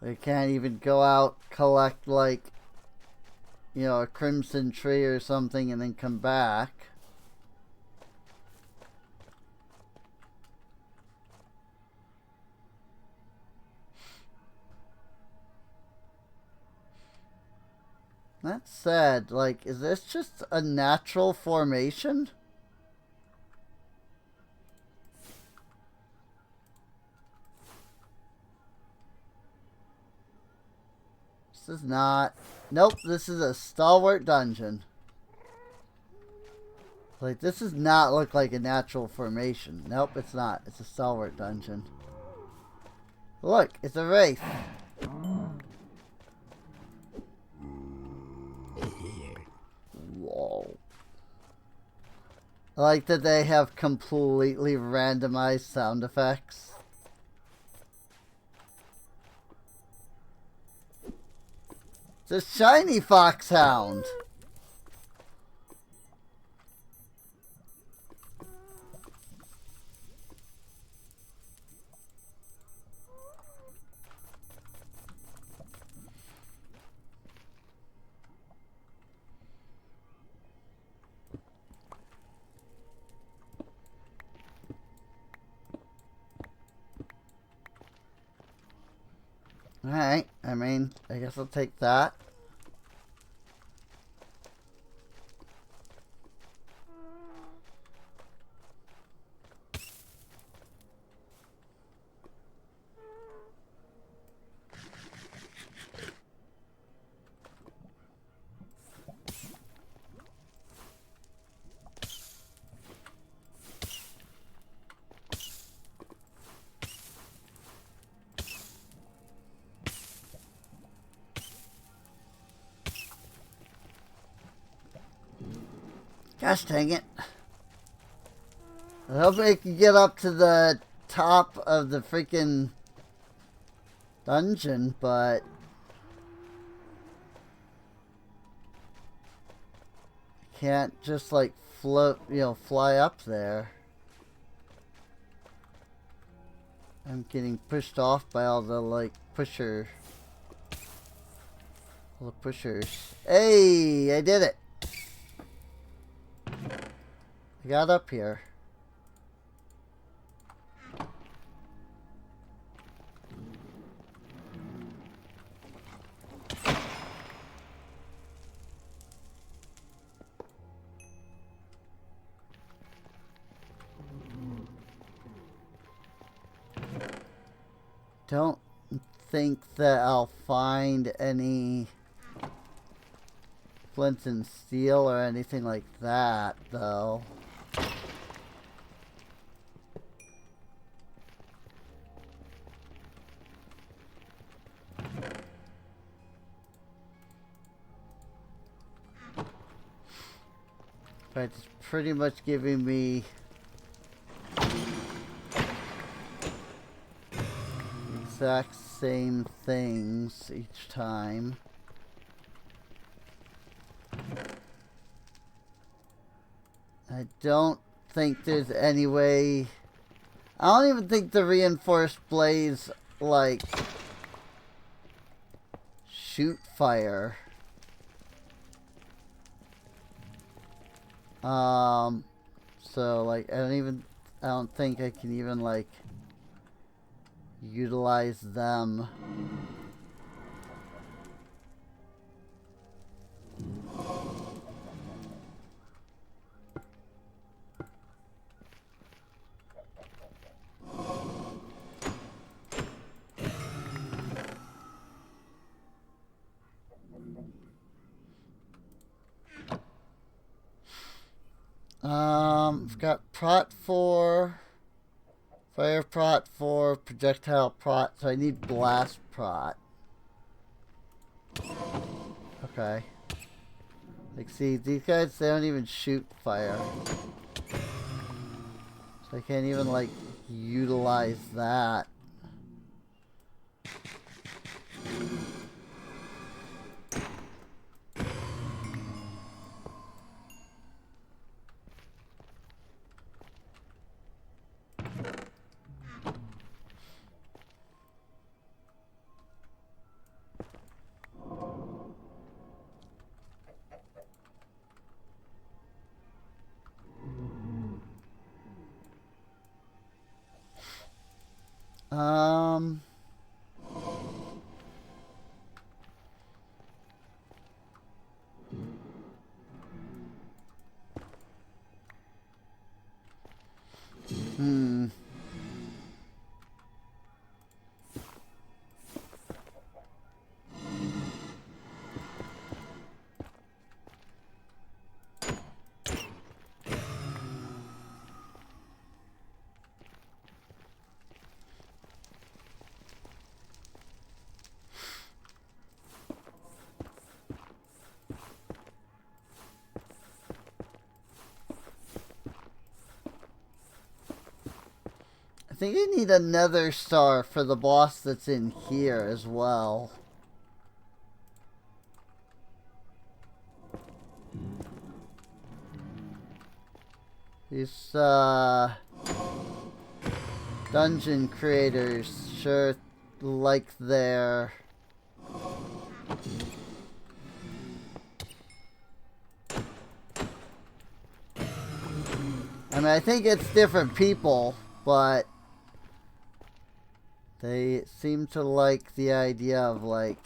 They can't even go out, collect, like, you know, a crimson tree or something and then come back. That said, like, is this just a natural formation? This is not. Nope, this is a stalwart dungeon. Like, this does not look like a natural formation. Nope, it's not. It's a stalwart dungeon. Look, it's a wraith. Whoa. I like that they have completely randomized sound effects. It's a shiny foxhound. Alright, I mean, I guess I'll take that. Gosh dang it. I hope I can get up to the top of the freaking dungeon, but I can't just like float, you know, fly up there. I'm getting pushed off by all the like pushers. Hey, I did it. I got up here. Don't think that I'll find any flint and steel or anything like that, though. In fact, it's pretty much giving me exact same things each time. I don't think there's any way. I don't even think the reinforced blades like shoot fire. So like I don't think I can even like utilize them. I've got prot 4, fire prot 4, projectile prot, so I need blast prot. Okay. Like, see, these guys, they don't even shoot fire. So I can't even, like, utilize that. Um... Hmm. I think I need another star for the boss that's in here as well. These, dungeon creators sure like their... I mean, I think it's different people, but they seem to like the idea of, like,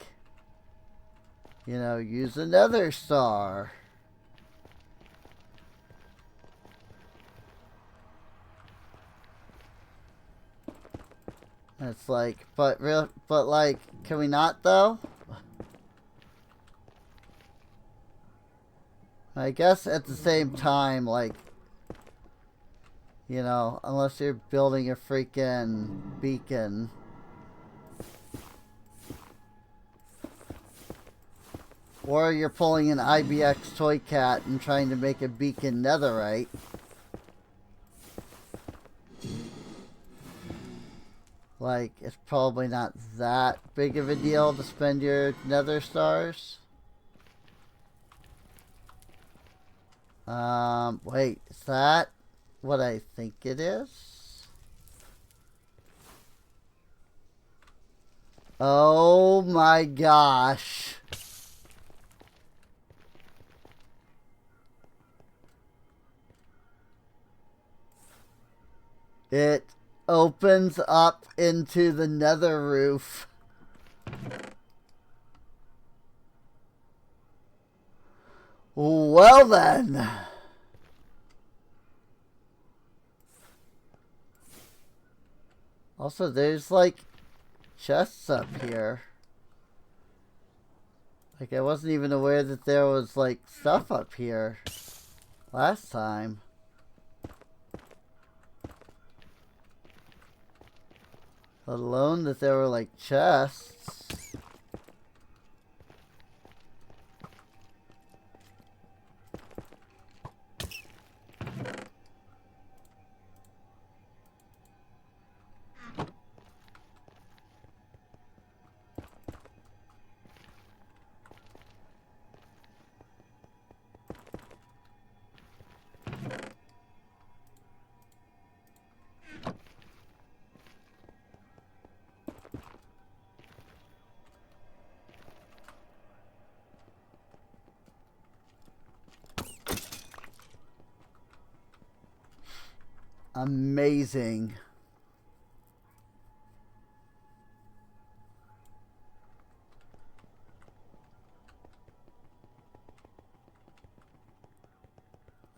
you know, use another star. It's like, but like, can we not though? I guess at the same time, like, you know, unless you're building a freaking beacon. Or you're pulling an IBX Toy Cat and trying to make a beacon netherite. Like, it's probably not that big of a deal to spend your nether stars. Wait, is that what I think it is? Oh my gosh. It opens up into the nether roof. Well then. Also, there's like chests up here. Like, I wasn't even aware that there was like stuff up here last time. Let alone that there were like chests. Amazing.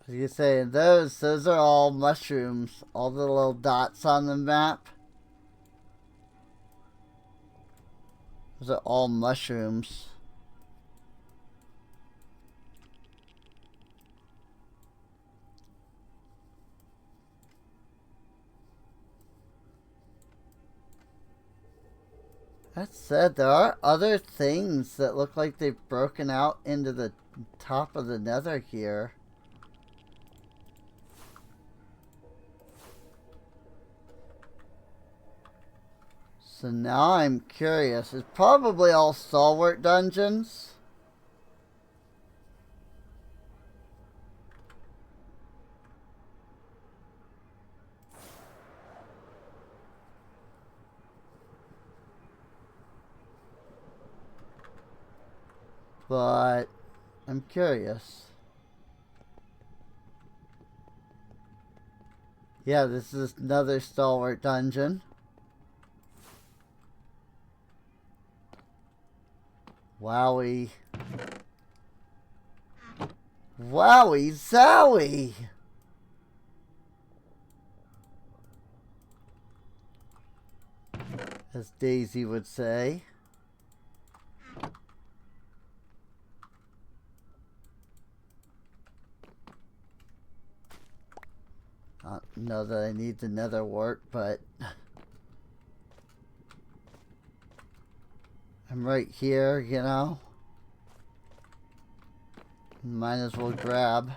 As you say, those are all mushrooms. All the little dots on the map. Those are all mushrooms. That said, there are other things that look like they've broken out into the top of the nether here. So now I'm curious. It's probably all stalwart dungeons. But I'm curious. Yeah, this is another stalwart dungeon. Wowie. Wowie zowie! As Daisy would say. I don't know that I need the nether wart, but I'm right here, you know. Might as well grab.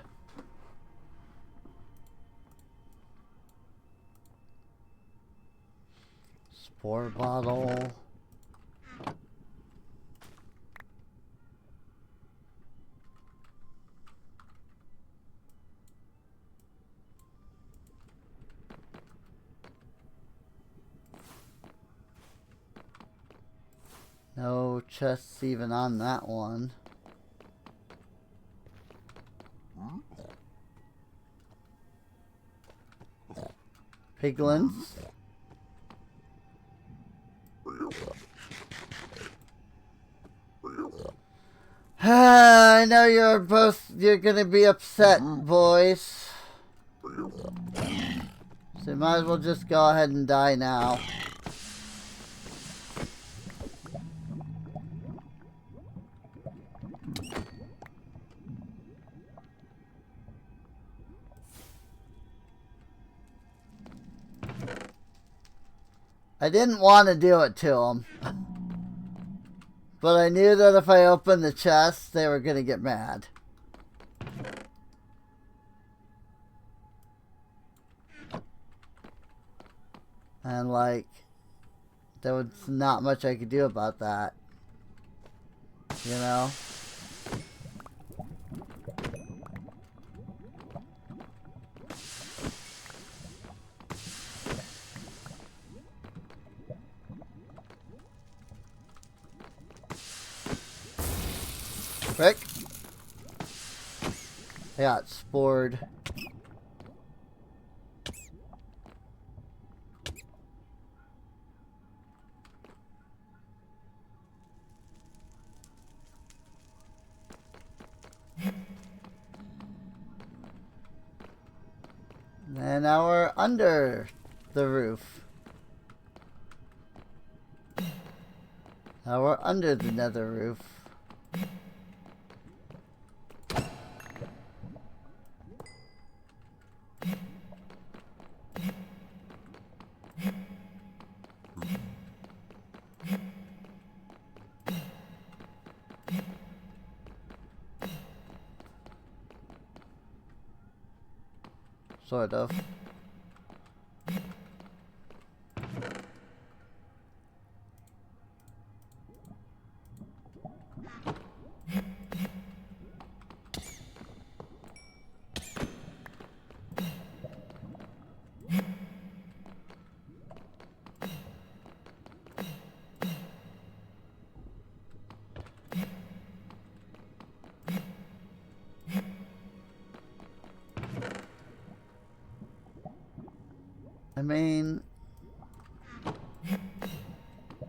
Spore bottle. No chests even on that one. Piglins. I know you're gonna be upset, boys. So you might as well just go ahead and die now. I didn't want to do it to them. But I knew that if I opened the chest, they were going to get mad. And like, there was not much I could do about that. You know? Frick. I got spored. And now we're under the roof. Now we're under the nether roof. Sort of. I mean,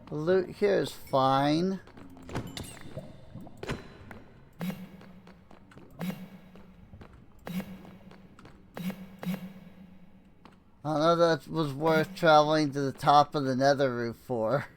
the loot here is fine. I don't know that was worth traveling to the top of the nether roof for.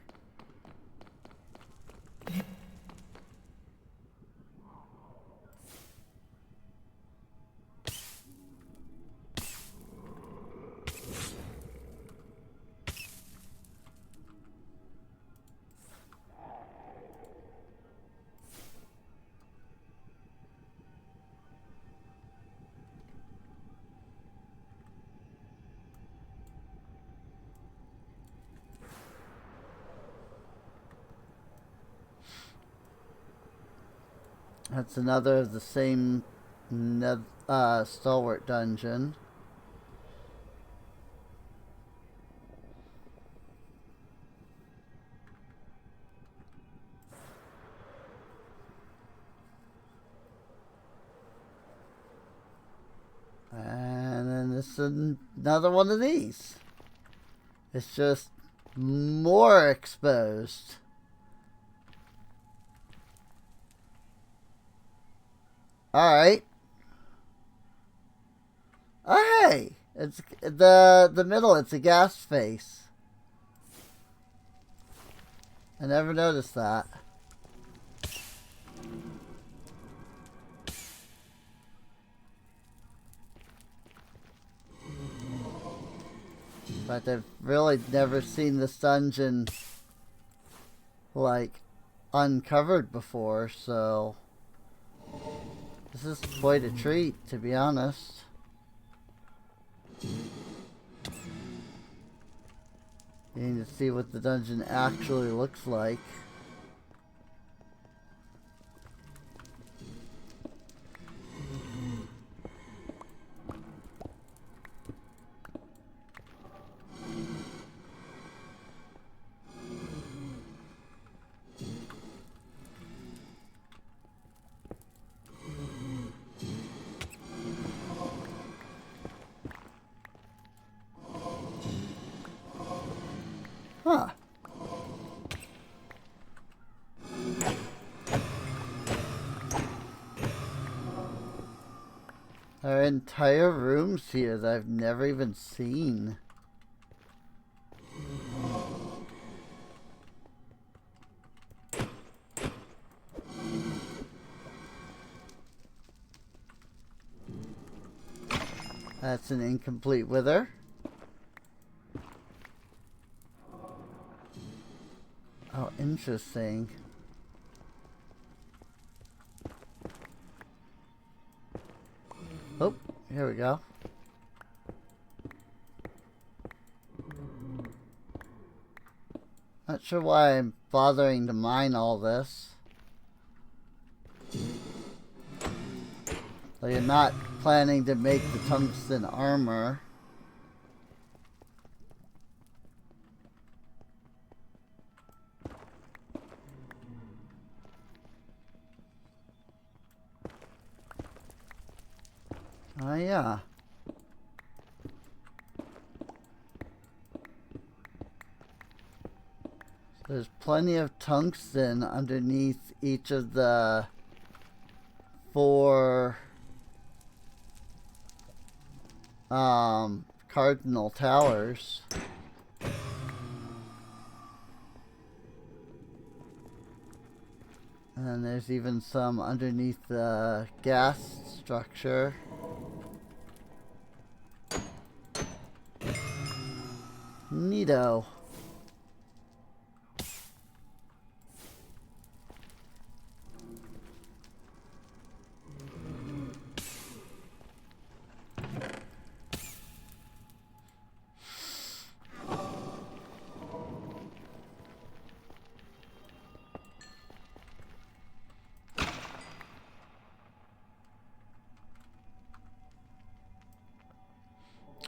That's another of the same stalwart dungeon. And then this is another one of these. It's just more exposed. Alright. Oh, hey! It's the middle, it's a gas face. I never noticed that. But I've really never seen this dungeon, like, uncovered before, so this is quite a treat, to be honest. You need to see what the dungeon actually looks like. Huh. There are entire rooms here that I've never even seen. That's an incomplete wither. Oh, interesting. Oh, here we go. Not sure why I'm bothering to mine all this. Like, I'm not planning to make the tungsten armor. Oh, yeah. There's plenty of tungsten underneath each of the 4 cardinal towers. And then there's even some underneath the gas structure. Neato.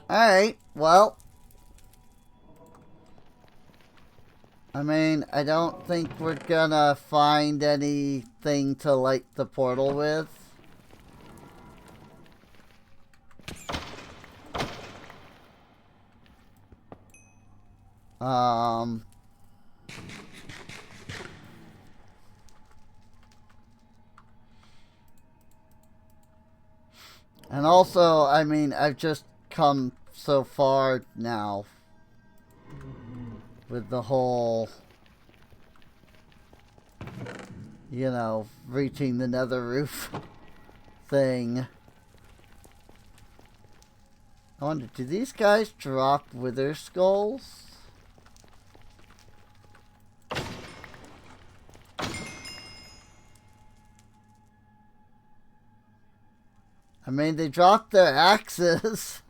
Alright, well. I mean, I don't think we're gonna find anything to light the portal with. And also, I mean, I've just come so far now with the whole, you know, reaching the nether roof thing. I wonder, do these guys drop wither skulls? I mean, they dropped their axes.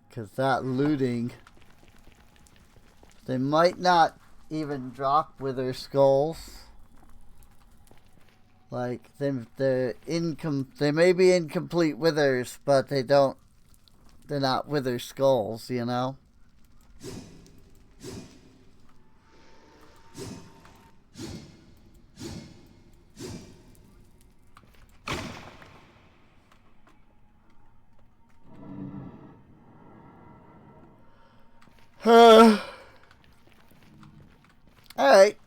Because that looting. They might not even drop wither skulls. Like, they may be incomplete withers, but they're not wither skulls, you know? Alright.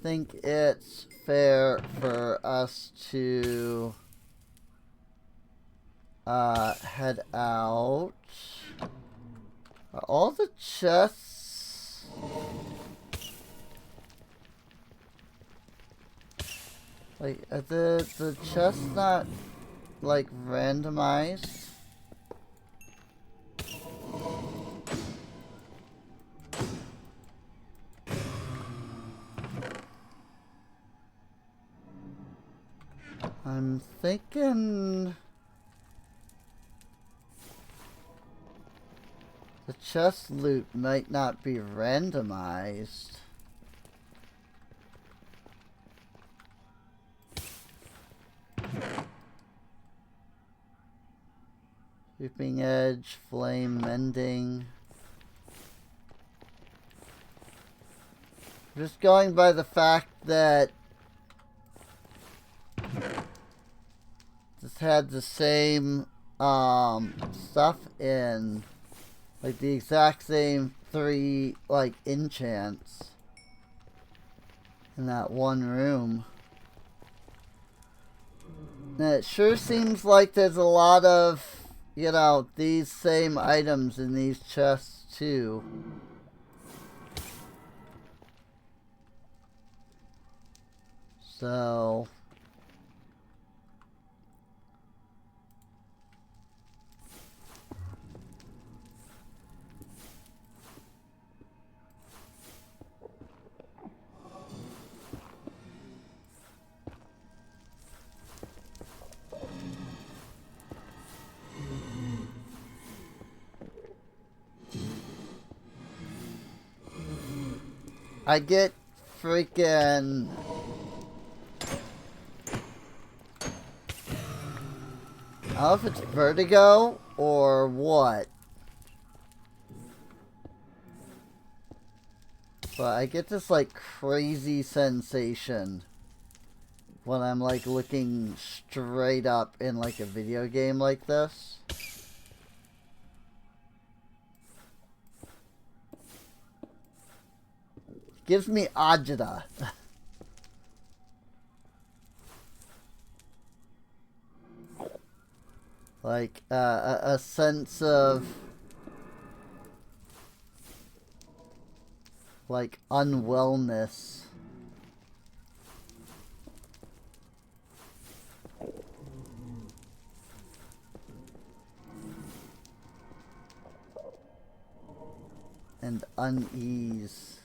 think it's fair for us to head out. Are all the chests... Like, are the chests not, like, randomized? I'm thinking... The chest loot might not be randomized. Sweeping edge, flame mending. Just going by the fact that this had the same stuff in, like the exact same 3 like enchants in that one room. And it sure seems like there's a lot of, you know, these same items in these chests too. So I get freaking... I don't know if it's vertigo or what. But I get this like crazy sensation when I'm like looking straight up in like a video game like this. Gives me agita. Like a sense of like unwellness. And unease.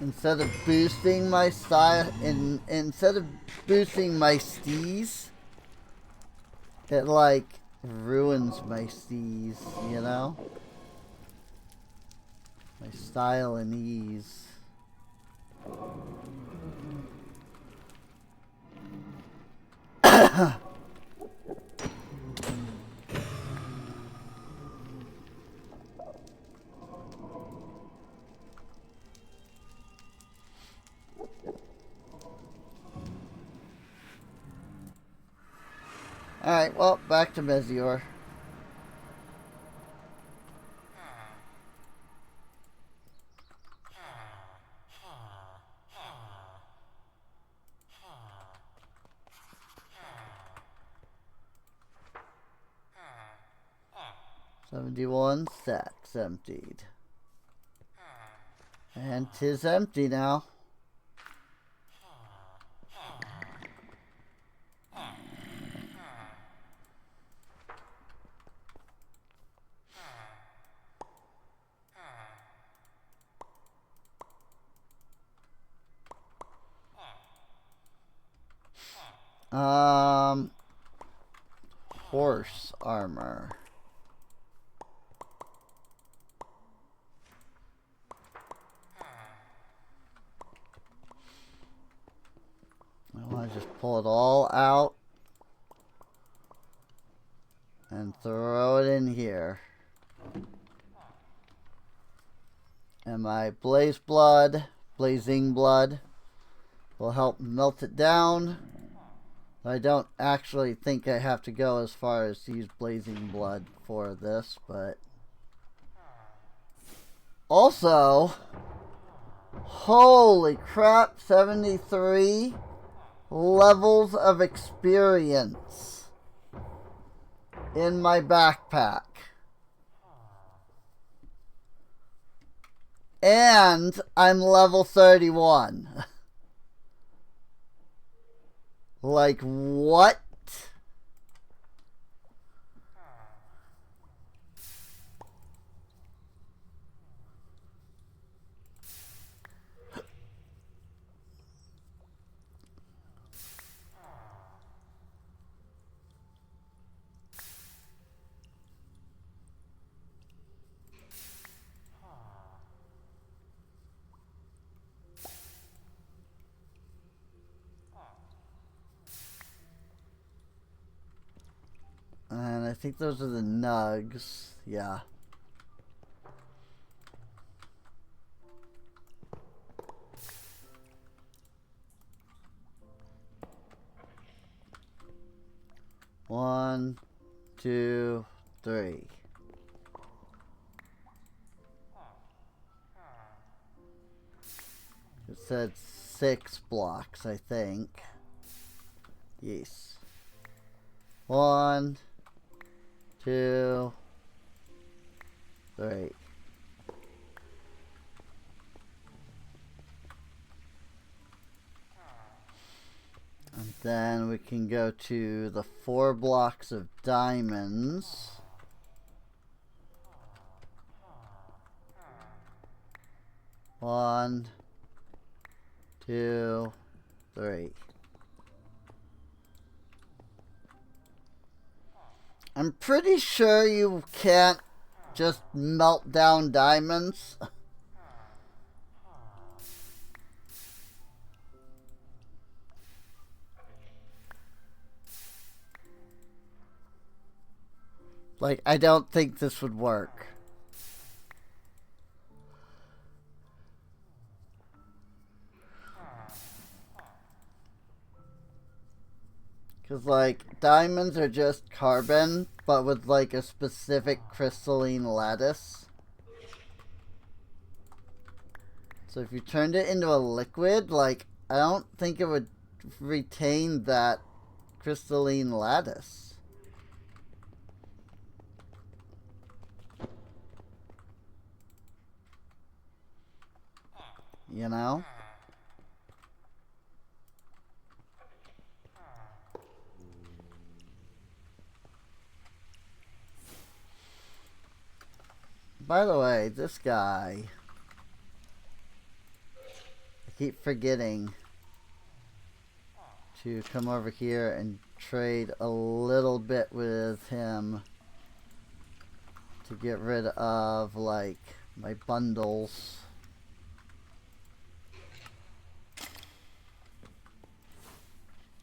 Instead of boosting my style, instead of boosting my steez, it like ruins my steez, you know? My style and ease. Alright, well, back to Mezior. $71 stacks emptied. And 'tis empty now. Horse armor. I'll just pull it all out and throw it in here. And my blazing blood will help melt it down. I don't actually think I have to go as far as to use blazing blood for this, but also, holy crap, 73 levels of experience in my backpack. And I'm level 31. Like, what? And I think those are the nugs. Yeah. One, two, three. It said 6 blocks, I think. Yes. 1, 2, 3. And then we can go to the 4 blocks of diamonds. One, two, three. I'm pretty sure you can't just melt down diamonds. Like, I don't think this would work. Because, like, diamonds are just carbon, but with, like, a specific crystalline lattice. So if you turned it into a liquid, like, I don't think it would retain that crystalline lattice. You know? By the way, this guy, I keep forgetting to come over here and trade a little bit with him to get rid of, like, my bundles.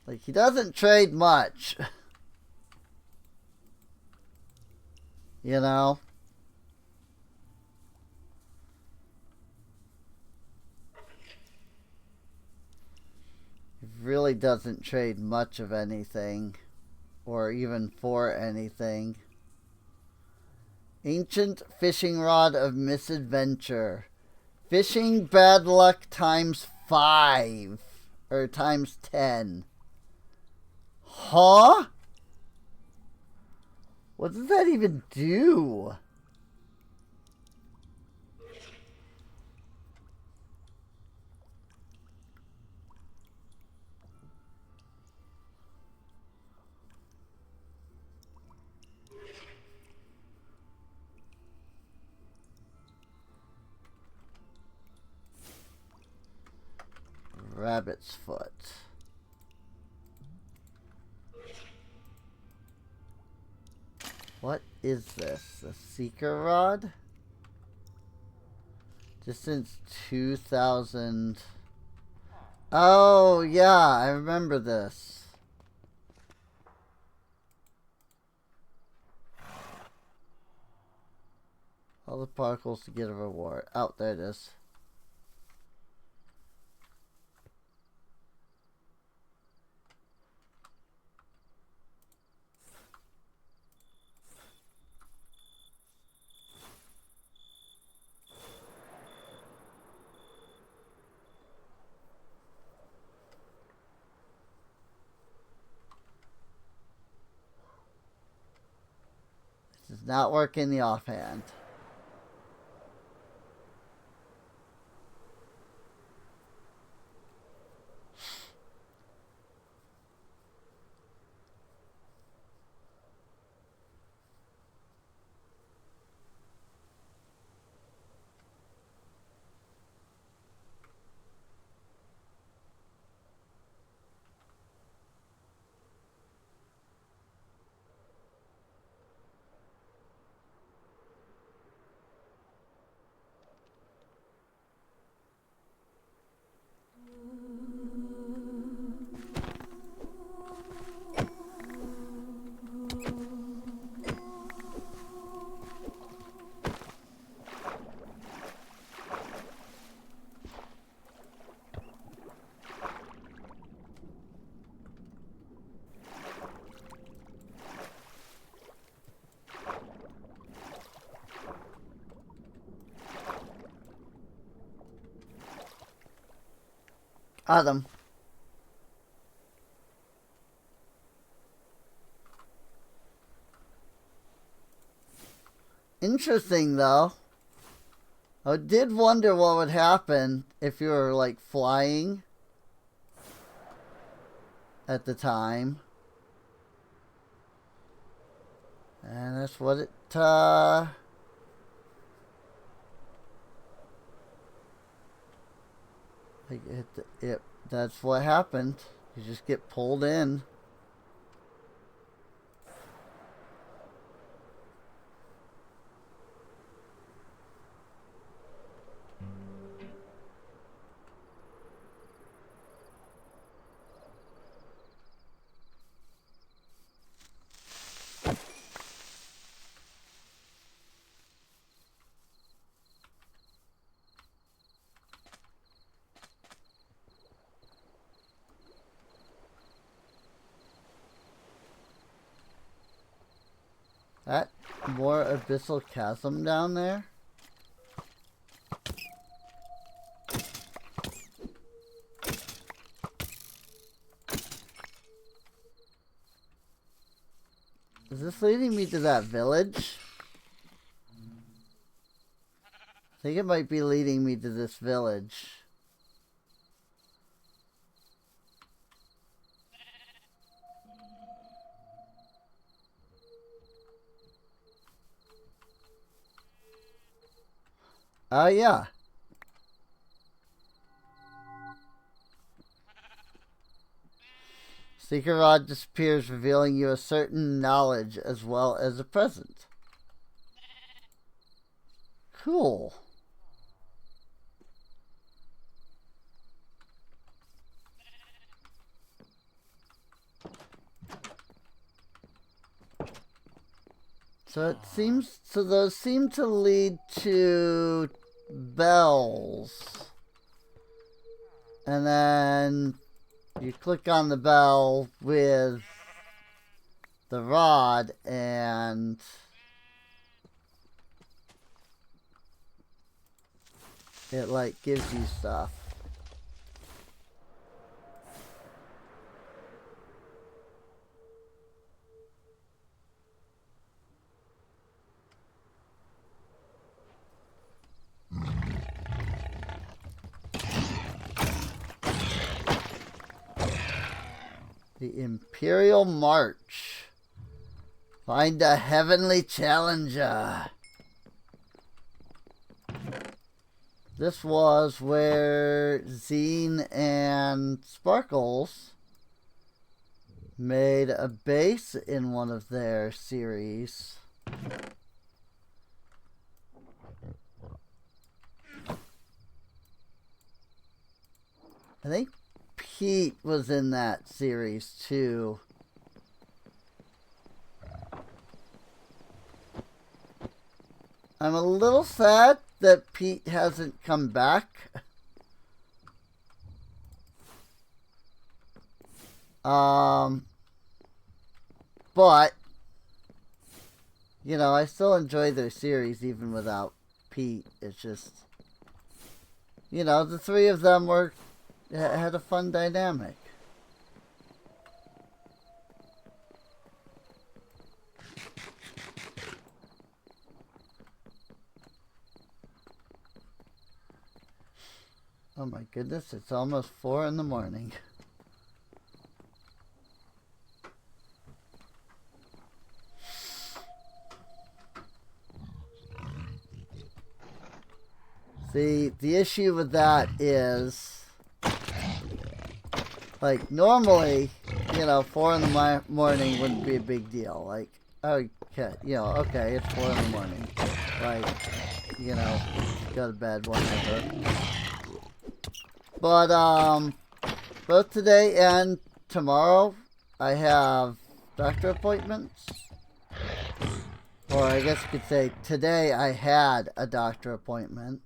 Like, he doesn't trade much. You know? He really doesn't trade much of anything. Or even for anything. Ancient fishing rod of misadventure. Fishing bad luck times 5. Or times 10. Huh? What does that even do? Rabbit's foot. What is this? A seeker rod? Distance 2,000 Oh, yeah, I remember this. All the particles to get a reward. Oh, there it is. This does not work in the offhand. Adam. Interesting, though. I did wonder what would happen if you were, like, flying at the time. And that's what it, that's what happened. You just get pulled in. That more abyssal chasm down there? Is this leading me to that village? I think it might be leading me to this village. Yeah. Secret Rod disappears, revealing you a certain knowledge as well as a present. Cool. So those seem to lead to bells. And then you click on the bell with the rod and it like gives you stuff. The Imperial March. Find a heavenly challenger. This was where Zine and Sparkles made a base in one of their series. I think Pete was in that series too. I'm a little sad that Pete hasn't come back. But, you know, I still enjoy their series even without Pete. It's just, you know, the three of them had a fun dynamic. Oh my goodness, it's almost 4 in the morning. See, the issue with that is, like, normally, you know, 4 in the morning wouldn't be a big deal. Like, okay, you know, okay, it's 4 in the morning. Like, you know, go to bed, whatever. But, both today and tomorrow, I have doctor appointments. Or I guess you could say, today I had a doctor appointment.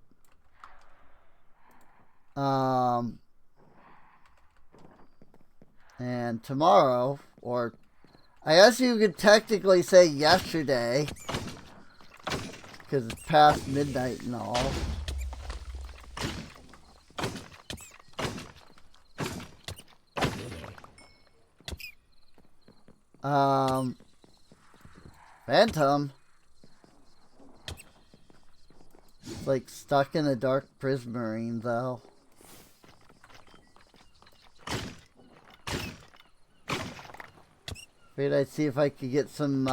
And tomorrow, or I guess you could technically say yesterday, because it's past midnight and all. Phantom. It's like stuck in a dark prismarine, though. Figured I'd see if I could get some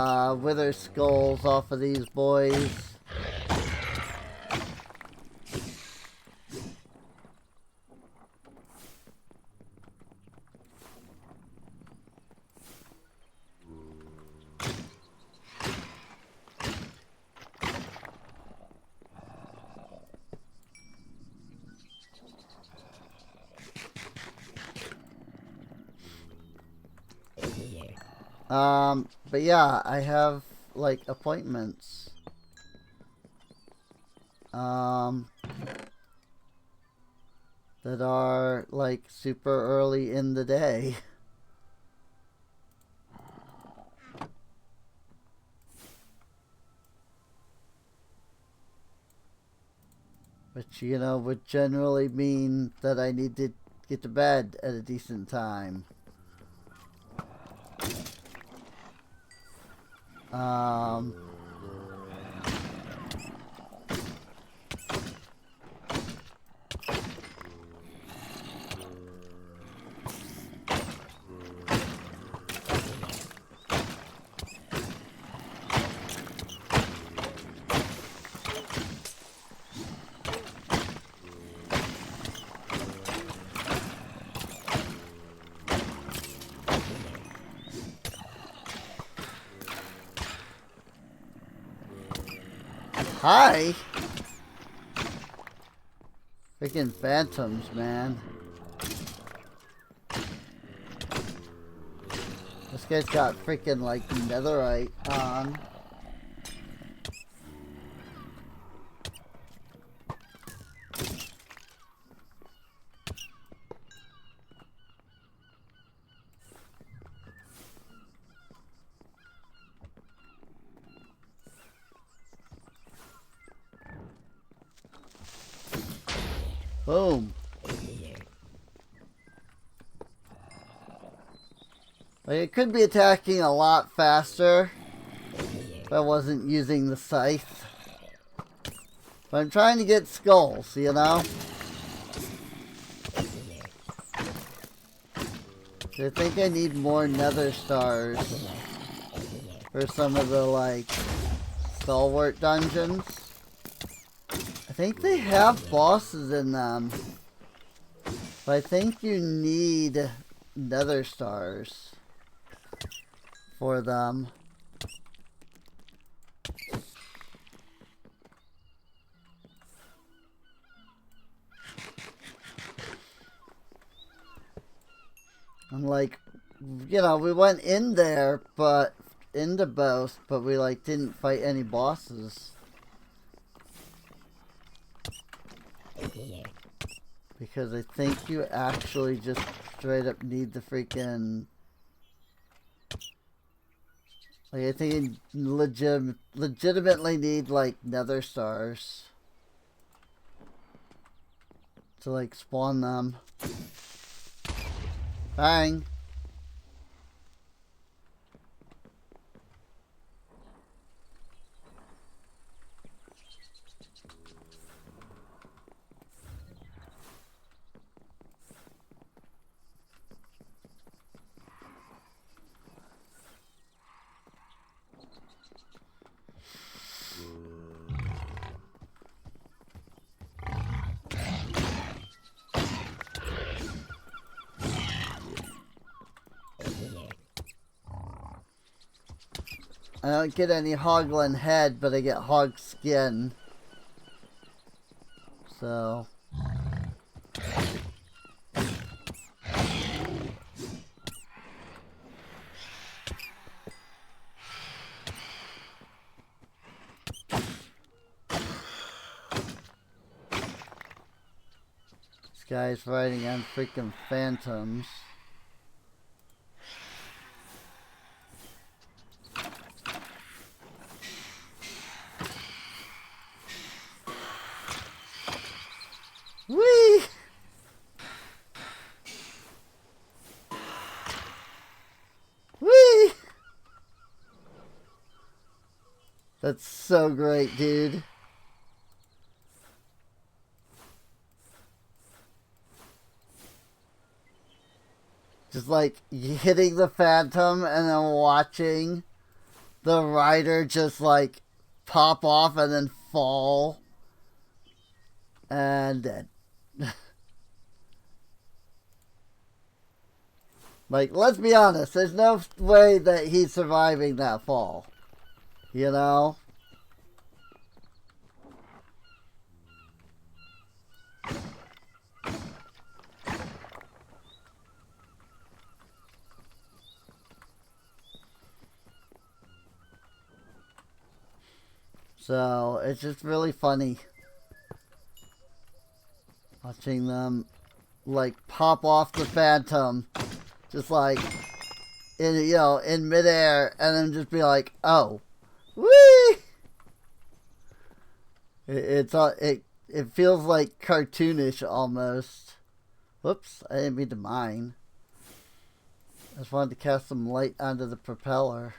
wither skulls off of these boys. But yeah, I have, like, appointments. That are, like, super early in the day. Which, you know, would generally mean that I need to get to bed at a decent time. Hi! Freaking phantoms, man. This guy's got freaking, like, netherite on. Boom. Like, it could be attacking a lot faster if I wasn't using the scythe. But I'm trying to get skulls, you know? I think I need more nether stars for some of the, like, stalwart dungeons. I think they have bosses in them. But I think you need nether stars for them. And like, you know, we went in there, but into both, but we like didn't fight any bosses. Because I think you actually just straight up need the freaking... Like, I think you legitimately need, like, nether stars. To, like, spawn them. Bang! I don't get any hoglin head, but I get hog skin. So... This guy's riding on freaking phantoms. Whee! Whee! That's so great, dude. Just like hitting the phantom and then watching the rider just like pop off and then fall. And dead. Like, let's be honest, there's no way that he's surviving that fall. You know? So, it's just really funny watching them, like, pop off the phantom, just like, in, you know, in midair, and then just be like, oh, whee! It feels like cartoonish almost. Whoops, I didn't mean to mine. I just wanted to cast some light onto the propeller.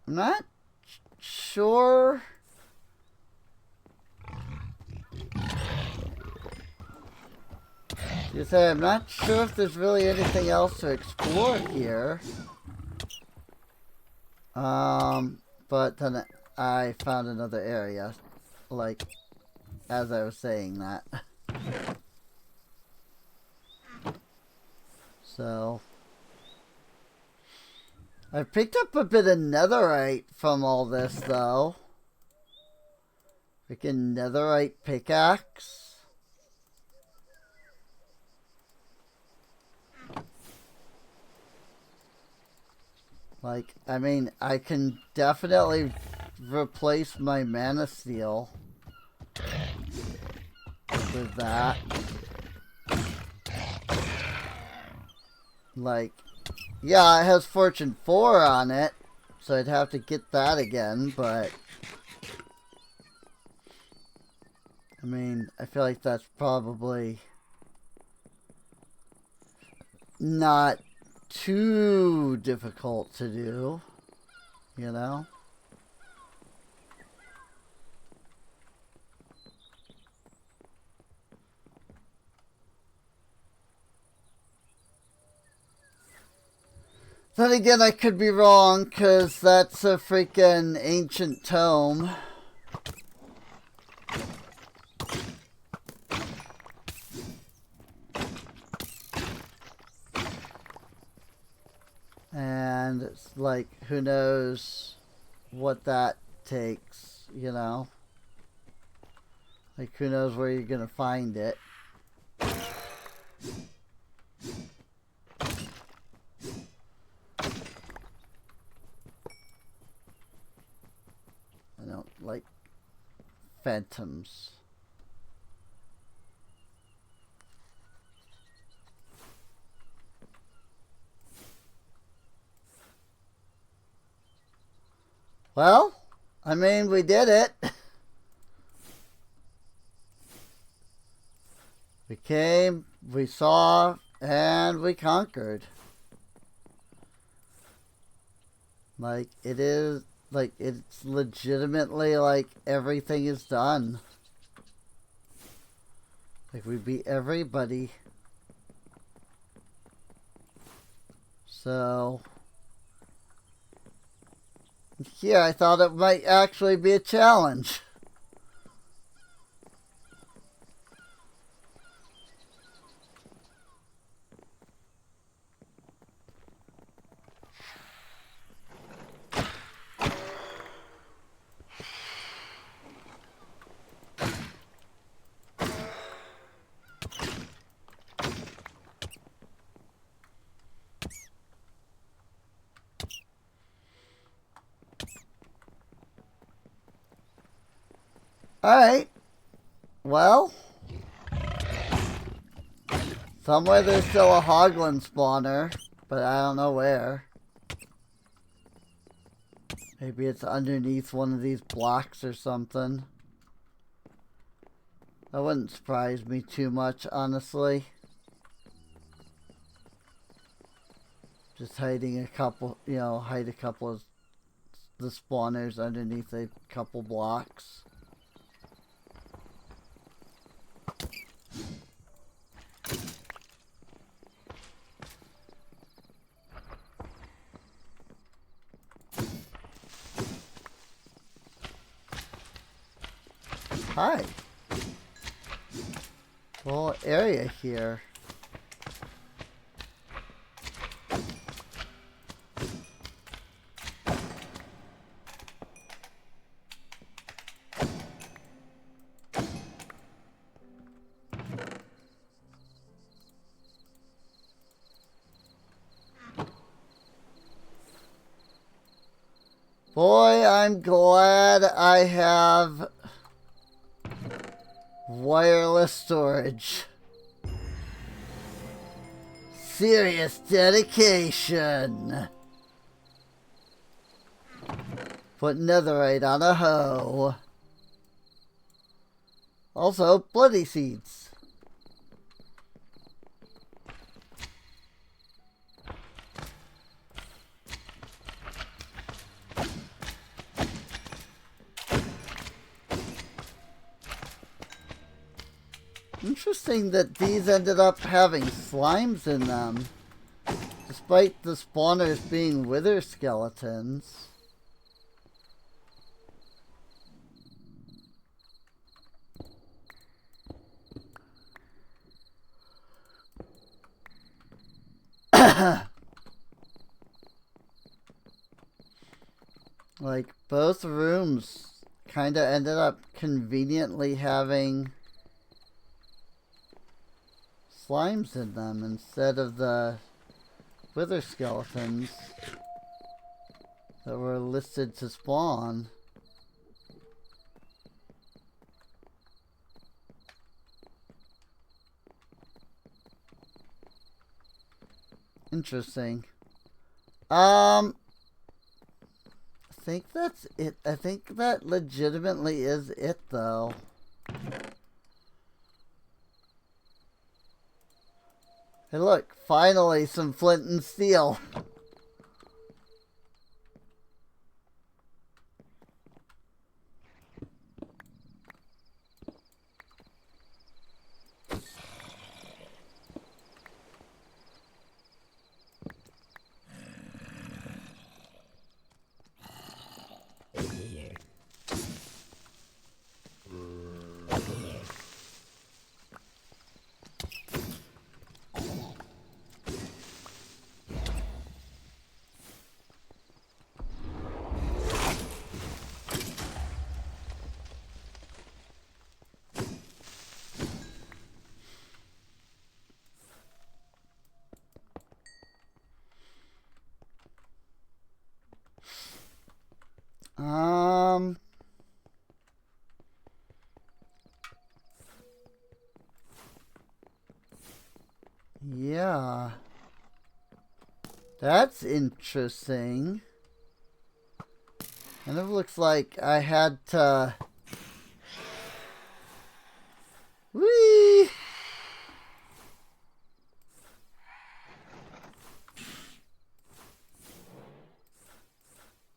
I'm not sure. You say I'm not sure if there's really anything else to explore here. But then I found another area, like, as I was saying that. So, I picked up a bit of netherite from all this, though. Freaking netherite pickaxe. Like, I mean, I can definitely replace my mana steel with that. Like, yeah, it has Fortune 4 on it, so I'd have to get that again, but... I mean, I feel like that's probably not too difficult to do, you know? Then again, I could be wrong, because that's a freaking ancient tome. And And it's like, who knows what that takes, you know? Like, who knows where you're gonna find it. I don't like phantoms. Well, I mean, we did it. We came, we saw, and we conquered. Like, it is, like, it's legitimately like everything is done. Like, we beat everybody. So, here I thought it might actually be a challenge. Alright. Well, somewhere there's still a Hoglin spawner, but I don't know where. Maybe it's underneath one of these blocks or something. That wouldn't surprise me too much, honestly. Just hiding a couple, you know, hide a couple of the spawners underneath a couple blocks. Hi. Whole area here. Boy, I'm glad I have wireless storage. Serious dedication. Put netherite on a hoe. Also, bloody seeds. Interesting that these ended up having slimes in them, despite the spawners being wither skeletons. Like, both rooms kind of ended up conveniently having slimes in them instead of the wither skeletons that were listed to spawn. Interesting. I think that's it. I think that legitimately is it, though. Hey, look, finally some flint and steel. Yeah. That's interesting. And it looks like I had to... Whee!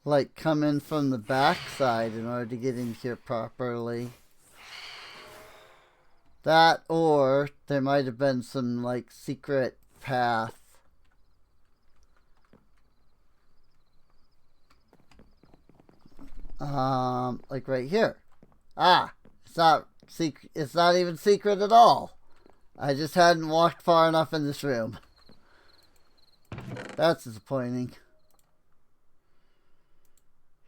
Like come in from the backside in order to get in here properly. That, or there might have been some like secret path. Like right here. Ah, it's not secret. It's not even secret at all. I just hadn't walked far enough in this room. That's disappointing.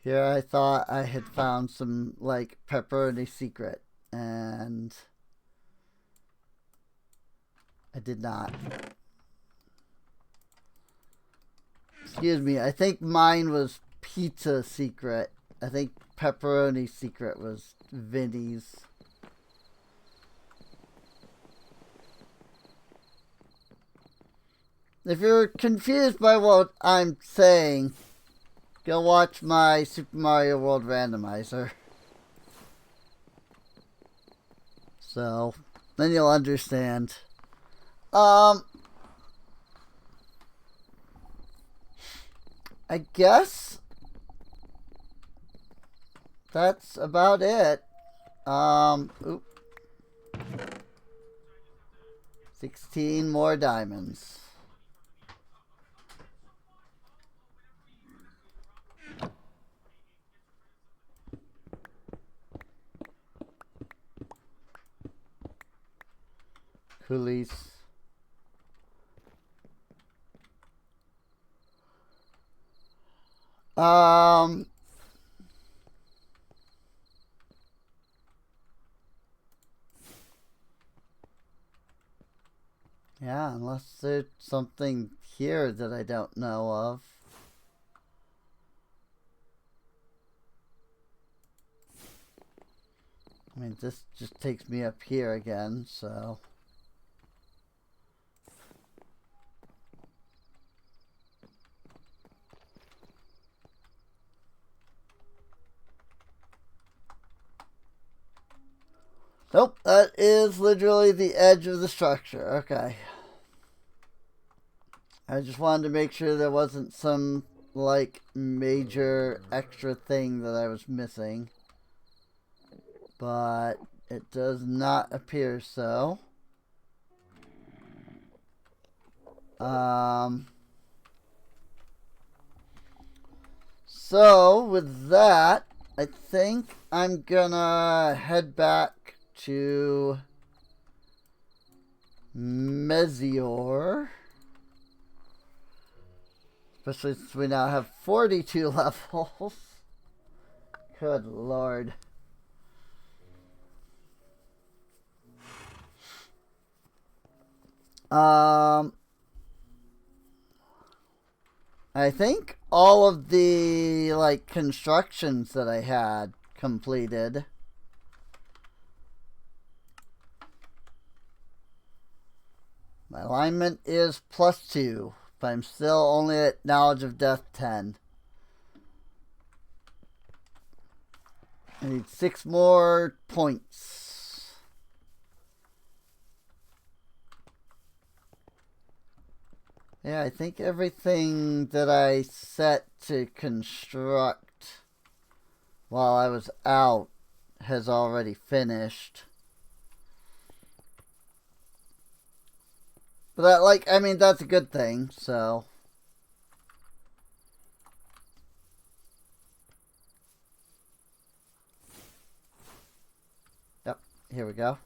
Here I thought I had found some like pepperoni secret, and I did not. Excuse me, I think mine was pizza secret. I think pepperoni secret was Vinny's. If you're confused by what I'm saying, go watch my Super Mario World randomizer. So, then you'll understand. I guess that's about it. Oop. 16 more diamonds. Coolies. Yeah, unless there's something here that I don't know of. I mean, this just takes me up here again, so... Nope, that is literally the edge of the structure. Okay. I just wanted to make sure there wasn't some, like, major extra thing that I was missing. But it does not appear so. So, with that, I think I'm gonna head back to Mezior. Especially since we now have 42 levels. Good lord. I think all of the, like, constructions that I had completed. My alignment is +2, but I'm still only at knowledge of death 10. I need 6 more points. Yeah, I think everything that I set to construct while I was out has already finished. But that, like, I mean, that's a good thing, so. Yep, here we go.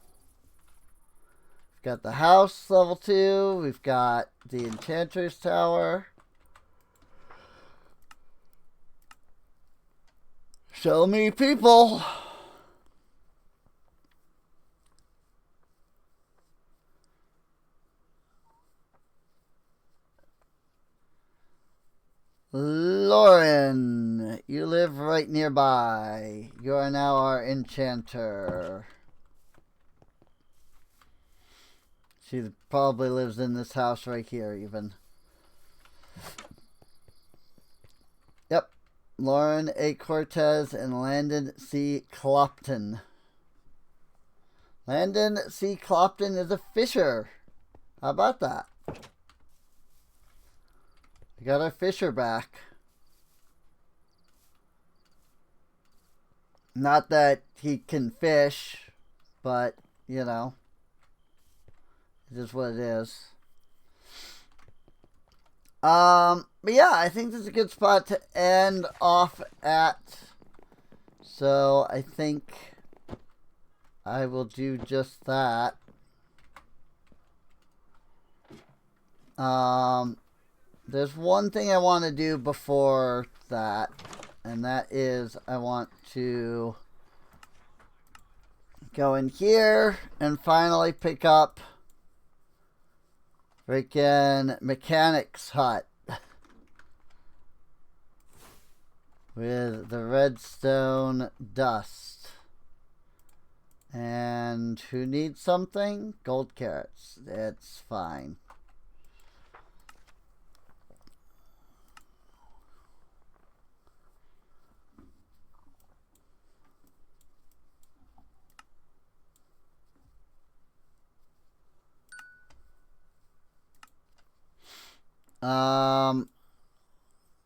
We've got the house, level 2. We've got the Enchanter's Tower. Show me people. Lauren, you live right nearby. You are now our enchanter. She probably lives in this house right here, even. Yep. Lauren A. Cortez and Landon C. Clopton. Landon C. Clopton is a fisher. How about that? We got our fisher back. Not that he can fish, but, you know, it is what it is. But yeah, I think this is a good spot to end off at. So I think I will do just that. There's one thing I want to do before that, and that is I want to go in here and finally pick up freaking Mechanic's Hut with the redstone dust. And who needs something? Gold carrots. It's fine.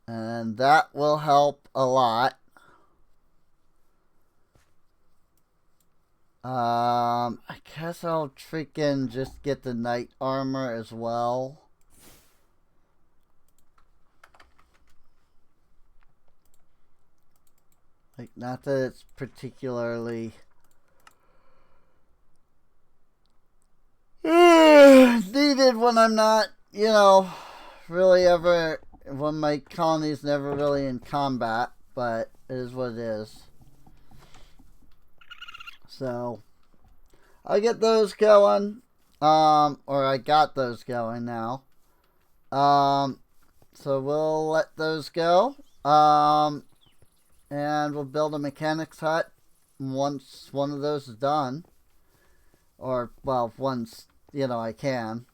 And that will help a lot. I guess I'll freaking just get the knight armor as well. Like, not that it's particularly needed when I'm not, you know, really ever, when my colony's never really in combat, but it is what it is. So I'll get those going, or I got those going now. So we'll let those go, and we'll build a mechanic's hut once one of those is done, or, well, once, you know, I can.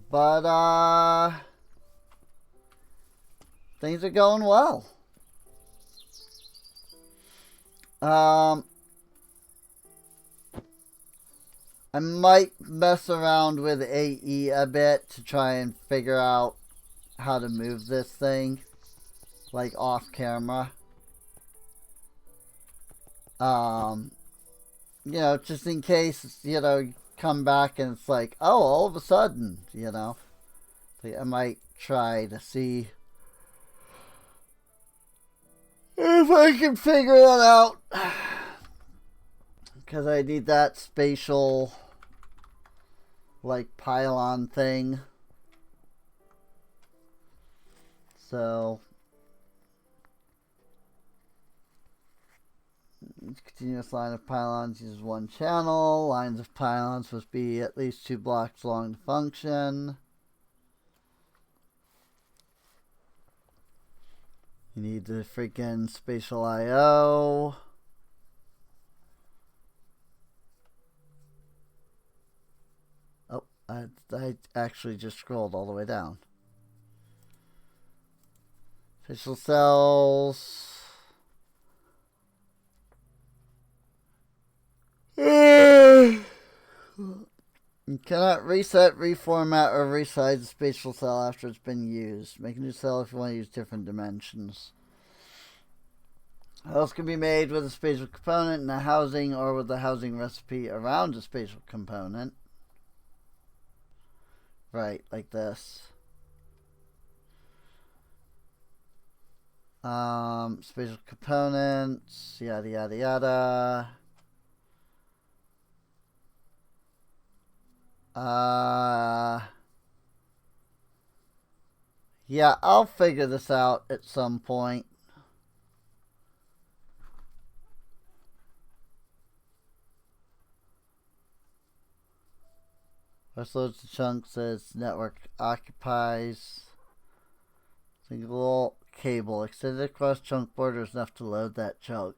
But things are going well. I might mess around with AE a bit to try and figure out how to move this thing, like, off camera. You know, just in case, you know, you come back and it's like, oh, all of a sudden, you know. I might try to see if I can figure that out. Because I need that spatial, like, pylon thing. So, continuous line of pylons uses one channel. Lines of pylons must be at least 2 blocks long to function. You need the freaking spatial I/O. Oh, I actually just scrolled all the way down. Spatial cells. You cannot reset, reformat, or resize the spatial cell after it's been used. Make a new cell if you want to use different dimensions. Cells can be made with a spatial component in a housing or with the housing recipe around a spatial component. Right, like this. Spatial components, yada yada yada. Yeah, I'll figure this out at some point. First loads the chunks as network occupies. Single cable extended across chunk borders enough to load that chunk.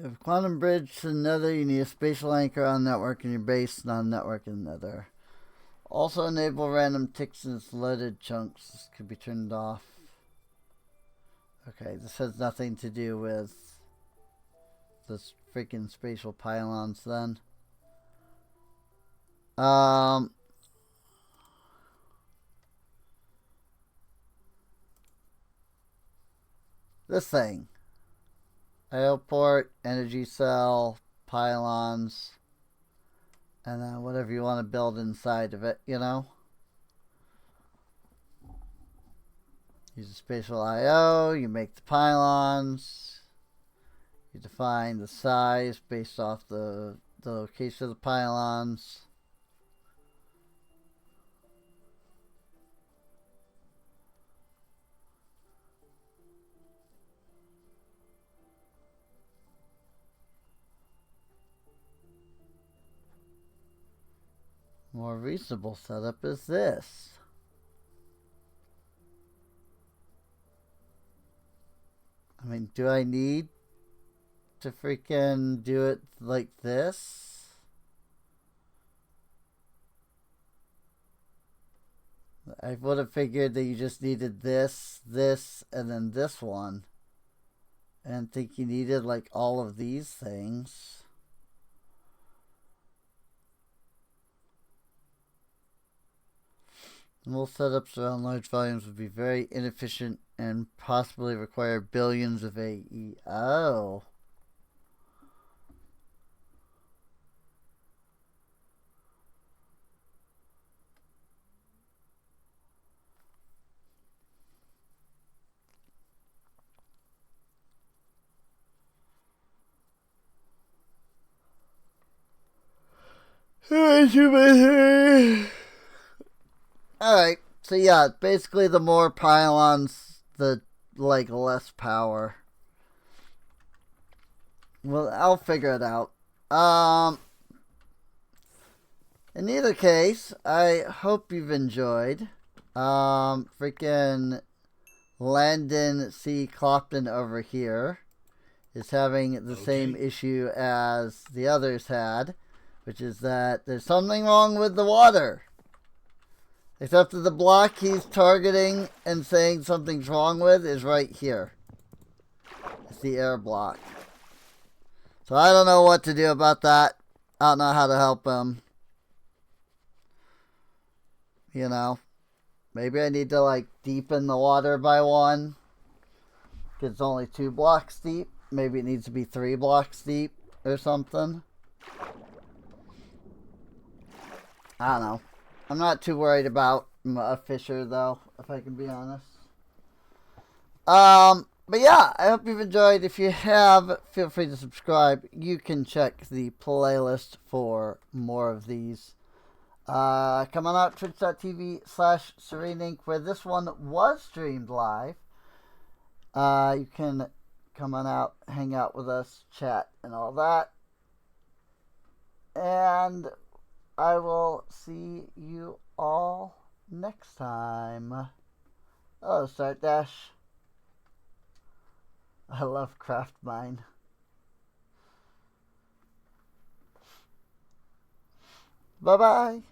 If a quantum bridge to another, you need a spatial anchor on network in your base, not a network in another. Also enable random ticks in its loaded chunks. This could be turned off. Okay, this has nothing to do with this freaking spatial pylons then. This thing. IO port, energy cell, pylons, and then whatever you want to build inside of it, you know? Use a spatial IO, you make the pylons, you define the size based off the location of the pylons. More reasonable setup is this. I mean, do I need to freaking do it like this? I would have figured that you just needed this, this, and then this one. I didn't think you needed like all of these things. Most setups around large volumes would be very inefficient and possibly require billions of AE. Oh. Alright, so yeah, basically the more pylons, the like less power. Well, I'll figure it out. In either case, I hope you've enjoyed. Freaking Landon C. Clopton over here is having the same issue as the others had, which is that there's something wrong with the water. Except that the block he's targeting and saying something's wrong with is right here. It's the air block. So I don't know what to do about that. I don't know how to help him. You know. Maybe I need to like deepen the water by one. Because it's only 2 blocks deep. Maybe it needs to be 3 blocks deep or something. I don't know. I'm not too worried about a fisher, though, if I can be honest. But yeah, I hope you've enjoyed. If you have, feel free to subscribe. You can check the playlist for more of these. Come on out, twitch.tv/SereneInc, where this one was streamed live. You can come on out, hang out with us, chat, and all that. And I will see you all next time. Oh, Start Dash. I love Craft Mine. Bye-bye.